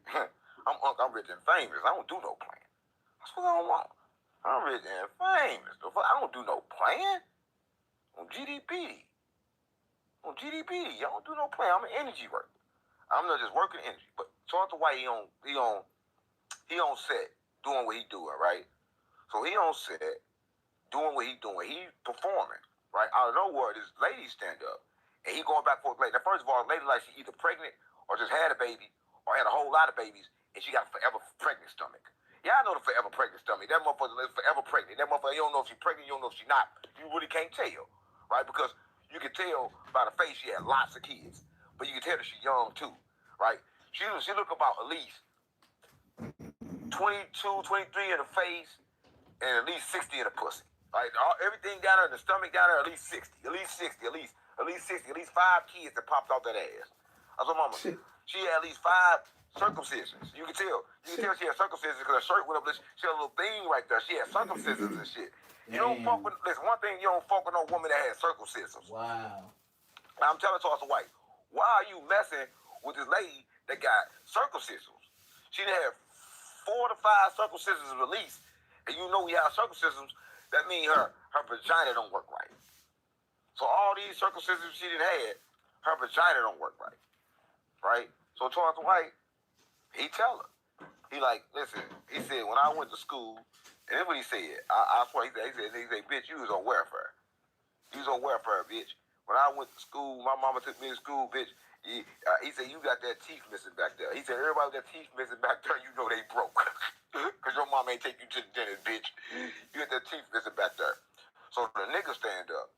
I'm rich and famous. I don't do no playing. That's what I want. I'm rich and famous. I don't do no playing. On GDP. Y'all don't do no playing. I'm an energy worker. I'm not just working energy. But Charleston White, he on set doing what he doing, right? So he on set doing what he doing. He performing, right? Out of nowhere, this lady stand up. And he going back and forth late. Now, first of all, a lady like she either pregnant or just had a baby or had a whole lot of babies and she got a forever pregnant stomach. Yeah, I know the forever pregnant stomach. That motherfucker is forever pregnant. That motherfucker, you don't know if she's pregnant, you don't know if she's not. You really can't tell, right? Because you can tell by the face she had lots of kids. But you can tell that she's young too, right? She look about at least 22, 23 in the face and at least 60 in the pussy. Like everything down there, the stomach down there, at least 60, at least 60, at least 60, at least 5 kids that popped out that ass. I told mama, she had at least 5 circumcisions. You can tell she had circumcisions because her shirt went up. She had a little thing right there. She had circumcisions and shit. You don't fuck with, listen, one thing, you don't fuck with no woman that has circumcisions. Wow. Now I'm telling Charleston White, why are you messing with this lady that got circumcisions? She done had 4 to 5 circumcisions at least, and you know we have circumcisions. That means her vagina don't work right. So all these circumcisions she done had, her vagina don't work right. Right? So Charleston White, he tell her. He like, listen, he said, when I went to school, and that's what he said. I swear, he said, bitch, you was on welfare. You was on welfare, bitch. When I went to school, my mama took me to school, bitch. He said, you got that teeth missing back there. He said, everybody with that teeth missing back there, you know they broke. Because your mama ain't take you to the dentist, bitch. You got that teeth missing back there. So the nigga stand up.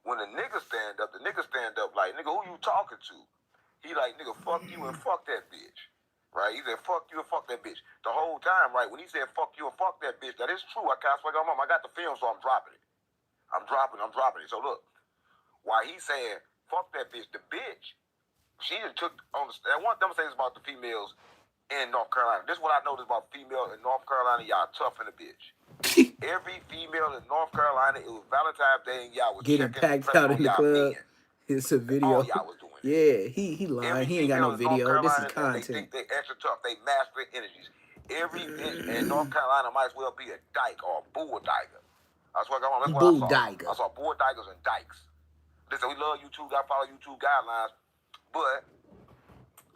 When the nigga stand up like, nigga, who you talking to? He like, nigga, fuck you and fuck that bitch. Right? He said, fuck you and fuck that bitch. The whole time, right, when he said, fuck you and fuck that bitch, that is true. I can't swear to God, I got the film, so I'm dropping it. I'm dropping it. So look, while he's saying, fuck that bitch, the bitch, she just took on the, and one of them things about the females in North Carolina. This is what I noticed about females in North Carolina, y'all tough in the bitch. Every female in North Carolina, it was Valentine's Day, and y'all was Getting packed out in the club. It's a video. All y'all was doing. Yeah, he lying. He ain't got no video. This is content. They think they extra tough. They masculine energies. Every bitch in North Carolina might as well be a dyke or a bull dyker. I swear to God, that's what I saw. I saw bull dykers and dykes. Listen, we love YouTube. I follow YouTube guidelines. But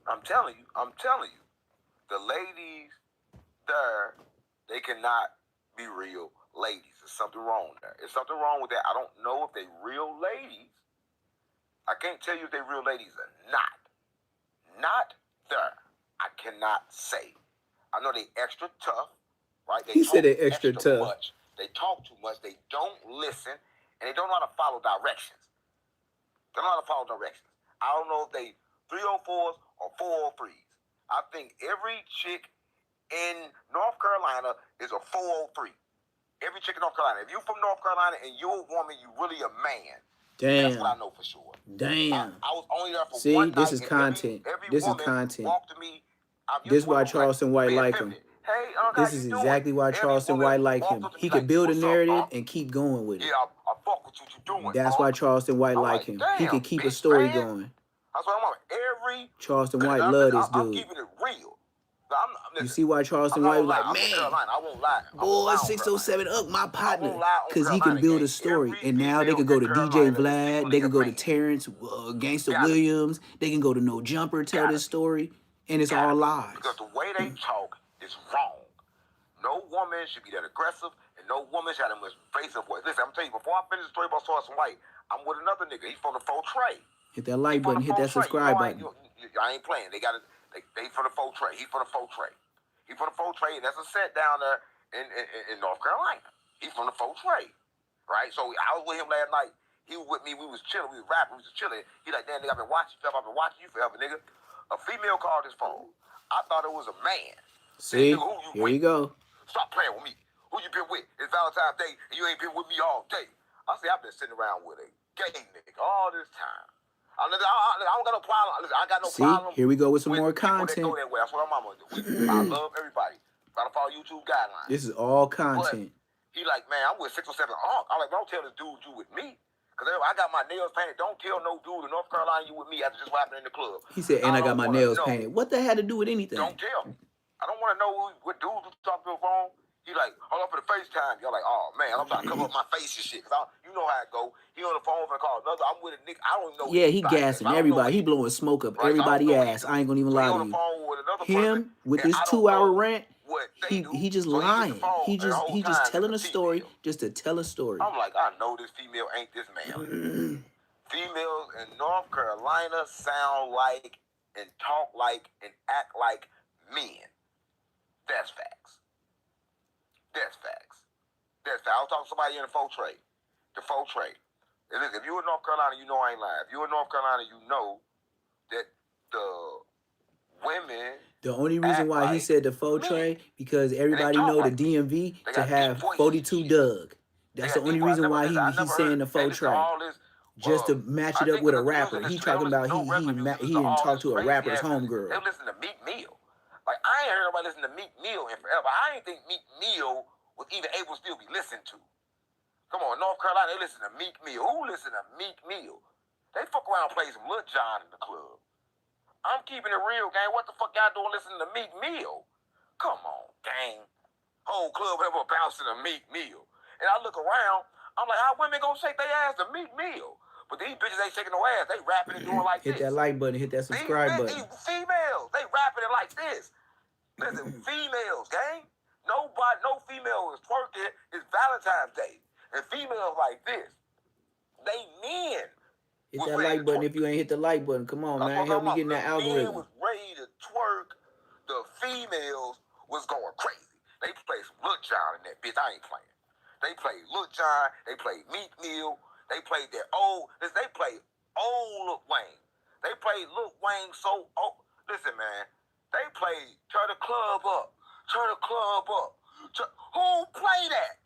I'm telling you, the ladies there, they cannot be real ladies. There's something wrong there. There's something wrong with that. I don't know if they real ladies. I can't tell you if they real ladies or not. Not there. I cannot say. I know they extra tough, right? He said they extra tough. Much. They talk too much. They don't listen, and they don't know how to follow directions. They don't know how to follow directions. I don't know if they 304s or 403s. I think every chick in North Carolina is a 403. Every chick in North Carolina. If you from North Carolina and you're a woman, you really a man. Damn. That's what I know for sure. Damn. I was only there for See, one this night, is content. This is content. This is why Charleston White like him. Hey, this is exactly why Charleston White like him. He could build a narrative and keep going with it. Yeah, I fuck with what you doing. That's why Charleston White like him. He can keep a story going. That's why I'm Charleston White love this dude. I'm keeping it real. You see why Charleston White was like, man, I won't lie. boy, 607 up my partner. Because he can build a story. And now they could go to DJ Vlad. They can go to Terrence, Gangsta Williams. They can go to No Jumper, tell this story. And it's all lies. Because the way they talk is wrong. No woman should be that aggressive. And no woman should have much face of voice. Listen, I'm telling you, before I finish the story about Charleston White, I'm with another nigga. He's from the Faux Trey. Hit that like button. Hit that subscribe button. I ain't playing. They got it. They from the Faux Trey. He from the Faux Trey. He from the Faux Trey, and that's a set down there in North Carolina. He from the Faux Trey, right? So I was with him last night. He was with me. We was chilling. We was rapping. We was chilling. He like, damn, nigga, I've been watching you forever, nigga. A female called his phone. I thought it was a man. See, nigga, here you go. Stop playing with me. Who you been with? It's Valentine's Day, and you ain't been with me all day. I say I've been sitting around with a gay nigga all this time. I don't got no problem. I got no problem. See, here we go with some more content. Go that way. That's what my mama do. I love everybody. Gotta follow YouTube guidelines. This is all content. But he like, man, I'm with 607 Unc. I'm like, don't tell this dude you with me. Because I got my nails painted. Don't tell no dude in North Carolina you with me after just what happened in the club. He said, and I got my nails painted. What that had to do with anything? Don't tell me. I don't want to know what dude you talk to the phone. He like, hold up for the FaceTime. Y'all like, oh, man, I'm trying to cover up my face and shit. Cause you know how it go. He on the phone for the call. Another, I'm with a nigga. I don't know. Yeah, he gassing everybody. He blowing smoke up everybody's ass. I ain't gonna even lie to you. Him with this 2-hour rant, he just lying. He just telling a story just to tell a story. I'm like, I know this female ain't this man. Females in North Carolina sound like and talk like and act like men. That's facts. That's facts. That's facts. I was talking to somebody in the Faux Trey. The Faux Trey. And listen, if you're in North Carolina, you know I ain't lying. If you're in North Carolina, you know that the women The only reason act why he like said the faux me. tray, because And they everybody talk know the like DMV they to got deep have voices. 42 Doug. They That's the got only deep voices. reason why I never he's saying heard. the They faux listen to tray. all this. Just to match I it up think with a the music rapper. they He listen to, they talking listen about to no regular music. he Listen to didn't all talk this to a crazy rapper's ass music. homegirl. They listen to Meek Mill. Like I ain't heard nobody listen to Meek Mill in forever. I ain't think Meek Mill was even able to still be listened to. Come on, North Carolina, they listen to Meek Mill. Who listen to Meek Mill? They fuck around and play some Lil Jon in the club. I'm keeping it real, gang. What the fuck y'all doing listening to Meek Mill? Come on, gang. Whole club ever bouncing to Meek Mill. And I look around, I'm like, how women gonna shake their ass to Meek Mill? But these bitches ain't shaking no ass. They rapping and doing like Hit this. that like button, hit that subscribe button. These females, they rapping it like this. Listen, females, gang. Nobody, no female is twerking. It's Valentine's Day. And females like this. They men. Hit that like button if you ain't hit the like button. Come on, man. Help me get in that Men algorithm. was ready to twerk. The females was going crazy. They play some Lil Jon in that bitch. I ain't playing. They played Lil Jon. They played Meek Mill. They played their old. They played old Lil Wayne. They played Lil Wayne so old. Listen, man. They played Turn the Club Up. Turn the Club Up. Who played that?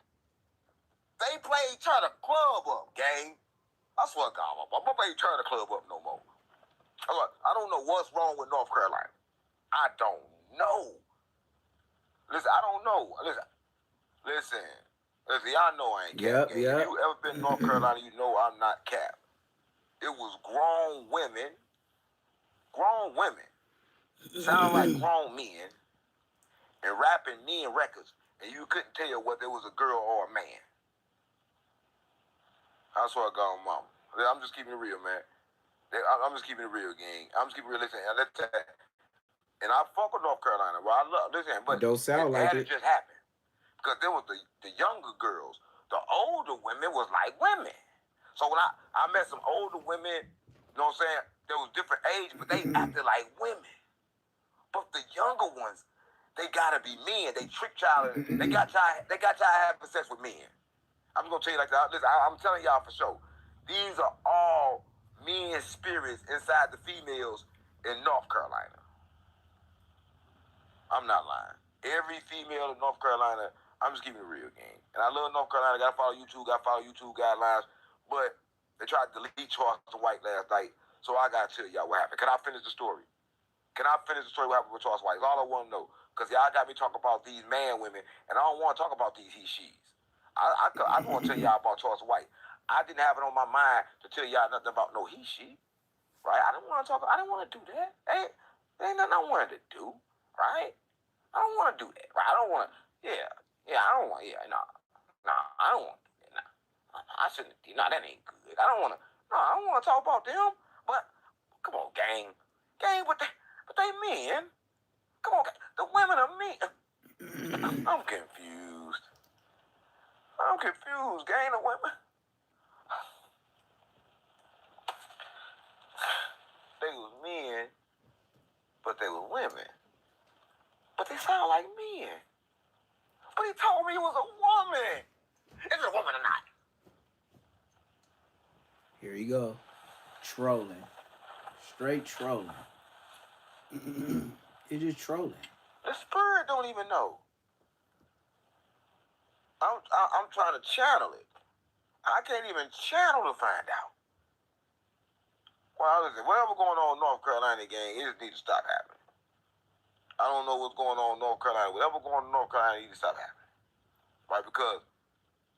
They played Turn the Club Up, gang. I swear to God, I'm not going to turn the club up no more. I don't know what's wrong with North Carolina. I don't know. Listen, I don't know. Listen. Y'all know I ain't cap. If you ever been to North Carolina, you know I'm not cap. It was grown women, sound like grown men, and rapping men records, and you couldn't tell whether it was a girl or a man. I swear to God, mama. I'm just keeping it real, man. I'm just keeping it real, gang. I'm just keeping it real. Listen, and I fuck with North Carolina. Well, I love listen, but don't sound like it. It just happened because there was the younger girls. The older women was like women. So when I met some older women, you know what I'm saying? There was different age, but they acted like women. But the younger ones, they gotta be men. They trick y'all. They got y'all having sex with men. I'm gonna tell you like that. Listen, I'm telling y'all for sure. These are all men's spirits inside the females in North Carolina. I'm not lying. Every female in North Carolina, I'm just keeping it real, gang. And I love North Carolina. Gotta follow YouTube guidelines. But they tried to delete Charleston White last night, so I gotta tell y'all what happened. Can I finish the story? What happened with Charleston White? That's all I want to know. Because y'all got me talking about these man-women, and I don't want to talk about these he-she's. I want to tell y'all about Charleston White. I didn't have it on my mind to tell y'all nothing about no he-she. Right? I didn't want to do that. Ain't nothing I wanted to do. Right? I don't want to do that. Right? I don't want to. I don't want. I don't want to do that. I shouldn't. That ain't good. I don't want to. I don't want to talk about them. But come on, gang, but they men. Come on, the women are men. I'm confused. Gang. The women. They was men, but they were women. But they sound like men. But he told me he was a woman. Is it a woman or not? Here you go. Trolling. Straight trolling. It's just trolling. The spirit don't even know. I'm trying to channel it. I can't even channel to find out. Well, listen, whatever going on in North Carolina, gang, it just needs to stop happening. I don't know what's going on in North Carolina. Whatever going on in North Carolina, it needs to stop happening. Right? Because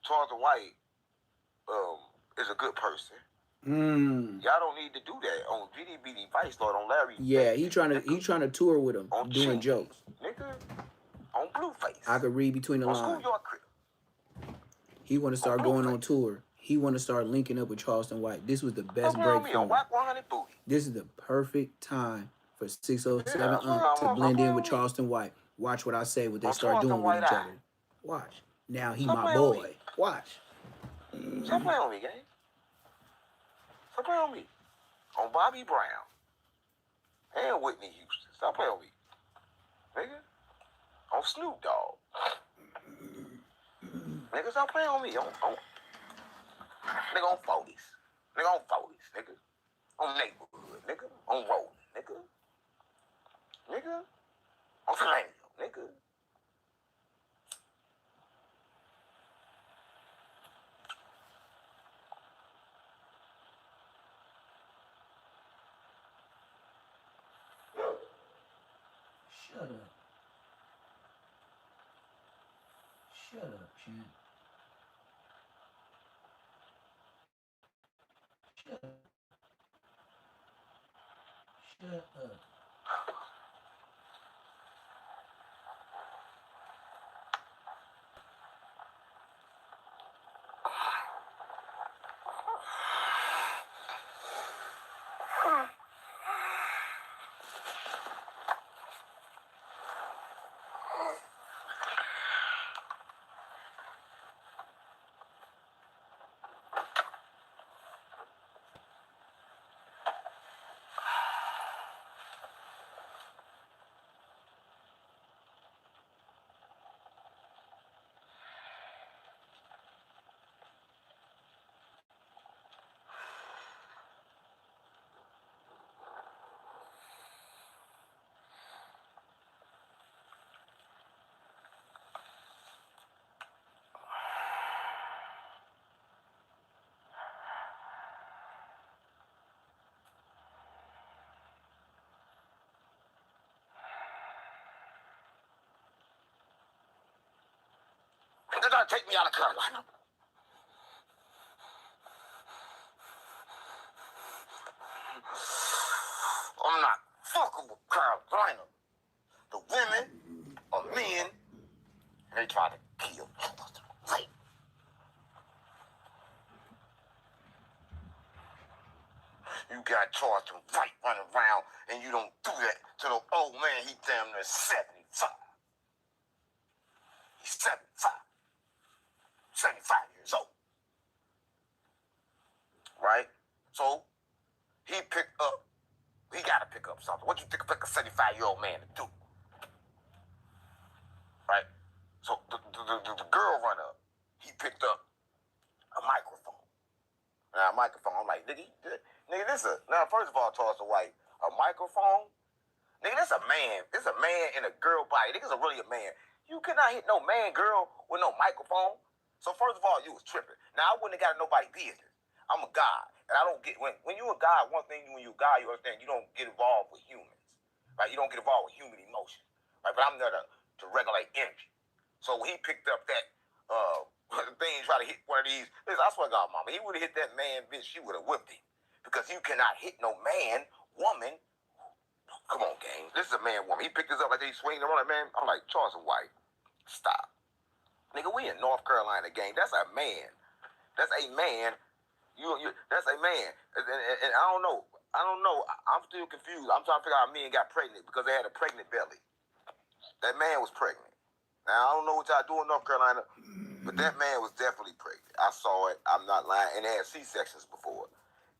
Charleston White is a good person. Y'all don't need to do that on VDBD Vice Lord on Larry. Yeah, he trying to tour with him, doing jokes. Nigga, on Blueface. I could read between the lines. He want to start going on tour. He want to start linking up with Charleston White. This was the best break for him. This is the perfect time for 607 to blend in with Charleston White. Watch what I say, what they start doing with each other. Watch. Now he my boy. Watch. Stop playing on me, gang. Stop playing on me. On Bobby Brown. And Whitney Houston. Stop playing on me. Nigga. On Snoop Dogg. Nigga, stop playing on me. Nigga, on 40s. Nigga, on 40s, nigga. On Neighborhood, nigga. On Rolling, nigga. Shut up. Shut up, champ. Shut up. Shut up. They're trying to take me out of Carolina. I'm not fucking with Carolina. The women are men, and they try to kill me. Right. You got Charleston White running around, and you don't do that to the old man. He damn near 75. He's 75. 75 years old. Right? So, he got to pick up something. What you think a 75-year-old man to do? Right? So, the girl run up. He picked up a microphone. Now, a microphone, I'm like, nigga, now, first of all, Charleston White, a microphone? Nigga, this a man. This a man in a girl body. Nigga's really a man. You cannot hit no man, girl, with no microphone. So, first of all, you was tripping. Now, I wouldn't have got nobody business. I'm a God. And I don't get, when you a God, one thing, when you a God, you understand, you don't get involved with humans. Right? You don't get involved with human emotion. Right? But I'm there to regulate energy. So, when he picked up that, thing, try to hit one of these, listen, I swear to God, mama, he would have hit that man, bitch, she would have whipped him. Because you cannot hit no man, woman. Come on, gang. This is a man, woman. He picked this up like he's swinging around, man. I'm like, Charleston White, stop. Nigga, we in North Carolina, gang. That's a man. That's a man. That's a man. And I don't know. I'm still confused. I'm trying to figure out how men got pregnant because they had a pregnant belly. That man was pregnant. Now, I don't know what y'all do in North Carolina, but that man was definitely pregnant. I saw it. I'm not lying. And they had C-sections before.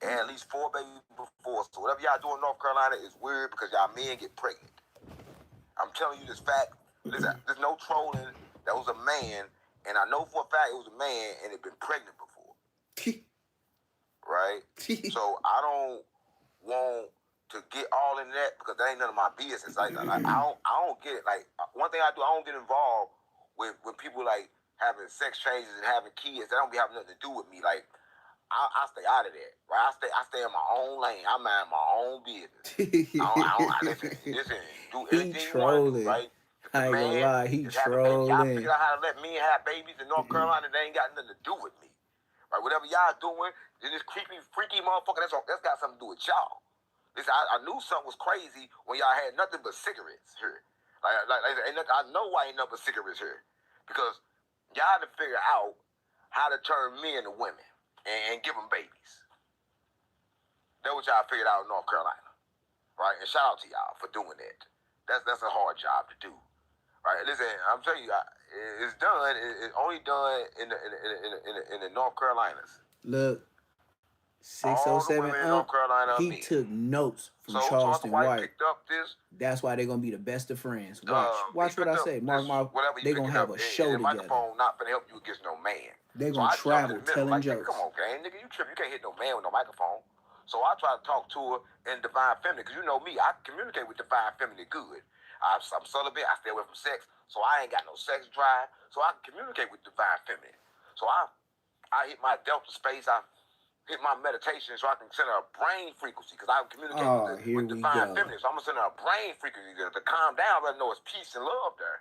They had at least 4 babies before. So whatever y'all do in North Carolina is weird because y'all men get pregnant. I'm telling you this fact. There's no trolling. That was a man. And I know for a fact it was a man and had been pregnant before. Right? So I don't want to get all in that because that ain't none of my business. I don't get it. Like, one thing I do, I don't get involved with people like having sex changes and having kids. That don't be having nothing to do with me. Like, I stay out of that. Right? I stay in my own lane. I mind my own business. Listen, do anything you want to do, right? I ain't gonna lie, he trolling. Y'all figure out how to let men have babies in North Carolina. They ain't got nothing to do with me. Right? Whatever y'all doing, this creepy, freaky motherfucker, that's got something to do with y'all. Listen, I knew something was crazy when y'all had nothing but cigarettes here. I know why ain't nothing but cigarettes here. Because y'all had to figure out how to turn men to women and give them babies. That's what y'all figured out in North Carolina. Right? And shout out to y'all for doing that. That's a hard job to do. Right? Listen, I'm telling you, it's done. It's only done in the North Carolinas. Look, 607 he took notes from Charleston White. Picked up this. That's why they're gonna be the best of friends. Watch what I say. Mark, they're gonna have a show together. The microphone not gonna help you against no man. They're gonna travel telling jokes. Come on, gang, nigga, you trip. You can't hit no man with no microphone. So I try to talk to her in Divine Feminine, because you know me, I communicate with Divine Feminine good. I'm celibate, I stay away from sex, so I ain't got no sex drive, so I can communicate with Divine Feminine. So I hit my Delta space, I hit my meditation so I can send her a brain frequency because I'm communicating with divine feminine. So I'm gonna send her a brain frequency to calm down, let her know it's peace and love there.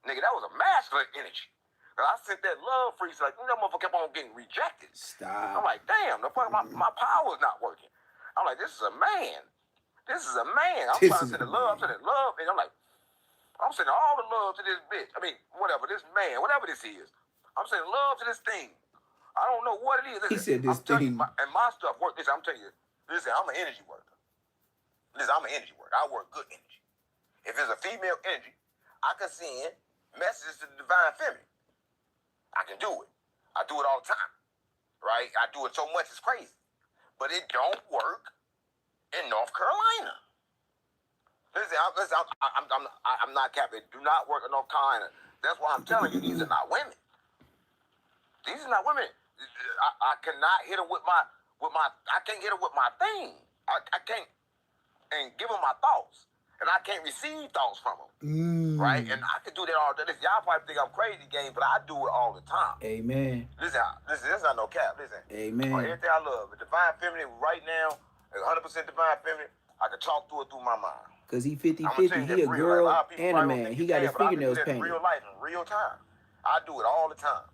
Nigga, that was a masculine energy. Cause I sent that love frequency like that motherfucker kept on getting rejected. Stop. I'm like, damn, the fuck my power is not working. I'm like, this is a man. This is a man. I'm trying to send the love, and I'm like, I'm sending all the love to this bitch. I mean, whatever, this man, whatever this is. I'm sending love to this thing. I don't know what it is. Listen, He said this thing. And my stuff work. Listen, I'm telling you. Listen, I'm an energy worker. Listen, I'm an energy worker. I work good energy. If it's a female energy, I can send messages to the divine feminine. I can do it. I do it all the time. Right? I do it so much it's crazy. But it don't work in North Carolina. Listen, I'm not capping. Do not work in North Carolina. That's why I'm telling you, these are not women. These are not women. I cannot hit them with my I can't hit them with my thing. I can't and give them my thoughts. And I can't receive thoughts from them. Right? And I can do that all day. Listen, y'all probably think I'm crazy, game, but I do it all the time. Amen. Listen, this is not no cap. Listen. Amen. Everything I love. The divine feminine right now, 100% divine feminine, I can talk through it through my mind. Because he 50-50. He a girl and a man. He got his fingernails painted. Real life in real time. I do it all the time.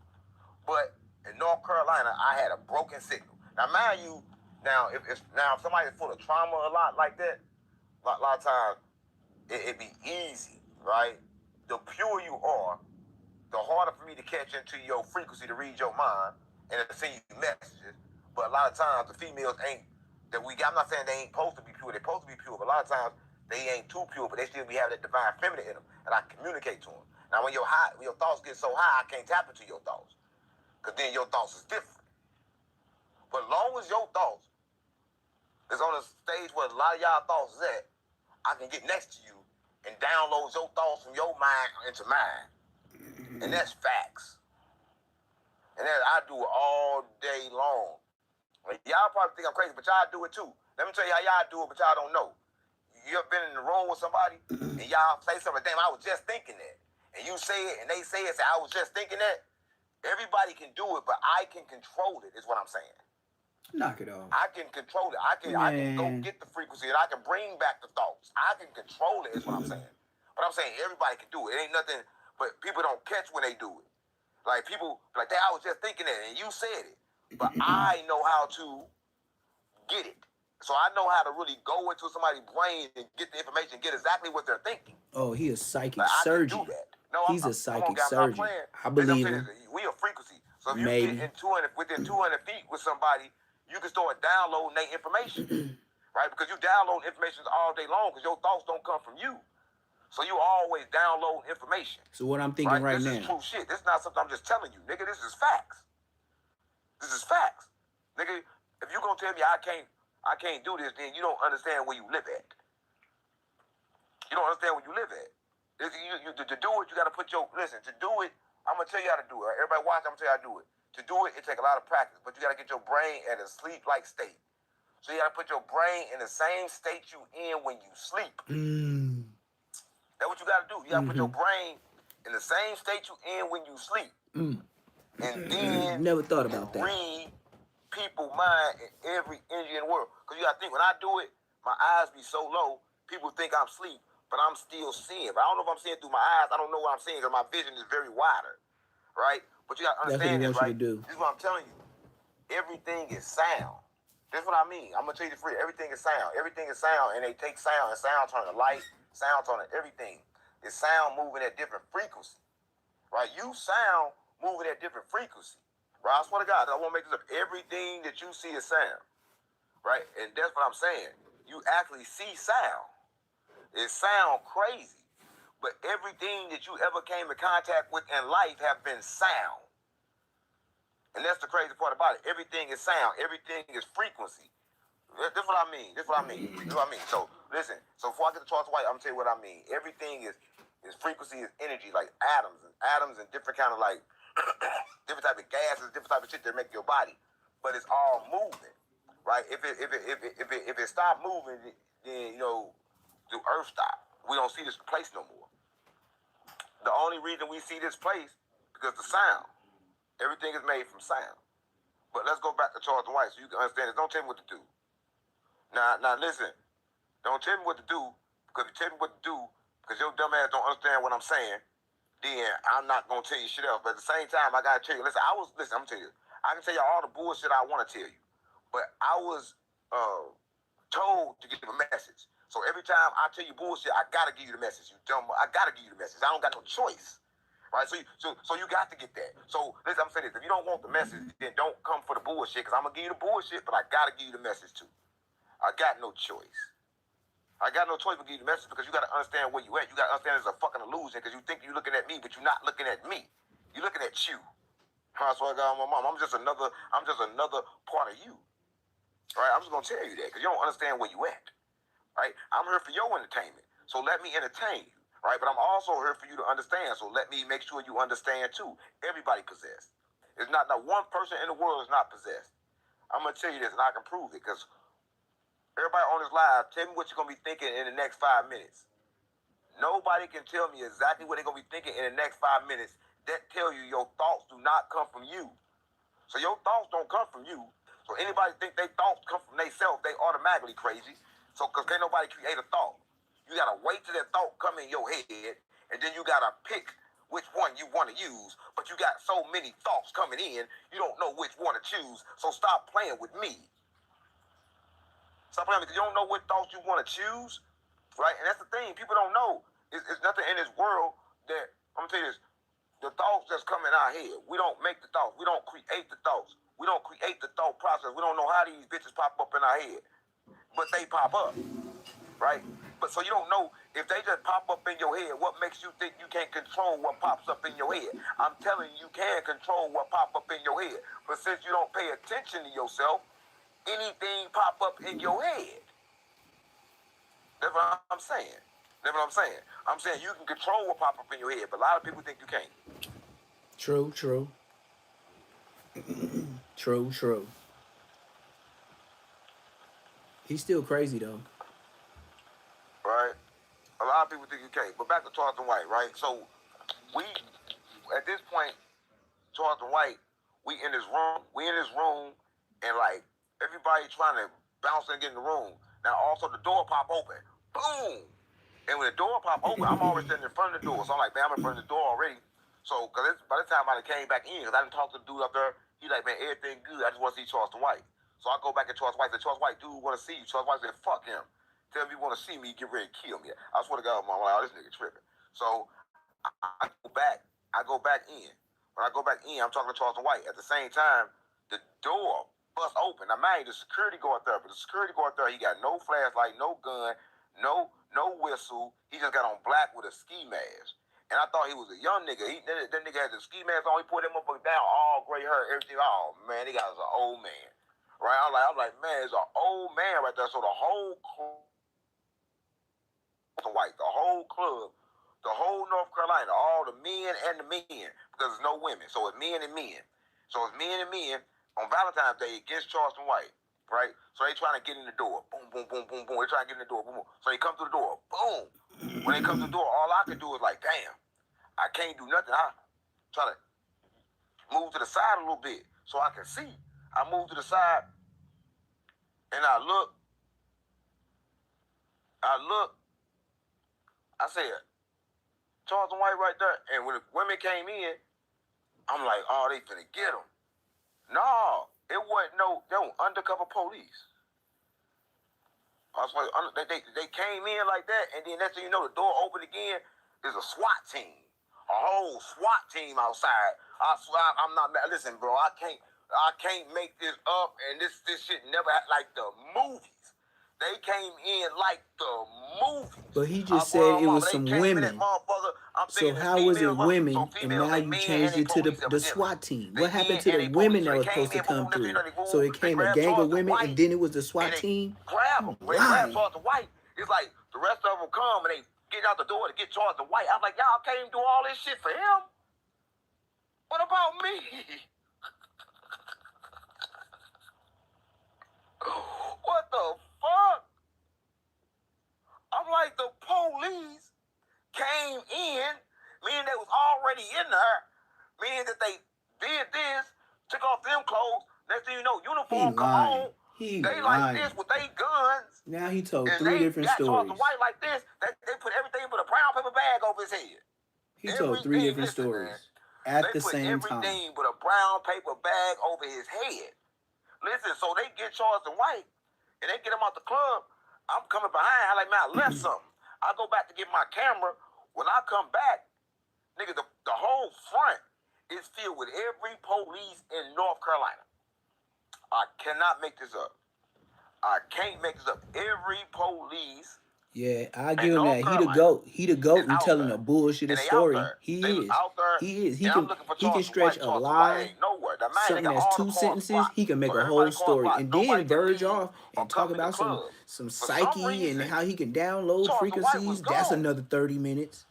But in North Carolina, I had a broken signal. Now, mind you, if somebody's full of trauma a lot like that, a lot of times, it'd be easy, right? The purer you are, the harder for me to catch into your frequency to read your mind and to send you messages. But a lot of times, the females ain't, I'm not saying they ain't supposed to be pure, they're supposed to be pure, but a lot of times, they ain't too pure, but they still be having that divine feminine in them, and I communicate to them. Now, when your thoughts get so high, I can't tap into your thoughts, because then your thoughts is different. But as long as your thoughts is on a stage where a lot of y'all thoughts is at, I can get next to you and download your thoughts from your mind into mine. And that's facts. And then I do it all day long. Like, y'all probably think I'm crazy, but y'all do it too. Let me tell you how y'all do it, but y'all don't know. You ever been in the room with somebody and y'all say something, damn, I was just thinking that. And you say it and they say it, say, I was just thinking that. Everybody can do it, but I can control it, is what I'm saying. Knock it off. I can control it. I can go get the frequency and I can bring back the thoughts. I can control it, is what I'm saying. But I'm saying everybody can do it. It ain't nothing, but people don't catch when they do it. Like people, like, I was just thinking that and you said it. But I know how to get it. So I know how to really go into somebody's brain and get the information, get exactly what they're thinking. Oh, he a psychic Like, surgeon. I can do that. No, He's a psychic surgeon. I believe him. We a frequency. So if Maybe. you get within 200 feet with somebody, you can start downloading their information, right? Because you download information all day long because your thoughts don't come from you. So you always download information. So what I'm thinking right this now. This is true shit. This is not something I'm just telling you. Nigga, this is facts. This is facts. Nigga, if you're going to tell me I can't do this, then you don't understand where you live at. You don't understand where you live at. To do it, you got to put listen, to do it, I'm going to tell you how to do it. Everybody watch, I'm going to tell you how to do it. To do it, it takes a lot of practice, but you got to get your brain at a sleep-like state. So you got to put your brain in the same state you in when you sleep. That's what you got to do. You got to put your brain in the same state you in when you sleep. And then never thought about that. Read people's mind in every energy in the world. Because you got to think, when I do it, my eyes be so low, people think I'm asleep, but I'm still seeing. But I don't know if I'm seeing through my eyes. I don't know what I'm seeing because my vision is very wider, right? But you got to understand this, right? This is what I'm telling you. Everything is sound. That's what I mean. I'm going to tell you the free. Everything is sound. Everything is sound, and they take sound, and sound turn to light, sound turn to everything. It's sound moving at different frequency, right? You sound moving at different frequency, right? I swear to God, I won't make this up. Everything that you see is sound, right? And that's what I'm saying. You actually see sound. It sound crazy. But everything that you ever came in contact with in life have been sound. And that's the crazy part about it. Everything is sound. Everything is frequency. That's what I mean. That's what I mean. That's what I mean. So, listen. So, before I get to Charles White, I'm going to tell you what I mean. Everything is frequency, is energy, like atoms and different kind of like, different type of gases, different type of shit that make your body. But it's all moving, right? If it stop moving, then, the earth stop. We don't see this place no more. The only reason we see this place because the sound. Everything is made from sound. But let's go back to Charleston White so you can understand this. Don't tell me what to do. Now listen. Don't tell me what to do, because if you tell me what to do, because your dumb ass don't understand what I'm saying, then I'm not going to tell you shit else. But at the same time, I got to tell you, listen, I'm going to tell you, I can tell you all the bullshit I want to tell you. But I was told to give a message. So every time I tell you bullshit, I got to give you the message. You dumb, I got to give you the message. I don't got no choice. Right? So you got to get that. So listen, I'm saying this. If you don't want the message, then don't come for the bullshit, because I'm going to give you the bullshit, but I got to give you the message too. I got no choice. I got no choice but give you the message, because you got to understand where you at. You got to understand it's a fucking illusion, because you think you're looking at me, but you're not looking at me. You're looking at you. I swear to God, my mom, I'm just another part of you. Right? I'm just going to tell you that, because you don't understand where you at. Right? I'm here for your entertainment, so let me entertain you. Right? But I'm also here for you to understand, so let me make sure you understand too. Everybody possessed. There's not one person in the world is not possessed. I'm going to tell you this, and I can prove it, because everybody on this live, tell me what you're going to be thinking in the next 5 minutes. Nobody can tell me exactly what they're going to be thinking in the next 5 minutes. That tell you your thoughts do not come from you. So your thoughts don't come from you. So anybody think their thoughts come from themselves, they automatically crazy. So because can't nobody create a thought. You got to wait till that thought come in your head, and then you got to pick which one you want to use. But you got so many thoughts coming in, you don't know which one to choose. So stop playing with me. Stop playing, because you don't know what thoughts you want to choose, right? And that's the thing. People don't know. It's nothing in this world that, I'm going to tell you this, the thoughts that's coming in our head, we don't make the thoughts. We don't create the thoughts. We don't create the thought process. We don't know how these bitches pop up in our head, but they pop up, right? But so you don't know if they just pop up in your head, what makes you think you can't control what pops up in your head? I'm telling you, you can control what pop up in your head. But since you don't pay attention to yourself, anything pop up in your head. That's what I'm saying. That's what I'm saying. I'm saying you can control what pop up in your head, but a lot of people think you can't. True. True. He's still crazy though. Right? A lot of people think you can't. But back to Charleston White, right? So we, at this point, Charleston White, we in this room, and like everybody trying to bounce and get in the room. Now also the door pop open. Boom! And when the door pop open, I'm always sitting in front of the door. So I'm like, man, I'm in front of the door already. So, because by the time I came back in, because I didn't talk to the dude up there, he like, man, everything good. I just want to see Charleston White. So I go back at Charleston White and say, Charleston White, dude, want to see you. Charleston White said, fuck him. Tell him you want to see me, get ready to kill me. I swear to God, I'm like, oh, this nigga tripping. So I go back in. When I go back in, I'm talking to Charleston White. At the same time, the door bust open. Now, man, the security guard there, but the security guard there, he got no flashlight, no gun, no whistle. He just got on black with a ski mask. And I thought he was a young nigga. That nigga had the ski mask on. He put that motherfucker down, all gray hair, everything. Oh, man, that guy was an old man. Right? I'm like, man, it's an old man right there. So the whole White, the whole club, the whole North Carolina, all the men and the men, because there's no women. So it's men and men. So it's men and men on Valentine's Day against Charleston White. Right? So they trying to get in the door. Boom, boom, boom, boom, boom. They trying to get in the door. Boom, boom. So they come through the door. Boom. When they come through the door, all I can do is like, damn, I can't do nothing. I try to move to the side a little bit so I can see. I move to the side and I look. I said, Charleston White right there. And when the women came in, I'm like, oh, they finna get him. No, it wasn't they were undercover police. I was like, they came in like that, and then next thing you know, the door opened again. There's a SWAT team, a whole SWAT team outside. I swear, I'm not. Listen, bro, I can't make this up, and this shit never like the movies. They came in like the movies. But he just said it was some women. So how was it women, and now you changed it to the SWAT team? What happened to the women that was supposed to come through? So it came a gang of women, and then it was the SWAT team? Grab him. They grab Charleston White. It's like the rest of them come, and they get out the door to get Charleston White. I'm like, y'all came do all this shit for him? What about me? What the fuck? I'm like, the police came in, meaning they was already in there, meaning that they did this, took off them clothes. Next thing you know, uniform come on. He They lying. like this with they guns. Now he told And 3 they different got stories. Charleston White like this. They put everything but a brown paper bag over his head. He told 3 different listen, stories man. at the same time. Everything but a brown paper bag over his head. Listen, so they get Charleston White and they get him out the club. I'm coming behind. I like, man, I left something. I go back to get my camera. When I come back, nigga, the whole front is filled with every police in North Carolina. I cannot make this up. I can't make this up. Every police. Yeah, I give him that. He the GOAT. He the GOAT in telling a bullshit story. He is. He is. He can stretch a lie, something that's 2 sentences. He can make a whole story and then verge off and talk about some psyche and how he can download frequencies. That's another 30 minutes.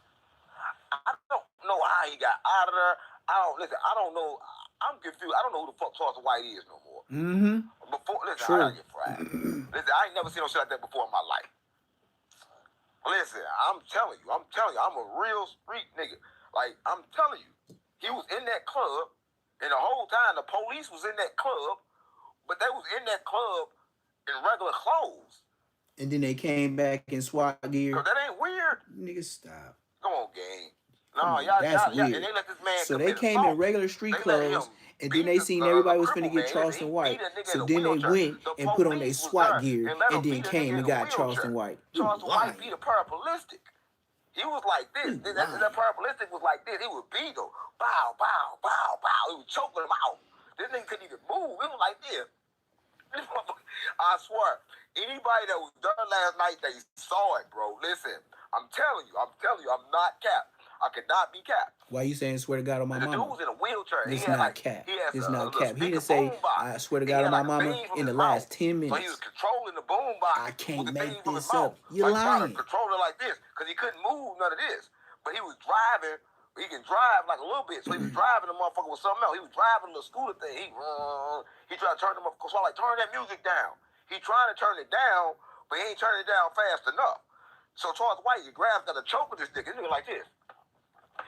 I don't know how he got out of there. I don't know. I'm confused. I don't know who the fuck Charleston White is no more. Mm-hmm. Listen, True. I gotta get fried. Listen, I ain't never seen no shit like that before in my life. Listen, I'm telling you, I'm a real street nigga. Like, I'm telling you, he was in that club, and the whole time the police was in that club, but they was in that club in regular clothes. And then they came back in SWAT gear. So that ain't weird. Nigga, stop. Come on, gang. No, y'all, and they let this man. So they came in regular street clothes, and then they seen everybody was finna get Charleston White. So then they went and put on their SWAT gear, and then came and got Charleston White. Charleston White beat a paraplegic. He was like this. That paraplegic was like this. He was beagle. Bow, bow, bow, bow. He was choking him out. This nigga couldn't even move. It was like this. I swear, anybody that was there last night, they saw it, bro. Listen, I'm telling you, I'm not capped. I could not be capped. Why you saying swear to God on my mama? The dude was in a wheelchair. It's not cap. It's not cap. He didn't say, I swear to God on my mama in the last 10 minutes. So he was controlling the boombox. I can't make this up. You're Trying lying. to control it like this because he couldn't move none of this. But he was driving. He can drive like a little bit. So he was driving the motherfucker with something else. He was driving the scooter thing. He tried to turn the motherfucker. So I'm like, turn that music down. He trying to turn it down, but he ain't turning it down fast enough. So Charles White, he grabs, got a choke with this dick. This nigga like this.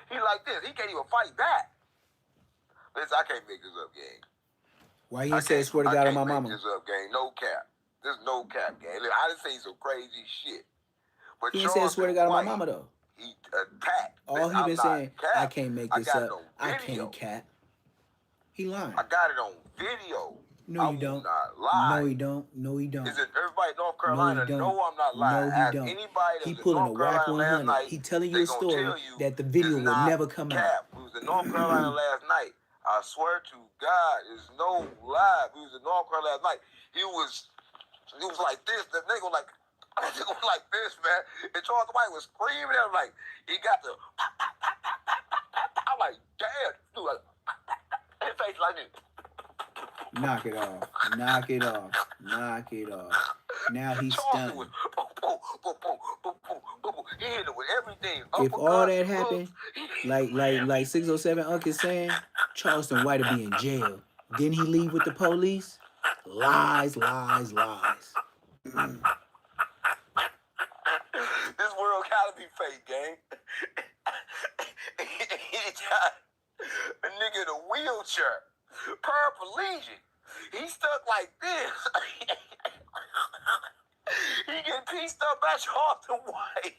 He like this. He can't even fight back. Listen, I can't make this up, gang. Why you say swear to God on my mama? This up, gang. No cap. There's no cap, gang. Look, I done say some crazy shit. But He ain't said swear to God on my mama though. He attacked. All he been saying, I can't make this up. I can't cap. He lying. I got it on video. No, you don't. No, he don't. No, he don't. Is it everybody in North Carolina? No, I'm not lying. No, he don't. Anybody he pulling a whack 100. He telling you a story that the video will never come out. We was in North Carolina last night. I swear to God, there's no lie. We was in North Carolina last night. He was like this. The nigga was like this, man. And Charles White was screaming at him like, he got the. I'm like, damn, dude, like, his face like this. Knock it off. Knock it off. Knock it off. Now he's stunned. He hit it with everything. If all that happened, like 607 Unc is saying, Charleston White will be in jail. Didn't he leave with the police? Lies, lies, lies. This world gotta be fake, gang. He got a nigga in a wheelchair. Paraplegic. He stuck like this. He get pieced up by Charleston White.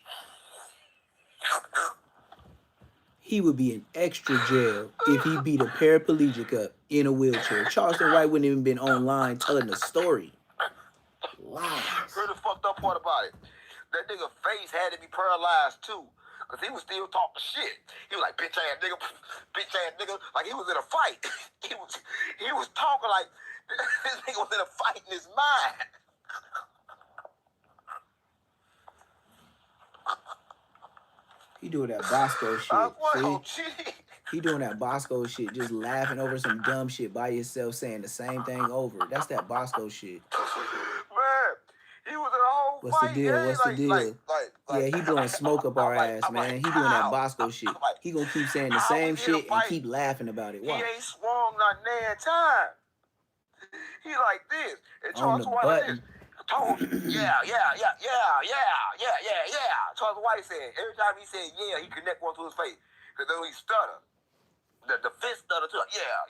He would be in extra jail if he beat a paraplegic up in a wheelchair. Charleston White wouldn't even been online telling the story. Lies. Here's the fucked up part about it. That nigga face had to be paralyzed too. Cause he was still talking shit. He was like, bitch ass nigga, like he was in a fight. He was talking like this nigga was in a fight in his mind. He doing that Bosco shit. See? He doing that Bosco shit, just laughing over some dumb shit by yourself, saying the same thing over. That's that Bosco shit. Man, he was in a whole What's fight. the deal? What's the deal? Yeah, he blowing smoke up our ass, man. He doing that Bosco shit. He gonna keep saying the same shit and keep laughing about it. He Watch. ain't swung not nan time. He like this. And On the Charles White like this. button. Told you, yeah. Charles White said, every time he said yeah, he connect one to his face. Because then he stutter. the fist of the two. Yeah.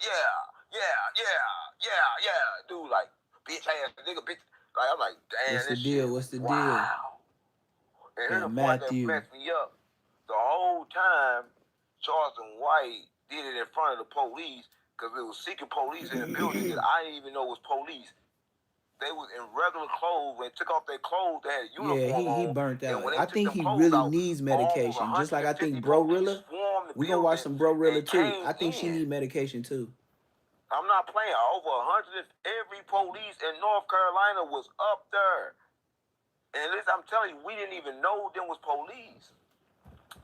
Dude, like, bitch ass nigga, bitch. Like, I'm like, damn, What's the this deal? shit. What's the deal? Wow. And here's the part that Matthew. messed me up. The whole time, Charleston White did it in front of the police because there was secret police in the building that I didn't even know was police. They was in regular clothes. When they took off their clothes, they had a uniform Yeah, he on. burnt And out. when they I took think them he clothes really out, needs all medication. Just like I 150 think police Brorilla. swarmed the We gonna watch some Brorilla and too. came I think she in. need medication too. I'm not playing. Over 100, every police in North Carolina was up there. And listen, I'm telling you, we didn't even know them was police.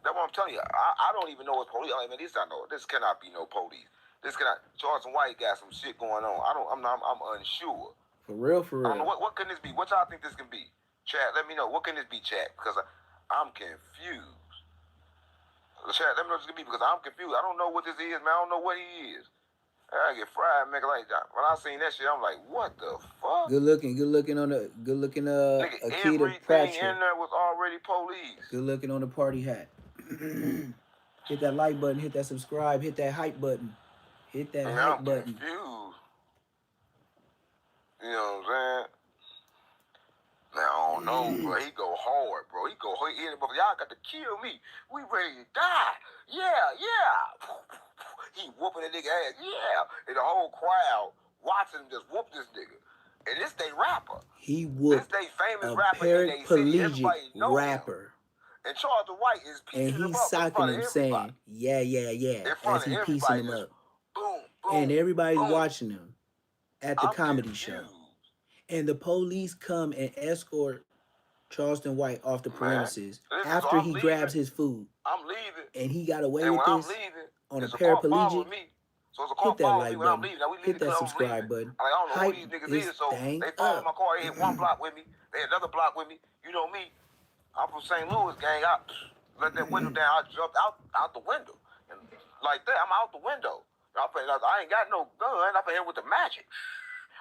That's what I'm telling you. I don't even know what's police. I mean, this I know. This cannot be no police. This cannot. Charleston White got some shit going on. I'm unsure. For real, I for don't know real. what can this be. What y'all think this can be? Chat, let me know. What can this be, chat? Because I'm confused. Chat, let me know what this can be because I'm confused. I don't know what this is, man. I don't know what he is. I get fried, man. Like when I seen that shit, I'm like, what the fuck? Good looking on the Nigga, Akita everything Pratchett. in there was already police. Good looking on the party hat. Hit that like button, hit that subscribe, hit that hype button. Hit that Man, hype I'm button. confused. You know what I'm saying? Now, I don't know, bro. He go hard, bro. He hit it, but y'all got to kill me. We ready to die. Yeah. He whooping that nigga ass. Yeah. And the whole crowd watching him just whoop this nigga. And this they rapper. He whooped This they famous a rapper in they city. Everybody paraplegic know rapper. him. And Charleston White is And piecing him he's up in socking front of him, everybody. saying, yeah, In front as of he piecing everybody. him Just up. boom. And everybody's boom. watching him at the I'm comedy confused. show. And the police come and escort Charleston White off the premises after he grabs his food. I'm leaving. And he got away And with when I'm this leaving, on a it's a car following paraplegic. me. So it's a car Hit that following like me when I'm button. leaving. Now we leave Hit the that club, I'm subscribe leaving. button. Like, I don't know who Hype these niggas this is, so thing they followed up. my car. They hit one block with me. They had another block with me. You know me. I'm from St. Louis, gang. I let that window down. I jumped out the window. And like that, I'm out the window. I ain't got no gun. I'm here with the magic.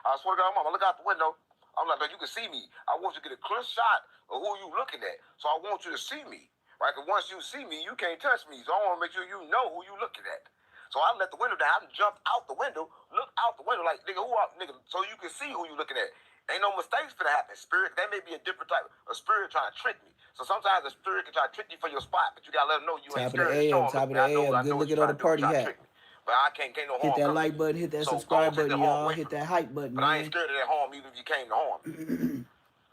I swear to God, mama, look out the window. I'm like, you can see me. I want you to get a clear shot of who you looking at. So I want you to see me. Right? Because once you see me, you can't touch me. So I want to make sure you know who you looking at. So I let the window down. I jumped out the window, look out the window like, nigga, who out, nigga, so you can see who you looking at. Ain't no mistakes for that happen. Spirit, that may be a different type of spirit trying to trick me. So sometimes the spirit can try to trick you for your spot, but you got to let them know you ain't Top of the scared. AM, top of the AM. Good looking on the party hat. But I can't no harm. Hit that like button, hit that subscribe button, y'all. Hit that hype button, But I ain't man. scared of that harm even if you came to harm me.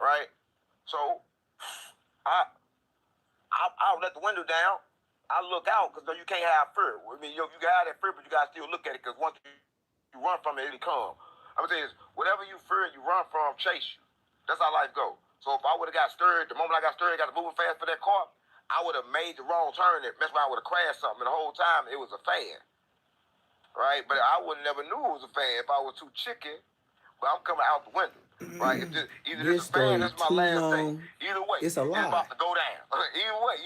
Right? So I'll let the window down. I look out because you can't have fear. I mean, you can have that fear, but you got to still look at it because once you run from it, it'll come. I'm going to tell you this. Whatever you fear you run from, chase you. That's how life goes. So if I would have got stirred, the moment I got stirred, got to moving fast for that car, I would have made the wrong turn and messed around with a crash something. And the whole time, it was a fan. Right? But I would never knew it was a fan if I was too chicken. But I'm coming out the window. Right? Either this is a fan, this is my last thing. Either way, it's a lie. It's about to go down. Either way,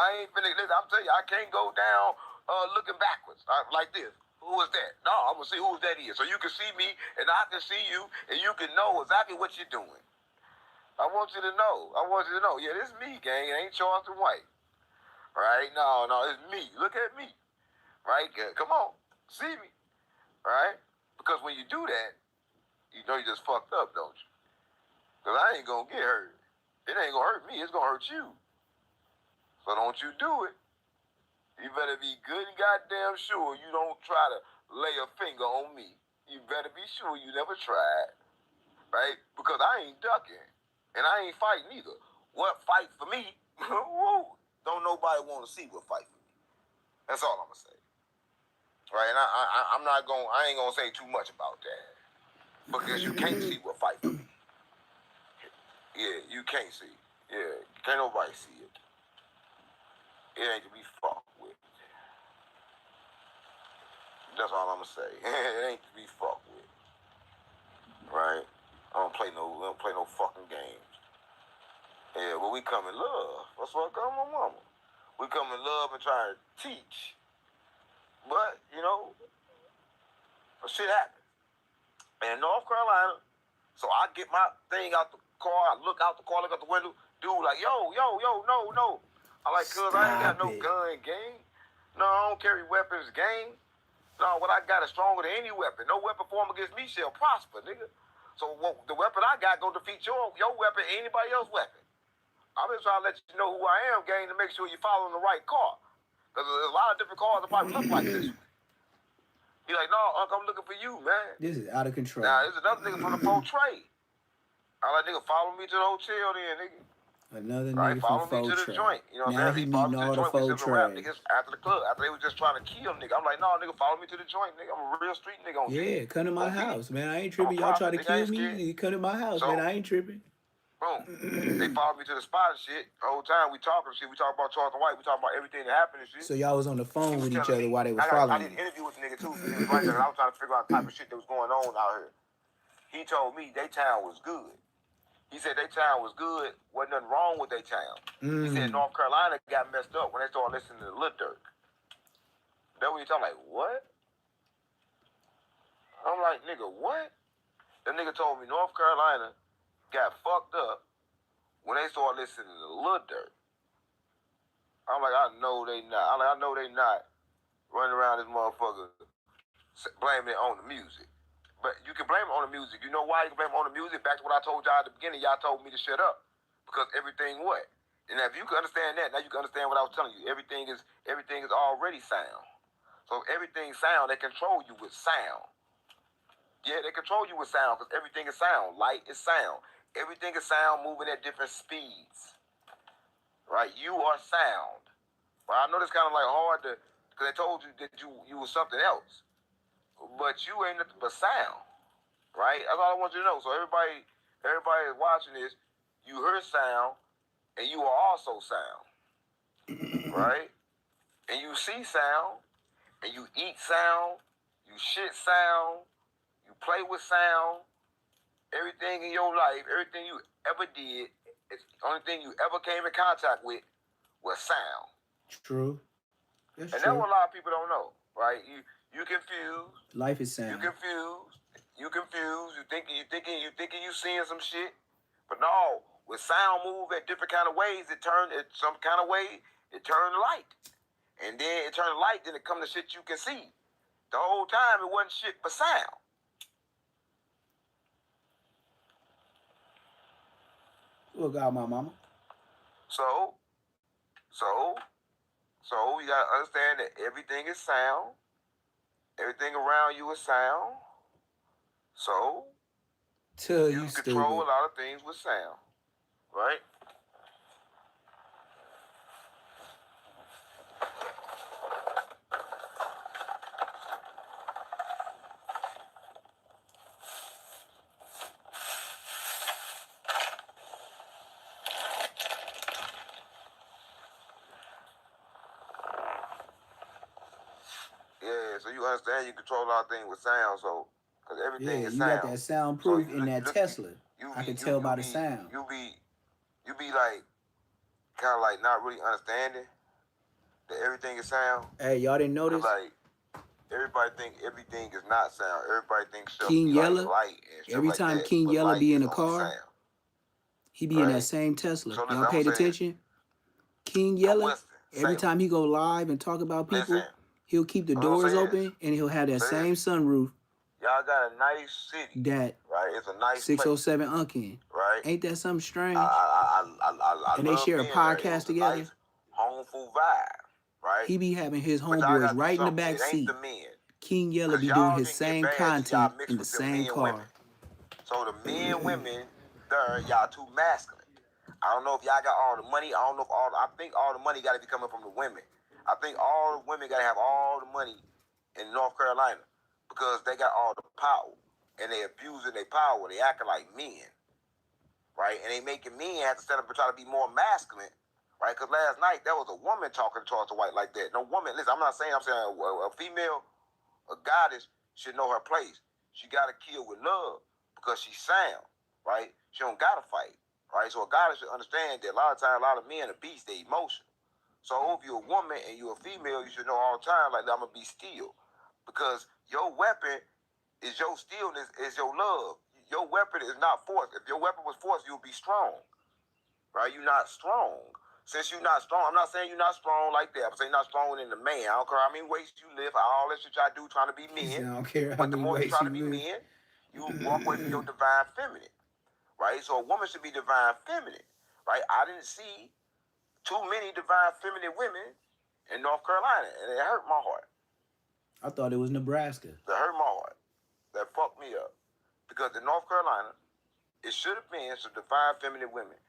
I ain't finna. Listen, I'm telling you, I can't go down looking backwards like this. Who is that? No, I'm gonna see who that is. So you can see me, and I can see you, and you can know exactly what you're doing. I want you to know. Yeah, this is me, gang. It ain't Charleston White. Right? No, it's me. Look at me. Right? Come on, see me. Right? Because when you do that, you know you just fucked up, don't you? Because I ain't going to get hurt. It ain't going to hurt me. It's going to hurt you. So don't you do it. You better be good and goddamn sure you don't try to lay a finger on me. You better be sure you never tried. Right? Because I ain't ducking. And I ain't fighting either. What fight for me? Don't nobody want to see what fight for me. That's all I'm going to say. Right? And I ain't going to say too much about that. Because you can't see what fight for me. Yeah, you can't see. Yeah, can't nobody see it. It ain't to be fucked with. That's all I'm gonna say. It ain't to be fucked with. Right? I don't play no fucking games. Yeah, but we come in love. That's what I call my mama. We come in love and try to teach. But, shit happens. In North Carolina, so I get my thing out the car, I look out the car, look out the window, dude like, yo, no. I like, cuz I ain't got no gun, gang. No, I don't carry weapons, gang. No, what I got is stronger than any weapon. No weapon formed against me shall prosper, nigga. So the weapon I got gonna defeat your weapon, anybody else's weapon. I'm just trying to let you know who I am, gang, to make sure you're following the right car. Because there's a lot of different cars that probably look like this one. He like, no, Uncle, I'm looking for you, man. This is out of control. Now, there's another nigga from the Faux Trade. I like, nigga, follow me to the hotel then, nigga. Another Right, nigga follow from me to Faux the Trade. joint. You know what Now I'm he saying? Followed meeting me to all the the joint. We Faux took a rap Trade. niggas after the club. After they was just trying to kill nigga. I'm like, no, nigga, follow me to the joint, nigga. I'm a real street nigga on Yeah, come to my house, man. I ain't tripping. I'm a Y'all try to prophet, nigga. I kill ain't me? You come to my house, So- man. I ain't tripping. Boom. They followed me to the spot and shit. The whole time we talking shit. We talking about Charleston White. We talking about everything that happened and shit. So y'all was on the phone with each other while they was I following did you. an interview with the nigga too. He was right there. And I was trying to figure out the type of shit that was going on out here. He told me they town was good. He said they town was good. Wasn't nothing wrong with they town. He said North Carolina got messed up when they started listening to Lil Durk. That what you talking like, what? I'm like, nigga, what? That nigga told me North Carolina got fucked up when they started listening to Lil Durk. I'm like, I know they not. I'm like, I know they not running around this motherfucker blaming it on the music. But you can blame it on the music. You know why you can blame it on the music? Back to what I told y'all at the beginning. Y'all told me to shut up. Because everything what? And if you can understand that, now you can understand what I was telling you. Everything is already sound. So if everything sound, they control you with sound. Yeah, they control you with sound because everything is sound. Light is sound. Everything is sound moving at different speeds. Right? You are sound. But I know this kind of like hard to, because they told you that you were something else. But you ain't nothing but sound. Right? That's all I want you to know. So everybody is watching this, you heard sound, and you are also sound. Right? And you see sound, and you eat sound, you shit sound, you play with sound. Everything in your life, everything you ever did, it's the only thing you ever came in contact with was sound. True. That's And true. that's what a lot of people don't know, right? You confused. Life is sound. You confused. You thinking you seeing some shit. But no, when sound move at different kind of ways, it turn it some kind of way, it turn light. And then it turn light, then it come to shit you can see. The whole time it wasn't shit but sound. Look out, my mama. So you gotta understand that everything is sound. Everything around you is sound. So Tell you you control stupid. a lot of things with sound. Right? Yeah, so you understand you control a lot of things with sound, so because everything Yeah, is you sound. got that soundproof So in that Tesla. I can tell by the sound. You be like kind of like not really understanding that everything is sound. Hey, y'all didn't notice? Like everybody think everything is not sound. Everybody thinks stuff King be Yella, like light and stuff every like time that, King but Yella light be in is a only car, sound. he be in that Right? same Tesla. So listen, Y'all I'm paid gonna say attention? King Yella, every time he go live and talk about people, he'll keep the I'm gonna doors say open and he'll have that same sunroof Y'all got a nice city, that right? It's a nice 607 Unc in. right? Ain't that something strange? I And they love share a being there. It podcast was a together. nice, homeful vibe, right? He be having his But y'all gotta homeboys do right in the something. back It ain't seat. the men. King Yella be 'Cause doing y'all his didn't get same bad till y'all content mixed in the with them same men car. women. So the men, women, there, y'all too masculine. I don't know if y'all got all the money. I don't know if I think all the money got to be coming from the women. I think all the women got to have all the money in North Carolina because they got all the power and they abusing their power. They acting like men, right? And they making men have to stand up and try to be more masculine, right? Because last night there was a woman talking to Charleston White like that. No woman. Listen, I'm saying a female, a goddess should know her place. She got to kill with love because she's sound, right? She don't got to fight, right? So a goddess should understand that a lot of times, a lot of men are beasts, they emotional. So if you're a woman and you're a female, you should know all the time, like, I'm going to be still. Because your weapon is your stillness, is your love. Your weapon is not force. If your weapon was force, you'll be strong, right? You're not strong. since you're not strong, I'm not saying you're not strong like that. I'm saying you're not strong in the man. I don't care how many weights you lift, all that shit y'all do trying to be men. I don't care how But the many more you weights try you to be lift. men, you walk away from your divine feminine, right? So a woman should be divine feminine, right? I didn't see too many divine feminine women in North Carolina, and it hurt my heart. I thought it was Nebraska. That hurt my heart. That fucked me up. Because in North Carolina, it should have been some divine feminine women.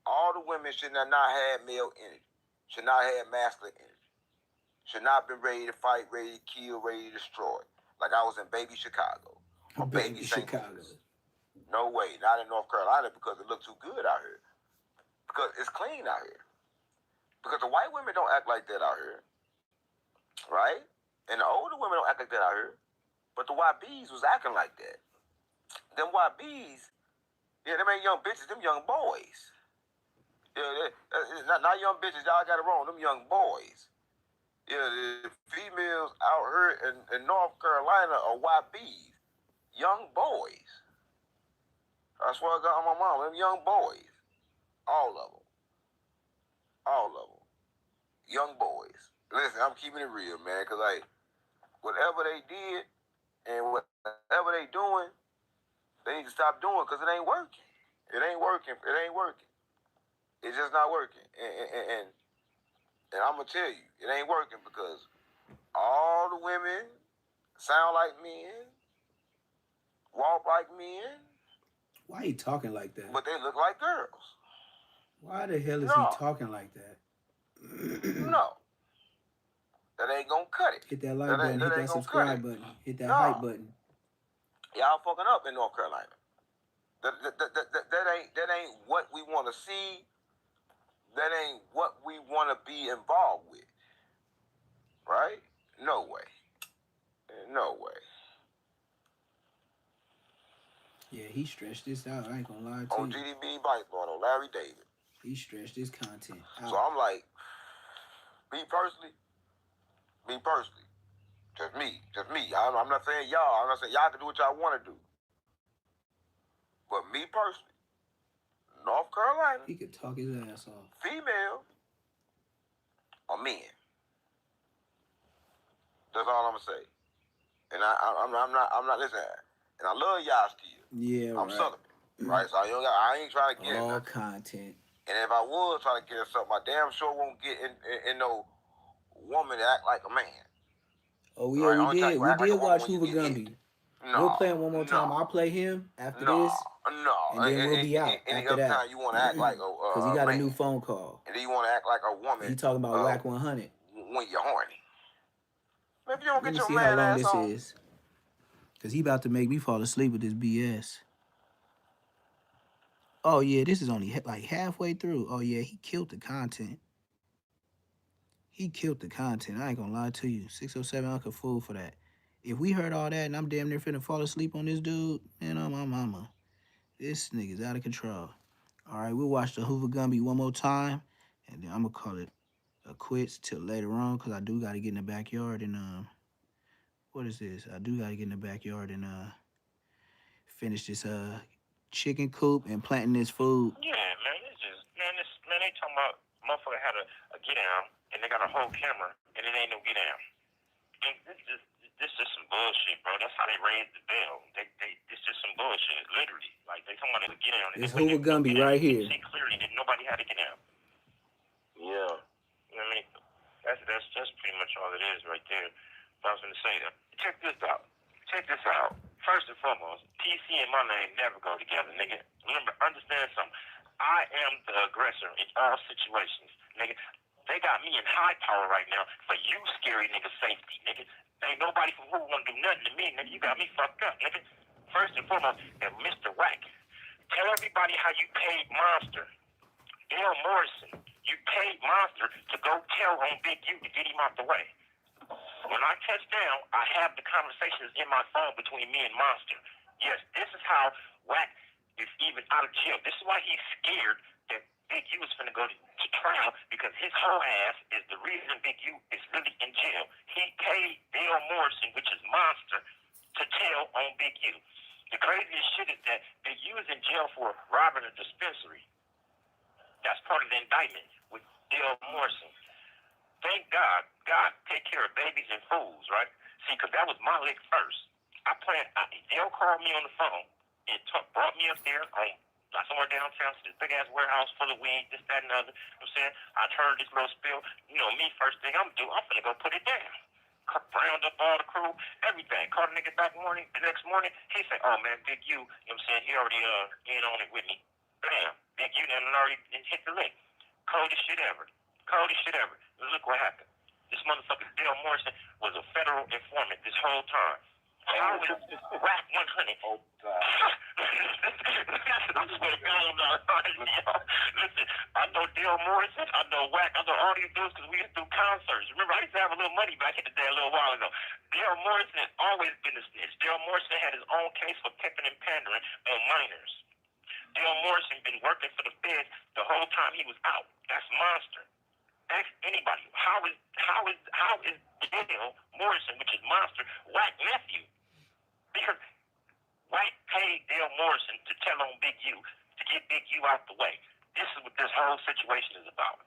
All the women should not have male energy. Should not have masculine energy. Should not been ready to fight, ready to kill, ready to destroy. Like I was in baby Chicago. Or baby St. Louis. No way. Not in North Carolina because it looked too good out here. Because it's clean out here. Because the white women don't act like that out here. Right? And the older women don't act like that out here. But the YBs was acting like that. Them YBs, yeah, them ain't young bitches, them young boys. Yeah, not young bitches, y'all got it wrong, them young boys. Yeah, the females out here in North Carolina are YBs. Young boys. I swear to God on my mom, them young boys. All of them. All of them. Young boys. Listen, I'm keeping it real, man, because, like, whatever they did and whatever they doing, they need to stop doing because it ain't working. It ain't working. It ain't working. It's just not working. And I'm going to tell you, it ain't working because all the women sound like men, walk like men. Why he talking like that? But they look like girls. Why the hell is he talking like that? No. That ain't gonna cut it. Hit that like button, hit that subscribe button, hit that hype button. Y'all fucking up in North Carolina. That ain't what we want to see. That ain't what we want to be involved with. Right? No way. No way. Yeah, he stretched this out. I ain't gonna lie to on you. GDB Baseball, on Larry David. He stretched his content out. So I'm like, me personally, just me. I'm not saying y'all. I'm not saying y'all can do what y'all want to do. But me personally, North Carolina, he could talk his ass off. Female or men. That's all I'm gonna say. And I'm not listening. And I love y'all still. Yeah, I'm right. Southern, right? So I ain't trying to get all nothing. content. And if I was trying to get something, I damn sure won't get in no woman to act like a man. Oh yeah, right? We did watch Hoover Gumby. No, we'll play him one more time. I'll play him after this. No, and then we'll be out after that. Time you want to act like a because he got a new phone call. And then you want to act like a woman. He talking about Whack 100 when you're horny. Maybe you don't Let get me your see man how long ass this on. is. Because he about to make me fall asleep with this BS. Oh, yeah, this is only like halfway through. Oh, yeah, he killed the content. He killed the content. I ain't gonna lie to you. 607 Uncle Fool for that. If we heard all that and I'm damn near finna fall asleep on this dude, man, oh my mama. This nigga's out of control. All right, we'll watch the Hoover Gumby one more time. And then I'm gonna call it a quits till later on because I do gotta get in the backyard and, what is this? I do gotta get in the backyard and, finish this, chicken coop and planting this food. Yeah, man, they talking about motherfucker had a get down and they got a whole camera and it ain't no get down. And this is some bullshit, bro. That's how they raise the bell. It's just some bullshit, literally. Like they talking about the get down. It's Hoover Gumby right here. See clearly that nobody had to get down. Yeah. You know what I mean? That's pretty much all it is right there. But I was gonna say that. Check this out. First and foremost, PC and my name never go together, nigga. Remember, understand something. I am the aggressor in all situations, nigga. They got me in high power right now for you scary nigga safety, nigga. Ain't nobody from who wanna do nothing to me, nigga. You got me fucked up, nigga. First and foremost, and Mr. Wack, tell everybody how you paid Monster. Dale Morrison, you paid Monster to go tell on Big U to get him out the way. When I touch down, I have the conversations in my phone between me and Monster. Yes, this is how Wack is even out of jail. This is why he's scared that Big U is going to go to trial because his whole ass is the reason Big U is really in jail. He paid Dale Morrison, which is Monster, to tell on Big U. The craziest shit is that Big U is in jail for robbing a dispensary. That's part of the indictment with Dale Morrison. Thank God. God take care of babies and fools, right? See, because that was my lick first. Dale called me on the phone and brought me up there on somewhere downtown to this big ass warehouse full of weed, this, that, and other. You know what I'm saying? I heard this little spill. You know me, first thing I'm finna go put it down. Round up all the crew, everything. Called a nigga back morning. The next morning, he said, "Oh man, Big U," you know what I'm saying? He already in on it with me. Bam, Big U done already hit the lick. Coldest shit ever. Coldest shit ever. Look what happened. This motherfucker Dale Morrison was a federal informant this whole time. How is Whack 100? Oh God. I swear to God, I'm not lying. Listen, I know Dale Morrison, I know Whack, I know all these dudes because we used to do concerts. Remember, I used to have a little money back in the day a little while ago. Dale Morrison has always been a snitch. Dale Morrison had his own case for pimping and pandering on minors. Dale Morrison been working for the feds the whole time he was out. That's monster. Ask anybody, how is Dale Morrison, which is monster, Whack nephew? Because Whack paid Dale Morrison to tell on Big U, to get Big U out the way. This is what this whole situation is about.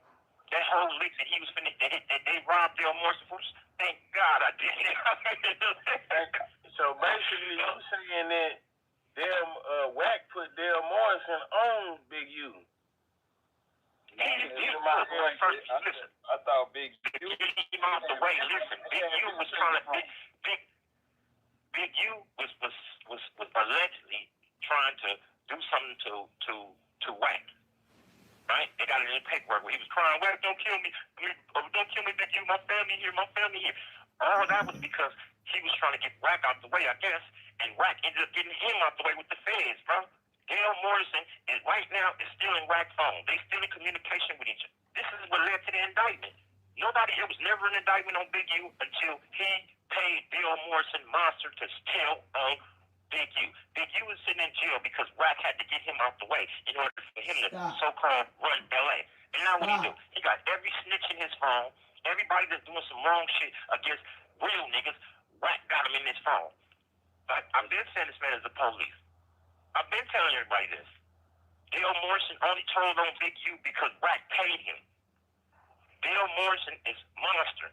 That whole leak that he was finna, that they robbed Dale Morrison for, thank God I did it. So basically, you saying that Whack put Dale Morrison on Big U. Listen, I thought Big U came out the way. Listen, Big U was trying to Big U was allegedly trying to do something to Whack. Right? They got it in the paperwork where he was crying, "Whack, don't kill me. Don't kill me, Big U. My family here. All that was because he was trying to get Whack out the way, I guess, and Whack ended up getting him out the way with the feds, bro. Dale Morrison is right now still in Whack's phone. They still in communication with each other. This is what led to the indictment. It was never an indictment on Big U until he paid Dale Morrison monster to tell on Big U. Big U was sitting in jail because Whack had to get him out the way in order for him to so-called run LA. And now what he do? He got every snitch in his phone. Everybody that's doing some wrong shit against real niggas, Whack got him in his phone. I've been saying this man is the police. I've been telling everybody this. Dale Morrison only told on Big U because Whack paid him. Dale Morrison is monster.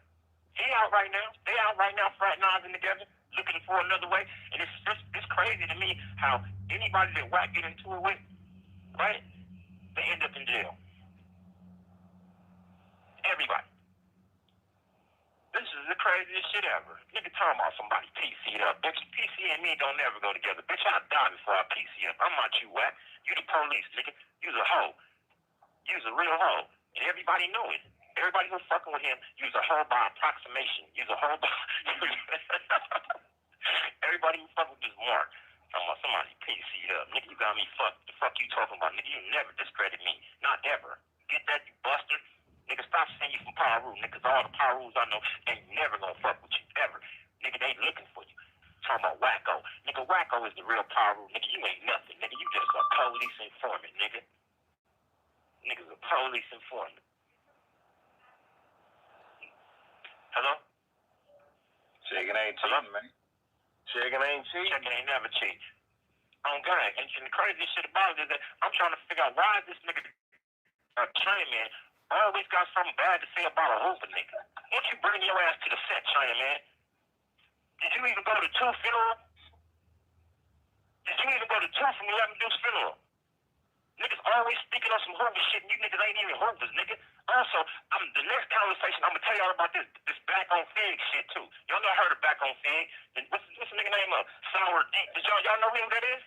He out right now. They out right now fraternizing together, looking for another way. And it's crazy to me how anybody that Whack get into it with, right, they end up in jail. Everybody. This is the craziest shit ever. Nigga talking about somebody PC up. Bitch, PC and me don't never go together. Bitch, I'll die before I PC up. I'm not you, Whack. You the police, nigga. You's a hoe. You's a real hoe. And everybody know it. Everybody who's fucking with him, you's a hoe by approximation. You's a hoe by... Everybody who fuck with this Mark. Talking about somebody PC up. Nigga, you got me fucked. The fuck you talking about? Nigga, you never discredit me. Not ever. Get that, you buster. Nigga, stop saying you from Paru, nigga. All the Parus I know ain't never gonna fuck with you, ever. Nigga, they looking for you. Talking about Wacko. Nigga, Wacko is the real Paru. Nigga, you ain't nothing. Nigga, you just a police informant, nigga. Nigga's a police informant. Hello? Chicken ain't cheating, man. Chicken ain't cheating. Chicken ain't never cheat. On God. And the craziest shit about it is that I'm trying to figure out why is this nigga China man always got something bad to say about a Hoover nigga. Why don't you bring your ass to the set, China man? Did you even go to 2 funeral? Did you even go to 2 from 11 Deuce funeral? Niggas always speaking on some Hoover shit and you niggas ain't even Hoovers, nigga. Also, the next conversation, I'm gonna tell y'all about this back on Fig shit too. Y'all know I heard of back on Fig. What's the nigga name of? Sour Deep. Did y'all know who that is?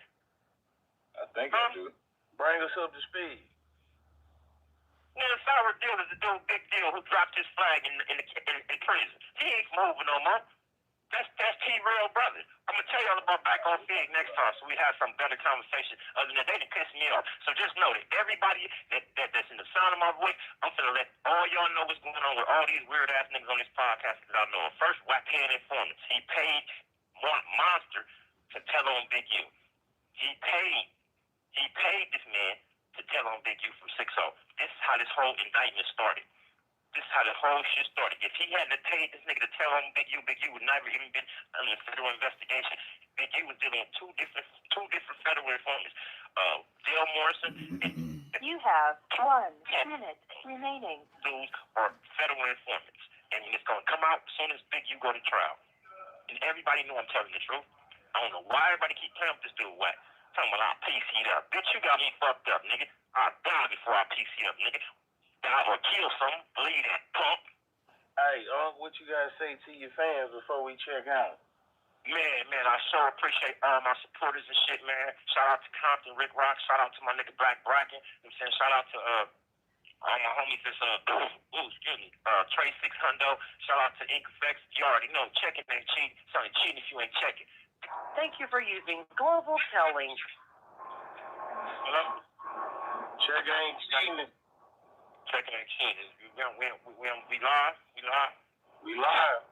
I think I do. Bring us up to speed. Man, Sour Deal is the dude, Big Deal, who dropped his flag in prison. He ain't moving no more. That's T-Real brother. I'm going to tell y'all about back on Fig next time so we have some better conversation. Other than that, they done pissed me off. So just know that everybody that's in the sound of my voice, I'm going to let all y'all know what's going on with all these weird-ass niggas on this podcast that I know. First, Whack paid informants. He paid Monster to tell on Big U. He paid this man to tell on Big U from 6-0. This is how this whole indictment started. This is how the whole shit started. If he hadn't paid this nigga to tell on Big U would never even been under federal investigation. Big U was dealing with two different federal informants. Dale Morrison and You have 1 minute remaining. Dudes are federal informants. And it's going to come out as soon as Big U go to trial. And everybody know I'm telling the truth. I don't know why everybody keep playing with this dude whack. Talking about I PC'd up. Bitch, you got me fucked up, nigga. I'll die before I PC up, nigga. Die or kill some. Believe that, punk. Hey, what you gotta say to your fans before we check out? Man, I sure appreciate all my supporters and shit, man. Shout out to Compton, Rick Rock. Shout out to my nigga Black Bracken. You know what I'm saying? Shout out to all my homies that's Trey 600. Shout out to Ink Effects. You already know, checking ain't cheating. It's only cheating if you ain't checking. Thank you for using Global Telling. Hello? Check ain't cheating. Checking ain't cheating. We live? We live.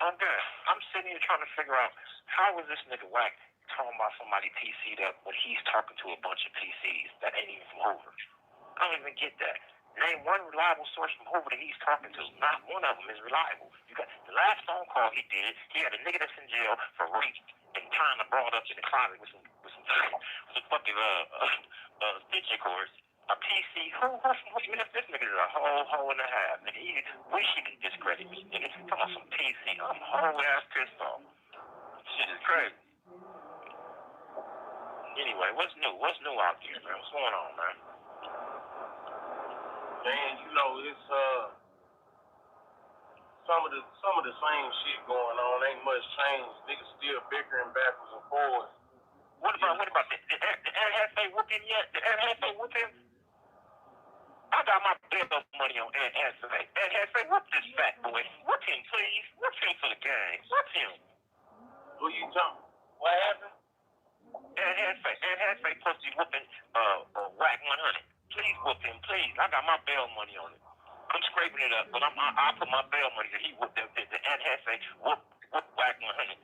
Okay. I'm sitting here trying to figure out how was this nigga whack talking about somebody PC'd up when he's talking to a bunch of PCs that ain't even from Hoover. I don't even get that. Name one reliable source from Hoover that he's talking to. Not one of them is reliable. You got the last phone call he did, he had a nigga that's in jail for rape and tying a broad up in the closet with some fucking stitching cords. A PC, this nigga is a hoe and a half. Nigga, he wish he could discredit me. Nigga, he's talking about some PC. I'm whole ass pissed off. Shit is crazy. Anyway, what's new? What's new out there, man? What's going on, man? Man, you know, it's some of the same shit going on. Ain't much change. Niggas still bickering backwards and forwards. What about that? Did Ed whoop him yet? Did Ed whoop him? I got my bail money on Ed Hefe. Ed Hefe, whoop this fat boy. Whoop him, please. Whoop him for the game. Whoop him. Who you talking? What happened? Ed Hefe supposed to be whooping Whack 100. Please whoop him, please. I got my bail money on it. I'm scraping it up, but I put my bail money that he whooped the Ed Hefe whoop Whack 100.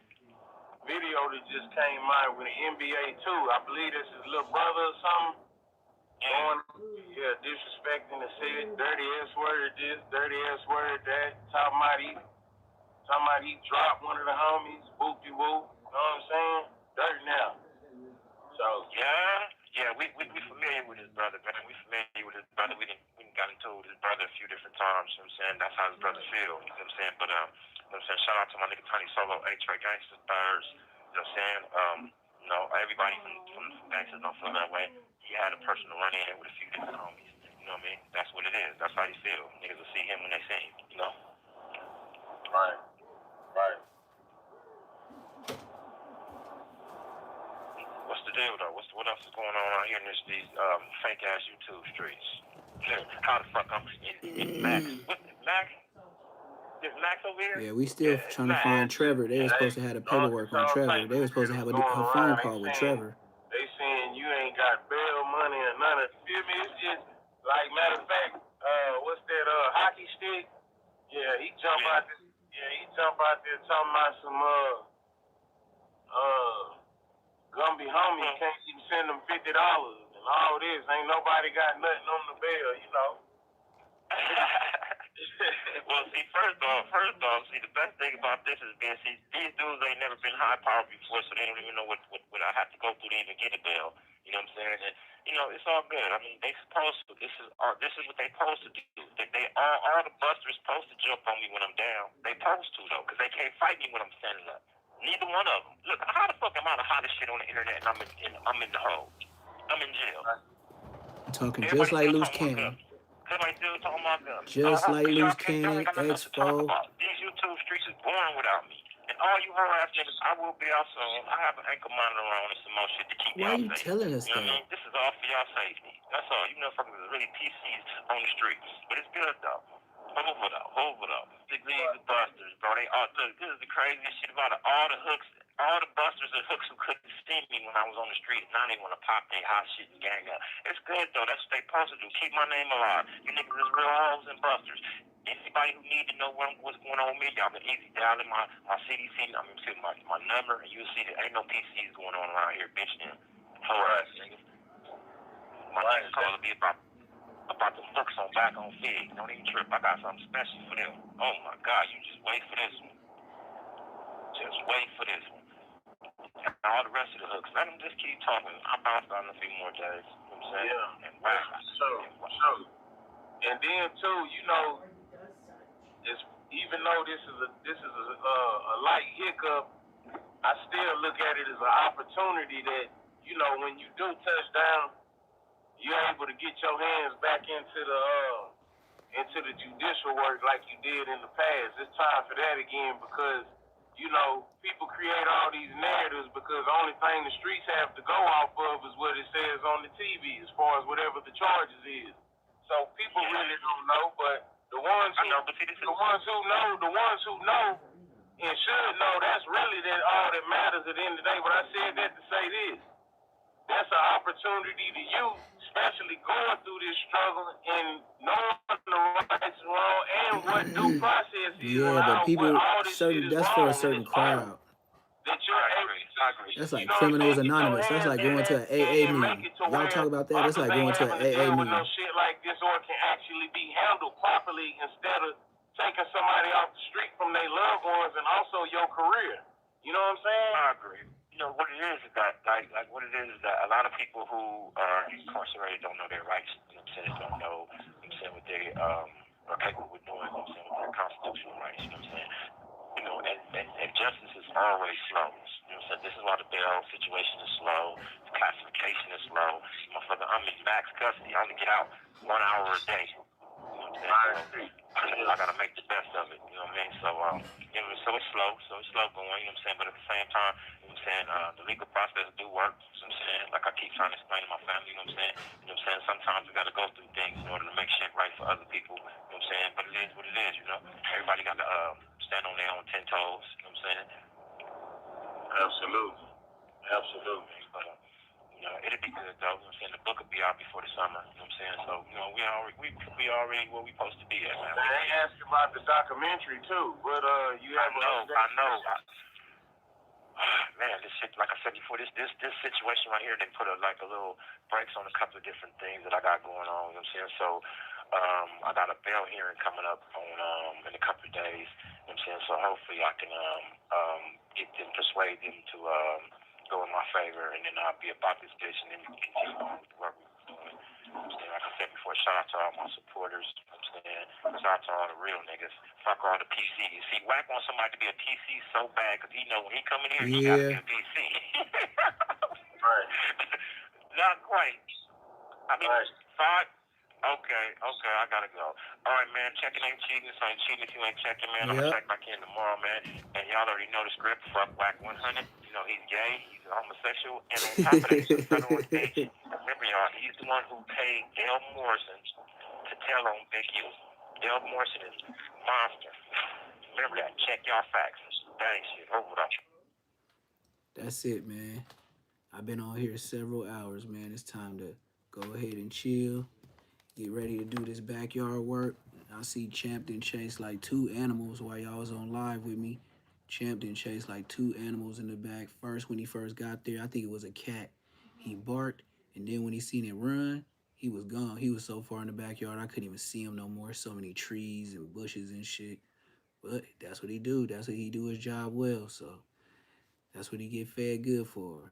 Video that just came out with the NBA too. I believe this is little brother or something. Going, disrespecting the city, dirty ass word this, dirty ass word that. Talking about he dropped one of the homies, whoopty whoop. You know what I'm saying? Dirt now. So yeah, we familiar with his brother, man. We familiar with his brother. We got into it with his brother a few different times. You know what I'm saying? That's how his brother feel. You know what I'm saying? But you know what I'm saying? Shout out to my nigga Tony Solo, A-Trey Gangsters, Birds. You know what I'm saying? You know, everybody from Gangsters don't feel that way. He had a person to run in with a few different homies. You know what I mean? That's what it is. That's how he feel. Niggas will see him when they see him, you know? Right. What's the deal though? What else is going on out here in these fake ass YouTube streets? How the fuck I'm in Max? What Max? Is Max over here? Yeah, we still trying to find Trevor. They were supposed to have the paperwork on Trevor. They were supposed to have a phone call with Trevor. They saying you ain't got bail money or none of it. Feel me? It's just like, matter of fact, what's that hockey stick? Yeah, he jump out there talking about some Gumby homie can't even send them $50 and all this. Ain't nobody got nothing on the bail, you know. Well, see, first off, the best thing about this is these dudes ain't never been high power before, so they don't even know what I have to go through to even get a bail. You know what I'm saying? And you know, it's all good. I mean, they supposed to. This is what they supposed to do. They all the busters supposed to jump on me when I'm down. They supposed to though, because they can't fight me when I'm standing up. Neither one of them. Look, how the fuck am I the hottest shit on the internet and I'm in the hole? I'm in jail. Talking just like Loose Cannon. Just like Loose Cannon, Expo. These YouTube streets is boring without me. And all you whole ass niggas, I will be out soon. I have an ankle monitor on and some more shit to keep Why y'all you safe. telling us You know what I that? mean? This is all for y'all safety. That's all. You motherfuckers is really PCs on the streets. But it's good though. Hold it up. These busters, bro. They all look, this is the craziest shit about it. All the hooks, all the busters and hooks who couldn't see me when I was on the street, now they want to pop their hot shit and gang up. It's good though. That's what they supposed to do. Keep my name alive. You niggas is real hoes and busters. Anybody who need to know what's going on with me, y'all can easy dial in my CDC. I mean, my number, and you'll see that ain't no PCs going on around here, bitch. Whole ass niggas. My niggas calling me about the books on back on Fig. Don't even trip. I got something special for them. Oh my God, you just wait for this one. Just wait for this one. And all the rest of the hooks, let them just keep talking. I'll bounce on a few more days. You know what I'm saying? Yeah. And whack. So. And then too, you know, it's even though this is a light hiccup, I still look at it as an opportunity that, you know, when you do touch down, you're able to get your hands back into the judicial work like you did in the past. It's time for that again because, you know, people create all these narratives because the only thing the streets have to go off of is what it says on the TV as far as whatever the charges is. So people really don't know, but the ones who know and should know, that's really all that matters at the end of the day. But I said that to say this. That's an opportunity to you, especially going through this struggle and knowing the rights and wrong and what due process is. Yeah, but people, that's for a certain crowd. That you're able That's like Criminals Anonymous. That's like going to an AA meeting. Y'all talk about that? That's like going to an AA meeting. No shit like this, or can actually be handled properly instead of taking somebody off the street from their loved ones and also your career. You know what I'm saying? I agree. You know what it is that like what it is that a lot of people who are incarcerated don't know their rights. You know what I'm saying? Don't know. You know what I'm saying what they are capable of doing. You know what I'm saying with their constitutional rights. You know what I'm saying? You know, and justice is always slow. You know what I'm saying? This is why the bail situation is slow. The classification is slow. Motherfucker, I'm in max custody. I only get out 1 hour a day. You know what I'm saying? I gotta make the best of it. You know what I mean? So, you know, so it's slow going. You know what I'm saying? But at the same time, you know what I'm saying? The legal process do work. You know what I'm saying? Like I keep trying to explain to my family. You know what I'm saying? You know what I'm saying? Sometimes we gotta go through things in order to make shit right for other people. You know what I'm saying? But it is what it is. You know, everybody got to stand on their own 10 toes. You know what I'm saying? Absolutely. But, you know, it'll be good though. You know what I'm saying? The book will be out before the summer. You know what I'm saying? So, you know, we already where we supposed to be at, man. They asked about the documentary too, but you have I know. Man, this shit, like I said before, this situation right here, they put a little brakes on a couple of different things that I got going on. You know what I'm saying? So, I got a bail hearing coming up on in a couple of days. You know what I'm saying? So hopefully I can get them, persuade them to go in my favor, and then I'll be about this bitch and then continue on with the work we're doing. You know what I'm saying? Like I said before, shout out to all my supporters. You know what I'm saying? Shout out to all the real niggas. Fuck all the PC. You see, Wack wants somebody to be a PC so bad because he know when he come in here, he gotta be a PC. Right. Not quite. I mean, right. Okay, I gotta go. All right, man, checking ain't cheating, so ain't cheating if you ain't checking, man. I'm gonna check back in tomorrow, man. And y'all already know the script, fuck Wack 100. You know, he's gay, he's a homosexual, and on top of that, he's a federal agent. Remember, y'all, he's the one who paid Dale Morrison to tell on Big U. Dale Morrison is a monster. Remember that. Check y'all facts. Dang shit. Over up. That's it, man. I've been on here several hours, man. It's time to go ahead and chill. Get ready to do this backyard work. I see Champ done chase like 2 animals while y'all was on live with me. Champ done chase like 2 animals in the back. First, when he first got there, I think it was a cat. He barked, and then when he seen it run, he was gone. He was so far in the backyard, I couldn't even see him no more. So many trees and bushes and shit. But that's what he do. That's what he do his job well. So that's what he get fed good for.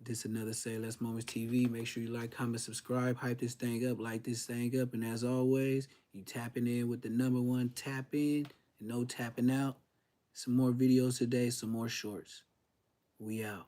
This another Say Less Moments TV. Make sure you like, comment, subscribe, hype this thing up, light this thing up. And as always, you tapping in with the #1 tap in and no tapping out. Some more videos today, some more shorts. We out.